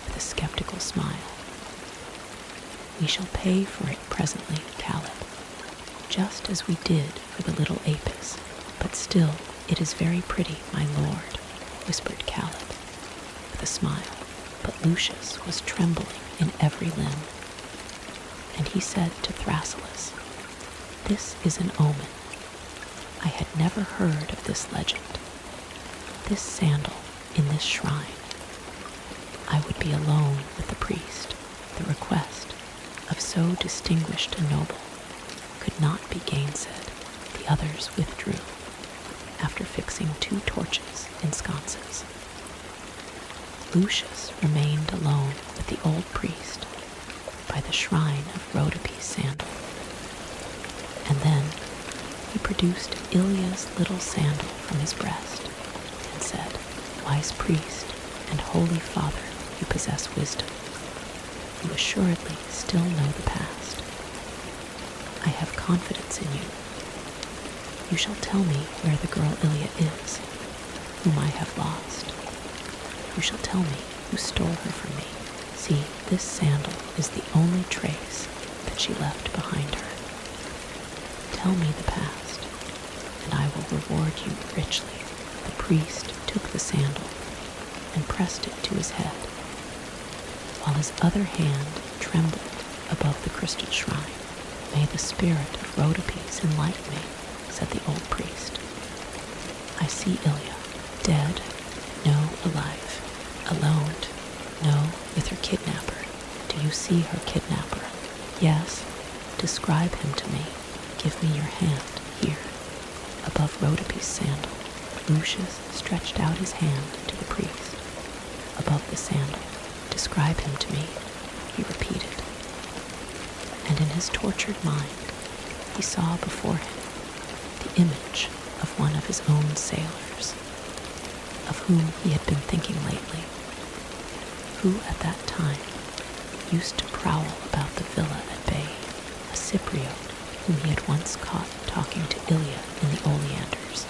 with a skeptical smile. We shall pay for it presently, Caleb, just as we did for the little Apis. But still, it is very pretty, my lord, whispered Caleb with a smile. But Lucius was trembling in every limb, and he said to Thrasyllus, "This is an omen. I had never heard of this legend. This sandal in this shrine. I would be alone with the priest. The request of so distinguished a noble could not be gainsaid." The others withdrew, after fixing 2 torches in sconces. Lucius remained alone with the old priest by the shrine of Rhodope's sandal. And then he produced Ilia's little sandal from his breast and said, "Wise priest and holy father, you possess wisdom. You assuredly still know the past. I have confidence in you. You shall tell me where the girl Ilia is, whom I have lost. You shall tell me who stole her from me. See, this sandal is the only trace that she left behind her. Tell me the past, and I will reward you richly." The priest took the sandal and pressed it to his head, while his other hand trembled above the crystal shrine. "May the spirit of Rhodopes enlighten me," said the old priest. "I see Ilia, dead, no, alive, alone, no, with her kidnapper. Do you see her kidnapper? Yes. Describe him to me. Give me your hand, here, above Rhodopes' sandal." Lucius stretched out his hand to the priest, above the sandal. "Describe him to me," he repeated. And in his tortured mind, he saw before him the image of one of his own sailors, of whom he had been thinking lately, who at that time used to prowl about the villa at bay, a Cypriote whom he had once caught talking to Ilia in the oleanders.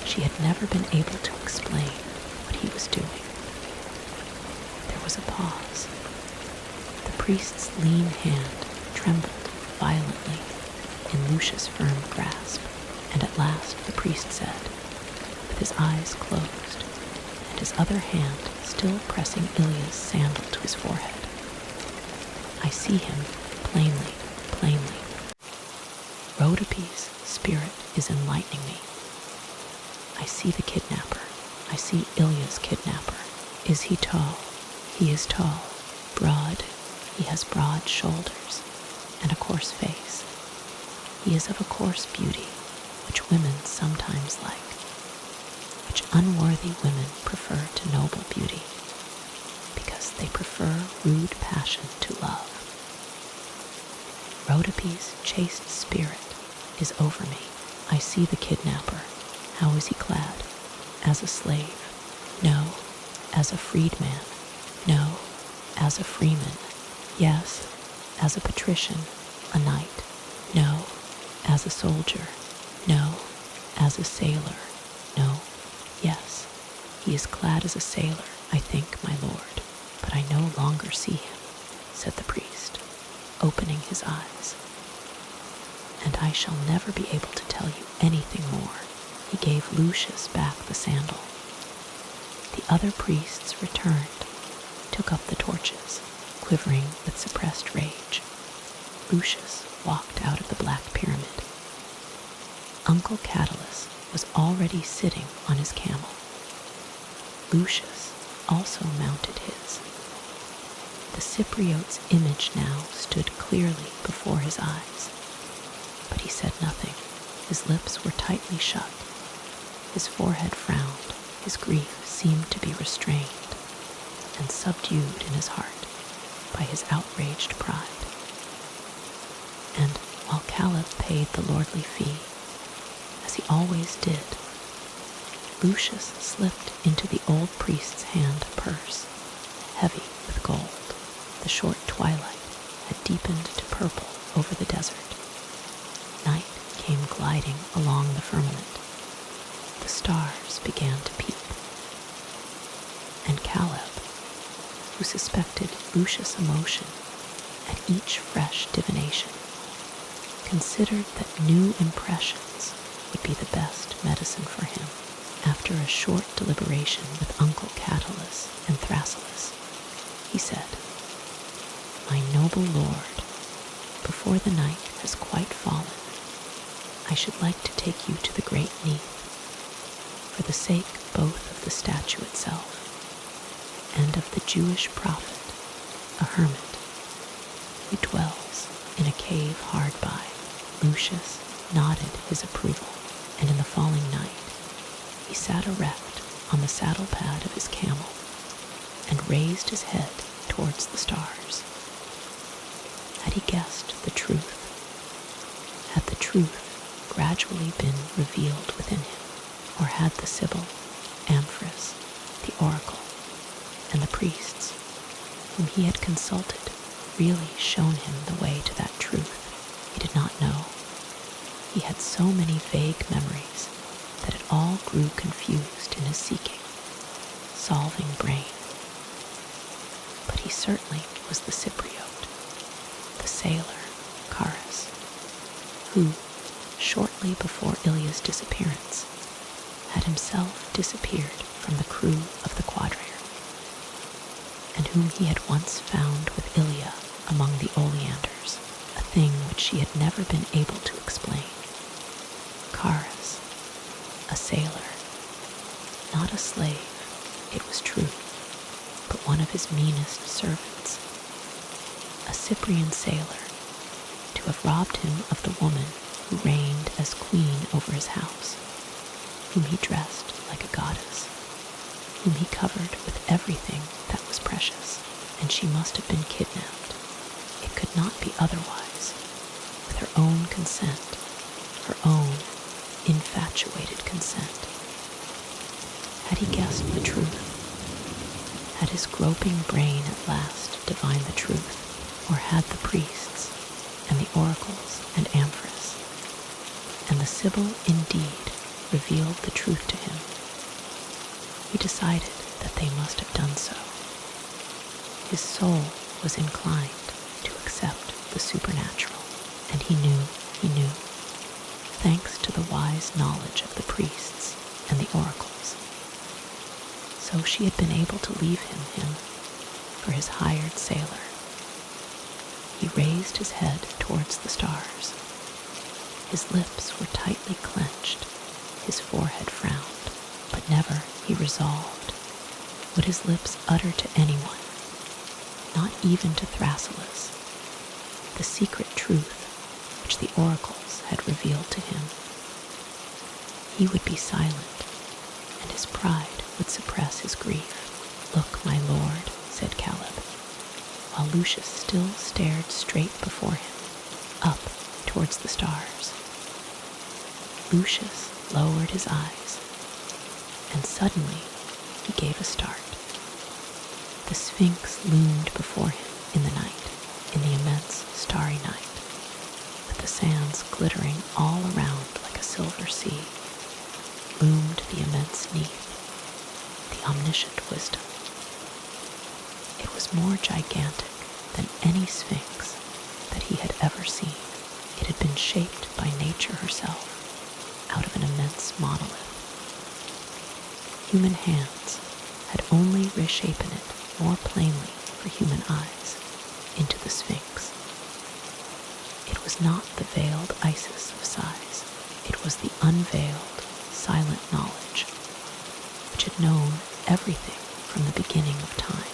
She had never been able to explain what he was doing. There was a pause. The priest's lean hand trembled violently in Lucius' firm grasp, and at last the priest said, with his eyes closed and his other hand still pressing Ilia's sandal to his forehead, "I see him plainly, plainly. Rhodopes' spirit is enlightening me. I see the kidnapper. I see Ilia's kidnapper. Is he tall? He is tall, broad. He has broad shoulders and a coarse face. He is of a coarse beauty, which women sometimes like, which unworthy women prefer to noble beauty, because they prefer rude passion to love. Rhodopes' chaste spirit is over me. I see the kidnapper. How is he clad? As a slave? No. As a freedman? No. As a freeman? Yes. As a patrician? A knight? No. As a soldier? No. As a sailor? No. Yes. He is clad as a sailor, I think, my lord, but I no longer see him," said the priest, opening his eyes. "And I shall never be able to tell you anything more." He gave Lucius back the sandal. The other priests returned, took up the torches, quivering with suppressed rage. Lucius walked out of the black pyramid. Uncle Catalus was already sitting on his camel. Lucius also mounted his. The Cypriote's image now stood clearly before his eyes, but he said nothing. His lips were tightly shut. His forehead frowned. His grief seemed to be restrained and subdued in his heart by his outraged pride. And while Caleb paid the lordly fee, as he always did, Lucius slipped into the old priest's hand a purse, heavy with gold. The short twilight had deepened to purple over the desert. Night came gliding along the firmament. The stars began to peep. And Caleb, who suspected Lucius' emotion at each fresh divination, considered that new impressions would be the best medicine for him. After a short deliberation with Uncle Catulus and Thrasyllus, he said, "My noble lord, before the night has quite fallen, I should like to take you to the great Neath, for the sake both of the statue itself and of the Jewish prophet, a hermit, who dwells in a cave hard by." Lucius nodded his approval, and in the falling night, he sat erect on the saddle pad of his camel and raised his head towards the stars. Had he guessed the truth? Had the truth gradually been revealed within him? Or had the Sibyl, Amphras, the oracle, and the priests whom he had consulted really shown him the way to that truth? He did not know. He had so many vague memories that it all grew confused in his seeking, solving brain. But he certainly was the Cypriote, the sailor, Couperus, who, shortly before Ilia's disappearance, had himself disappeared from the crew of the quadrille, and whom he had once found with Ilia among the oleanders, a thing which she had never been able to explain. Couperus, a sailor, not a slave, it was true, but one of his meanest servants. A Cyprian sailor, to have robbed him of the woman who reigned as queen over his house, whom he dressed like a goddess, whom he covered with everything that was precious, and she must have been kidnapped. It could not be otherwise, with her own consent, her own infatuated consent. Had he guessed the truth? Had his groping brain at last divined the truth? Or had the priests, and the oracles, and Amphras, and the Sibyl indeed revealed the truth to him? He decided that they must have done so. His soul was inclined to accept the supernatural, and he knew, thanks to the wise knowledge of the priests and the oracles. So she had been able to leave him for his hired sailor. He raised his head towards the stars. His lips were tightly clenched, his forehead frowned, but never, he resolved, would his lips utter to anyone, not even to Thrasyllus, the secret truth which the oracles had revealed to him. He would be silent, and his pride would suppress his grief. "Look, my lord," said Caleb, while Lucius still stared straight before him, up towards the stars. Lucius lowered his eyes, and suddenly he gave a start. The Sphinx loomed before him in the night, in the immense starry night, with the sands glittering all around like a silver sea, loomed the immense Neath, the omniscient wisdom. It was more gigantic than any sphinx that he had ever seen. It had been shaped by nature herself out of an immense monolith. Human hands had only reshapen it more plainly for human eyes into the Sphinx. It was not the veiled Isis of size. It was the unveiled, silent knowledge which had known everything from the beginning of time.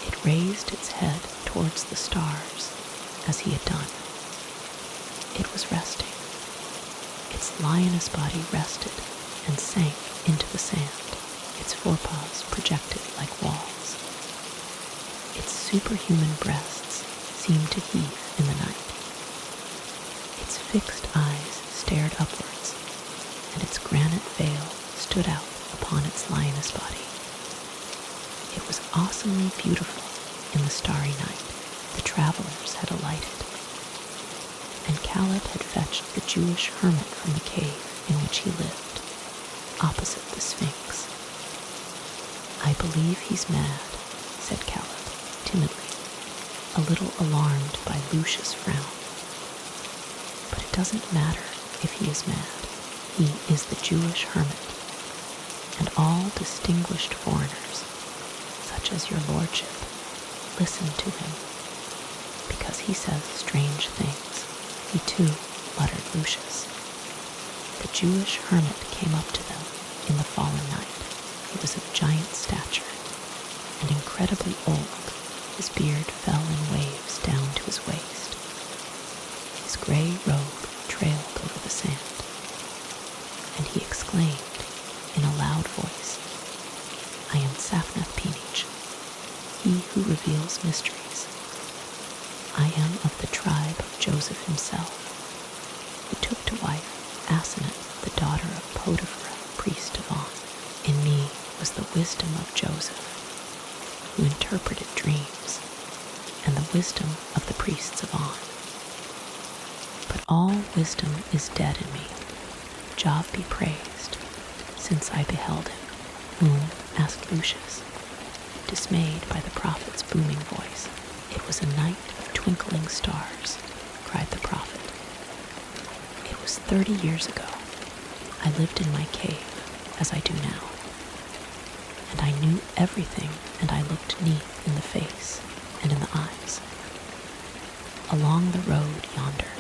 It raised its head towards the stars as he had done. It was resting. Its lioness body rested and sank into the sand, its forepaws projected like walls. Its superhuman breasts seemed to heave in the night. Its fixed eyes stared upwards, and its granite veil stood out upon its lioness body. It was awesomely beautiful in the starry night the travelers had alighted, and Caleb had fetched the Jewish hermit from the cave in which he lived, opposite the Sphinx. "I believe he's mad," said Caleb, timidly, a little alarmed by Lucius' frown. "But it doesn't matter if he is mad. He is the Jewish hermit, and all distinguished foreigners, such as your lordship, listen to him, because he says strange things." "He too," muttered Lucius. "The Jewish hermit came up to them in the fallen night. He was of giant stature, and incredibly old. His beard fell in waves down to his waist. His gray robe trailed over the sand, and he exclaimed in a loud voice, 'I am Safnath Penich, he who reveals mysteries. I am of the tribe of Joseph himself, who took to wife Asenath, the daughter of Potiphar, priest of On. In me was the wisdom of Joseph, who interpreted dreams, and the wisdom of the priests of On. But all wisdom is dead in me. Job be praised, since I beheld him." "Whom?" asked Lucius, dismayed by the prophet's booming voice. "It was a night of twinkling stars," cried the prophet. "It was 30 years ago. I lived in my cave, as I do now. And I knew everything, and I looked Neath in the face and in the eyes. Along the road yonder,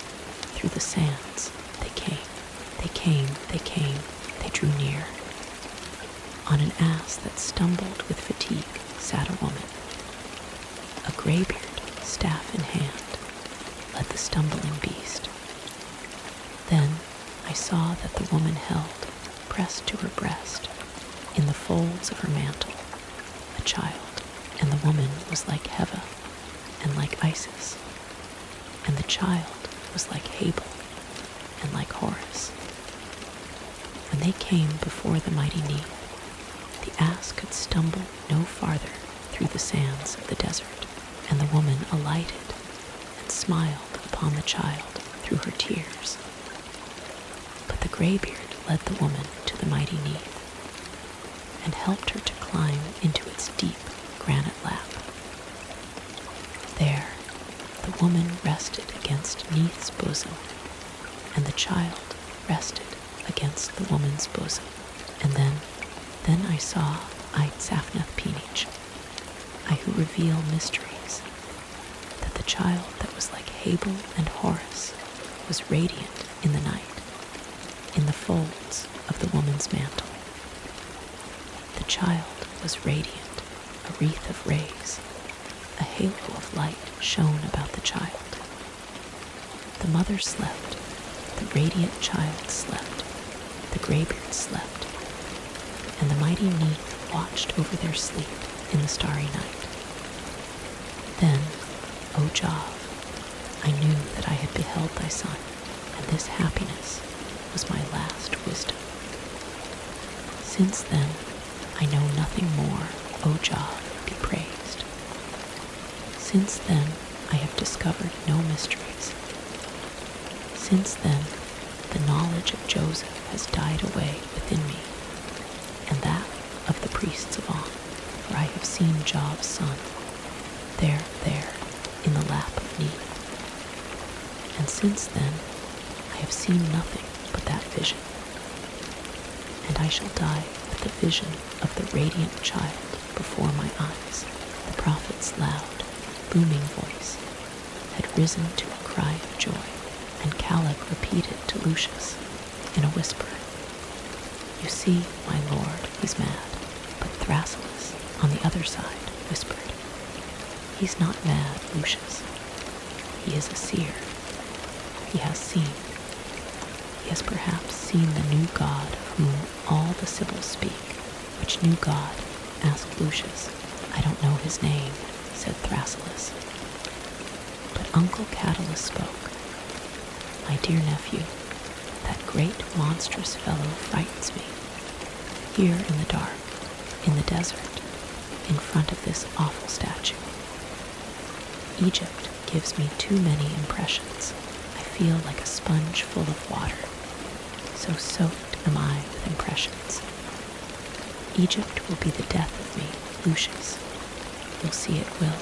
through the sands, they came, they drew near. On an ass that stumbled with fatigue sat a woman. A graybeard, staff in hand, led the stumbling beast. Then I saw that the woman held, pressed to her breast, in the folds of her mantle, a child, and the woman was like Heva and like Isis, and the child was like Habel and like Horus. When they came before the mighty Neath, the ass could stumble no farther through the sands of the desert, and the woman alighted and smiled upon the child through her tears. But the graybeard led the woman to the mighty Neath and helped her to climb into its deep granite lap. There, the woman rested against Neath's bosom, and the child rested against the woman's bosom. And then I saw I, Safnath Penich, I who reveal mysteries, that the child that was like Habel and Horus was radiant in the night, in the folds of the woman's mantle. The child was radiant, a wreath of rays. A halo of light shone about the child. The mother slept, the radiant child slept, the graybeard slept, and the mighty Neath watched over their sleep in the starry night. Then, O Job, I knew that I had beheld thy son, and this happiness was my last wisdom. Since then, I know nothing more, O Job, be praised. Since then, I have discovered no mysteries. Since then, the knowledge of Joseph has died away within me, and that of the priests of On, for I have seen Job's son, there, in the lap of Neath. And since then, I have seen nothing but that vision, and I shall die with the vision of the radiant child before my eyes. The prophet's loud, booming voice had risen to a cry of joy, and Caleb repeated to Lucius in a whisper, "You see, my lord, he's mad." But Thrasyllus, on the other side, whispered, "He's not mad, Lucius. He is a seer. he has seen. He has perhaps seen the new god of whom all the Sibyls speak. Which new god? Asked Lucius. I don't know his name, said Thrasyllus. But Uncle Catulus spoke. My dear nephew, that great monstrous fellow frightens me. Here in the dark, in the desert, in front of this awful statue. Egypt gives me too many impressions. I feel like a sponge full of water. So soaked am I with impressions. Egypt will be the death of me, Lucius. You'll see it will.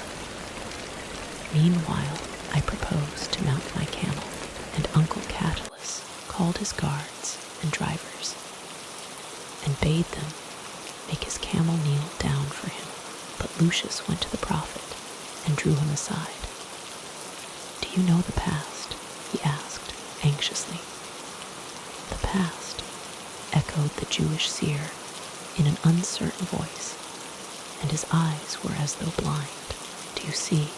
Meanwhile, I propose to mount my camel, and Uncle Catulus called his guards and drivers, and bade them make his camel kneel down for him. But Lucius went to the prophet and drew him aside. Do you know the past? He asked anxiously. The past, echoed the Jewish seer in an uncertain voice, and his eyes were as though blind. Do you see?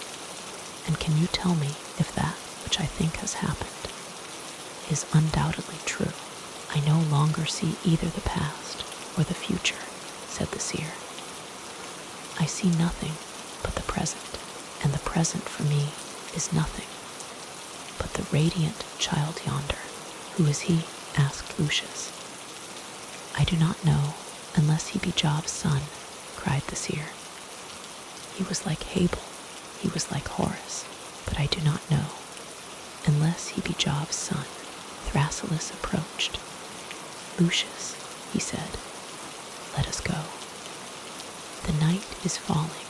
And can you tell me if that which I think has happened is undoubtedly true? I no longer see either the past or the future, said the seer. I see nothing but the present, and the present for me is nothing but the radiant child yonder. Who is he? Asked Lucius. I do not know, unless he be Job's son, cried the seer. He was like Habel, he was like Horus, but I do not know, unless he be Job's son. Thrasyllus approached. Lucius, he said, let us go. The night is falling,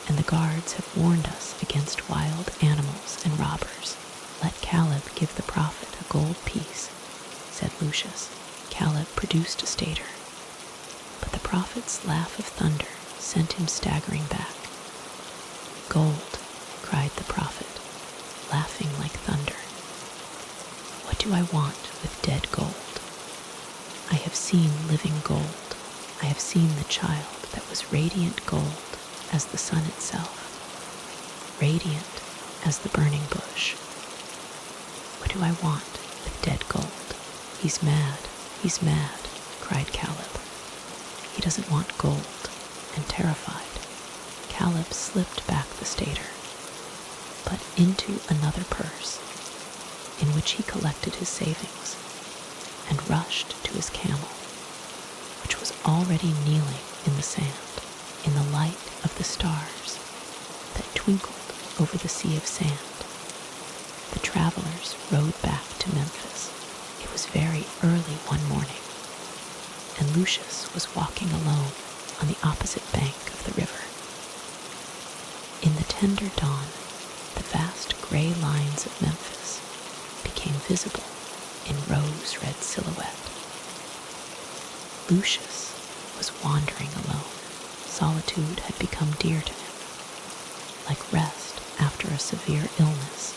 and the guards have warned us against wild animals and robbers. Let Caleb give the prophet a gold piece, said Lucius. Caleb produced a stater, but the prophet's laugh of thunder sent him staggering back. Gold, cried the prophet, laughing like thunder. What do I want with dead gold? I have seen living gold. I have seen the child that was radiant gold as the sun itself, radiant as the burning bush. What do I want with dead gold? He's mad, cried Caleb. He doesn't want gold, and terrified, Caleb slipped back the stater, but into another purse, in which he collected his savings, and rushed to his camel, which was already kneeling in the sand, in the light of the stars that twinkled over the sea of sand. The travelers rode back to Memphis. It was very early one morning, and Lucius was walking alone on the opposite bank of the river. In the tender dawn, the vast gray lines of Memphis became visible in rose-red silhouette. Lucius was wandering alone. Solitude had become dear to him, like rest after a severe illness,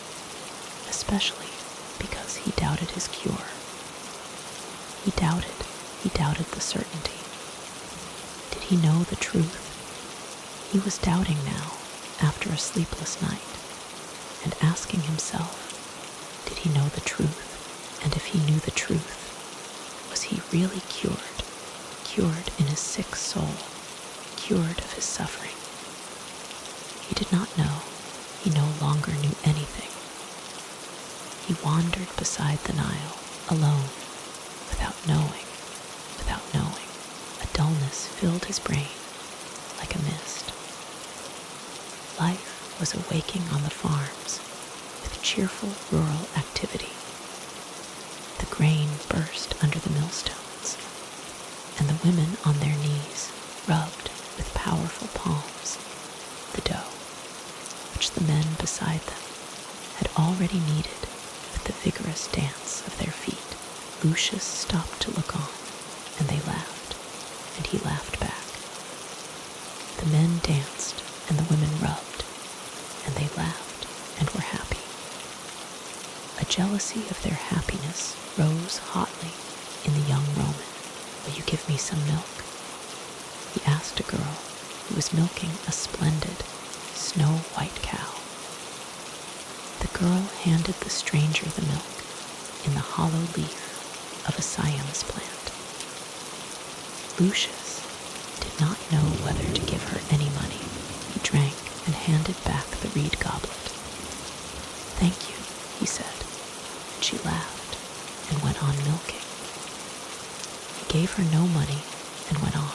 especially because he doubted his cure. He doubted the certainty. Did he know the truth? He was doubting now after a sleepless night, and asking himself, did he know the truth? And if he knew the truth, was he really cured in his sick soul, cured of his suffering? He did not know. He no longer knew anything. He wandered beside the Nile, alone, without knowing. A dullness filled his brain like a mist. Life was awaking on the farms with cheerful rural activity. The grain burst under the millstones, and the women on their knees rubbed with powerful palms the dough, which the men beside them had already kneaded with the vigorous dance of their feet. Lucius stopped to look on, and they laughed, and he laughed back. The men danced, and the women rubbed, and they laughed and were happy. A jealousy of their happiness rose hotly in the young Roman. Will you give me some milk? He asked a girl who was milking a splendid, snow-white cow. The girl handed the stranger the milk in the hollow leaf of a Siam's plant. Lucius did not know whether to give her any money. He drank and handed back the reed goblet. "Thank you," he said, and she laughed and went on milking. He gave her no money and went on.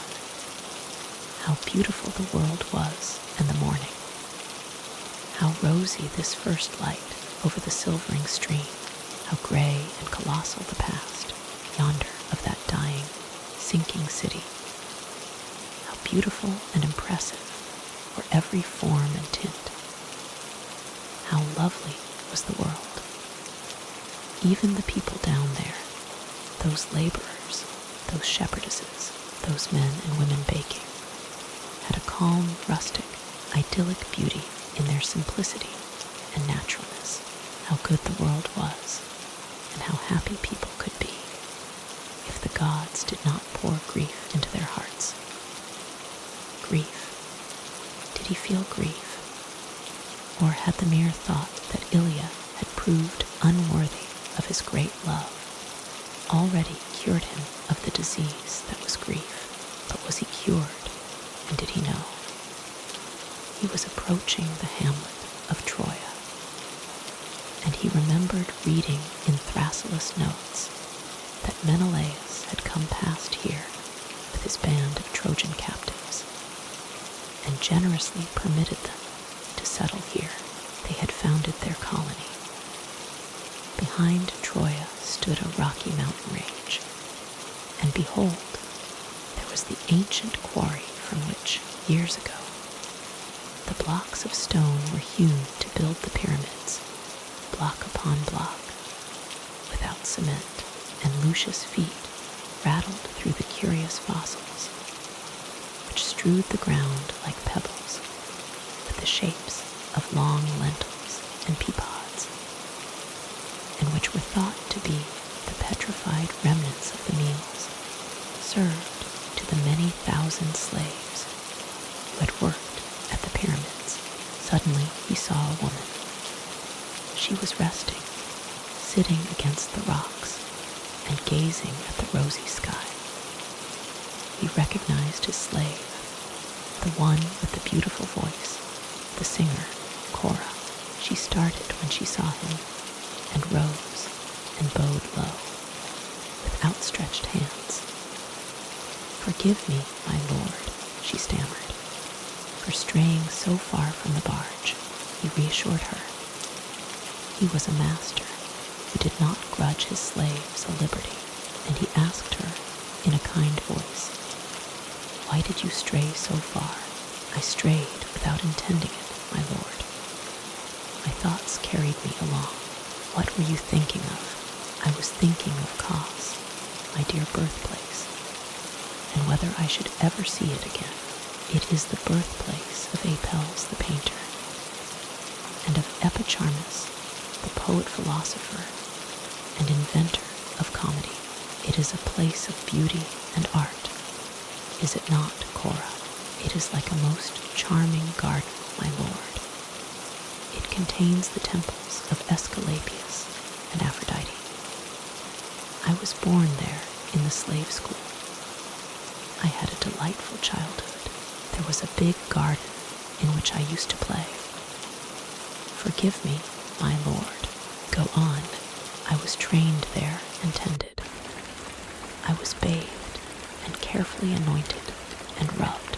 How beautiful the world was and the morning. How rosy this first light over the silvering stream. How gray and colossal the past, yonder of that dying, sinking city. How beautiful and impressive were every form and tint. How lovely was the world. Even the people down there, those laborers, those shepherdesses, those men and women baking, had a calm, rustic, idyllic beauty in their simplicity and naturalness. How good the world was, and how happy people could be if the gods did not pour grief into their hearts. Grief. Did he feel grief? Or had the mere thought that Ilia had proved unworthy of his great love already cured him of the disease that was grief? But was he cured, and did he know? He was approaching the hamlet of Troia, and he remembered reading in Thrasyllus' notes that Menelaus had come past here with his band of Trojan captives, and generously permitted them to settle here. They had founded their colony. Behind Troia stood a rocky mountain range, and behold, there was the ancient quarry from which, years ago, the blocks of stone were hewn to build the pyramids, block upon block, without cement, and Lucius' feet rattled through the curious fossils, which strewed the ground like pebbles, with the shapes of long lentils and pea pods, and which were thought to be the petrified remnants of the meals served to the many thousand slaves who had worked at the pyramids. Suddenly he saw a woman. She was resting, sitting against the rocks and gazing at the rosy sky. He recognized his slave, the one with the beautiful voice, the singer, Cora. She started when she saw him and rose and bowed low with outstretched hands. "Forgive me, my lord," she stammered, for straying so far from the barge. He reassured her. He was a master who did not grudge his slaves a liberty, and he asked her in a kind voice, "Why did you stray so far?" "I strayed without intending it, my lord. My thoughts carried me along." "What were you thinking of?" "I was thinking of Kos, my dear birthplace, and whether I should ever see it again. It is the birthplace of Apelles the painter, and of Epicharmus, the poet-philosopher and inventor of comedy. It is a place of beauty and art. Is it not, Cora? It is like a most charming garden, my lord. It contains the temples of Aesculapius and Aphrodite. I was born there in the slave school. I had a delightful childhood. There was a big garden in which I used to play. Forgive me, my lord. Go on. I was trained there and tended. I was bathed and carefully anointed and rubbed.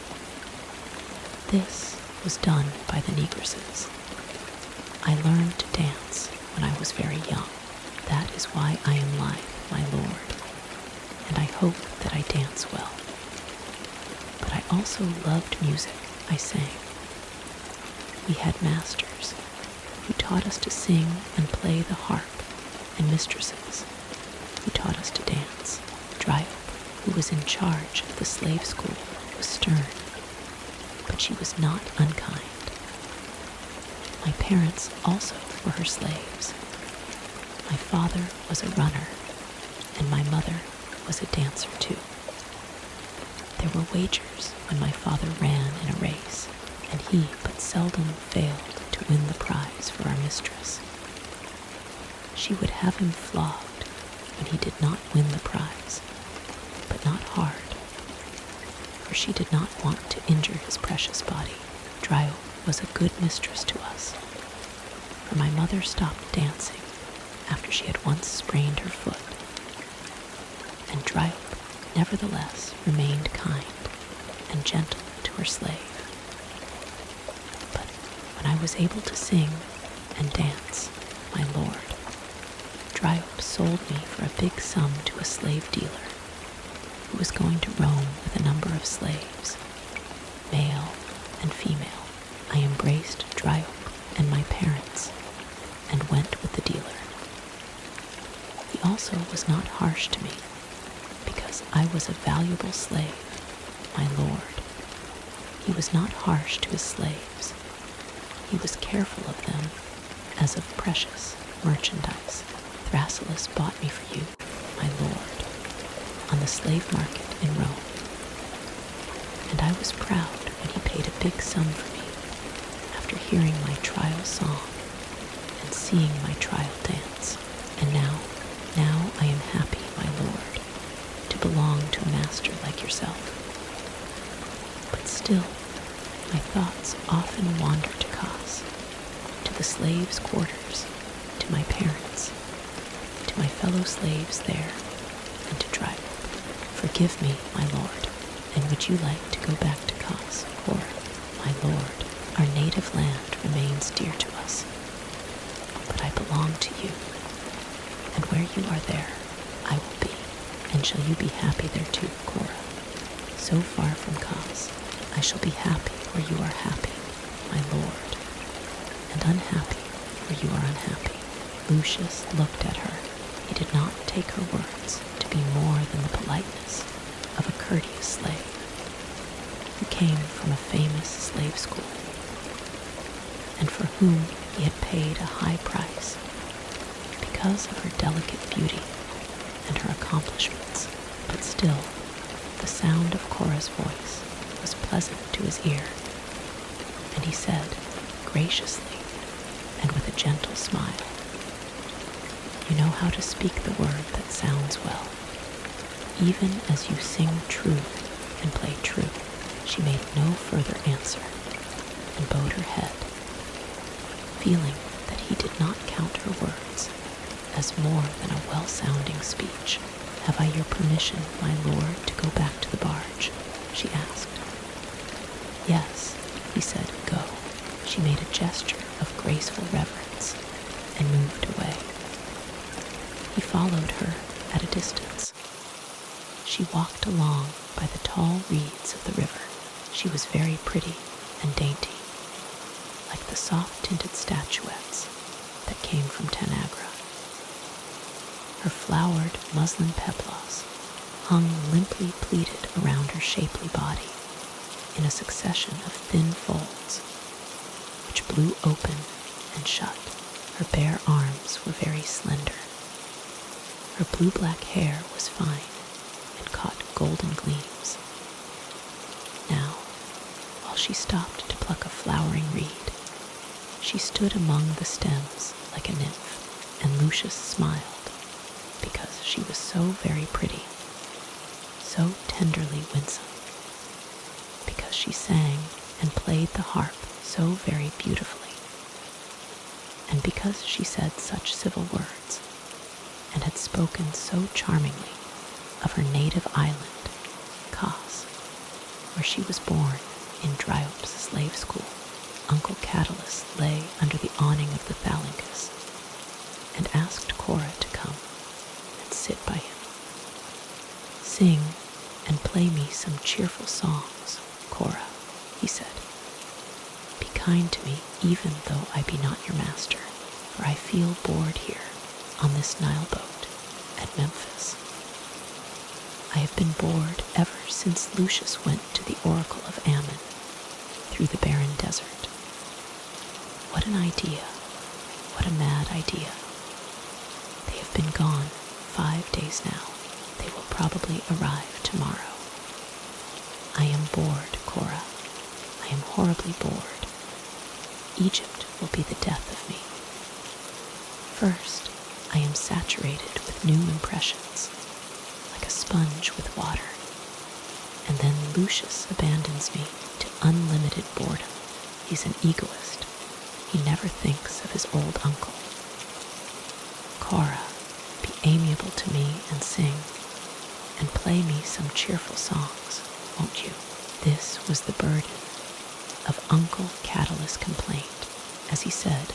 This was done by the negresses. I learned to dance when I was very young. That is why I am lithe, my lord, and I hope that I dance well. But I also loved music. I sang. We had masters who taught us to sing and play the harp, and mistresses who taught us to dance. Dryope, who was in charge of the slave school, was stern, but she was not unkind. My parents also were her slaves. My father was a runner, and my mother was a dancer too. There were wagers when my father ran in a race, and he but seldom failed to win the prize for our mistress. She would have him flogged when he did not win the prize, but not hard, for she did not want to injure his precious body. Dryope was a good mistress to us, for my mother stopped dancing after she had once sprained her foot, and Dryope nevertheless remained kind and gentle to her slave. But when I was able to sing and dance, my lord, Dryope sold me for a big sum to a slave dealer who was going to Rome with a number of slaves, male and female. I embraced Dryope and my parents and went with the dealer. He also was not harsh to me, because I was a valuable slave, my lord. He was not harsh to his slaves. He was careful of them as of precious merchandise. Thrasyllus bought me for you, my lord, on the slave market in Rome, and I was proud when he paid a big sum for me after hearing my trial song and seeing my trial dance. And now I am happy, my lord, to belong to a master like yourself. But still, my thoughts often wander to Kos, to the slaves' quarters, to my parents, to my fellow slaves there, and to Dryope. Forgive me, my lord, and would you like to go back to Kos, or, my lord, our native land remains dear to us, but I belong to you, and where you are there, I will be, and shall you be happy there too, Cora? So far from Kos, I shall be happy where you are happy, my lord, and unhappy where you are unhappy. Lucius looked at her. He did not take her words to be more than the politeness of a courteous slave who came from a famous slave school, and for whom he had paid a high price because of her delicate beauty and her accomplishments. But still, the sound of Cora's voice was pleasant to his ear, and he said, graciously and with a gentle smile, you know how to speak the word that sounds well, even as you sing true and play true. She made no further answer and bowed her head, feeling that he did not count her words as more than a well-sounding speech. Have I your permission, my lord, to go back to the barge? She asked. Yes, he said, go. She made a gesture of graceful reverence and moved away. He followed her at a distance. She walked along by the tall reeds of the river. She was very pretty and dainty, like the soft-tinted statuettes that came from Tanagra. Her flowered muslin peplos hung limply pleated around her shapely body in a succession of thin folds, which blew open and shut. Her bare arms were very slender. Her blue-black hair was fine and caught golden gleams. Now, while she stopped to pluck a flowering reed, she stood among the stems like a nymph, and Lucius smiled because she was so very pretty, so tenderly winsome, because she sang and played the harp so very beautifully, and because she said such civil words and had spoken so charmingly of her native island, Kos, where she was born in Dryope's slave school. Uncle Catalus lay under the awning of the Phalanx and asked Cora to come and sit by him. Sing and play me some cheerful songs, Cora, he said. Be kind to me even though I be not your master, for I feel bored here on this Nile boat at Memphis. I have been bored ever since Lucius went to the oracle of Ammon through the barren desert. What an idea, what a mad idea. They have been gone 5 days now. They will probably arrive tomorrow. I am bored, Cora. I am horribly bored. Egypt will be the death of me. First, I am saturated with new impressions, like a sponge with water, and then Lucius abandons me to unlimited boredom. He's an egoist. He never thinks of his old uncle. Cora, be amiable to me and sing, and play me some cheerful songs, won't you? This was the burden of Uncle Catulus' complaint. As he said,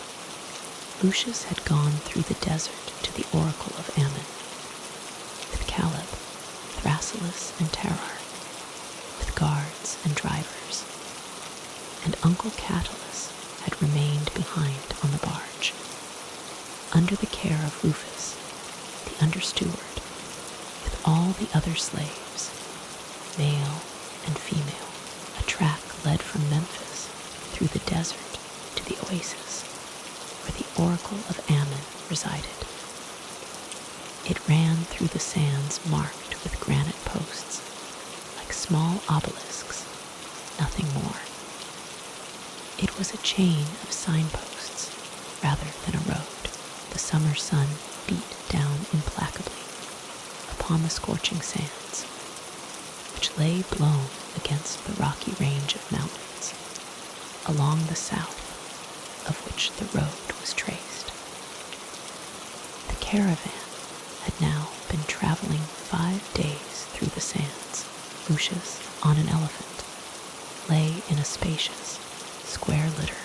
Lucius had gone through the desert to the oracle of Ammon, with Caleb, Thrasyllus, and Terrar, with guards and drivers, and Uncle Catulus had remained behind on the barge, under the care of Rufus, the under-steward, with all the other slaves, male and female. A track led from Memphis through the desert to the oasis where the oracle of Ammon resided. It ran through the sands marked with granite posts, like small obelisks, nothing more. It was a chain of signposts rather than a road. The summer sun beat down implacably upon the scorching sands, which lay blown against the rocky range of mountains, along the south of which the road was traced. The caravan had now been traveling 5 days through the sands. Lucius, on an elephant, lay in a spacious, square litter,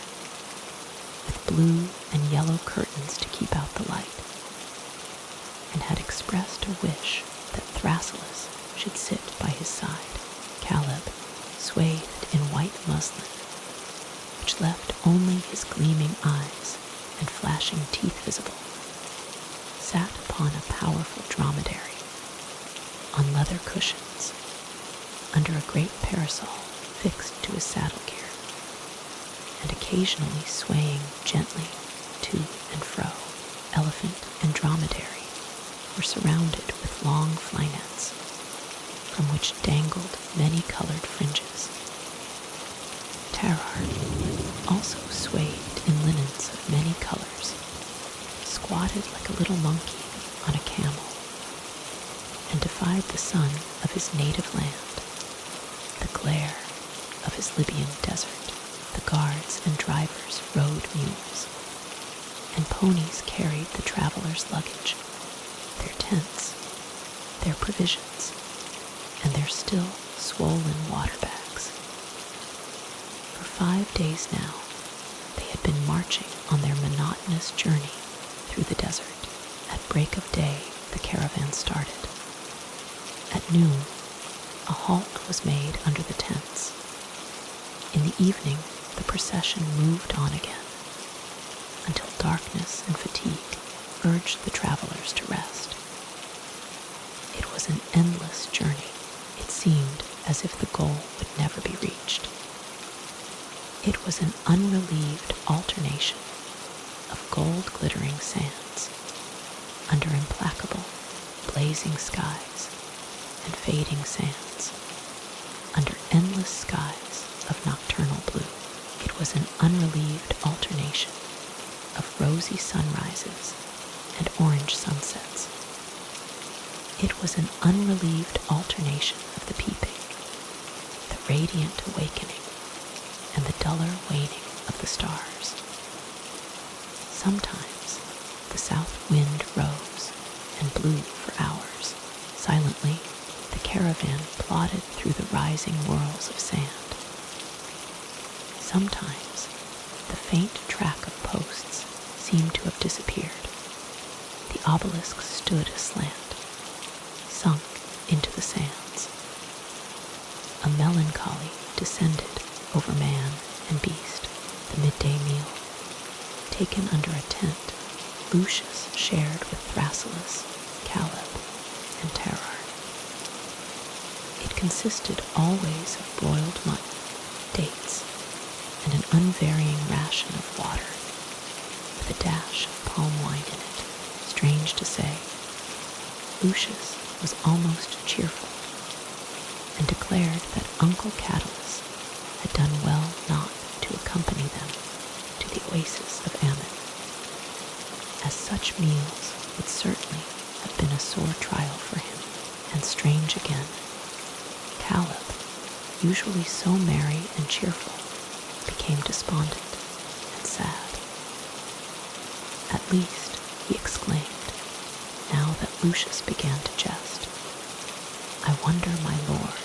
with blue and yellow curtains to keep out the light, and had expressed a wish that Thrasyllus should sit by his side. Caleb, swathed in white muslin, which left only his gleaming eyes and flashing teeth visible, sat upon a powerful dromedary, on leather cushions, under a great parasol fixed to his saddle gear, and occasionally swaying gently to and fro. Elephant and dromedary were surrounded with long flynets, from which dangled many-colored fringes. Terrar, also swathed in linens of many colors, squatted like a little monkey on a camel, and defied the sun of his native land, the glare of his Libyan desert. The guards and drivers rode mules, and ponies carried the travelers' luggage, their tents, their provisions, and their still swollen water bags. For 5 days now, they had been marching on their monotonous journey through the desert. At break of day, the caravan started. At noon, a halt was made under the tents. In the evening, the procession moved on again, until darkness and fatigue urged the travelers to rest. It was an endless journey. It seemed as if the goal would never be reached. It was an unrelieved alternation of gold-glittering sands, under implacable, blazing skies, and fading sands, under endless skies of nocturnal blue. It was an unrelieved alternation of rosy sunrises and orange sunsets. It was an unrelieved alternation of the peeping, the radiant awakening, and the duller waning of the stars. Sometimes the south wind rose and blew for hours. Silently, the caravan plodded through the rising whirls of sand. Sometimes the faint track of posts seemed to have disappeared. The obelisk stood aslant, sunk into the sands. A melancholy descended over man and beast. The midday meal, taken under a tent, Lucius shared with Thrasyllus, Caleb, and Terrar. It consisted always of broiled mutton, dates, and an unvarying ration of water, with a dash of palm wine in it. Strange to say, Lucius was almost cheerful, and declared that Uncle Catulus had done well not to accompany them to the oasis of Ammon, as such meals would a sore trial for him, and strange again. Caleb, usually so merry and cheerful, became despondent and sad. At least, he exclaimed, now that Lucius began to jest, I wonder, my lord,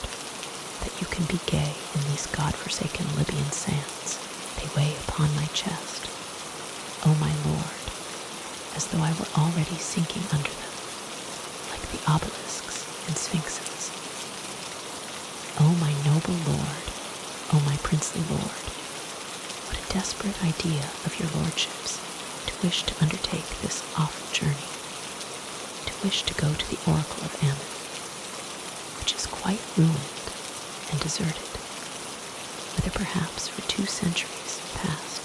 that you can be gay in these god-forsaken Libyan sands. They weigh upon my chest, O my lord, as though I were already sinking under them, like the obelisks and sphinxes. O my noble lord, O my princely lord, what a desperate idea of your lordship's to wish to undertake this awful journey, to wish to go to the oracle of Ammon, which is quite ruined and deserted, whither perhaps for 2 centuries past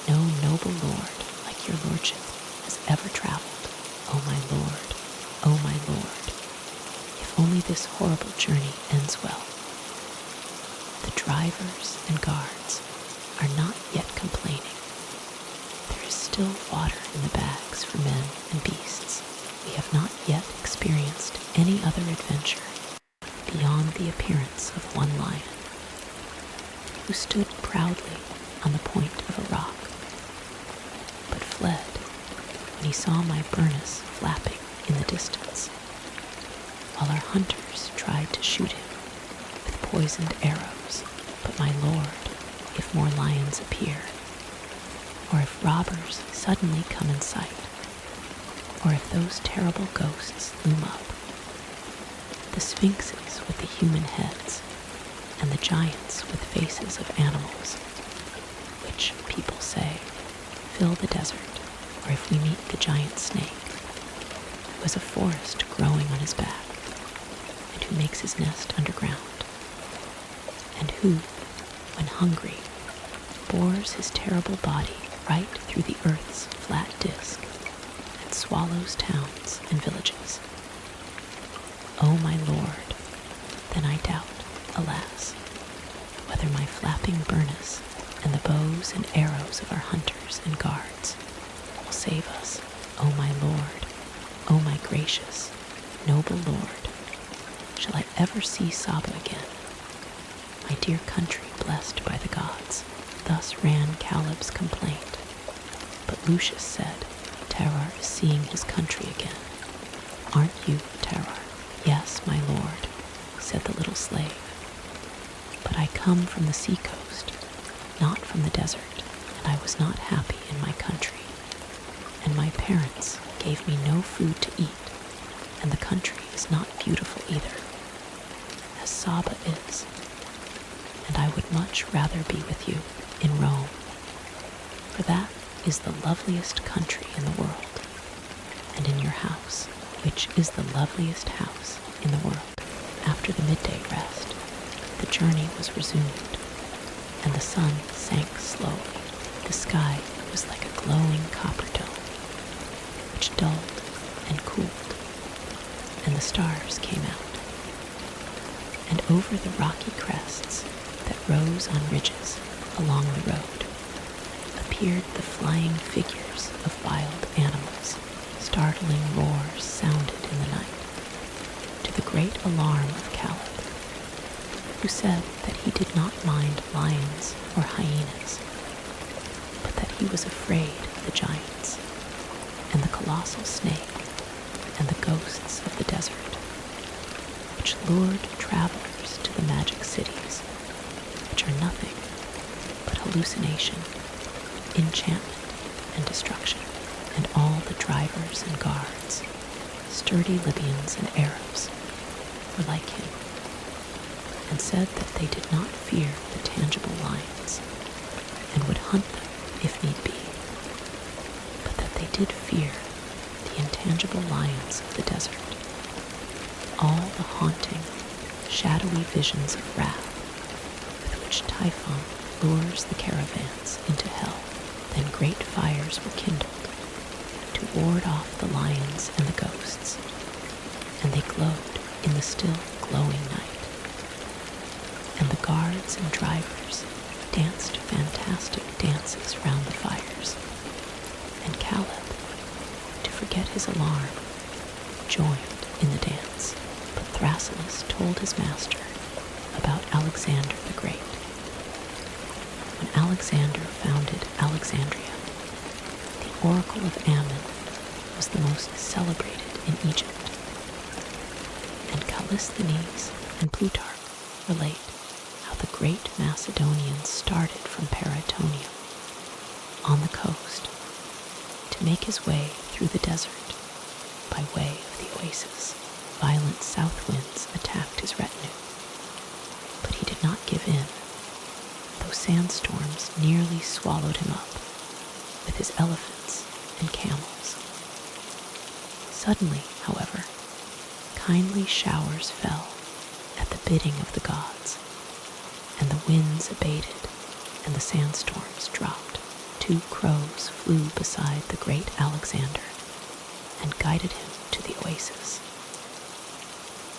no noble lord like your lordship has ever traveled. O my lord, O my lord, if only this horrible journey ends well. The drivers and guards are not yet complaining. There is still water in the bags for men and beasts. We have not yet experienced any other adventure beyond the appearance of one lion, who stood proudly on the point of a rock, but fled when he saw my burnous flapping in the distance, while our hunters tried to shoot him with poisoned arrows. But my lord, if more lions appear, or if robbers suddenly come in sight, or if those terrible ghosts loom up, the sphinxes with the human heads, and the giants with faces of animals, which, people say, fill the desert, or if we meet the giant snake, who has a forest growing on his back, and who makes his nest underground, and who, when hungry, bores his terrible body right through the earth's flat disk, and swallows towns and villages. O my lord, then I doubt, alas, whether my flapping burnous and the bows and arrows of our hunters and guards will save us. O my lord, O my gracious, noble lord, shall I ever see Saba again, my dear country blessed by the gods? Thus ran Caleb's complaint. But Lucius said, Terror is seeing his country again. Aren't you, Terror? Yes, my lord, said the little slave. But I come from the sea-coast, not from the desert, and I was not happy in my country. And my parents gave me no food to eat, and the country is not beautiful either, as Saba is. And I would much rather be with you in Rome, for that is the loveliest country in the world, and in your house, which is the loveliest house in the world. After the midday rest, the journey was resumed, and the sun sank slowly. The sky was like a glowing copper dome, which dulled and cooled, and the stars came out. And over the rocky crests that rose on ridges along the road appeared the flying figures of wild animals. Startling roars sounded in the night, to the great alarm of Caleb, who said that he did not mind lions or hyenas, but that he was afraid of the giants, and the colossal snake, and the ghosts of the desert, which lured travelers to the magic cities, which are nothing but hallucination, enchantment, and destruction. And all the drivers and guards, sturdy Libyans and Arabs, were like him, and said that they did not fear the tangible lions, and would hunt them if need be, but that they did fear the intangible lions of the desert, all the haunting, shadowy visions of wrath with which Typhon lures the caravans into hell. Then great fires were kindled to ward off the lions and the ghosts, and they glowed in the still glowing night. And the guards and drivers danced fantastic dances round the fires, and Caleb, to forget his alarm, joined in the dance, but Thrasyllus told his master about Alexander the Great. When Alexander founded Alexandria, the oracle of Ammon was the most celebrated in Egypt, and Callisthenes and Plutarch relate how the great Macedonians started from Parætonium on the coast to make his way through the desert by way of the oasis. Violent south winds attacked his retinue, but he did not give in, though sandstorms nearly swallowed him up with his elephants and camels. Suddenly, however, kindly showers fell at the bidding of the gods, and the winds abated and the sandstorms dropped. 2 crows flew beside the great Alexander and guided him to the oasis.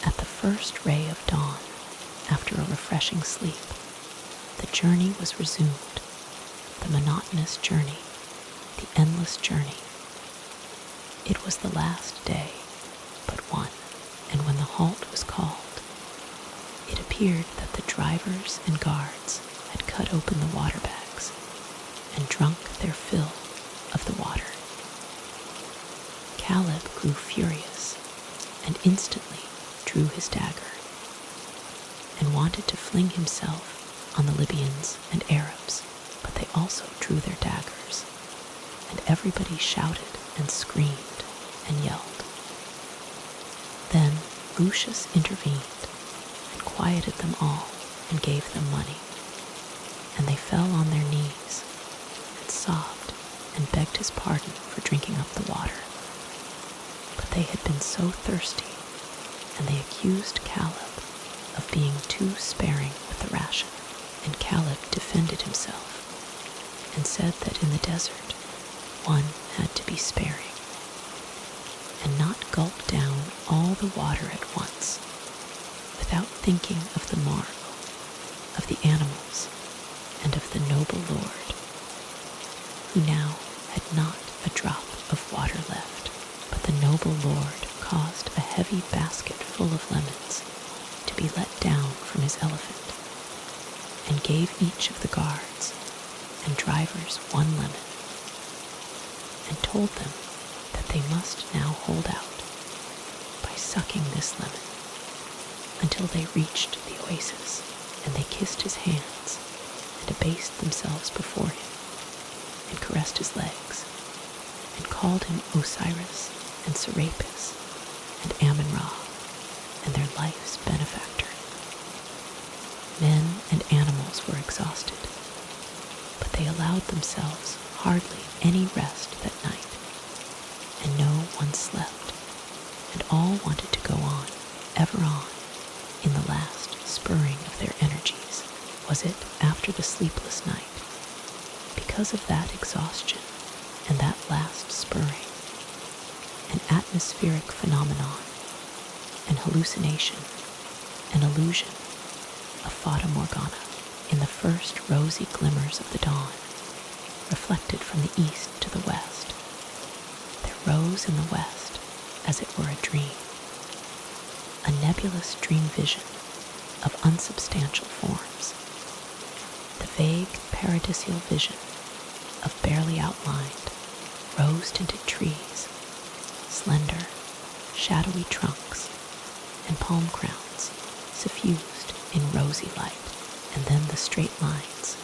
At the first ray of dawn, after a refreshing sleep, the journey was resumed, the monotonous journey, the endless journey. It was the last day but one, and when the halt was called, it appeared that the drivers and guards had cut open the water bags and drunk their fill of the water. Caleb grew furious and instantly drew his dagger and wanted to fling himself on the Libyans and Arabs, but they also drew their daggers, and everybody shouted and screamed and yelled. Then Lucius intervened and quieted them all and gave them money, and they fell on their knees and sobbed and begged his pardon for drinking up the water. But they had been so thirsty, and they accused Caleb of being too sparing with the ration, and Caleb defended himself and said that in the desert one had to be sparing and not gulp down all the water at once without thinking of the morrow, of the animals, and of the noble lord, who now had not a drop of water left. But the noble lord caused a heavy basket full of lemons to be let down from his elephant, and gave each of the guards and drivers 1 lemon, and told them that they must now hold out by sucking this lemon until they reached the oasis, and they kissed his hands and abased themselves before him and caressed his legs and called him Osiris and Serapis and Ammon-Ra and their life's benefactor. Men and animals were exhausted, but they allowed themselves hardly any rest that night, and no one slept, and all wanted to go on, ever on, in the last spurring of their energies. Was it after the sleepless night, because of that exhaustion and that last spurring, an atmospheric phenomenon, an hallucination, an illusion, a fata morgana, in the first rosy glimmers of the dawn, reflected from the east to the west, there rose in the west, as it were a dream, a nebulous dream vision of unsubstantial forms, the vague paradisial vision of barely outlined, rose-tinted trees, slender, shadowy trunks, and palm crowns suffused in rosy light, and then the straight lines,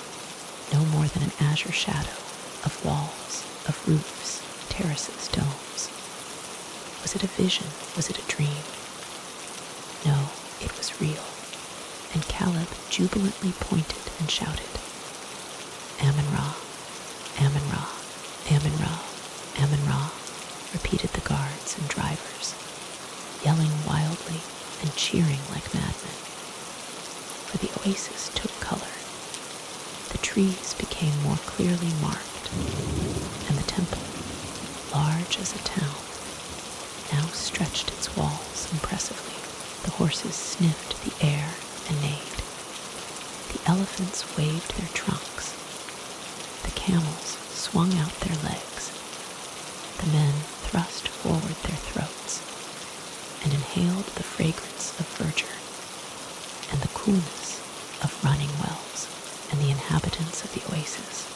no more than an azure shadow of walls, of roofs, terraces, domes. Was it a vision? Was it a dream? No, it was real, and Caleb jubilantly pointed and shouted, Ammon-Ra, Ammon-Ra, Ammon-Ra, Ammon-Ra, repeated the guards and drivers, yelling wildly and cheering like madmen. For the oasis took color. The trees became more clearly marked, and the temple, large as a town, now stretched its walls impressively. The horses sniffed the air and neighed. The elephants waved their trunks. The camels swung out their legs. The men thrust forward their throats, and inhaled the fragrance of verdure and the coolness of running wells and the inhabitants of the oasis,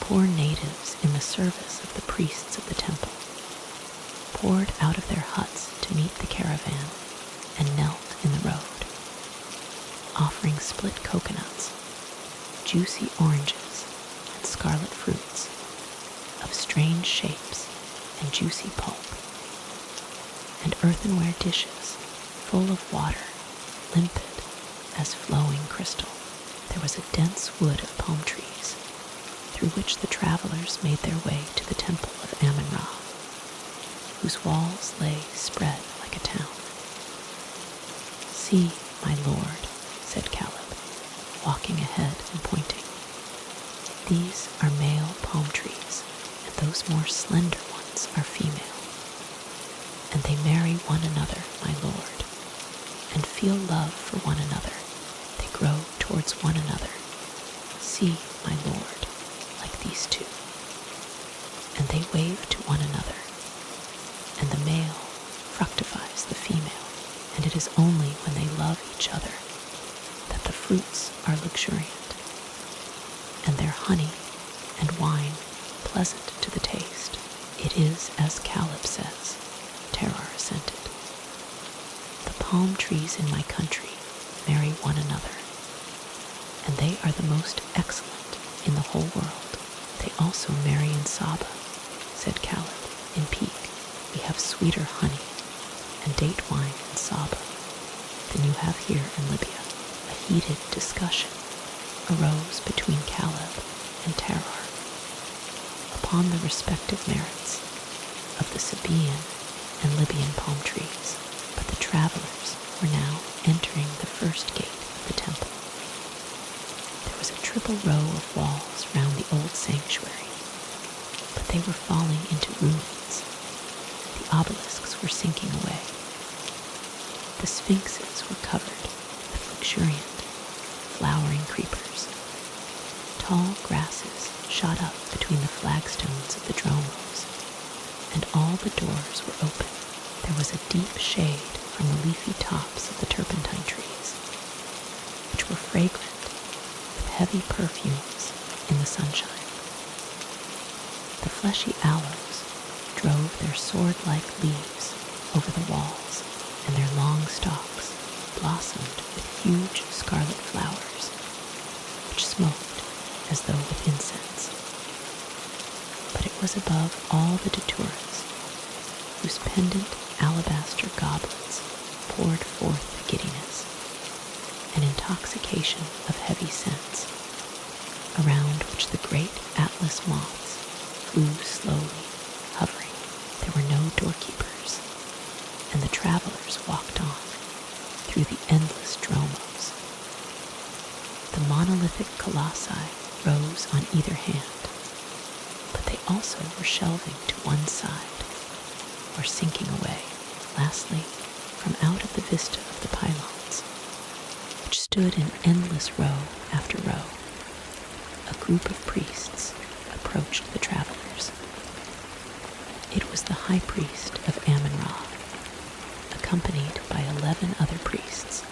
poor natives in the service of the priests of the temple, poured out of their huts to meet the caravan and knelt in the road, offering split coconuts, juicy oranges, and scarlet fruits of strange shapes and juicy pulp, and earthenware dishes full of water, limpid as flowing crystal. There was a dense wood of palm trees, through which the travelers made their way to the temple of Amun-Ra, whose walls lay spread like a town. "See, my lord," said Caleb, walking ahead and pointing. "These are male palm trees, and those more slender ones are female. And they marry one another, my lord, and feel love for one another. They grow towards one another. See, my lord, like these two." And they wave to one another, and the male fructifies the female, and it is only when they love each other that the fruits are luxuriant, and their honey and wine pleasant to the taste. "It is as Caleb says," Terrar assented. "The palm trees in my country marry one another, and they are the most excellent in the whole world. They also marry in Saba," said Caleb. "In Peak we have sweeter honey and date wine in Saba than you have here in Libya." A heated discussion arose between Caleb and Terrar upon the respective merits of the Sabaean and Libyan palm trees, but the travelers were now entering the first gate of the temple. There was a triple row of walls round the old sanctuary, but they were falling into ruins. The obelisks were sinking away. The sphinxes were covered with luxuriant, flowering creepers. Tall grasses shot up between the flagstones of the dromos, and all the doors were open. There was a deep shade from the leafy tops of the turpentine trees, which were fragrant with heavy perfumes in the sunshine. The fleshy aloes drove their sword-like leaves over the walls, and their long stalks blossomed with huge scarlet flowers, which smoked as though with incense. But it was above all the daturas, whose pendant alabaster goblets poured forth the giddiness, an intoxication of heavy scents, around which the great atlas moths flew slowly, hovering. There were no doorkeepers, and the travelers walked on through the endless dromos. The monolithic colossi rose on either hand, but they also were shelving to one side, or sinking away. Lastly, from out of the vista of the pylons, which stood in endless row after row, a group of priests approached the travelers. It was the high priest of Amun-Ra, accompanied by 11 other priests,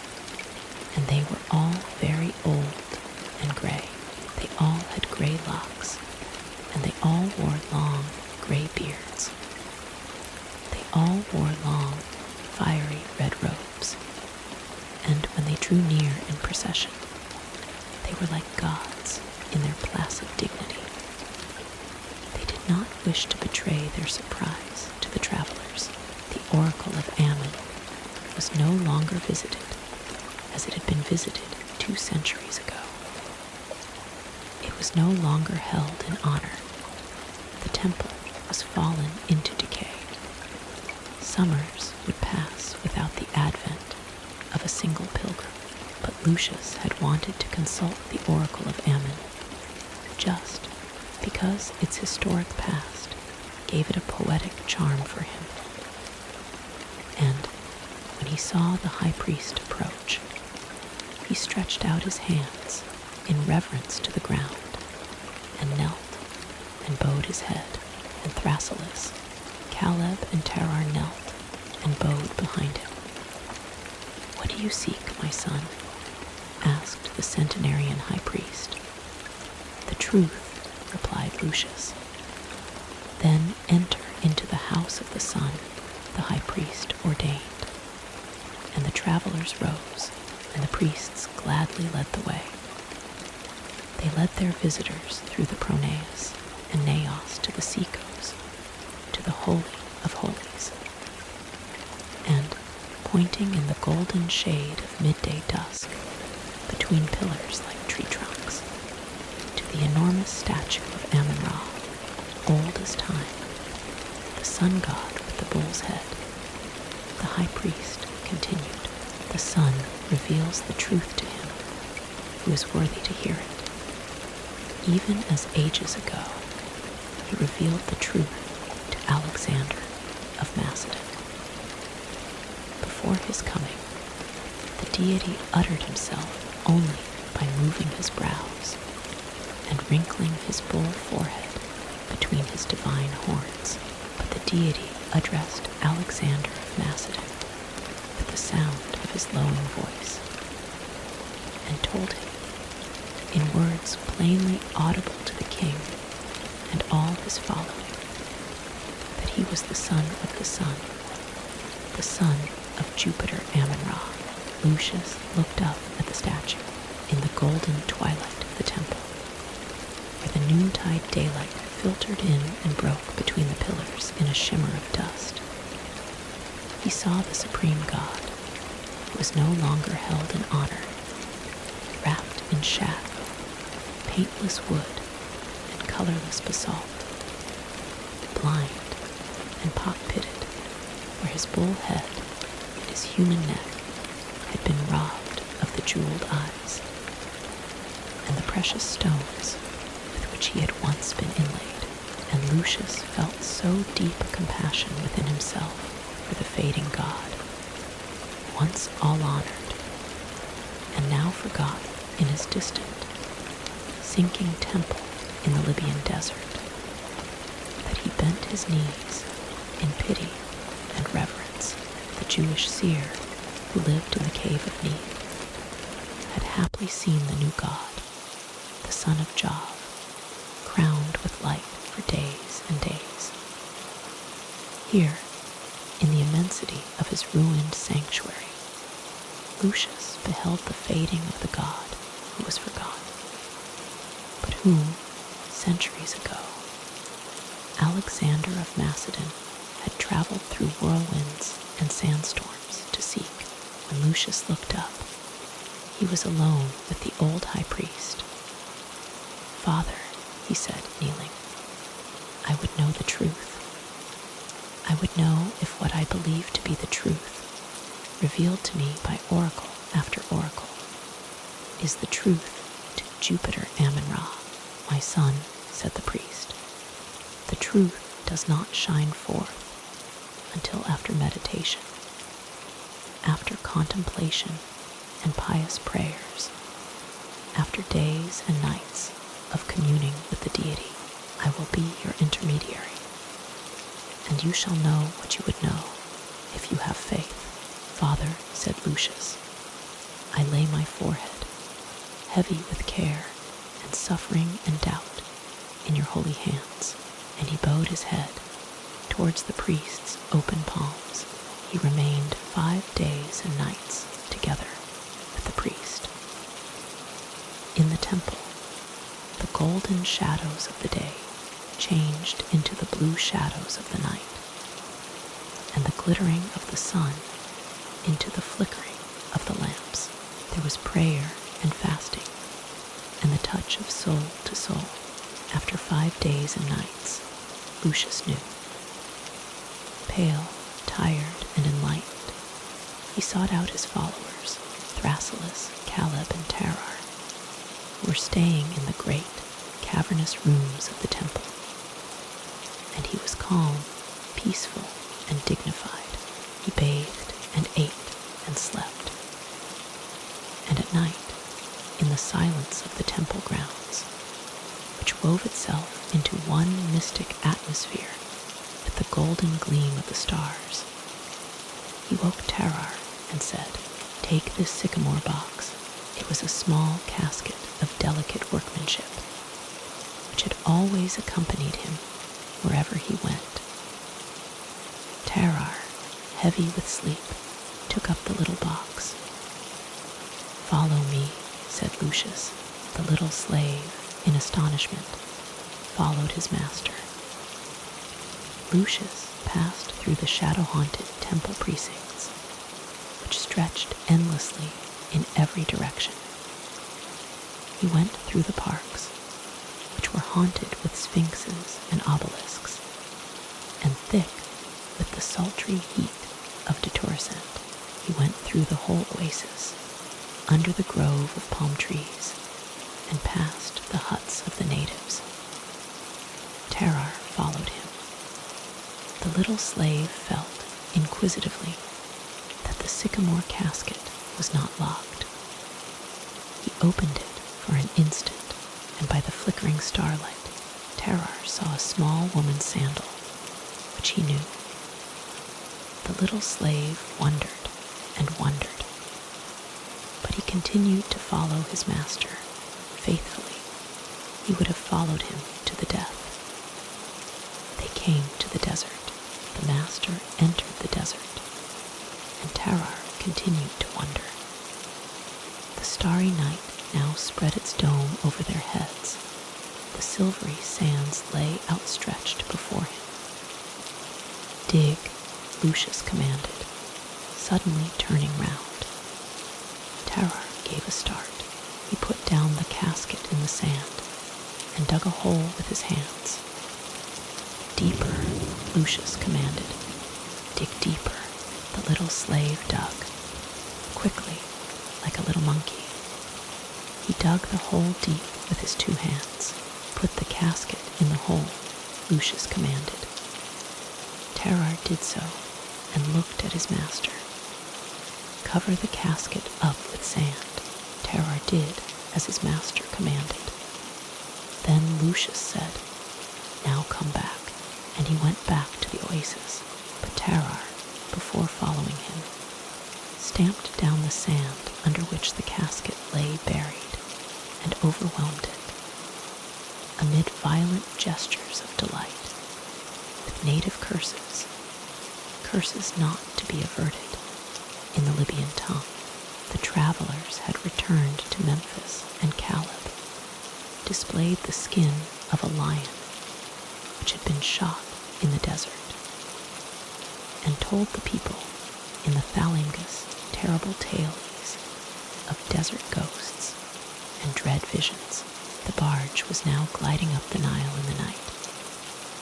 and they were all very old and gray. They all had gray locks, and they all wore long gray beards. They all wore long, fiery red robes, and when they drew near in procession, they were like gods in their placid dignity. They did not wish to betray their surprise to the travelers. The oracle of Amun was no longer visited as it had been visited 2 centuries ago. It was no longer held in honor. The temple was fallen into decay. Summers would pass without the advent of a single pilgrim, but Lucius had wanted to consult the oracle of Amun, just because its historic past gave it a poetic charm for him. And when he saw the high priest approach, he stretched out his hands in reverence to the ground, and knelt and bowed his head, and Thrasyllus, Caleb, and Terrar knelt and bowed behind him. "What do you seek, my son?" asked the centenarian high priest. "The truth," replied Lucius. "Then enter into the house of the sun," the high priest ordained. And the travelers rose, and the priests gladly led the way. They led their visitors through the pronaos and naos to the secos, to the Holy of Holies. And, pointing in the golden shade of midday dusk, between pillars like tree trunks, to the enormous statue of Amun-Ra, old as time, the sun god with the bull's head, the high priest continued, "The sun reveals the truth to him who is worthy to hear it. Even as ages ago, he revealed the truth to Alexander of Macedon. Before his coming, the deity uttered himself only by moving his brows and wrinkling his bull forehead between his divine horns. But the deity addressed Alexander of Macedon with the sound of his lowing voice and told him, in words plainly audible to the king and all his following, that he was the son of the sun of Jupiter Amun-Ra." Lucius looked up at the statue in the golden twilight of the temple, where the noontide daylight filtered in and broke between the pillars in a shimmer of dust. He saw the supreme God, who was no longer held in honor, wrapped in shadow, paintless wood, and colorless basalt, blind and pock-pitted, where his bull head and his human neck had been robbed of the jeweled eyes, and the precious stones with which he had once been inlaid. And Lucius felt so deep a compassion within himself for the fading god, once all honored, and now forgotten in his distant, sinking temple in the Libyan desert, that he bent his knees in pity and reverence. The Jewish seer who lived in the cave of Nile had haply seen the new god, the son of Jove, crowned with light for days and days. Here, in the immensity of his ruined sanctuary, Lucius beheld the fading of the god who was forgotten, but whom, centuries ago, Alexander of Macedon had traveled through whirlwinds and sandstorms to seek. When Lucius looked up, he was alone with the old high priest. "Father," he said, kneeling, "I would know the truth. I would know if what I believe to be the truth, revealed to me by oracle after oracle, is the truth to Jupiter Amun-Ra." "My son," said the priest, "the truth does not shine forth until after meditation, after contemplation and pious prayers, after days and nights of communing with the deity. I will be your intermediary, and you shall know what you would know if you have faith." "Father," said Lucius, "I lay my forehead, heavy with care and suffering and doubt, in your holy hands." And he bowed his head towards the priest's open palms. He remained 5 days and nights together with the priest. In the temple, the golden shadows of the day changed into the blue shadows of the night, and the glittering of the sun into the flickering of the lamps. There was prayer and fasting, and the touch of soul to soul. After 5 days and nights, Lucius knew. Pale, tired, and enlightened, he sought out his followers, Thrasyllus, Caleb, and Tarar, who were staying in the great, cavernous rooms of the temple. And he was calm, peaceful, and dignified. He bathed and ate and slept. And at night, in the silence of the temple grounds, which wove itself into one mystic atmosphere with the golden gleam of the stars, He woke Terrar and said, "Take this sycamore box." It was a small casket of delicate workmanship, which had always accompanied him wherever he went. Terrar, heavy with sleep, took up the little box. "Follow me," said Lucius. The little slave, in astonishment, followed his master. Lucius passed through the shadow-haunted temple precincts, which stretched endlessly in every direction. He went through the parks, which were haunted with sphinxes and obelisks, and thick with the sultry heat of Decadence. He went through the whole oasis, under the grove of palm trees, and past the huts of the natives. Terrar followed him. The little slave felt, inquisitively, that the sycamore casket was not locked. He opened it for an instant, and by the flickering starlight, Terrar saw a small woman's sandal, which he knew. The little slave wondered and wondered, but he continued to follow his master faithfully. He would have followed him to the death. They came to the desert. The master entered the desert, and Terrar continued to wonder. The starry night now spread its dome over their heads. The silvery sands lay outstretched before him. "Dig," Lucius commanded, suddenly turning round. Terrar gave a start. He put down the casket in the sand and dug a hole with his hands. "Deeper," Lucius commanded. "Dig deeper." The little slave dug, quickly, like a little monkey. He dug the hole deep with his 2 hands. "Put the casket in the hole," Lucius commanded. Terrar did so and looked at his master. "Cover the casket up with sand." Terrar did as his master commanded. Then Lucius said, "Now come back," and he went back to the oasis. But Terrar, before following him, stamped down the sand under which the casket lay buried and overwhelmed it. Amid violent gestures of delight, with native curses, curses not to be averted, in the Libyan tongue, the travelers had returned to Memphis, and Caleb displayed the skin of a lion which had been shot in the desert, and told the people in the Thalingus terrible tales of desert ghosts and dread visions. The barge was now gliding up the Nile in the night.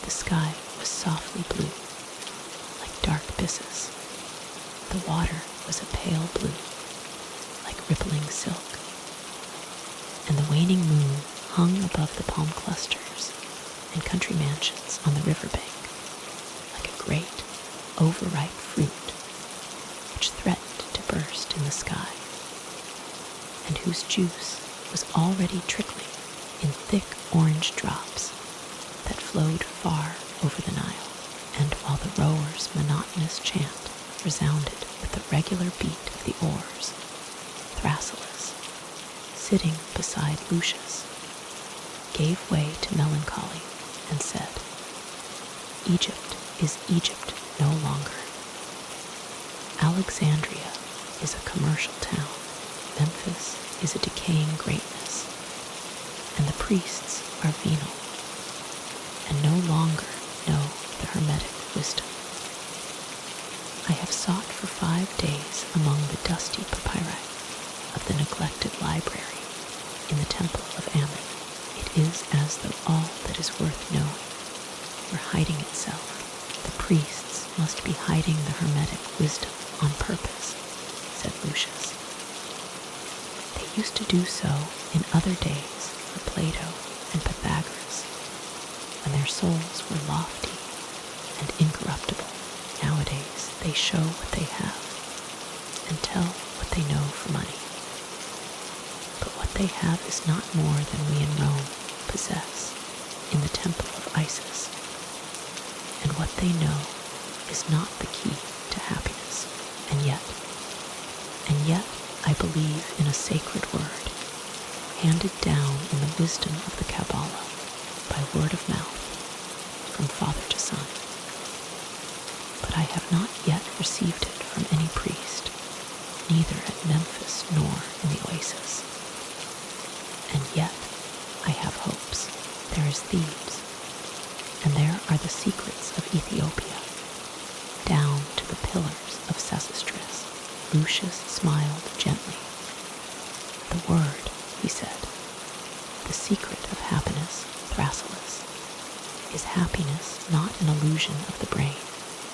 The sky was softly blue, like dark byssus. The water was a pale blue, like rippling silk, and the waning moon hung above the palm clusters and country mansions on the riverbank, like a great, overripe fruit which threatened to burst in the sky, and whose juice was already trickling in thick orange drops that flowed far over the Nile. And while the rowers' monotonous chant resounded with the regular beat of the oars, Thrasyllus, sitting beside Lucius, gave way to melancholy and said, "Egypt is Egypt no longer. Alexandria is a commercial town. Memphis is a decaying greatness, and the priests are venal, and no longer know the hermetic wisdom. I have sought for 5 days among the dusty papyri of the neglected library in the temple of Ammon. It is as though all that is worth knowing were hiding itself. The priests must be hiding the hermetic wisdom on purpose," said Lucius. "They used to do so in other days for Plato and Pythagoras, when their souls were lofty and incorruptible. Nowadays they show what they have and tell what they know for money. But what they have is not more than we in Rome possess in the temple of Isis, and what they know is not the key to happiness." yet I believe in a sacred word, handed down in the wisdom of the Kabbalah by word of mouth, from father to son. But I have not yet received it from any priest, neither at Memphis nor in the oasis. And yet I have hopes. There is Thebes, and there are the secrets of Ethiopia, down to the pillars of Sesostris. Lucius smiled gently. The word, he said, the secret of happiness, Thrasyllus. Is happiness not an illusion of the brain?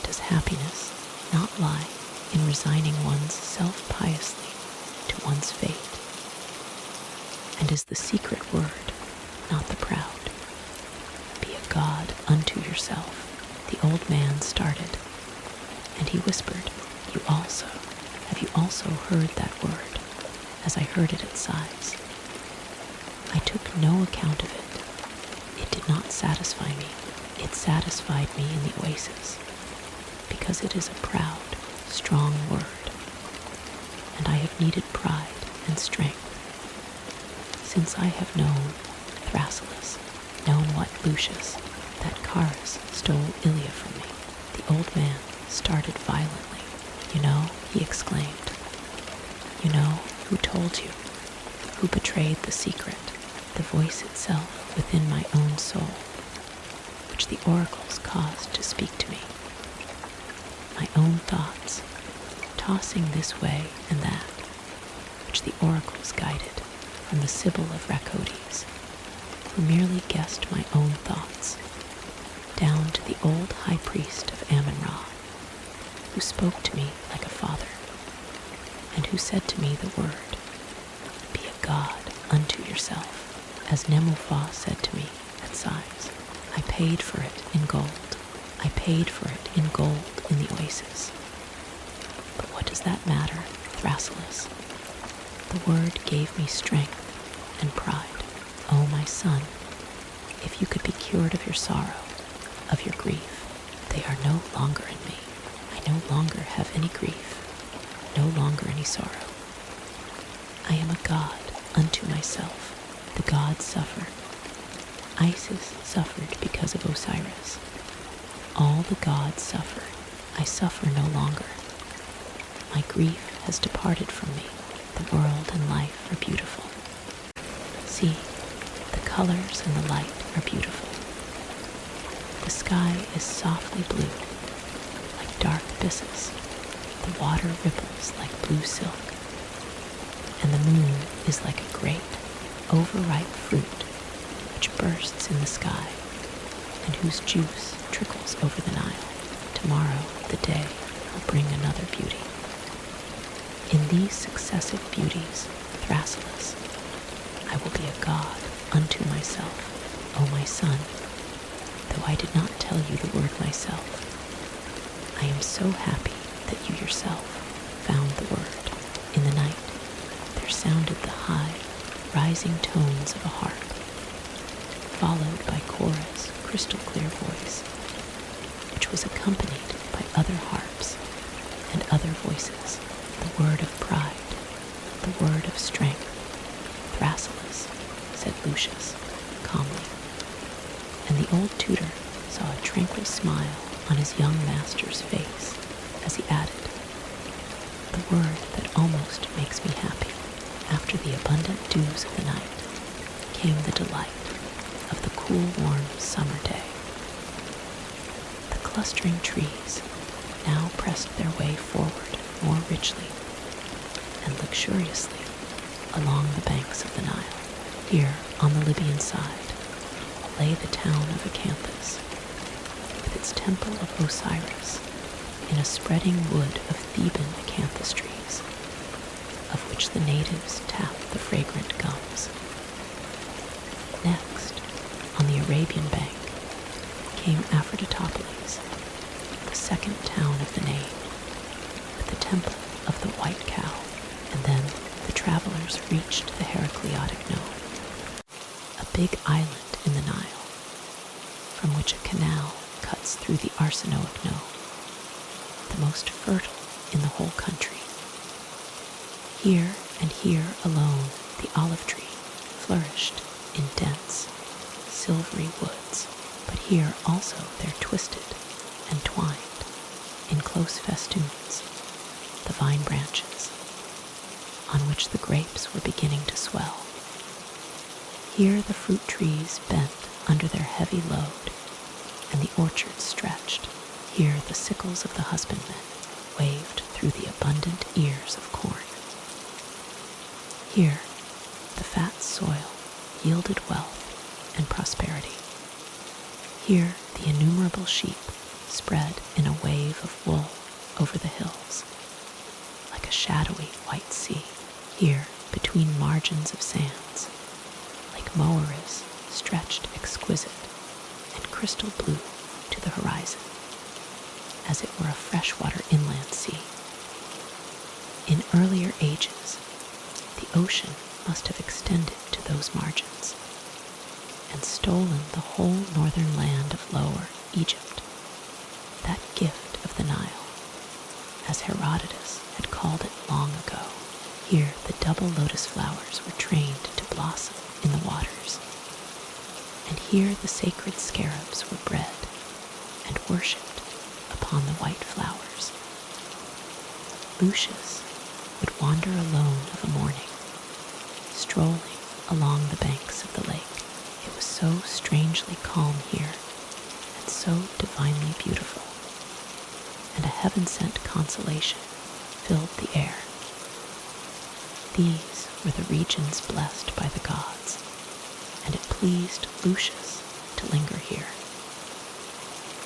Does happiness not lie in resigning one's self piously to one's fate? And is the secret word not the proud? Be a god unto yourself. The old man started, and he whispered, have you also heard that word, as I heard it at sighs? I took no account of it. It did not satisfy me. It satisfied me in the oasis, because it is a proud, strong word, and I have needed pride and strength. Since I have known Thrasyllus, known what Lucius, that Couperus, stole Ilia from me, the old man started violently. You know, he exclaimed, you know who told you, who betrayed the secret, the voice itself within my own soul, which the oracles caused to speak to me. My own thoughts, tossing this way and that, which the oracles guided from the Sibyl of Rhacodes, who merely guessed my own thoughts, down to the old high priest of Amun-Ra, who spoke to me like a father, and who said to me the word, be a god unto yourself, as Nemuphah said to me at sighs. I paid for it in gold. I paid for it in gold in the oasis. But what does that matter, Thrasyllus? The word gave me strength and pride. Oh, my son, if you could be cured of your sorrow, of your grief, they are no longer in me. I no longer have any grief, no longer any sorrow. I am a god unto myself. The gods suffer. Isis suffered because of Osiris. All the gods suffer. I suffer no longer. My grief has departed from me. The world and life are beautiful. See, the colors and the light are beautiful. The sky is softly blue, like dark abysses. The water ripples like blue silk, and the moon is like a great, overripe fruit which bursts in the sky and whose juice trickles over the Nile. Tomorrow the day will bring another beauty. In these successive beauties, Thrasyllus, I will be a god unto myself, O my son, though I did not tell you the word myself. I am so happy that you yourself found the word. In the night there sounded the high, rising tones of a harp, followed by Cora's crystal-clear voice, which was accompanied by other harps and other voices, the word of pride, the word of strength. Thrasyllus, said Lucius, calmly, and the old tutor saw a tranquil smile on his young master's face as he added, the word that almost makes me happy. After the abundant dews of the night came the delight of the cool, warm summer day. The clustering trees now pressed their way forward more richly and luxuriously along the banks of the Nile. Here, on the Libyan side, lay the town of Acanthus, with its temple of Osiris in a spreading wood of Theban acanthus trees, of which the natives tap the fragrant gums. Next, on the Arabian bank, came Aphroditopolis, the second town of the name, with the temple of the white cow, and then the travelers reached the Heracleotic Nome, a big island in the Nile, from which a canal cuts through the Arsinoic Nome, the most fertile in the whole country. Here and here alone the olive tree flourished in dense, silvery woods, but here also they're twisted and twined in close festoons the vine branches on which the grapes were beginning to swell. Here the fruit trees bent under their heavy load, and the orchards stretched. Here the sickles of the husbandmen waved through the abundant ears of corn. Here the fat soil yielded wealth and prosperity. Here the innumerable sheep spread in a wave of wool over the hills, like a shadowy white sea. Here, between margins of sands, Lake Moeris stretched exquisite and crystal blue to the horizon, as it were a freshwater inland sea. In earlier ages, the ocean must have extended to those margins and stolen the whole northern land of Lower Egypt, that gift of the Nile, as Herodotus had called it long ago. Here the double lotus flowers were trained to blossom in the waters, and here the sacred scarabs were bred and worshipped upon the white flowers. Lucius would wander alone of a morning, strolling along the banks of the lake. It was so strangely calm here, and so divinely beautiful, and a heaven-sent consolation filled the air. These were the regions blessed by the gods, and it pleased Lucius to linger here.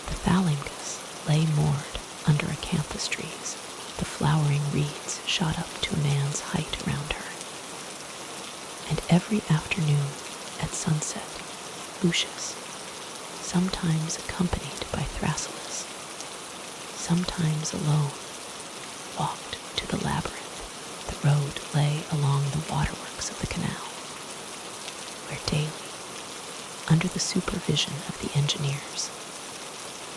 The thalingus lay moored under acanthus trees. The flowering reeds shot up to a man's height around her. And every afternoon at sunset, Lucius, sometimes accompanied by Thrasyllus, sometimes alone, walked to the labyrinth. The road lay along the waterworks of the canal, where daily, under the supervision of the engineers,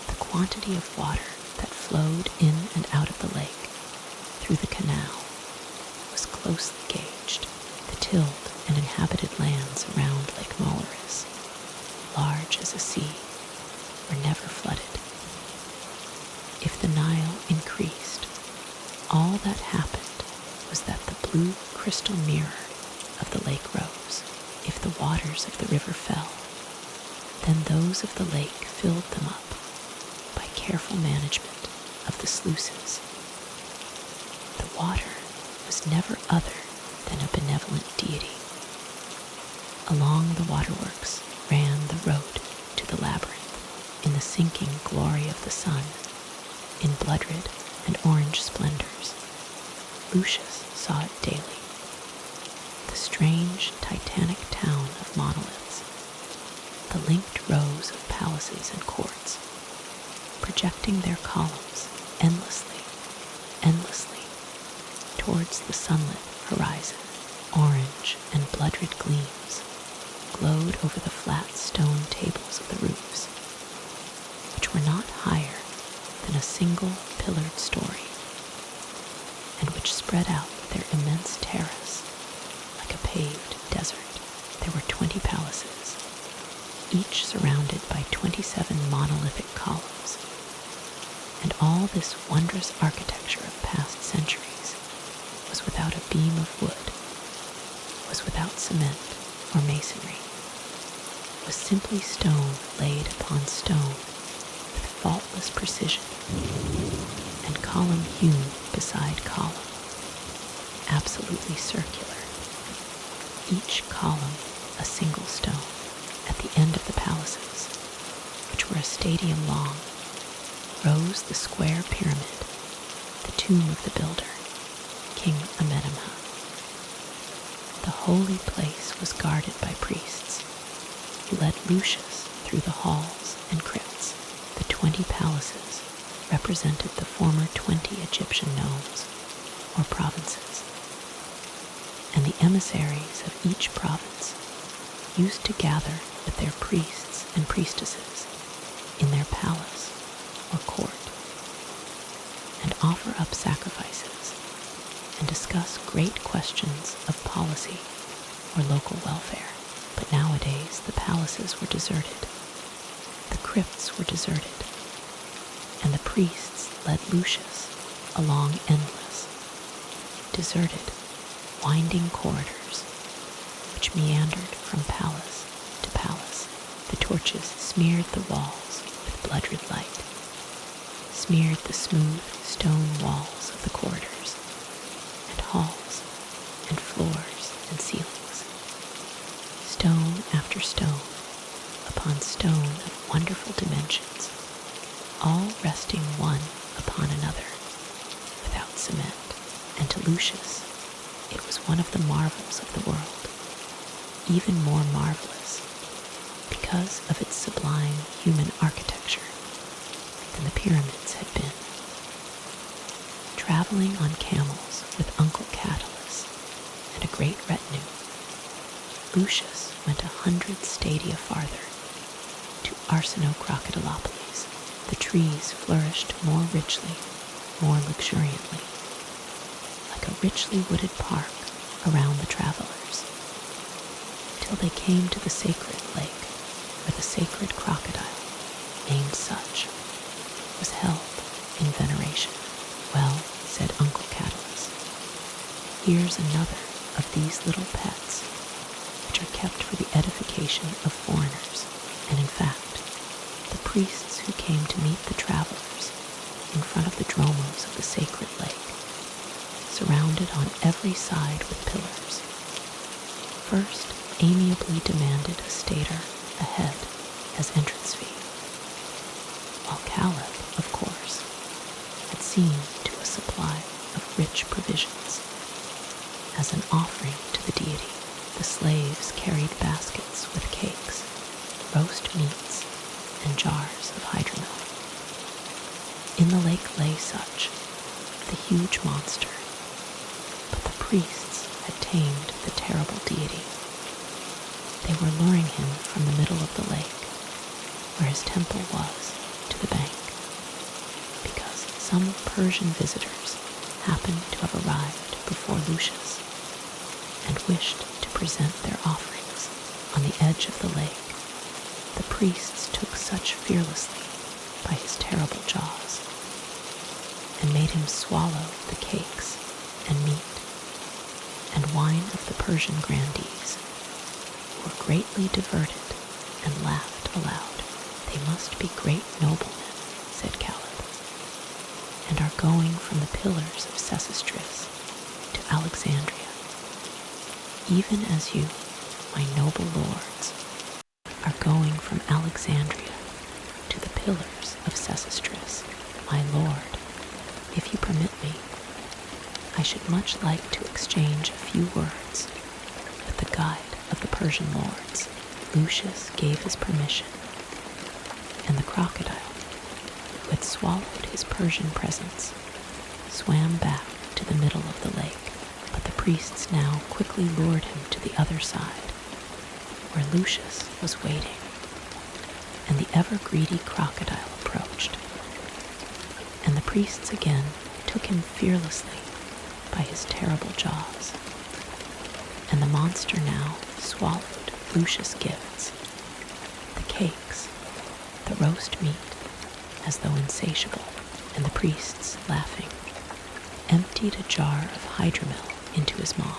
the quantity of water that flowed in and out of the lake through the canal was closely gauged. The tilled and inhabited lands around Lake Moeris, large as a sea, were never flooded. If the Nile increased, all that happened was that the blue crystal mirror of the lake rose. If the waters of the river fell, then those of the lake filled them up by careful management of the sluices. The water was never other than a benevolent deity. Along the waterworks ran the road to the labyrinth, in the sinking glory of the sun, in blood-red and orange splendors. Lucius saw it daily. The strange titanic town of monoliths, the linked rows of palaces and courts, projecting their columns endlessly, endlessly, towards the sunlit horizon. Orange and blood-red gleams glowed over the flat stone tables of the roofs, which were not higher than a single pillared story, and which spread out their immense terrace like a paved desert. There were 20 palaces, each surrounded by 27 monolithic columns, and all this wondrous architecture of past centuries was without a beam of wood, was without cement or masonry, was simply stone laid upon stone with faultless precision, and column hewn beside column, absolutely circular, each column a single stone. At the end of the palaces, which were a stadium long, rose the square pyramid, the tomb of the builder, King Amenemhat. The holy place was guarded by priests, who led Lucius through the halls and crypts. The 20 palaces represented the former 20 Egyptian nomes, or provinces, and the emissaries of each province used to gather with their priests and priestesses in their palace or court, and offer up sacrifices and discuss great questions of policy or local welfare. But nowadays the palaces were deserted, the crypts were deserted, and the priests led Lucius along endless, deserted, winding corridors which meandered from palace to palace. The torches smeared the walls with blood-red light, smeared the smooth stone walls of the corridors and halls and floors and ceilings. Stone after stone upon stone of wonderful dimensions, all resting one upon another without cement. And to Lucius, it was one of the marvels of the world, even more marvelous because of its sublime human architecture than the pyramids had been. Traveling on camels with Uncle Catulus and a great retinue, Lucius went 100 stadia farther to Arsinoe-Crocodilopolis. The trees flourished more richly, more luxuriantly, like a richly wooded park around the travelers, till they came to the sacred lake, where the sacred crocodile, named such, was held in veneration. Well, said Uncle Catulus, here's another of these little pets, which are kept for the edification of foreigners. And in fact, the priests who came to meet the travelers in front of the dromos of the sacred lake, surrounded on every side with pillars, first amiably demanded a stater a head as entrance fee, while Caleb, of course, had seen to a supply of rich provisions. As an offering to the deity, the slaves carried baskets with cakes, roast meats, and jars of hydromel. In the lake lay such, the huge monster, but the priests had tamed the terrible deity. They were luring him from the middle of the lake, where his temple was, to the bank, because some Persian visitors happened to have arrived before Lucius and wished to present their offerings on the edge of the lake. The priests took such fearlessly by his terrible jaws and made him swallow the cakes and meat and wine of the Persian grandees, who were greatly diverted and laughed aloud. They must be great noblemen, said Caleb, and are going from the pillars of Sesostris to Alexandria, even as you, my noble lords, are going from Alexandria to the pillars of Sesostris. My lord, if you permit me, I should much like to exchange a few words with the guide of the Persian lords. Lucius gave his permission, and the crocodile, who had swallowed his Persian presents, swam back to the middle of the lake. But the priests now quickly lured him to the other side, where Lucius was waiting, and the ever-greedy crocodile approached. And the priests again took him fearlessly by his terrible jaws, and the monster now swallowed Lucius' gifts, the cakes, the roast meat, as though insatiable, and the priests, laughing, emptied a jar of hydromel into his maw.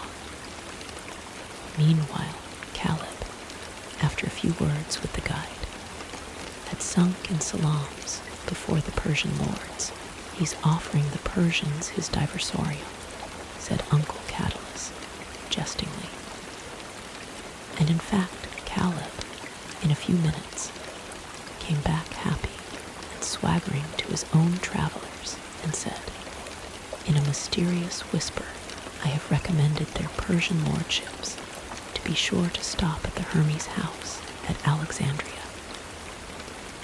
Meanwhile, Caleb, after a few words with the guide, had sunk in salams before the Persian lords. He's offering the Persians his diversorium, said Uncle Catulus, jestingly. And in fact, Caleb, in a few minutes, came back happy and swaggering to his own travelers and said, in a mysterious whisper, I have recommended their Persian lordships to be sure to stop at the Hermes house at Alexandria.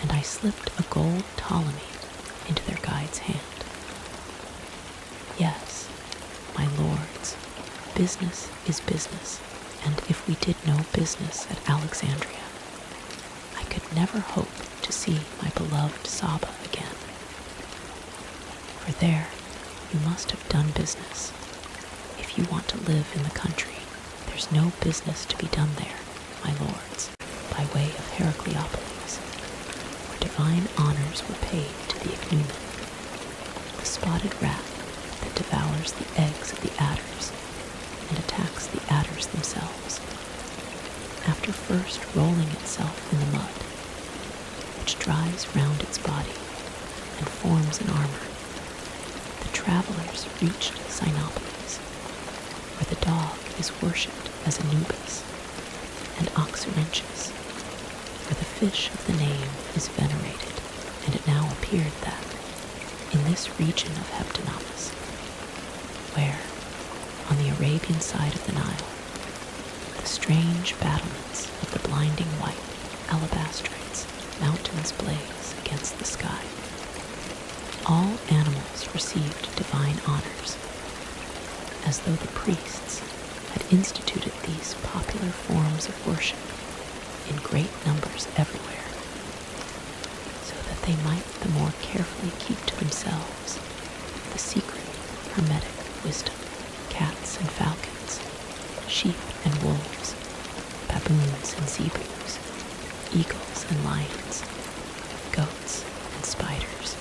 And I slipped a gold Ptolemy into their guide's hand. Yes, my lords, business is business, and if we did no business at Alexandria, I could never hope to see my beloved Saba again. For there you must have done business, you want to live in the country, there's no business to be done there, my lords, by way of Heracleopolis, where divine honors were paid to the ichneumon, the spotted rat that devours the eggs of the adders and attacks the adders themselves, after first rolling itself in the mud, which dries round its body and forms an armor. The travelers reached Cynopolis, where the dog is worshipped as Anubis, and Oxyrhynchus, where the fish of the name is venerated, and it now appeared that, in this region of Heptonomus, where, on the Arabian side of the Nile, the strange battlements of the blinding white alabastrites mountains blaze against the sky, all animals received divine honors, as though the priests had instituted these popular forms of worship in great numbers everywhere, so that they might the more carefully keep to themselves the secret hermetic wisdom. Cats and falcons, sheep and wolves, baboons and zebrus, eagles and lions, goats and spiders.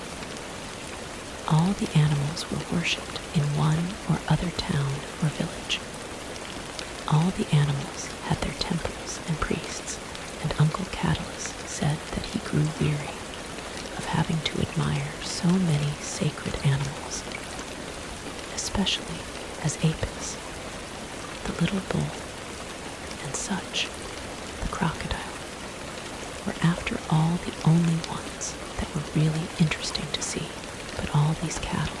All the animals were worshipped in one or other town or village. All the animals had their temples and priests, and Uncle Catalus said that he grew weary of having to admire so many sacred animals, especially as Apis, the little bull, and such, the crocodile, were after all the only ones that were really interesting to see. But all these cattle,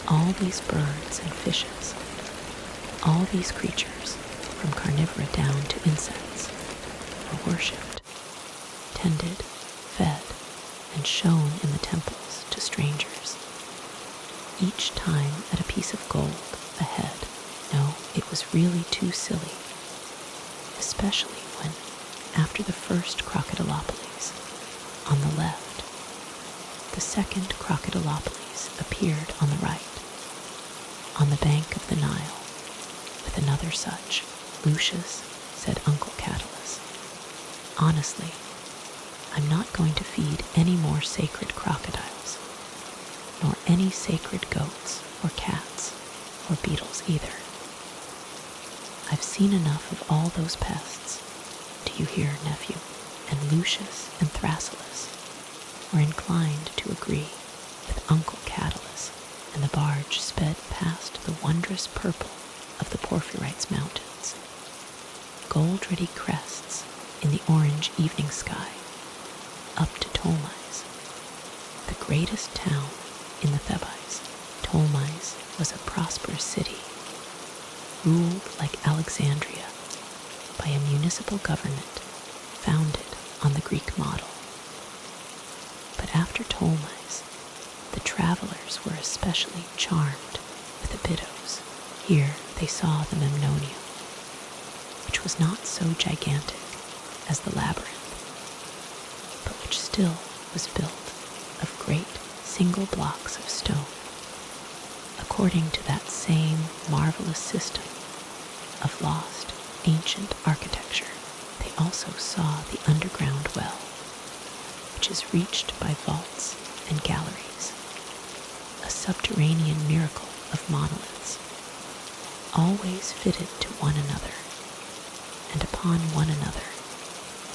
all these birds and fishes, all these creatures, from carnivora down to insects, were worshipped, tended, fed, and shown in the temples to strangers, each time at a piece of gold a head. No, it was really too silly, especially when, after the first Crocodilopolis, on the left, the second Crocodilopolis appeared on the right, on the bank of the Nile, with another such. Lucius, said Uncle Catalus, honestly, I'm not going to feed any more sacred crocodiles, nor any sacred goats or cats or beetles either. I've seen enough of all those pests, do you hear, nephew? And Lucius and Thrasyllus were inclined to agree with Uncle Catalus, and the barge sped past the wondrous purple of the Porphyrites mountains, gold-ruddy crests in the orange evening sky, up to Ptolemais, the greatest town in the Thebais. Ptolemais was a prosperous city, ruled like Alexandria by a municipal government founded on the Greek model. But after Ptolemais, the travelers were especially charmed with Abydos. Here they saw the Memnonium, which was not so gigantic as the labyrinth, but which still was built of great single blocks of stone, according to that same marvelous system of lost ancient architecture. They also saw the underground well, which is reached by vaults and galleries, a subterranean miracle of monoliths, always fitted to one another, and upon one another,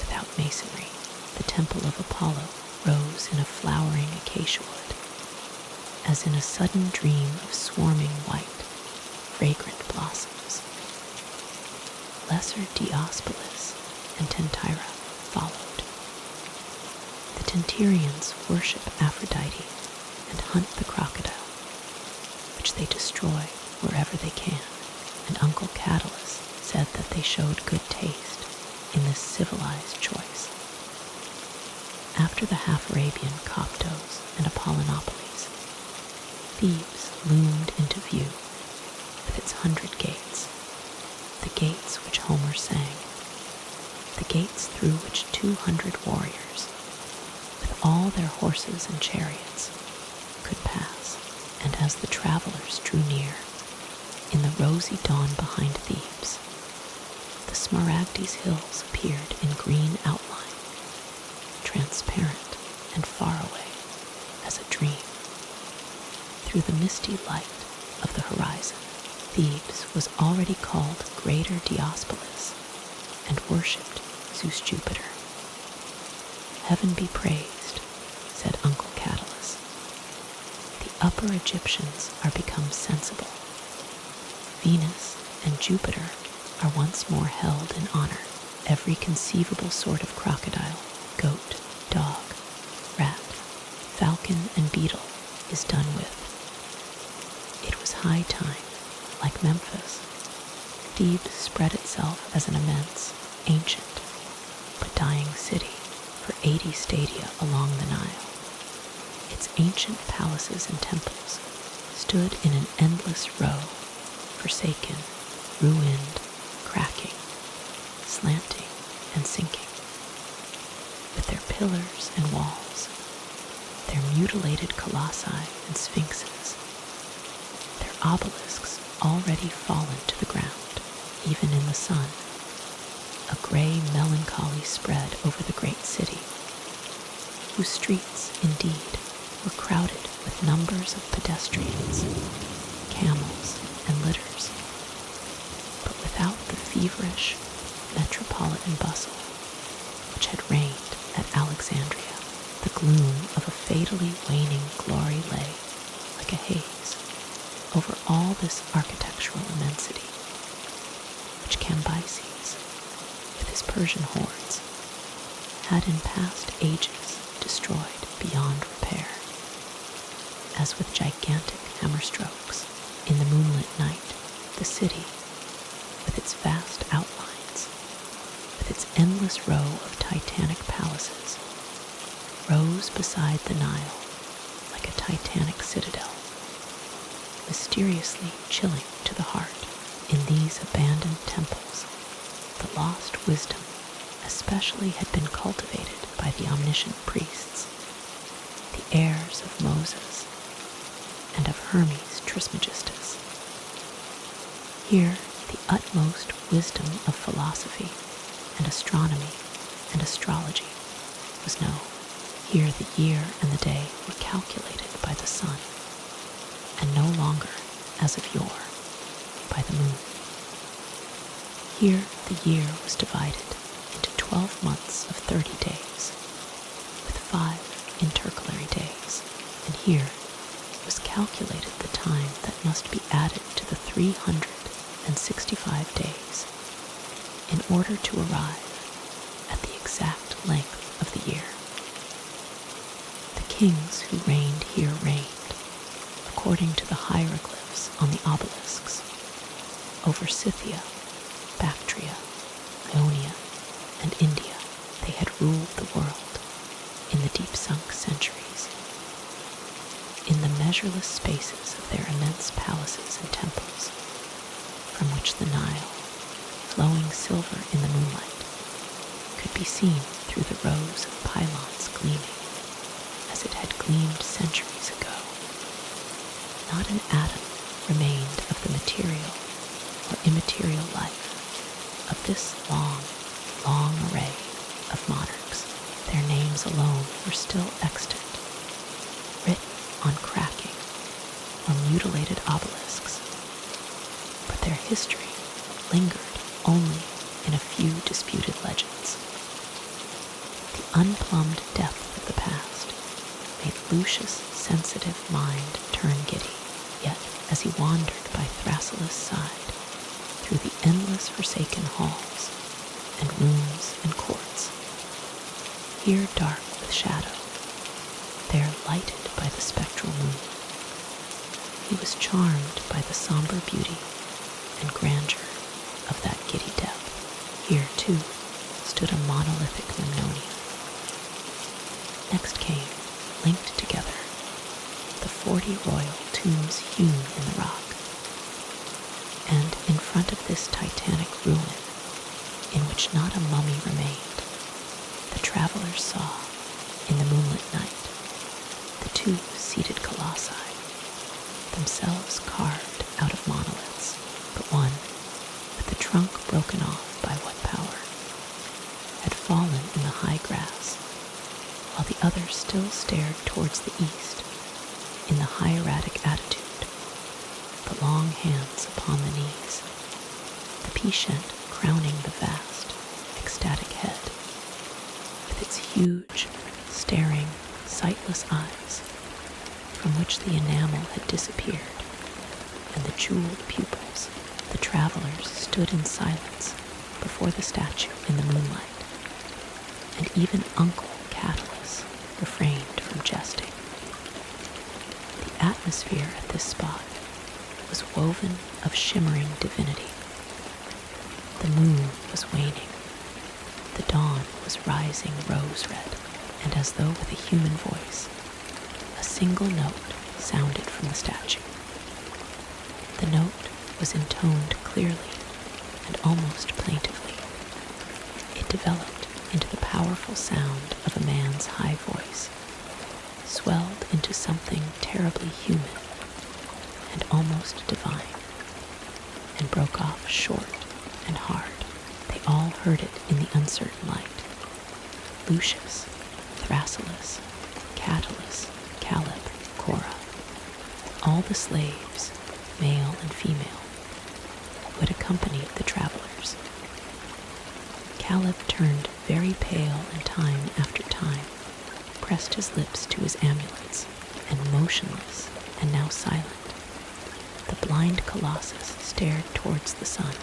without masonry. The temple of Apollo rose in a flowering acacia wood, as in a sudden dream of swarming white, fragrant blossoms. Lesser Diospolis and Tentyra followed. The Tentyrians worship Aphrodite and hunt the crocodile, which they destroy wherever they can, and Uncle Catalus said that they showed good taste in this civilized choice. After the half-Arabian Coptos and Apollinopolis, Thebes loomed into view with its 100 gates, the gates which Homer sang, the gates through which 200 warriors, with all their horses and chariots, could pass. And as the travelers drew near, in the rosy dawn behind Thebes, the Smaragdes hills appeared in green outline, transparent and far away as a dream. Through the misty light of the horizon, Thebes was already called Greater Diospolis and worshipped Zeus Jupiter. Heaven be praised, said Uncle Catulus. The Upper Egyptians are become sensible. Venus and Jupiter are once more held in honor. Every conceivable sort of crocodile, goat, dog, rat, falcon, and beetle is done with. It was high time, like Memphis. Thebes spread itself as an immense, ancient, but dying city for 80 stadia along the Nile. Its ancient palaces and temples stood in an endless row, forsaken, ruined, cracking, slanting, and sinking. With their pillars and walls, their mutilated colossi and sphinxes, their obelisks already fallen to the ground, even in the sun, a gray melancholy spread over the great city, whose streets, indeed, were crowded with numbers of pedestrians, camels, and litters, but without the feverish metropolitan bustle which had reigned at Alexandria. The gloom of a fatally waning glory lay, like a haze, over all this architectural immensity, which Cambyses, with his Persian hordes, had in past ages destroyed beyond repair. As with gigantic hammer strokes, in the moonlit night, the city, with its vast outlines, with its endless row of titanic palaces, rose beside the Nile like a titanic citadel, mysteriously chilling to the heart. In these abandoned temples, the lost wisdom especially had been cultivated by the omniscient priests, the heirs of Moses and of Hermes Trismegistus. Here the utmost wisdom of philosophy and astronomy and astrology was known. Here the year and the day were calculated by the sun, and no longer, as of yore, by the moon. Here the year was divided into 12 months of 30 days, with 5 intercalary days, and here was calculated the time that must be added to the 365 days in order to arrive at the exact length of the year. The kings who reigned here reigned, according to the hieroglyphs on the obelisks, over Scythia, Bactria, Ionia, and India. They had ruled the world in the deep-sunk centuries. In the measureless spaces of their immense palaces and temples, from which the Nile, flowing silver in the moonlight, could be seen through the rows of pylons gleaming as it had gleamed centuries ago. Not an atom remained of the material or immaterial life of this long, long array of monarchs. Their names alone were still extant, written on cracking or mutilated obelisks, but their history lingered only in a few disputed legends. The unplumbed depth of the past made Lucius' sensitive mind turn giddy, yet as he wandered by Thrasyllus' side through the endless forsaken halls and rooms and courts, here dark with shadow, there lighted by the spectral moon, he was charmed by the somber beauty and grandeur of that giddy depth. Here, too, stood a monolithic Memnonia. Next came, linked together, the 40 royal tombs hewn in the rock. And in front of this titanic ruin, in which not a mummy remained, the travelers saw, in the moonlit night, the 2 seated colossi, themselves carved out of monoliths, trunk broken off by what power, had fallen in the high grass, while the other still stared towards the east in the hieratic attitude, the long hands upon the knees, the peashent crowning the vast, ecstatic head, with its huge, staring, sightless eyes, from which the enamel had disappeared, and the jeweled pupils. The travelers stood in silence before the statue in the moonlight, and even Uncle Catalus refrained from jesting. The atmosphere at this spot was woven of shimmering divinity. The moon was waning. The dawn was rising rose-red, and as though with a human voice, a single note sounded from the statue. The note was intoned clearly and almost plaintively. It developed into the powerful sound of a man's high voice, swelled into something terribly human and almost divine, and broke off short and hard. They all heard it in the uncertain light. Lucius, Thrasyllus, Catulus, Caleb, Cora, all the slaves, male and female, who had accompanied the travelers. Caleb turned very pale, and time after time pressed his lips to his amulets, and motionless and now silent, the blind colossus stared towards the sun,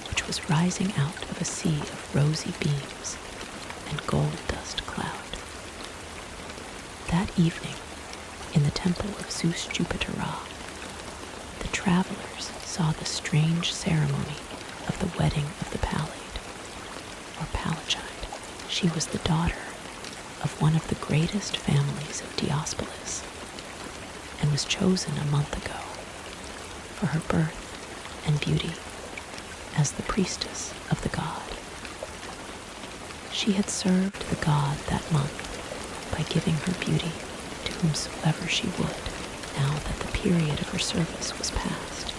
which was rising out of a sea of rosy beams and gold dust cloud. That evening, in the temple of Zeus Jupiter Ra, the travelers saw the strange ceremony of the wedding of the Pallid, or Palagide. She was the daughter of one of the greatest families of Diospolis, and was chosen a month ago for her birth and beauty as the priestess of the god. She had served the god that month by giving her beauty to whomsoever she would. Now that the period of her service was past,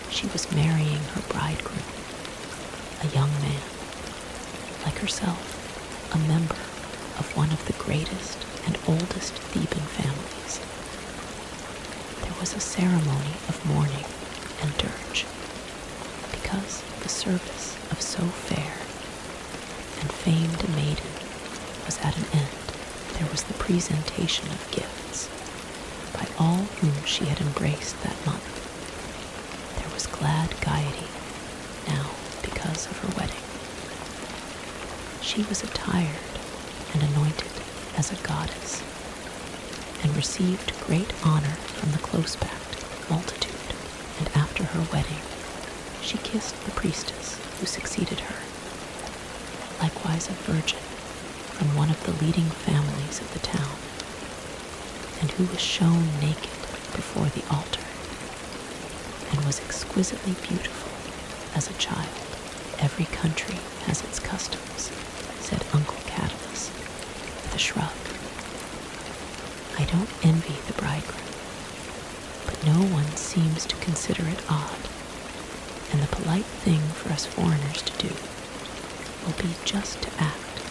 she was marrying her bridegroom, a young man, like herself, a member of one of the greatest and oldest Theban families. There was a ceremony of mourning and dirge, because the service of so fair and famed a maiden was at an end. There was the presentation of gifts by all whom she had embraced that month. There was glad gaiety now because of her wedding. She was attired and anointed as a goddess, and received great honor from the close-packed multitude, and after her wedding she kissed the priestess who succeeded her, likewise a virgin from one of the leading families of the town, and who was shown naked before the altar, and was exquisitely beautiful as a child. Every country has its customs, said Uncle Catalus with a shrug. I don't envy the bridegroom, but no one seems to consider it odd, and the polite thing for us foreigners to do will be just to act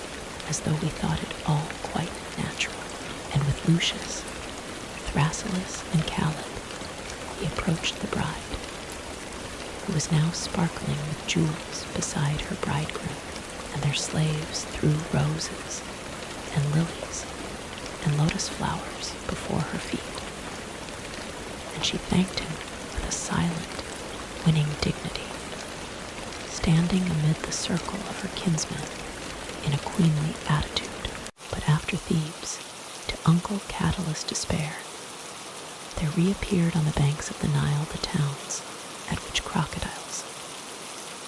as though we thought it all quite natural. And with Lucius, Thrasyllus, and Caleb, he approached the bride, who was now sparkling with jewels beside her bridegroom, and their slaves threw roses and lilies and lotus flowers before her feet, and she thanked him with a silent, winning dignity, standing amid the circle of her kinsmen in a queenly attitude. But after Thebes, to Uncle Catalus' despair, there reappeared on the banks of the Nile the towns at which crocodiles,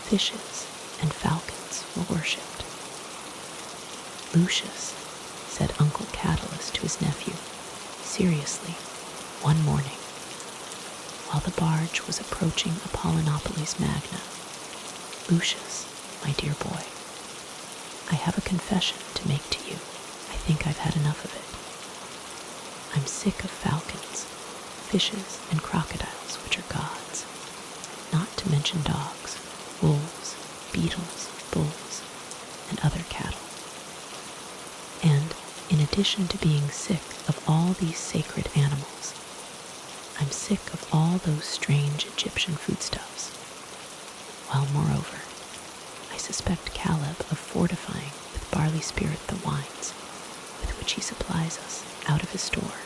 fishes, and falcons were worshipped. Lucius, said Uncle Catalus to his nephew, seriously, one morning, while the barge was approaching Apollinopolis Magna, Lucius, my dear boy, I have a confession to make to you. I think I've had enough of it. I'm sick of falcons, fishes, and crocodiles, which are gods, not to mention dogs, beetles, bulls, and other cattle. And in addition to being sick of all these sacred animals, I'm sick of all those strange Egyptian foodstuffs. While moreover, I suspect Caleb of fortifying with barley spirit the wines with which he supplies us out of his store,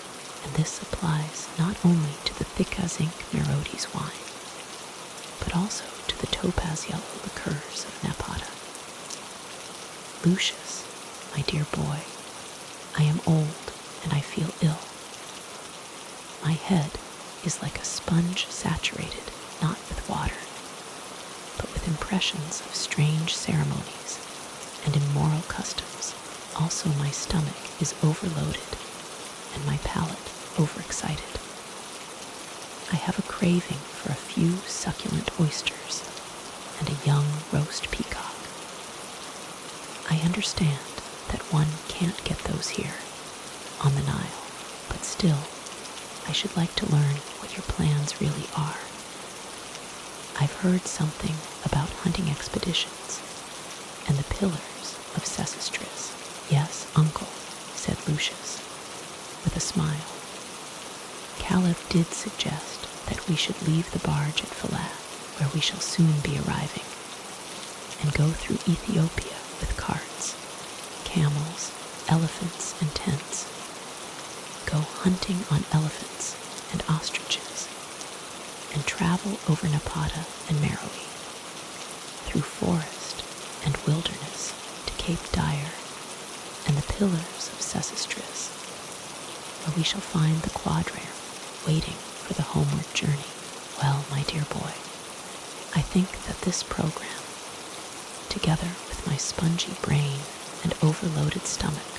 and this applies not only to the thick as ink Merodes wine, but also to the topaz yellow liqueurs of Napata. Lucius, my dear boy, I am old and I feel ill. My head is like a sponge saturated not with water, but with impressions of strange ceremonies and immoral customs. Also my stomach is overloaded and my palate overexcited. I have a craving for a few succulent oysters and a young roast peacock. I understand that one can't get those here on the Nile, but still, I should like to learn what your plans really are. I've heard something about hunting expeditions and the pillars of Sesostris. Yes, uncle, said Lucius, with a smile. Caleb did suggest that we should leave the barge at Philat, where we shall soon be arriving, and go through Ethiopia with carts, camels, elephants, and tents. Go hunting on elephants and ostriches, and travel over Napata and Meroe, through forest and wilderness to Cape Dire and the pillars of Sesostris, where we shall find the quadrare waiting for the homeward journey. Well, my dear boy, I think that this program, together with my spongy brain and overloaded stomach,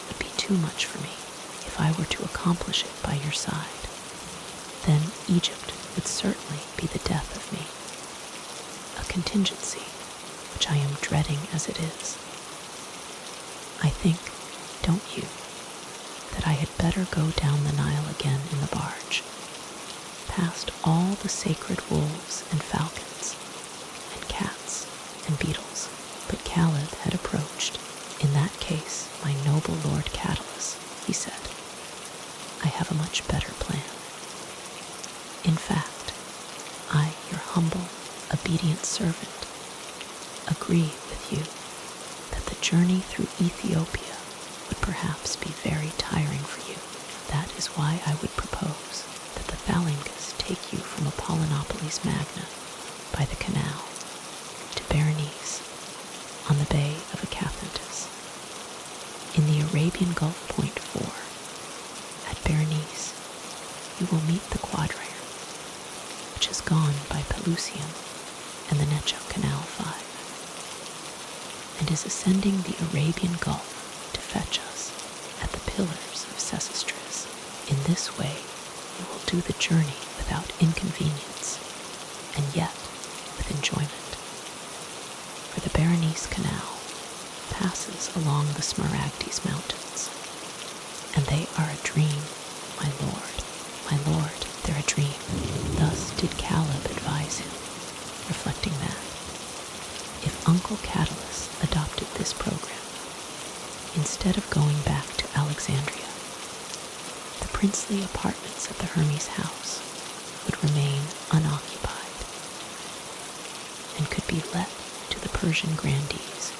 would be too much for me if I were to accomplish it by your side. Then Egypt would certainly be the death of me, a contingency which I am dreading as it is. I think, don't you, that I had better go down the Nile again in the barge, past all the sacred wolves and falcons, and cats and beetles. But Caleb had approached. In that case, my noble Lord Catalus, he said, I have a much better plan. In fact, I, your humble, obedient servant, agree with you that the journey through Ethiopia would perhaps be very tiring for you. That is why I would propose that the Phalangus take you from Apollinopolis Magna by the canal to Berenice on the bay of Acathantus. In the Arabian Gulf Point 4, at Berenice, you will meet the quadrare, which has gone by Pelusium and the Necho Canal 5, and is ascending the Arabian Gulf to fetch us at the pillars of Sesostris. In this way, you will do the journey without inconvenience, and yet with enjoyment. For the Berenice Canal passes along the Smaragdes Mountains, and they are a dream, my lord, they're a dream. Thus did Caleb advise him, reflecting that, if Uncle Catalus adopted this program, instead of going back to Alexandria, the princely apartments of the Hermes house would remain unoccupied, and could be let to the Persian grandees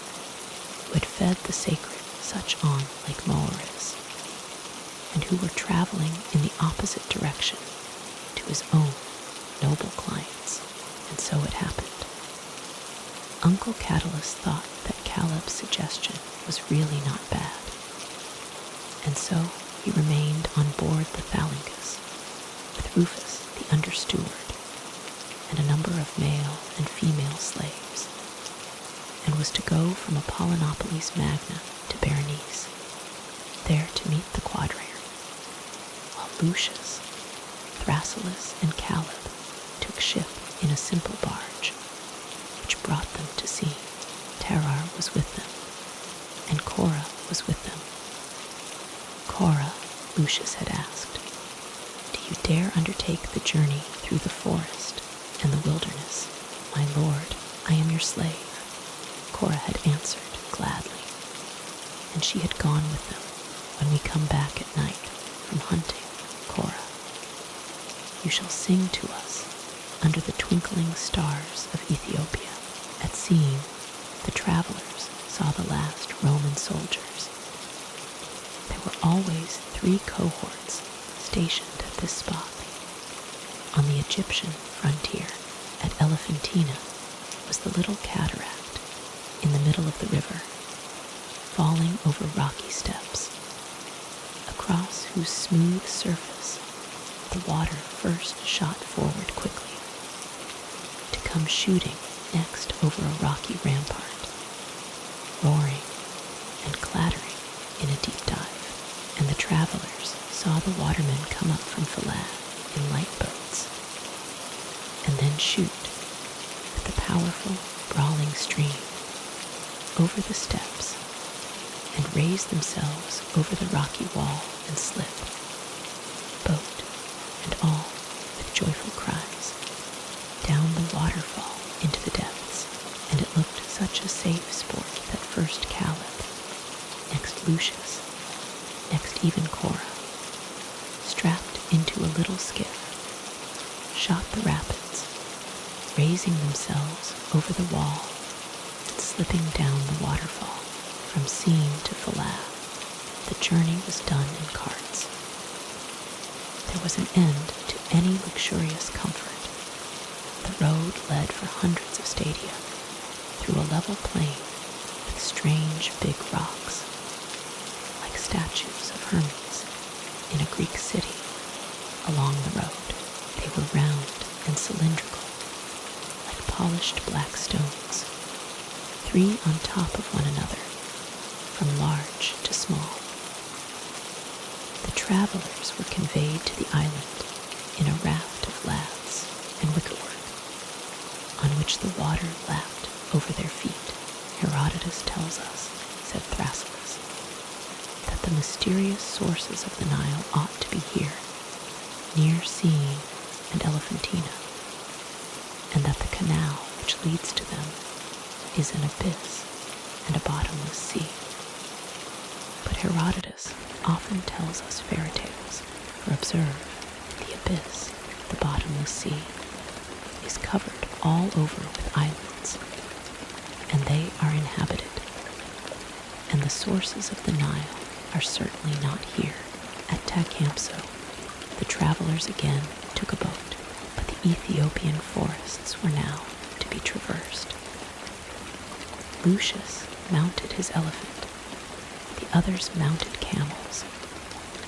who had fed the sacred such on Lake Moeris, and who were traveling in the opposite direction to his own noble clients. And so it happened. Uncle Catalus thought that Caleb's suggestion was really not bad, and so he remained on board the Phalangus with Rufus, the under-steward, and a number of male and female slaves, and was to go from Apollinopolis Magna to Berenice, there to meet the quadrare, while Lucius, Thrasyllus, and Caleb took ship in a simple barge, which brought them to sea. Terrar was with them, and Cora was with them. Cora, Lucius had asked, do you dare undertake the journey through the forest and the wilderness? My lord, I am your slave, Cora had answered gladly, and she had gone with them when we come back at night from hunting, Cora. You shall sing to us under the twinkling stars of Ethiopia. At seeing, the travelers saw the last Roman soldiers. There were always 3 cohorts stationed at this spot. On the Egyptian frontier at Elephantina was the little cataract in the middle of the river, falling over rocky steps, across whose smooth surface the water first shot forward quickly, to come shooting next over a rocky rampart, roaring and clattering in a deep dive, and the travelers saw the watermen come up from Falad in light boats, and then shoot with the powerful, brawling stream over the steps and raise themselves over the rocky wall and slip, boat and all with joyful cries, down the waterfall into the depths. And it looked such a safe sport that first Caleb, next Lucius, next even Cora, strapped into a little skiff, shot the rapids, raising themselves over the wall and slipping down the waterfall from Seam to Falad. The journey was done in carts. There was an end to any luxurious comfort. The road led for hundreds of stadia through a level plain with strange big rocks, like statues of Hermes in a Greek city. Along the road, they were round and cylindrical, like polished black stones, 3 on top of one another, from large to small. The travelers were conveyed to the island in a raft of laths and wickerwork, on which the water lapped over their feet. Herodotus tells us, said Thrasyllus, that the mysterious sources of the Nile ought to be here, near Seam and Elephantina, and that the canal which leads to them is an abyss and a bottomless sea. But Herodotus often tells us fairy tales, for observe, the abyss, the bottomless sea, is covered all over with islands, and they are inhabited, and the sources of the Nile are certainly not here. At Tecamso, the travelers again took a boat, but the Ethiopian forests were now to be traversed. Lucius mounted his elephant, the others mounted camels.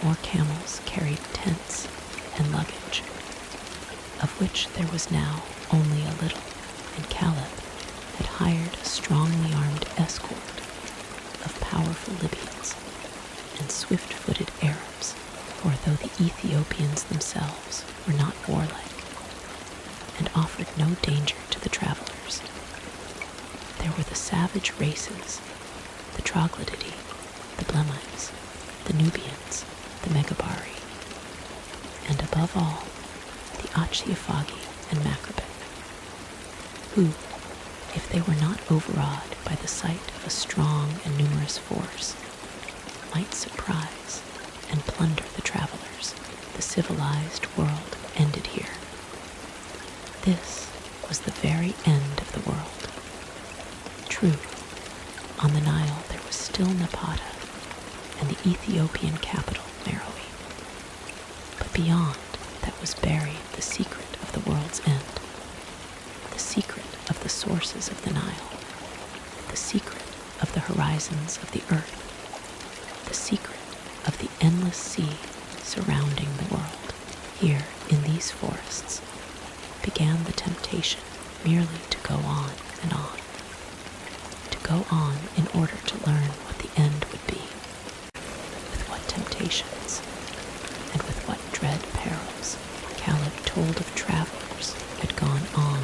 More camels carried tents and luggage, of which there was now only a little, and Caleb had hired a strongly armed escort of powerful Libyans and swift-footed Arabs, for though the Ethiopians themselves were not warlike and offered no danger to the travelers, there were the savage races, the Troglodytae, the Blemites, the Nubians, the Megabari, and above all, the Achiophagi and Macrobin, who, if they were not overawed by the sight of a strong and numerous force, might surprise and plunder the travelers. The civilized world ended here. This was the very end of the world. True, on the Nile there was still Napata and the Ethiopian capital, Meroe, but beyond that was buried the secret of the world's end, the secret of the sources of the Nile, the secret of the horizons of the earth, the secret of the endless sea surrounding the world. Here, in these forests, began the temptation merely to go on and on, to go on in order to learn what the end would be, with what temptations, and with what dread perils. Caleb told of travelers who had gone on,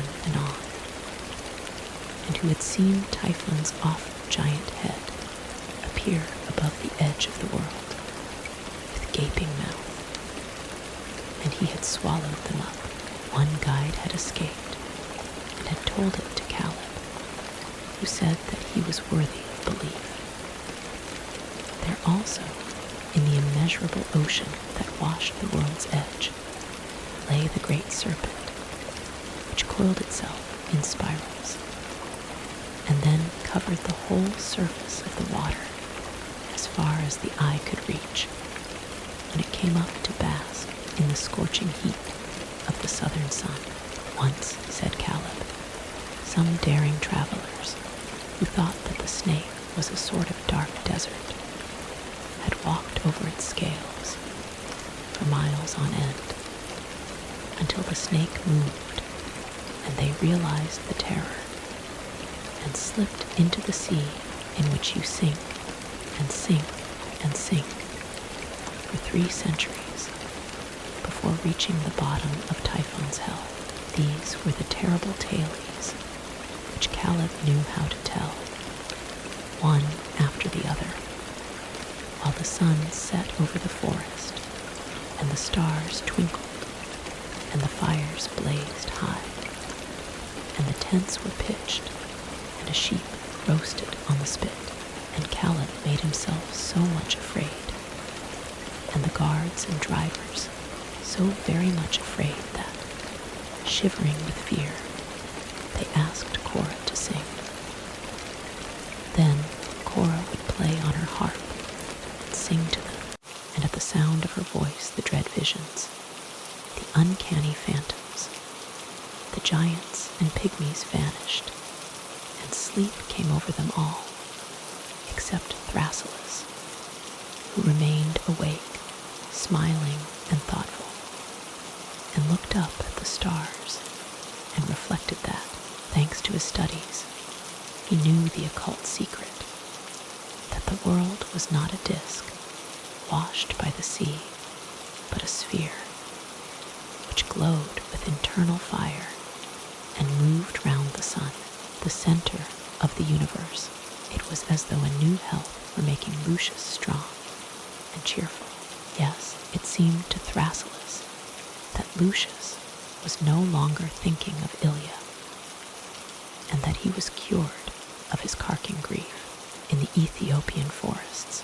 and who had seen Typhon's awful giant head appear above the edge of the world, with gaping mouth, and he had swallowed them up. One guide had escaped, and had told it to Caleb, who said that he was worthy of belief. There also, in the immeasurable ocean that washed the world's edge, lay the great serpent, which coiled itself in spirals, and then covered the whole surface of the water as far as the eye could reach, when it came up to bask in the scorching heat of the southern sun. Once, said Caleb, some daring travelers, who thought that the snake was a sort of dark desert, had walked over its scales for miles on end, until the snake moved, and they realized the terror, and slipped into the sea in which you sink and sink and sink for 3 centuries before reaching the bottom of Typhon's hell. These were the terrible tales which Caleb knew how to tell, one after the other, while the sun set over the forest, and the stars twinkled, and the fires blazed high, and the tents were pitched, and a sheep roasted on the spit, and Caleb made himself so much afraid, and the guards and drivers so very much afraid that, shivering with fear, they asked Cora to sing. Then Cora would play on her harp and sing to them, and at the sound of her voice the dread visions, the uncanny phantoms, the giants and pygmies vanished, and sleep came over them all, except Thrasyllus, who remained awake, smiling and thoughtful, and looked up at the stars, and reflected that, thanks to his studies, he knew the occult secret, that the world was not a disk washed by the sea, but a sphere, which glowed with internal fire and moved round the sun, the center of the universe. It was as though a new health were making Lucius strong and cheerful. Yes, it seemed to Thrasyllus that Lucius was no longer thinking of Ilia, and that he was cured of his carking grief in the Ethiopian forests,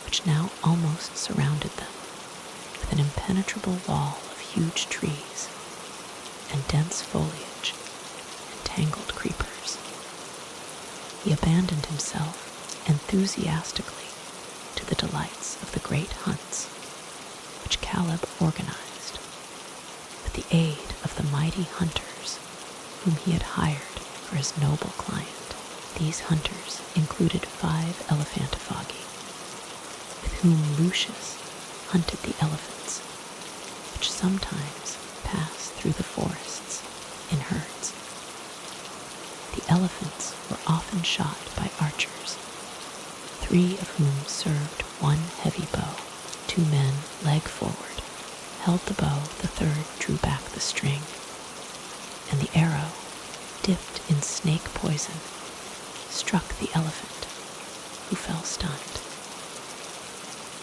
which now almost surrounded them with an impenetrable wall of huge trees and dense foliage and tangled creepers. He abandoned himself enthusiastically to the delights of the great hunts which Caleb organized with the aid of the mighty hunters whom he had hired for his noble client. These hunters included 5 elephantophagi, with whom Lucius hunted the elephants, which sometimes passed through the forests in herds. The elephants were often shot by archers, 3 of whom served 1 heavy bow. 2 men, leg forward, held the bow, the 3rd drew back the string, and the arrow, dipped in snake poison, struck the elephant, who fell stunned.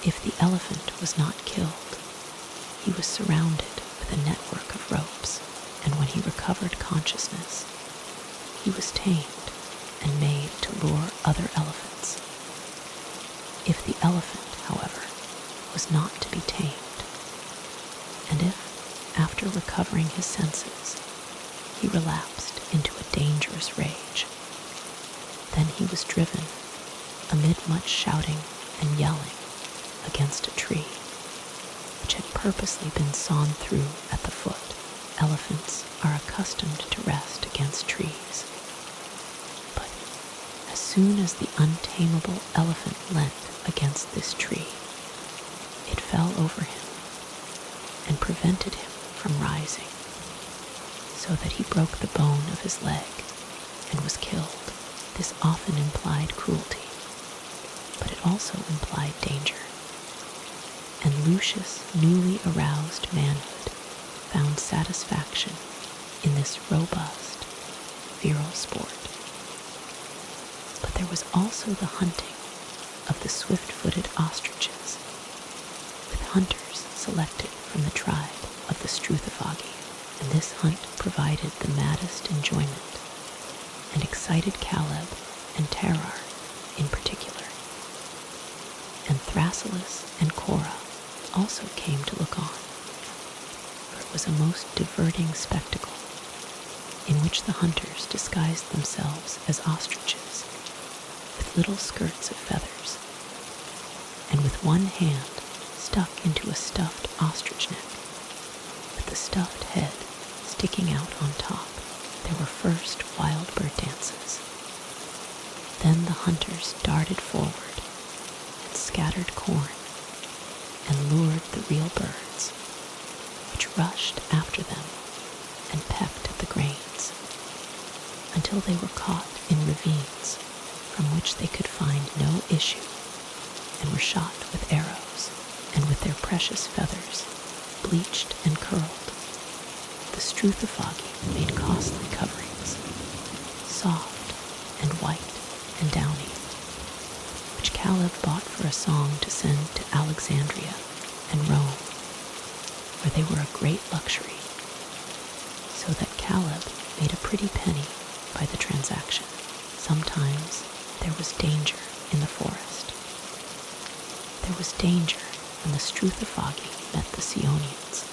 If the elephant was not killed, he was surrounded with a network of ropes, and when he recovered consciousness, he was tamed and made to lure other elephants. If the elephant, however, was not to be tamed, and if, after recovering his senses, he relapsed into a dangerous rage, then he was driven, amid much shouting and yelling, against a tree, which had purposely been sawn through at the foot. Elephants are accustomed to rest against trees, but as soon as the untamable elephant leant against this tree, it fell over him and prevented him from rising, so that he broke the bone of his leg and was killed. This often implied cruelty, but it also implied danger, and Lucius' newly aroused manhood found satisfaction in this robust, virile sport. But there was also the hunting of the swift-footed ostriches, with hunters selected from the tribe of the Struthifagi, and this hunt provided the maddest enjoyment and excited Caleb and Terrar in particular. And Thrasyllus and Cora also came to look on, for it was a most diverting spectacle, in which the hunters disguised themselves as ostriches, with little skirts of feathers, and with one hand stuck into a stuffed ostrich neck, with the stuffed head sticking out on top. There were first wild bird dances. Then the hunters darted forward and scattered corn and lured the real birds, which rushed after them and pecked at the grains, until they were caught in ravines from which they could find no issue, and were shot with arrows, and with their precious feathers bleached and curled. The struthophaги made costly coverings, soft and white and downy, which Caleb bought for a song to send to Alexandria and Rome, where they were a great luxury, so that Caleb made a pretty penny by the transaction. Sometimes there was danger in the forest. There was danger when the struthophaги met the Seonians,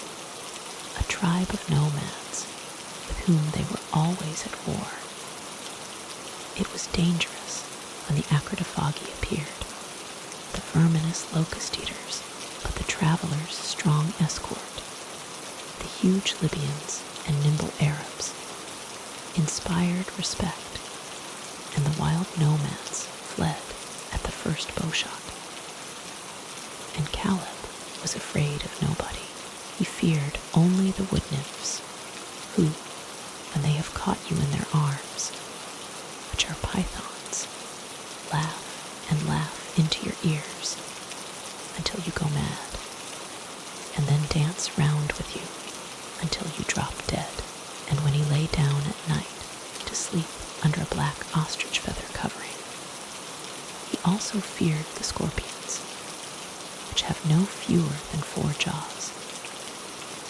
a tribe of nomads with whom they were always at war. It was dangerous when the acridophagi appeared, the verminous locust-eaters, but the travelers' strong escort, the huge Libyans and nimble Arabs, inspired respect, and the wild nomads fled at the first bowshot. And Caleb was afraid of nobody. He feared only the wood nymphs, who, when they have caught you in their arms, which are pythons, laugh and laugh into your ears until you go mad, and then dance round with you until you drop dead. And when he lay down at night to sleep under a black ostrich feather covering, he also feared the scorpions, which have no fewer than 4 jaws,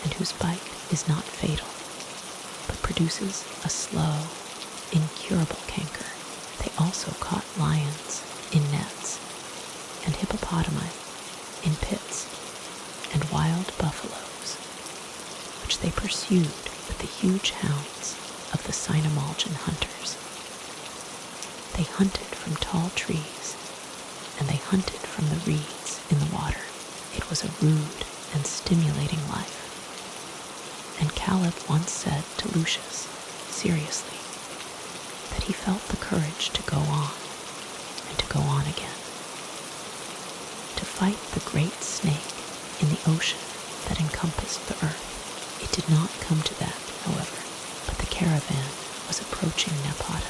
and whose bite is not fatal, but produces a slow, incurable canker. They also caught lions in nets, and hippopotami in pits, and wild buffaloes, which they pursued with the huge hounds of the Cynomolgian hunters. They hunted from tall trees, and they hunted from the reeds in the water. It was a rude and stimulating life. And Caleb once said to Lucius, seriously, that he felt the courage to go on, and to go on again. To fight the great snake in the ocean that encompassed the earth. It did not come to that, however, but the caravan was approaching Napata,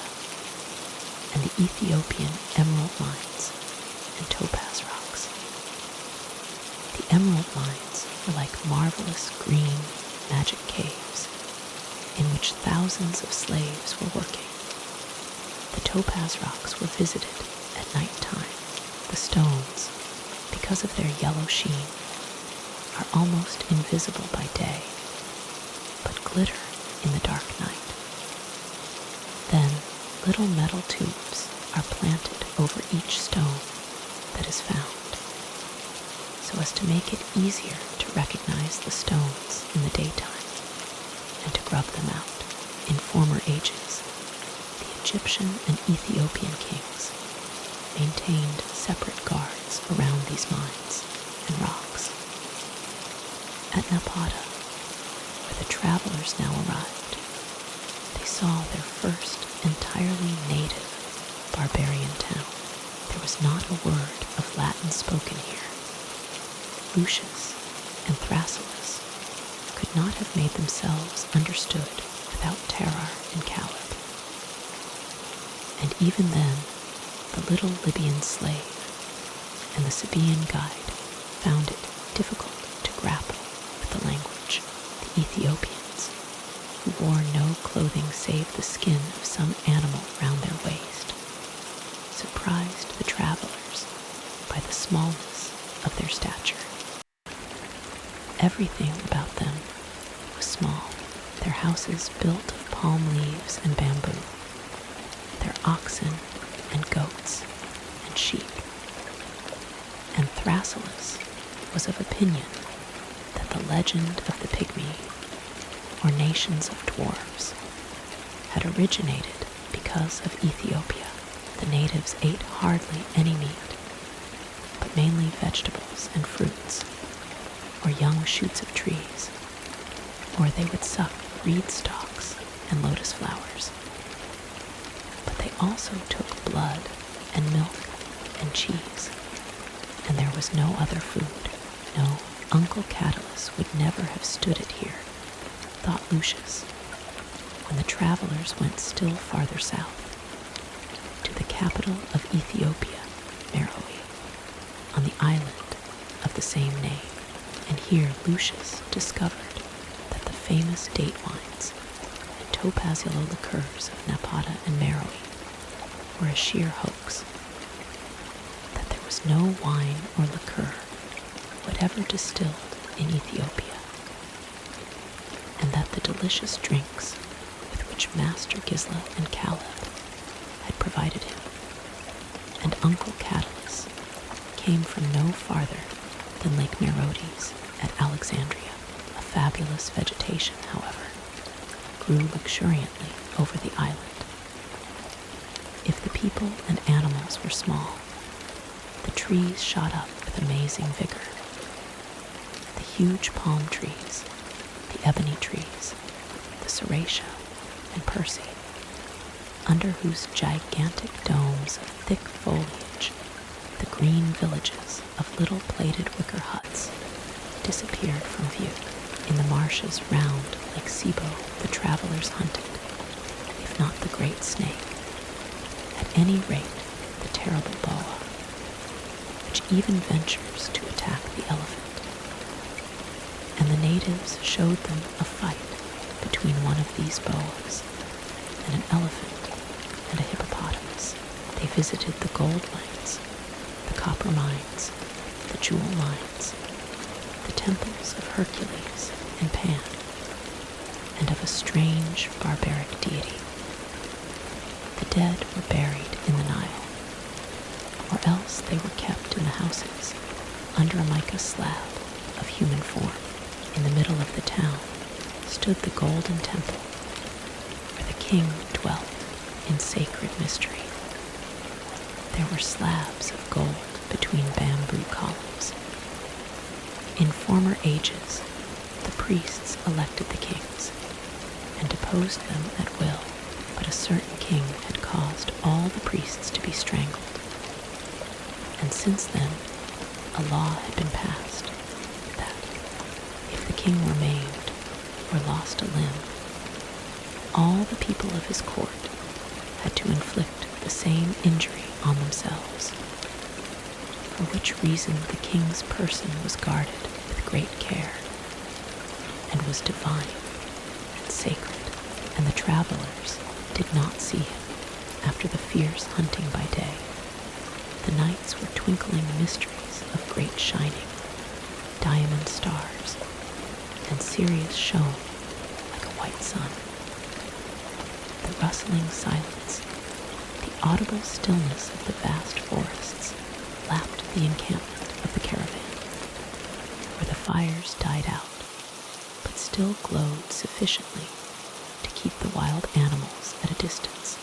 and the Ethiopian emerald mines and topaz rocks. The emerald mines were like marvelous green magic caves in which thousands of slaves were working. The topaz rocks were visited at night time. The stones, because of their yellow sheen, are almost invisible by day, but glitter in the dark night. Then little metal tubes are planted over each stone that is found, so as to make it easier to recognize the stones in the daytime and to grub them out. In former ages, the Egyptian and Ethiopian kings maintained separate guards around these mines and rocks. At Napata, where the travelers now arrived, they saw their first entirely native barbarian town. There was not a word of Latin spoken here. Lucius and Thrasyllus could not have made themselves understood without Terrar and Caleb. And even then, the little Libyan slave and the Sabaean guide found it difficult to grapple with the language. The Ethiopians, who wore no clothing save the skin of some animal round their waist, surprised the travelers by the smallness of their stature. Everything about them was small, their houses built of palm leaves and bamboo, their oxen and goats and sheep. And Thrasyllus was of opinion that the legend of the Pygmy, or nations of dwarves, had originated because of Ethiopia. The natives ate hardly any meat, but mainly vegetables and fruits, or young shoots of trees, or they would suck reed stalks and lotus flowers. But they also took blood and milk and cheese, and there was no other food. No, Uncle Catulus would never have stood it here, thought Lucius, when the travelers went still farther south, to the capital of Ethiopia, Meroe, on the island of the same name. And here Lucius discovered that the famous date wines and topazio liqueurs of Napata and Meroe were a sheer hoax, that there was no wine or liqueur whatever distilled in Ethiopia, and that the delicious drinks with which Master Gisla and Caleb had provided him and Uncle Catulus came from no farther than Lake Merodes at Alexandria. A fabulous vegetation, however, grew luxuriantly over the island. If the people and animals were small, the trees shot up with amazing vigor. The huge palm trees, the ebony trees, the serratia and persea, under whose gigantic domes of thick foliage the green villages of little plated wicker huts disappeared from view. In the marshes round Lake Sibo the travelers hunted, if not the great snake, at any rate the terrible boa, which even ventures to attack the elephant. And the natives showed them a fight between one of these boas and an elephant and a hippopotamus. They visited the gold mines, the copper mines, the jewel mines, the temples of Hercules and Pan, and of a strange barbaric deity. The dead were buried in the Nile, or else they were kept in the houses under a mica slab of human form. In the middle of the town stood the golden temple where the king dwelt in sacred mystery. There were slabs of gold between bamboo columns. In former ages, the priests elected the kings and deposed them at will, but a certain king had caused all the priests to be strangled. And since then, a law had been passed that, if the king were maimed or lost a limb, all the people of his court had to inflict the same injury on themselves, for which reason the king's person was guarded with great care, and was divine and sacred, and the travelers did not see him after the fierce hunting by day. The nights were twinkling mysteries of great shining, diamond stars, and Sirius shone like a white sun. The rustling silence, the audible stillness of the vast forests lapped the encampment of the caravan, where the fires died out, but still glowed sufficiently to keep the wild animals at a distance,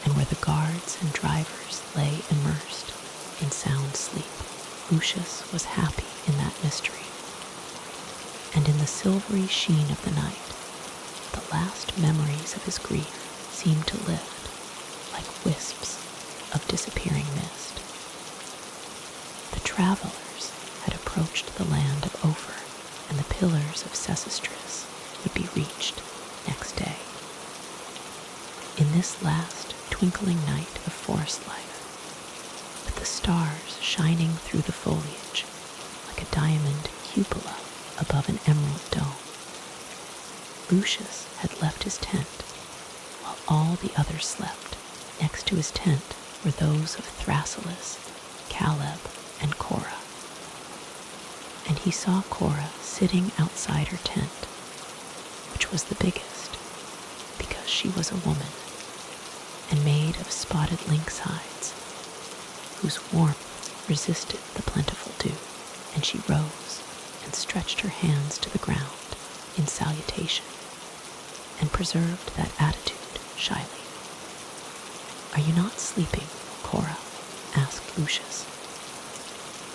and where the guards and drivers lay immersed in sound sleep. Lucius was happy in that mystery, and in the silvery sheen of the night, the last memories of his grief seemed to lift like wisps of disappearing mist. The travelers had approached the land of Ophir, and the pillars of Sesostris would be reached next day. In this last twinkling night of forest life, with the stars shining through the foliage like a diamond cupola above an emerald dome, Lucius had left his tent while all the others slept. Next to his tent were those of Thrasyllus, Caleb, and Cora. And he saw Cora sitting outside her tent, which was the biggest, because she was a woman, and made of spotted lynx hides, whose warmth resisted the plentiful dew. And she rose and stretched her hands to the ground in salutation, and preserved that attitude shyly. "Are you not sleeping, Cora?" asked Lucius.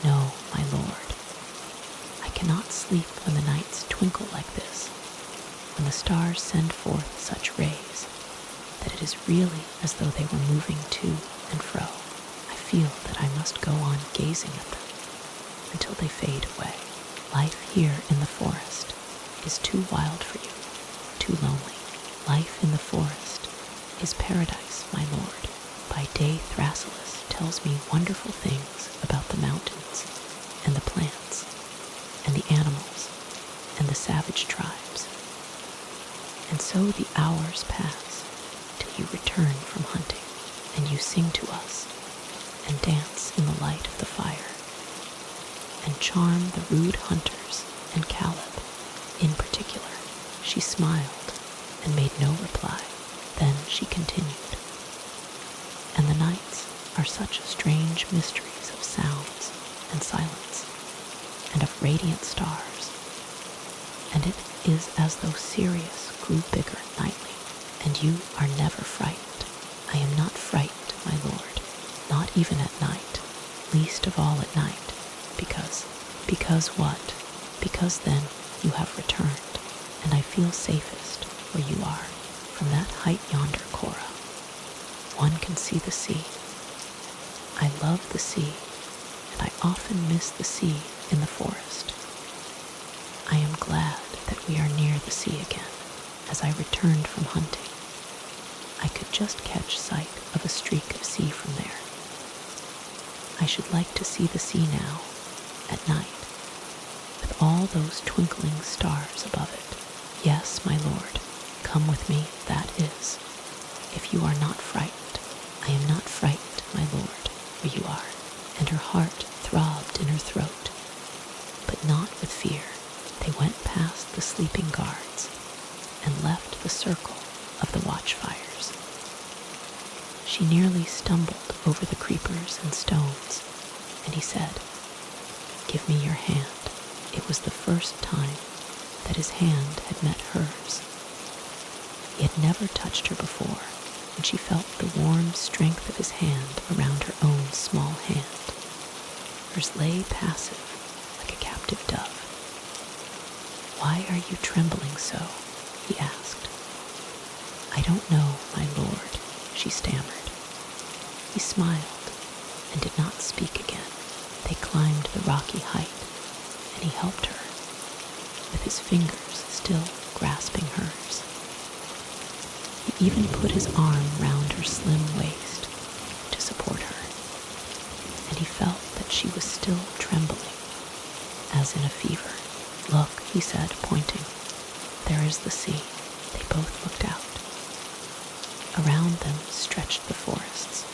"No, my lord. I cannot sleep when the nights twinkle like this, when the stars send forth such rays that it is really as though they were moving to and fro. I feel that I must go on gazing at them until they fade away. Life here in the forest is too wild for you, too lonely. Life in the forest is paradise, my lord. By day Thrasyllus tells me wonderful things about the mountains and the plants and the animals and the savage tribes. And so the hours pass till you return from hunting, and you sing to us and dance in the light of the fire, and charm the rude hunters and Caleb in particular." She smiled and made no reply. Then she continued, "And the nights are such strange mysteries of sounds and silence, and of radiant stars, and it is as though Sirius grew bigger nightly, and you are never frightened." "I am not frightened, my lord, not even at night, least of all at night, because what? Because then you have returned, and I feel safest where you are. From that height yonder, Cora, one can see the sea. I love the sea, and I often miss the sea in the forest. I am glad that we are near the sea again. As I returned from hunting, I could just catch sight of a streak of sea from there. I should like to see the sea now, at night, with all those twinkling stars above it. Yes, my lord, come with me, that is, if you are not frightened." "I am not frightened, my lord, where you are." And her heart throbbed in her throat, but not with fear. They went past the sleeping guards and left the circle of the watchfires. She nearly stumbled over the creepers and stones, and he said, "Give me your hand." It was the first time that his hand had met hers. He had never touched her before, and she felt the warm strength of his hand around her own small hand. Hers lay passive, like a captive dove. "Why are you trembling so?" he asked. "I don't know, my lord," she stammered. He smiled and did not speak again. They climbed the rocky height, and he helped her, with his fingers still grasping hers. He even put his arm round her slim waist to support her, and he felt that she was still trembling, as in a fever. "Look," he said, pointing. "There is the sea." They both looked out. Around them stretched the forests,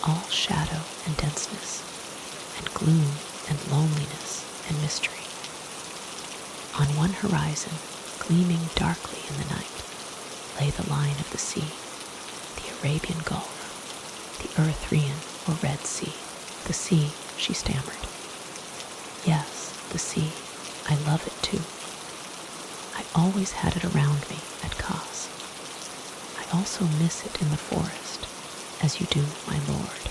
all shadow and denseness, and gloom and loneliness and mystery. On one horizon, gleaming darkly in the night, lay the line of the sea, the Arabian Gulf, the Erythraean or Red Sea. "The sea," she stammered. "Yes, the sea. I love it too. I always had it around me at Kos. I also miss it in the forest, as you do, my lord.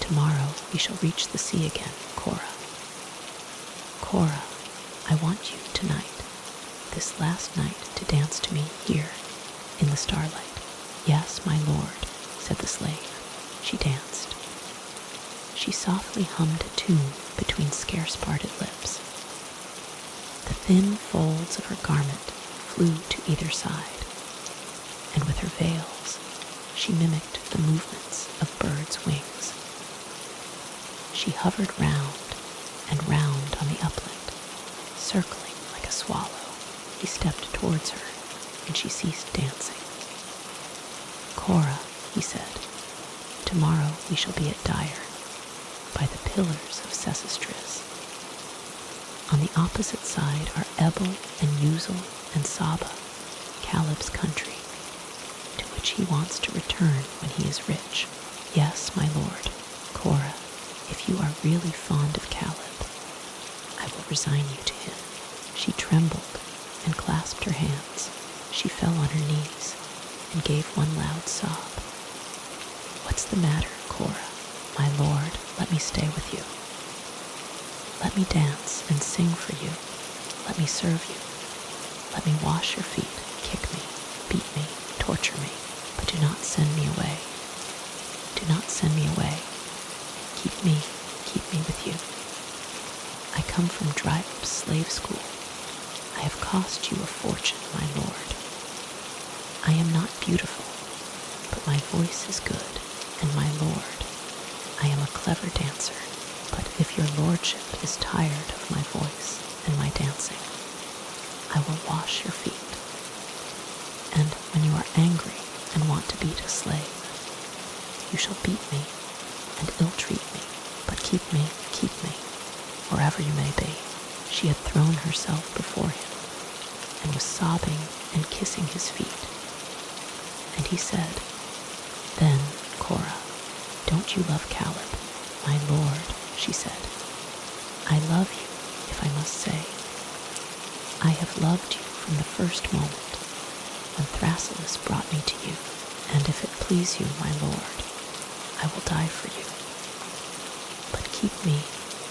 Tomorrow we shall reach the sea again, Cora. Cora, I want you tonight, this last night, to dance to me here in the starlight." "Yes, my lord," said the slave. She danced. She softly hummed a tune between scarce parted lips. The thin folds of her garment flew to either side, and with her veils she mimicked the movements of birds' wings. She hovered round and round on the upland, circling like a swallow. He stepped towards her, and she ceased dancing. "Cora," he said, "tomorrow we shall be at Dire, by the pillars of Sesostris. On the opposite side are Ebal and Uzel and Saba, Caleb's country, to which which he wants to return when he is rich. Yes, my lord, Cora, if you are really fond of Caleb, I will resign you to him. She trembled and clasped her hands. She fell on her knees and gave one loud sob. What's the matter, Cora? My lord, let me stay with you. Let me dance and sing for you. Let me serve you. Let me wash your feet, kick me, beat me, torture me, but do not send me away. Do not send me away. Keep me with you. I come from dry-up slave school. I have cost you a fortune, my lord. I am not beautiful, but my voice is good, and my lord, I am a clever dancer, but if your lordship is tired of my voice and my dancing, I will wash your feet. And when you are angry and want to beat a slave, you shall beat me and ill-treat me, but keep me, wherever you may be. She had thrown herself before him and was sobbing and kissing his feet. And he said, Then, Cora, don't you love Caleb? My lord, she said, I love you, if I must say. I have loved you from the first moment when Thrasyllus brought me to you, and if it please you, my lord, I will die for you. But keep me,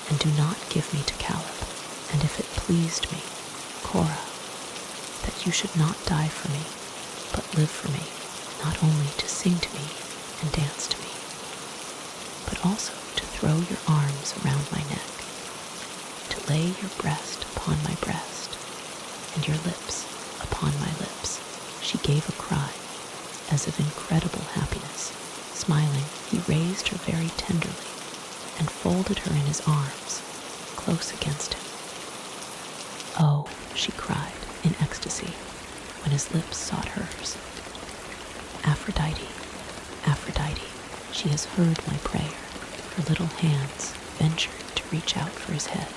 and do not give me to Caleb, and if it pleased me, Cora, that you should not die for me, but live for me, not only to sing to me and dance to me, but also to throw your arms around my neck, to lay your breast upon my breast, and your lips upon my lips. She gave a cry, as of incredible happiness. Smiling, he raised her very tenderly, and folded her in his arms, close against him. Oh, she cried in ecstasy, when his lips sought hers. Aphrodite, Aphrodite, she has heard my prayer. Her little hands ventured to reach out for his head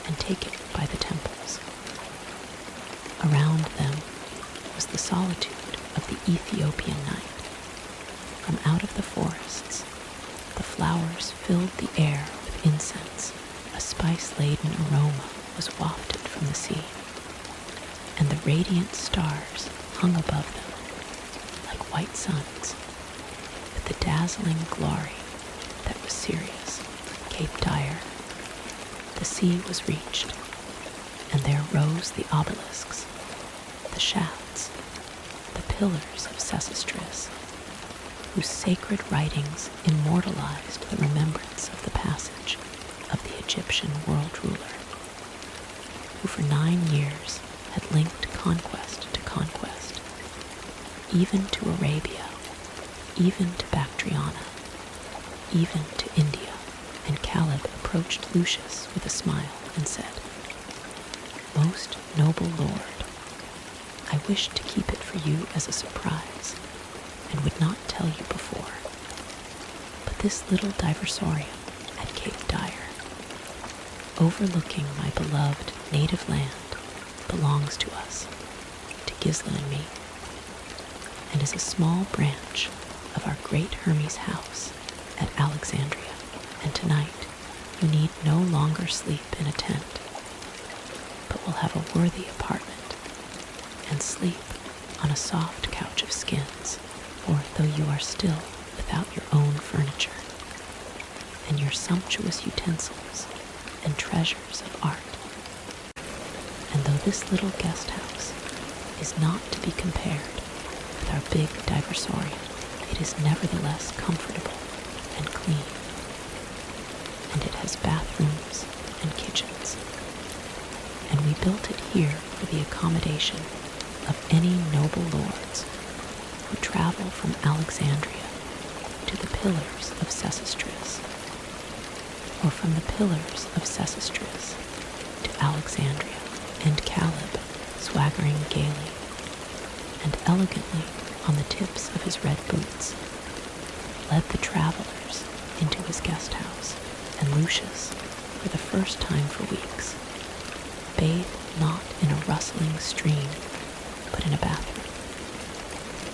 and take it by the temples. Around them was the solitude of the Ethiopian night. From out of the forests, the flowers filled the air with incense. A spice-laden aroma was wafted from the sea, and the radiant stars hung above them like white suns, with the dazzling glory that was Sirius, Cape Dire. The sea was reached, and there rose the obelisks, the shafts, the pillars of Sesostris, whose sacred writings immortalized the remembrance of the passage of the Egyptian world ruler, who for 9 years had linked conquest to conquest, even to Arabia, even to Bactriana, even to India. And Caleb approached Lucius with a smile and said, Most noble lord, I wished to keep it for you as a surprise, and would not tell you before. But this little diversorium at Cape Dire, overlooking my beloved native land, belongs to us, to Gisla and me, and is a small branch of our great Hermes house at Alexandria. And tonight you need no longer sleep in a tent, but will have a worthy apartment, and sleep on a soft couch of skins, for though you are still without your own furniture, and your sumptuous utensils and treasures of art, and though this little guest house is not to be compared with our big diversorium, it is nevertheless comfortable and clean, and it has bathrooms and kitchens, and we built it here for the accommodation of any noble lords who travel from Alexandria to the pillars of Sesostris, or from the pillars of Sesostris to Alexandria. And Caleb, swaggering gaily and elegantly on the tips of his red boots, led the travelers into his guest house. And Lucius, for the first time for weeks, bathed not in a rustling stream, but in a bathroom,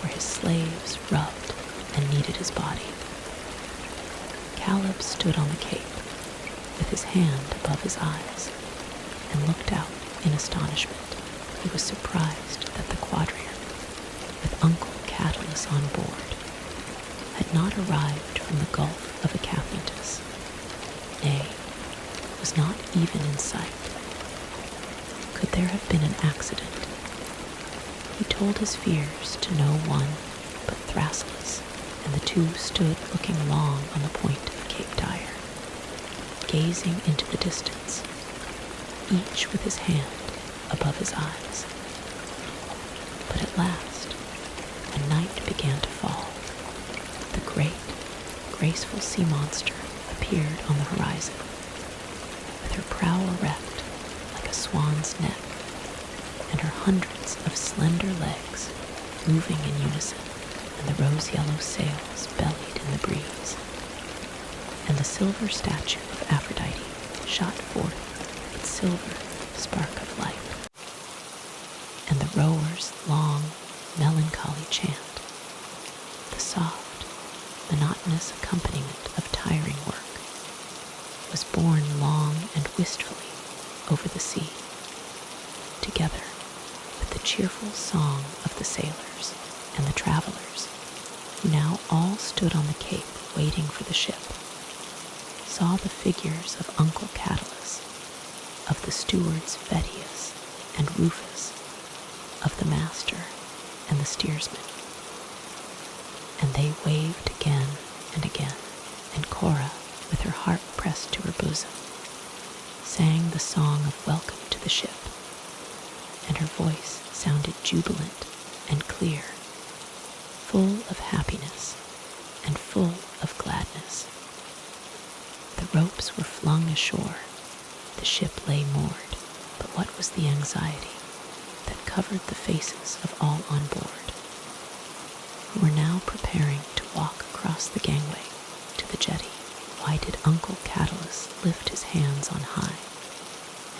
where his his slaves rubbed and kneaded his body. Caleb stood on the cape, with his hand above his eyes, and looked out in astonishment. He was surprised that the quadrille, with Uncle Catalus on board, had not arrived from the Gulf of Acathantus, nay, was not even in sight. Could there have been an accident? He told his fears to no one but Thrasyllus, and the two stood looking long on the point of Cape Tyre, gazing into the distance, each with his hand above his eyes. But at last, when night began to fall, the great, graceful sea monster appeared on the horizon, with her prow erect like a swan's neck, and her hundreds of slender legs moving in unison, and the rose-yellow sails bellied in the breeze. And the silver statue of Aphrodite shot forth its silver spark of light. And the rowers' long, melancholy chant, the soft, monotonous accompaniment of tiring work, was borne long and wistfully over the sea, together with the cheerful song of the sailors and the travelers, who now all stood on the cape waiting for the ship, saw the figures of Uncle Catalus, of the stewards Vedius and Rufus, of the master and the steersman. And they waved again and again, and Cora, with her heart pressed to her bosom, sang the song of welcome to the ship, and her voice sounded jubilant and clear, full of happiness and full of gladness. The ropes were flung ashore, the ship lay moored, but what was the anxiety that covered the faces of all on board, who were now preparing to walk across the gangway to the jetty? Why did Uncle Catalus lift his hands on high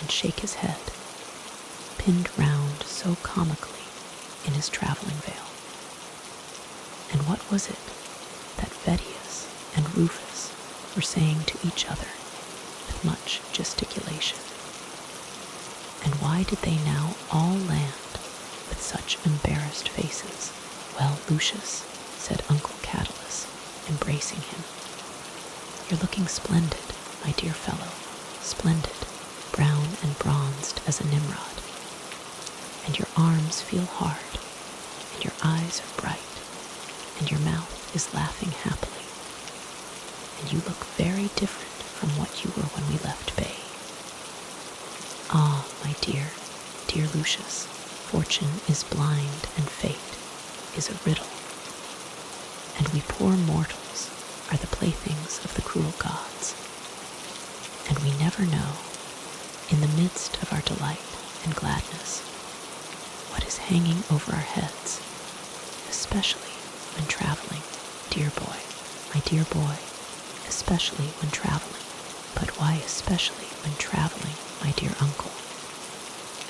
and shake his head, pinned round so comically in his traveling veil? And what was it that Vedius and Rufus were saying to each other with much gesticulation? And why did they now all land with such embarrassed faces? Well, Lucius, said Uncle Catalus, embracing him, you're looking splendid, my dear fellow, splendid, brown and bronzed as a Nimrod. And your arms feel hard, and your eyes are bright, and your mouth is laughing happily. And you look very different from what you were when we left Bay. Ah, my dear, dear Lucius, fortune is blind and fate is a riddle, and we poor mortals are the playthings of the cruel gods, and we never know, in the midst of our delight and gladness, what is hanging over our heads, especially when traveling, dear boy, my dear boy, especially when traveling. But why especially when traveling, my dear uncle?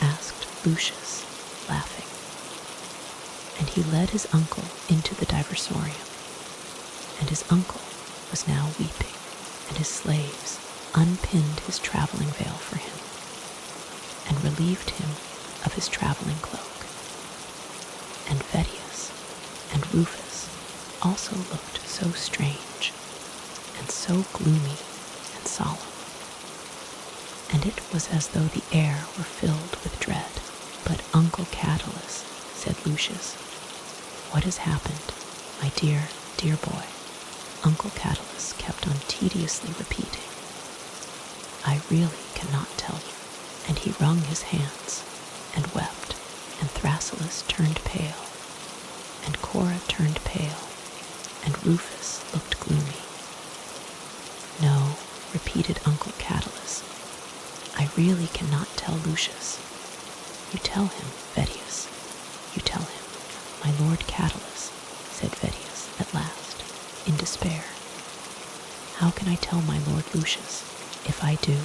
Asked Lucius, laughing. And he led his uncle into the diversorium, and his uncle was now weeping, and his slaves unpinned his traveling veil for him, and relieved him of his traveling cloak. And Vedius and Rufus also looked so strange, and so gloomy and solemn, and it was as though the air were filled with dread. But Uncle Catalus, said Lucius, what has happened, my dear, dear boy? Uncle Catalus kept on tediously repeating, I really cannot tell you. And he wrung his hands and wept, and Thrasyllus turned pale, and Cora turned pale, and Rufus looked gloomy. No, repeated Uncle Catalus, I really cannot tell Lucius. You tell him, Vedius, you tell him. My Lord Catalus, said Vedius at last, in despair. How can I tell my Lord Lucius? If I do,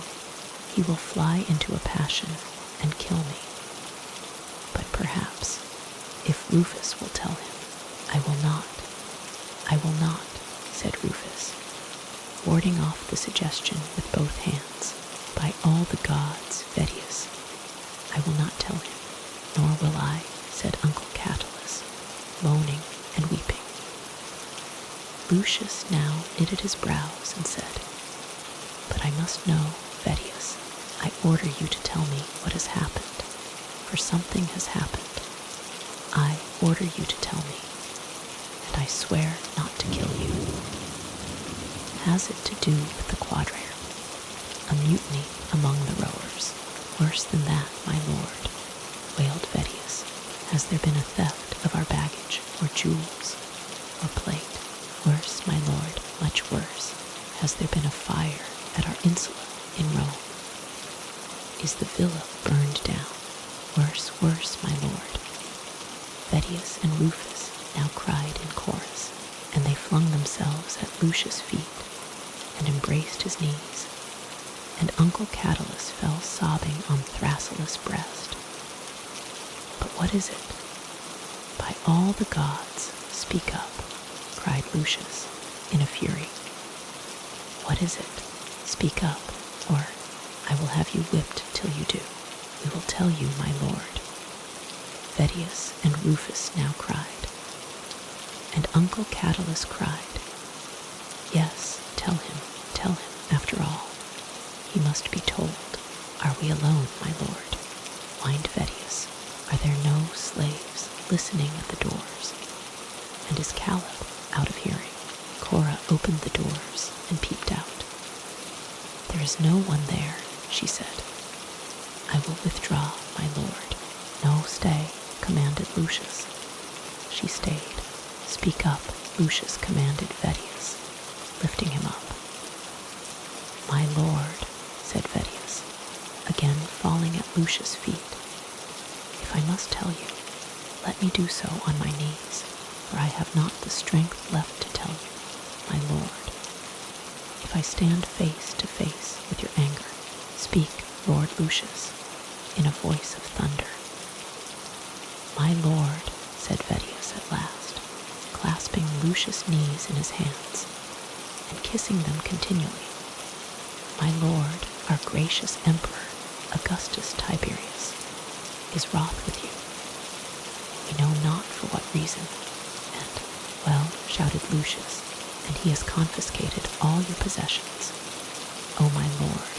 he will fly into a passion and kill me. But perhaps, if Rufus will tell him, I warding off the suggestion with both hands. By all the gods, Vedius, I will not tell him, nor will I, said Uncle Catulus, moaning and weeping. Lucius now knitted his brows and said, But I must know, Vedius, I order you to tell me what has happened, for something has happened. I order you to tell me, and I swear not to kill you. Has it to do with the quadrille? A mutiny among the rowers. Worse than that, my lord, wailed Vedius. Has there been a theft of our baggage, or jewels, or plate? Worse, my lord, much worse. Has there been a fire at our insula in Rome? Is the villa burned down? Worse, worse, my lord. Vedius and Rufus now cried in chorus, and they flung themselves at Lucius' feet and embraced his knees, and Uncle Catulus fell sobbing on Thrasyllus' breast. But what is it? By all the gods, speak up, cried Lucius in a fury. What is it? Speak up, or I will have you whipped till you do. We will tell you, my lord. Vedius and Rufus now cried, and Uncle Catulus cried, Yes, tell him, after all. He must be told. Are we alone, my lord? Whined Vedius. Are there no slaves listening at the doors? And is Caleb out of hearing? Cora opened the doors and peeped out. There is no one there, she said. I will withdraw, my lord. No, stay, commanded Lucius. She stayed. Speak up, Lucius commanded Vedius, lifting him up. My lord, said Vedius, again falling at Lucius' feet. If I must tell you, let me do so on my knees, for I have not the strength left to tell you, my lord. If I stand face to face with your anger, speak, roared Lucius, in a voice of thunder. My lord, said Vedius at last, clasping Lucius' knees in his hands, and kissing them continually. My lord, our gracious emperor, Augustus Tiberius, is wroth with you. We know not for what reason, and, well, shouted Lucius, and he has confiscated all your possessions. O my lord,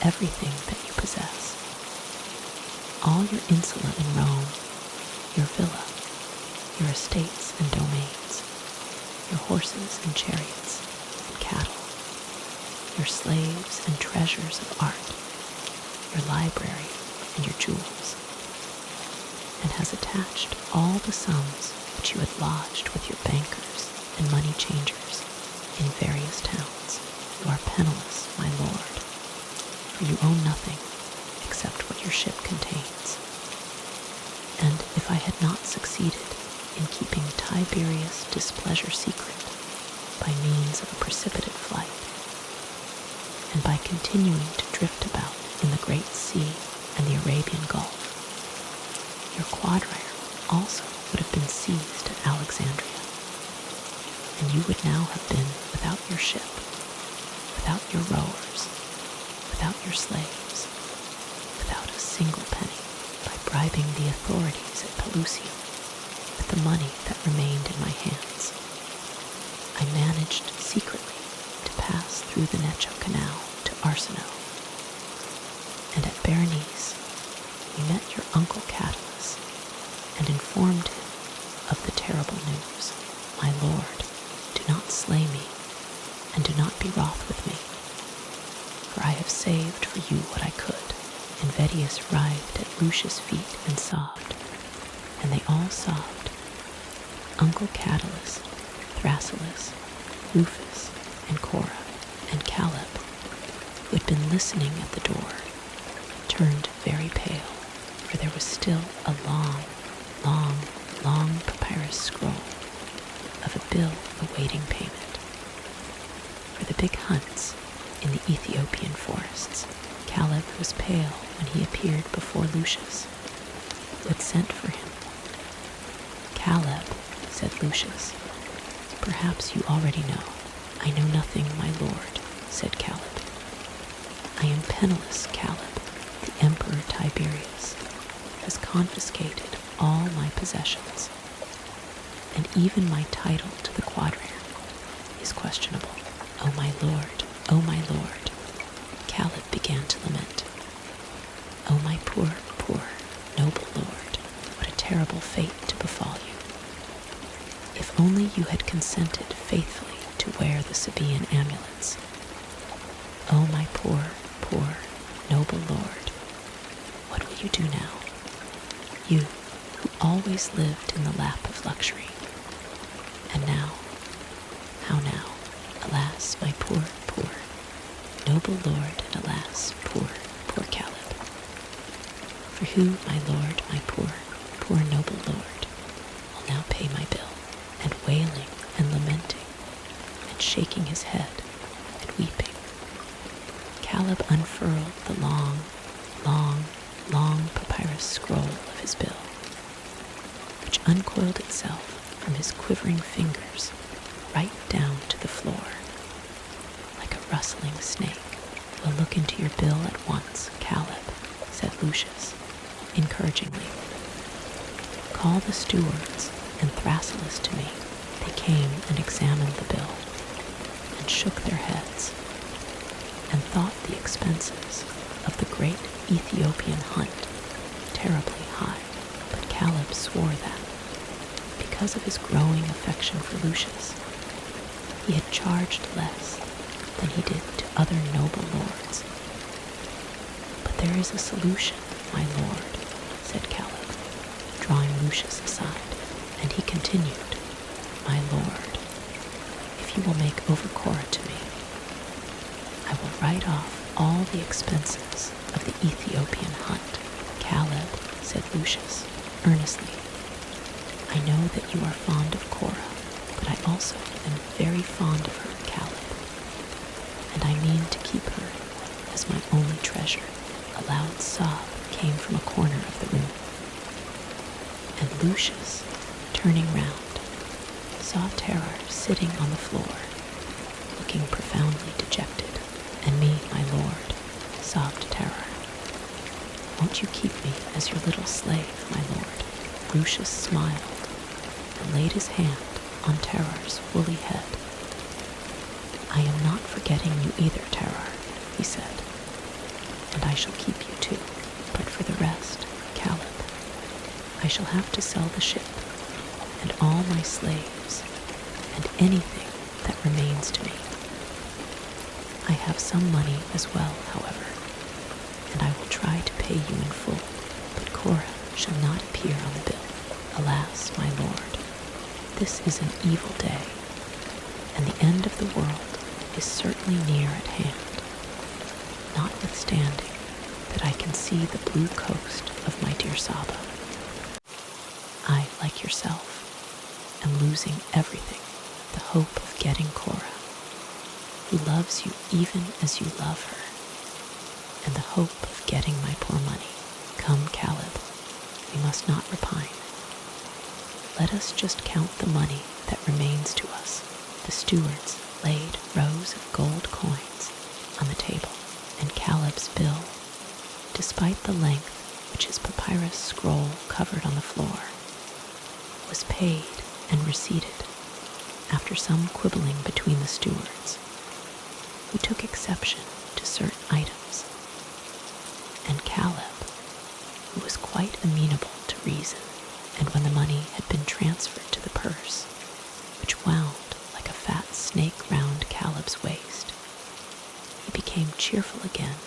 everything that you possess. All your insula in Rome, your villa, your estates and domains, your horses and chariots and cattle, your slaves and treasures of art, your library and your jewels, and has attached all the sums which you had lodged with your bankers and money changers in various towns. You are penniless, my lord, for you own nothing except what your ship contains. And if I had not succeeded in keeping Tiberius' displeasure secret by means of a precipitate flight, and by continuing to drift about in the Great Sea and the Arabian Gulf, your quadrille also would have been seized at Alexandria, and you would now have been without your ship, without your rowers, without your slaves, without a single penny, by bribing the authorities at Pelusium with the money that remained in my hands. I managed secretly to pass through the Necho Canal to Arsinoe, and at Berenice we met your uncle Catulus and informed him of the terrible news. My lord, do not slay me, and do not be wroth with me, for I have saved for you what I could. And Vedius writhed at Lucius' feet and sobbed, and they all sobbed. Uncle Catulus, Thrasyllus, Rufus, and Cora, and Caleb, who had been listening at the door, turned very pale, for there was still a long papyrus scroll of a bill awaiting payment. For the big hunts in the Ethiopian forests, Caleb was pale when he appeared before Lucius, who had sent for him. Caleb, said Lucius, perhaps you already know, "I know nothing, my lord," said Caleb. "I am penniless, Caleb. The Emperor Tiberius has confiscated all my possessions, and even my title to the quadrium is questionable." "Oh, my lord, oh, my lord," Caleb began to lament. "Oh, my poor, poor, noble lord, what a terrible fate to befall you. If only you had consented faithfully to wear the Sabaean amulets. Oh, my poor, poor, noble lord, what will you do now? You who always lived in the lap of luxury. And now, how now? Alas, my poor, poor, noble lord, and alas, poor, poor Caleb. For who, my lord, my poor, poor noble lord, will now pay my bill?" And wailing and lamenting and shaking his head and weeping, Caleb unfurled the long, long, long papyrus scroll of his bill, which uncoiled itself from his quivering fingers right down to the floor, like a rustling snake. "We'll look into your bill at once, Caleb," said Lucius, encouragingly. "Call the stewards and Thrasyllus to me." They came and examined the bill, and shook their heads, and thought the expenses of the great Ethiopian hunt terribly high. But Caleb swore that, because of his growing affection for Lucius, he had charged less than he did to other noble lords. "But there is a solution, my lord," said Caleb, drawing Lucius aside, and he continued, "My lord, if you will make over Cora to me, I will write off all the expenses of the Ethiopian hunt." "Caleb," said Lucius, earnestly, "I know that you are fond of Cora, but I also am very fond of her, Caleb, and I mean to keep her as my only treasure." A loud sob came from a corner of the room, and Lucius, turning round, saw Terror sitting on the floor, looking profoundly dejected. "And me, my lord," sobbed Terror. "Won't you keep me as your little slave, my lord?" Lucius smiled and laid his hand on Terror's woolly head. "I am not forgetting you either, Terror," he said, "and I shall keep you too. But for the rest, Caleb, I shall have to sell the ship and all my slaves and anything that remains to me. I have some money as well, however, and I will try to pay you in full, but Cora shall not appear on the bill. Alas, my lord, this is an evil day, and the end of the world is certainly near at hand, notwithstanding that I can see the blue coast of my dear Saba. I, like yourself, am losing everything, the hope of getting Cora, who loves you even as you love her, and the hope of getting my poor money. Come, Caleb, we must not repine. Let us just count the money that remains to us." The stewards laid rows of gold coins on the table, and Caleb's bill, despite the length which his papyrus scroll covered on the floor, was paid and receipted after some quibbling between the stewards, who took exception to certain items, and Caleb, who was quite amenable to reason. And when the money had been transferred to the purse, which wound like a fat snake round Caleb's waist, he became cheerful again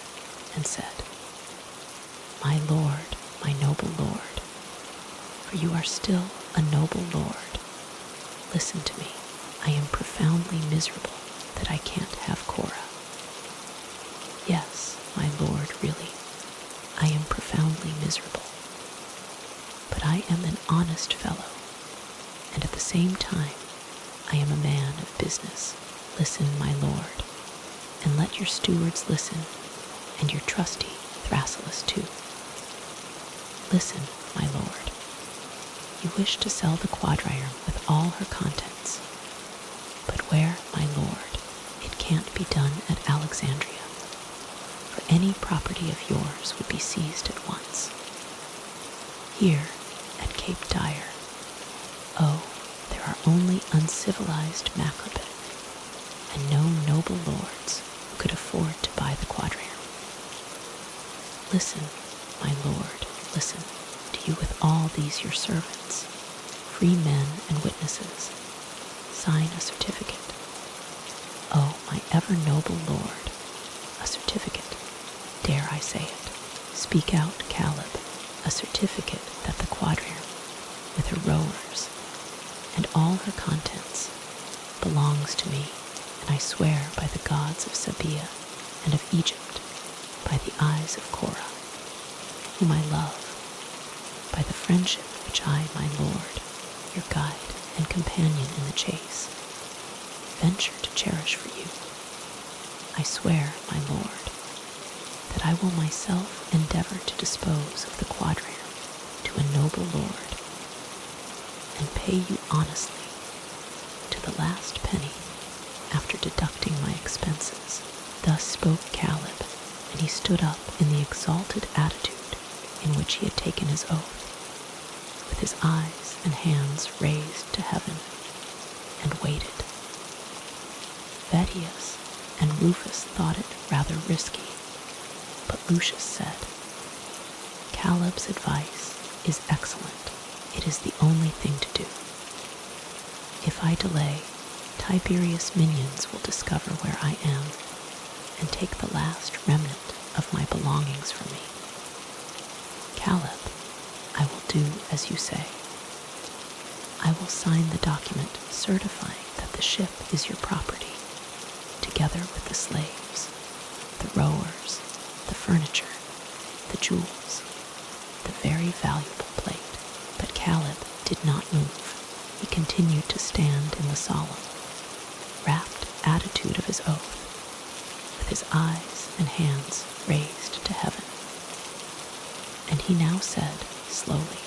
and said, "My lord, my noble lord, for you are still a noble lord, listen to me. I am profoundly miserable that I can't have Cora. Yes, my lord, really, I am profoundly miserable. But I am an honest fellow, and at the same time, I am a man of business. Listen, my lord, and let your stewards listen, and your trusty Thrasyllus too. Listen, my lord. You wish to sell the quadrium with all her contents. But where, my lord, can't be done at Alexandria, for any property of yours would be seized at once. Here, at Cape Dire, oh, there are only uncivilized Macrobit, and no noble lords who could afford to buy the quadrille. Listen, my lord, listen, do you with all these your servants, free men and witnesses, sign a certificate. Oh, my ever noble lord, a certificate, dare I say it, speak out, Caleb, a certificate that the quadrille, with her rowers, and all her contents, belongs to me, and I swear by the gods of Sabia and of Egypt, by the eyes of Korah, whom I love, by the friendship which I, my lord, your guide and companion in the chase, venture to cherish for you. I swear, my lord, that I will myself endeavor to dispose of the quadrille to a noble lord, and pay you honestly to the last penny after deducting my expenses. Thus spoke Caleb, and he stood up in the exalted attitude in which he had taken his oath, with his eyes and hands raised to heaven, and waited. Vedius and Rufus thought it rather risky, but Lucius said, Caleb's advice is excellent. It is the only thing to do. If I delay, Tiberius' minions will discover where I am and take the last remnant of my belongings from me. Caleb, I will do as you say. I will sign the document certifying that the ship is your property, together with the slaves, the rowers, the furniture, the jewels, the very valuable plate. But Caleb did not move. He continued to stand in the solemn, rapt attitude of his oath, with his eyes and hands raised to heaven. And he now said, slowly,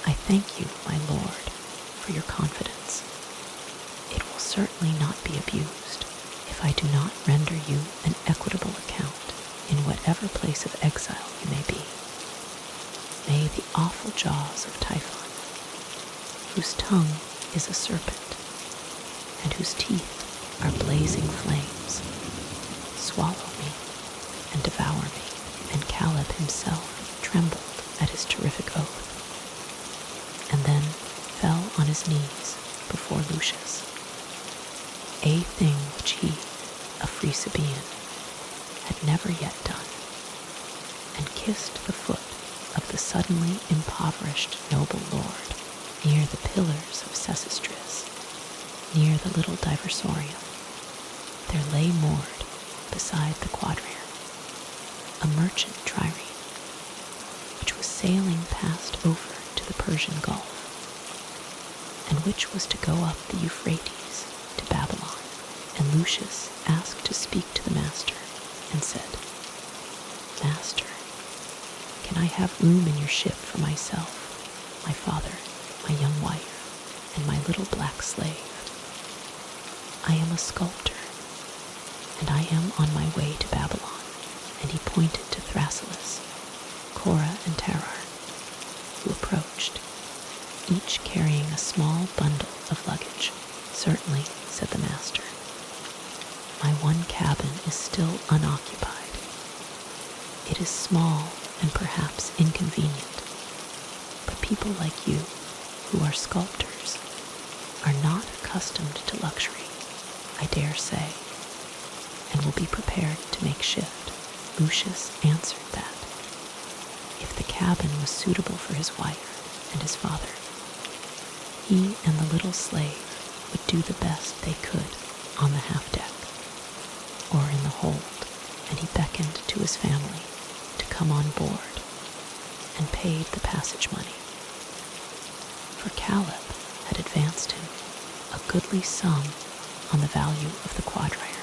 I thank you, my lord, for your confidence. It will certainly not be abused if I do not render you an equitable account in whatever place of exile you may be. May the awful jaws of Typhon, whose tongue is a serpent, and whose teeth are blazing flames, swallow me and devour me. And Caleb himself trembled at his terrific oath, and then fell on his knees before Lucius, a thing which he, a free Sabaean, had never yet done, and kissed the foot of the suddenly impoverished noble lord near the pillars of Sesostris, near the little diversorium. There lay moored beside the quadrille a merchant trireme, which was sailing past over to the Persian Gulf, and which was to go up the Euphrates to Babylon. And Lucius asked to speak to the master, and said, Master, can I have room in your ship for myself, my father, my young wife, and my little black slave? I am a sculptor, and I am on my way to Babylon. And he pointed to Thrasyllus, Korah, and Terrar, who approached, each carrying a small bundle of luggage. Certainly, said the master, my one cabin is still unoccupied. It is small and perhaps inconvenient, but people like you, who are sculptors, are not accustomed to luxury, I dare say, and will be prepared to make shift. Lucius answered that, if the cabin was suitable for his wife and his father, he and the little slave would do the best they could on the half-deck, or in the hold, and he beckoned to his family to come on board, and paid the passage money. For Caleb had advanced him a goodly sum on the value of the quadrille,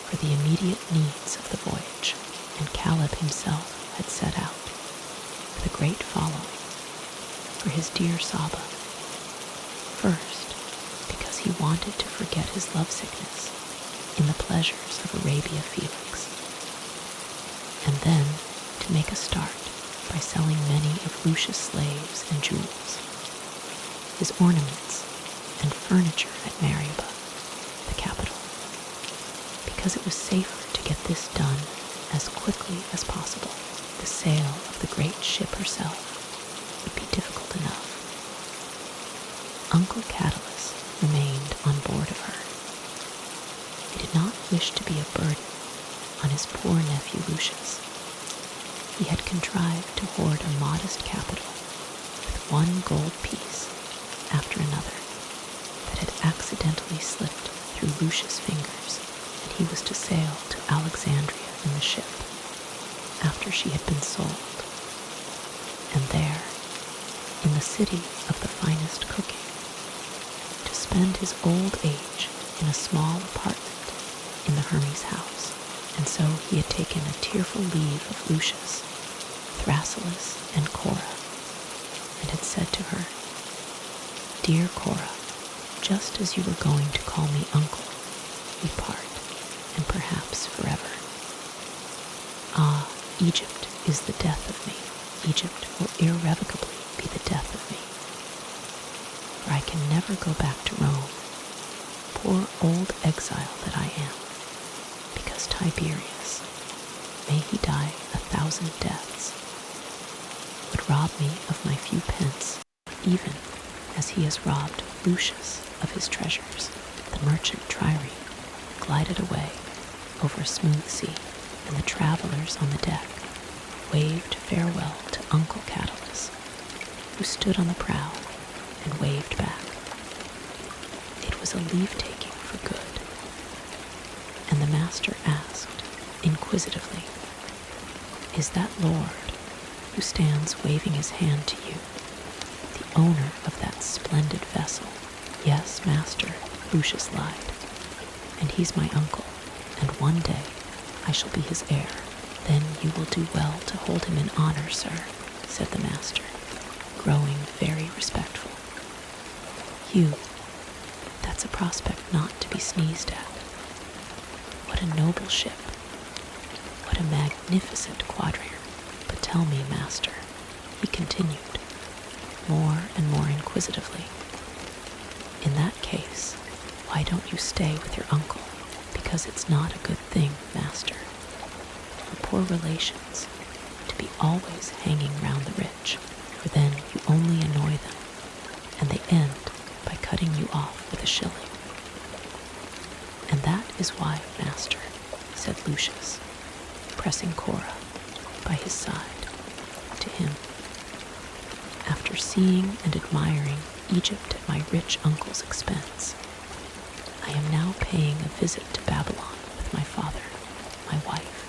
for the immediate needs of the voyage, and Caleb himself had set out with a great following for his dear Saba. First, because he wanted to forget his lovesickness in the pleasures of Arabia Felix, and then to make a start by selling many of Lucius' slaves and jewels, his ornaments and furniture at Mariba, the capital, because it was safer to get this done as quickly as possible. The sale of the great ship herself would be difficult enough. Uncle Catulus remained on board of her. He did not wish to be a burden on his poor nephew Lucius. He had contrived to hoard a modest capital with one gold piece after another that had accidentally slipped through Lucius' fingers, and he was to sail to Alexandria in the ship after she had been sold, and there, in the city of the finest cooking, to spend his old age in a small apartment in the Hermes house. And so he had taken a tearful leave of Lucius, Thrasyllus, and Cora, and had said to her, "Dear Cora, just as you were going to call me uncle, we part, and perhaps forever. Ah, Egypt is the death of me. Egypt will irrevocably be the death of me. For I can never go back to Rome, poor old exile that I am, because Tiberius, may he die 1,000 deaths, would rob me of my few pence, even as he has robbed Lucius of his treasures." The merchant trireme glided away over a smooth sea, and the travelers on the deck waved farewell to Uncle Catulus, who stood on the prow and waved back. It was a leave-taking for good, and the master asked inquisitively, "Is that lord who stands waving his hand to you the owner of that splendid vessel?" "Yes, master," Lucius lied, "and he's my uncle, and one day I shall be his heir." "Then you will do well to hold him in honor, sir," said the master, growing very respectful. "Hugh, that's a prospect not to be sneezed at. What a noble ship! What a magnificent quadrille! But tell me, master," he continued, more and more inquisitively, "in that case, why don't you stay with your uncle? Because it's not a good thing, master, for poor relations to be always hanging round the rich, for then you only annoy them, and they end by cutting you off with a shilling. And that is why, master," said Lucius, pressing Cora by his side to him, "after seeing and admiring Egypt at my rich uncle's expense, I am now paying a visit to Babylon with my father, my wife,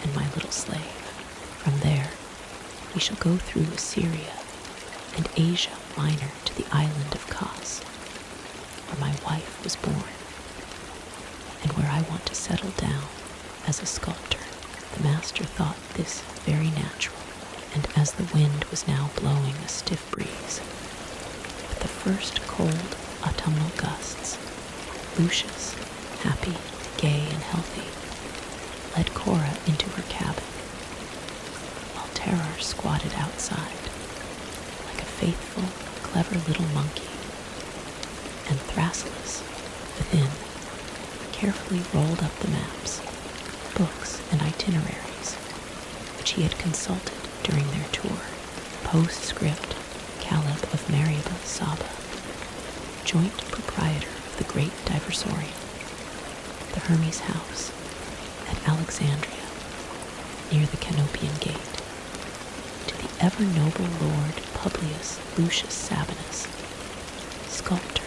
and my little slave. From there, we shall go through Assyria and Asia Minor to the island of Kos, where my wife was born, and where I want to settle down as a sculptor." The master thought this very natural, and as the wind was now blowing a stiff breeze, with the first cold autumnal gusts, Lucius, happy, gay, and healthy, led Cora into her cabin, while Terror squatted outside, like a faithful, clever little monkey, and Thrasyllus, within, carefully rolled up the maps, books, and itineraries which he had consulted during their tour. Postscript, Caleb of Mariba Saba, joint proprietor of the great diversorium, the Hermes house at Alexandria, near the Canopian gate, to the ever-noble Lord Publius Lucius Sabinus, sculptor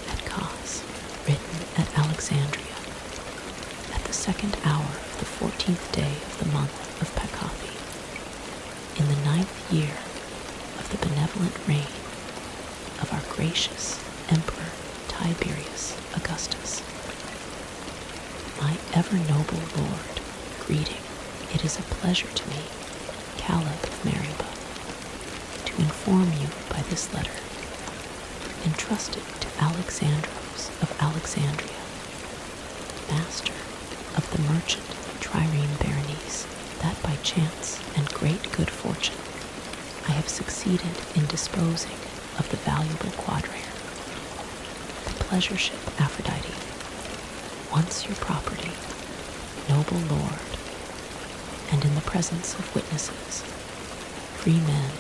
at Kos, written at Alexandria, at the second hour of the 14th day of the month of Pacothi, in the 9th year of the benevolent reign of our gracious Emperor Tiberius Augustus. My ever-noble Lord, greeting. It is a pleasure to me, Caleb of Mariba, to inform you by this letter, entrusted to Alexandros of Alexandria, master of the merchant trireme Berenice, that by chance and great good fortune I have succeeded in disposing of the valuable quadrare. The pleasure ship Aphrodite, once your property, noble lord, and in the presence of witnesses, free men,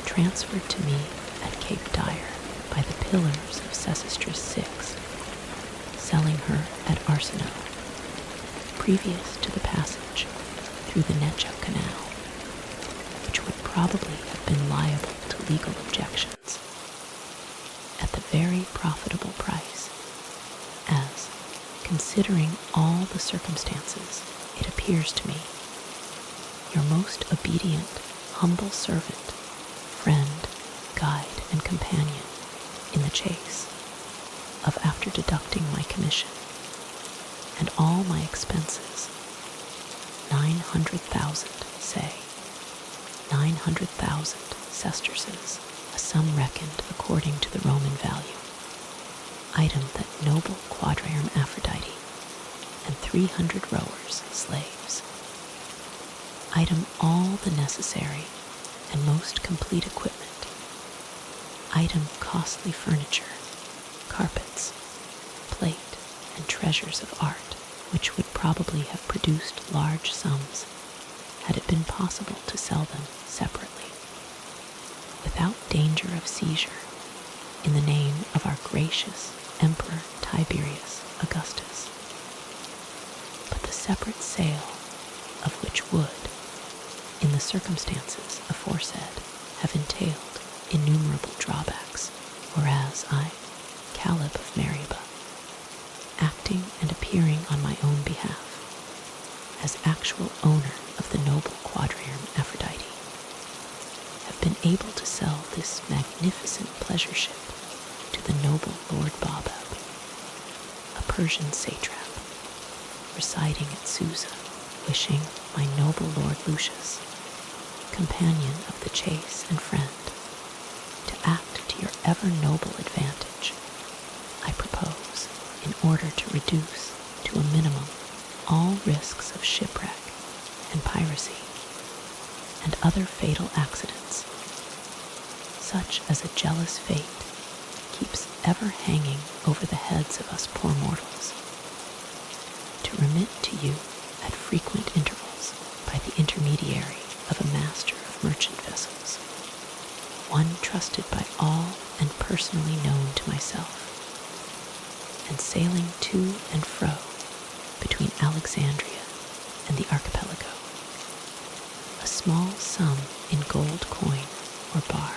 transferred to me at Cape Dyer by the pillars of Sesostris VI, selling her at Arsinoe, previous to the passage through the Necho Canal, which would probably have been liable to legal objections, at the very profitable price, as, considering all the circumstances, it appears to me, your most obedient, humble servant, friend, guide, and companion in the chase, of after deducting my commission and all my expenses, 900,000, say, 900,000 sesterces, a sum reckoned according to the Roman value. Item that noble quadrireme Aphrodite and 300 rowers, slaves. Item all the necessary and most complete equipment. Item costly furniture, carpets, plate, and treasures of art, which would probably have produced large sums had it been possible to sell them separately, without danger of seizure, in the name of our gracious Emperor Tiberius Augustus. But the separate sale of which would, in the circumstances aforesaid, have entailed innumerable drawbacks, whereas I, Caleb of Mariaba, acting and appearing on my own behalf, as actual owner of the noble quadrireme Aphrodite, have been able to sell this magnificent pleasure ship to the noble Lord Babab, a Persian satrap, residing at Susa, wishing my noble Lord Lucius, companion of the chase and friend, to act to your ever noble advantage, I propose, in order to reduce to a minimum all risks of shipwreck and piracy and other fatal accidents, such as a jealous fate keeps ever hanging over the heads of us poor mortals, to remit to you at frequent intervals by the intermediary of a master of merchant vessels, one trusted by all and personally known to myself, and sailing to and fro between Alexandria and the archipelago, a small sum in gold coin or bar,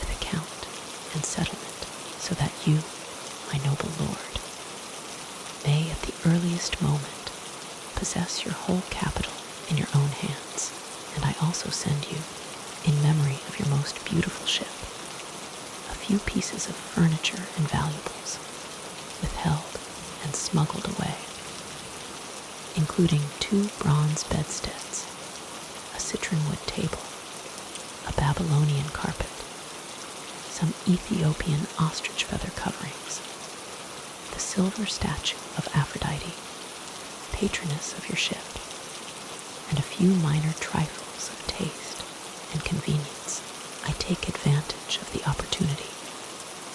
with account and settlement, so that you, my noble lord, may at the earliest moment possess your whole capital in your own hands, and I also send you, in memory of your most beautiful ship, a few pieces of furniture and valuables, withheld and smuggled away, including 2 bronze bedsteads, a citronwood table, a Babylonian carpet, some Ethiopian ostrich feather coverings, the silver statue of Aphrodite, patroness of your ship, and a few minor trifles of taste and convenience. I take advantage of the opportunity,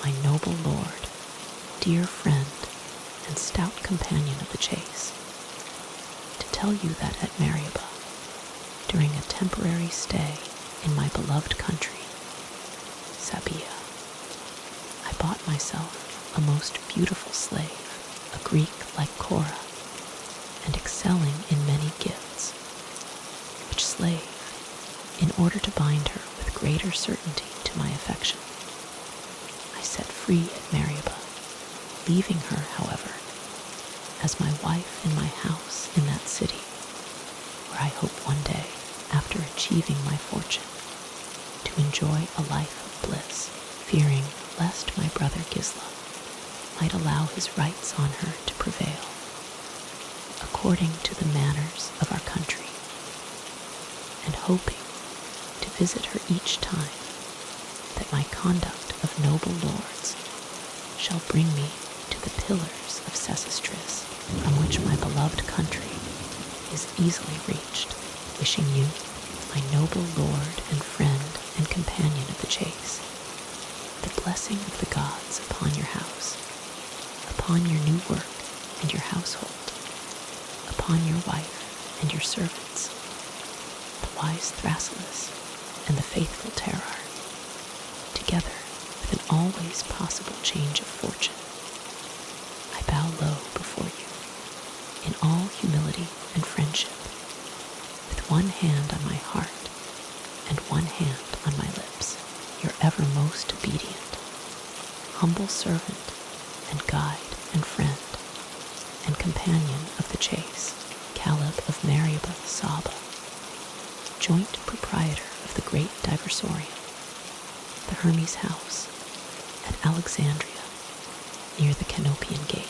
my noble lord, dear friend, and stout companion of the chase, to tell you that at Mariaba, during a temporary stay in my beloved country, Sabia, I bought myself a most beautiful slave, a Greek like Cora, and excelling in many gifts, which slave, in order to bind her with greater certainty to my affection, I set free at Mariaba, leaving her, however, as my wife in my house in that city, where I hope one day, after achieving my fortune, to enjoy a life of bliss, fearing lest my brother Gisla might allow his rights on her to prevail, according to the manners of our country, and hoping to visit her each time that my conduct of noble lords shall bring me to the pillars of Sesostris, from which my beloved country is easily reached, wishing you, my noble lord and friend and companion of the chase, the blessing of the gods upon your house, upon your new work and your household, upon your wife and your servants, the wise Thrasyllus and the faithful Terrar, together with an always possible change of fortune. I bow low before you, in all humility and friendship, with one hand on my heart and one hand on my lips, your ever most obedient, humble servant and guide and friend and companion of the chase, Caleb of Mariaba Saba, joint proprietor of the great Diversorium, the Hermes House at Alexandria, near the Canopian Gate.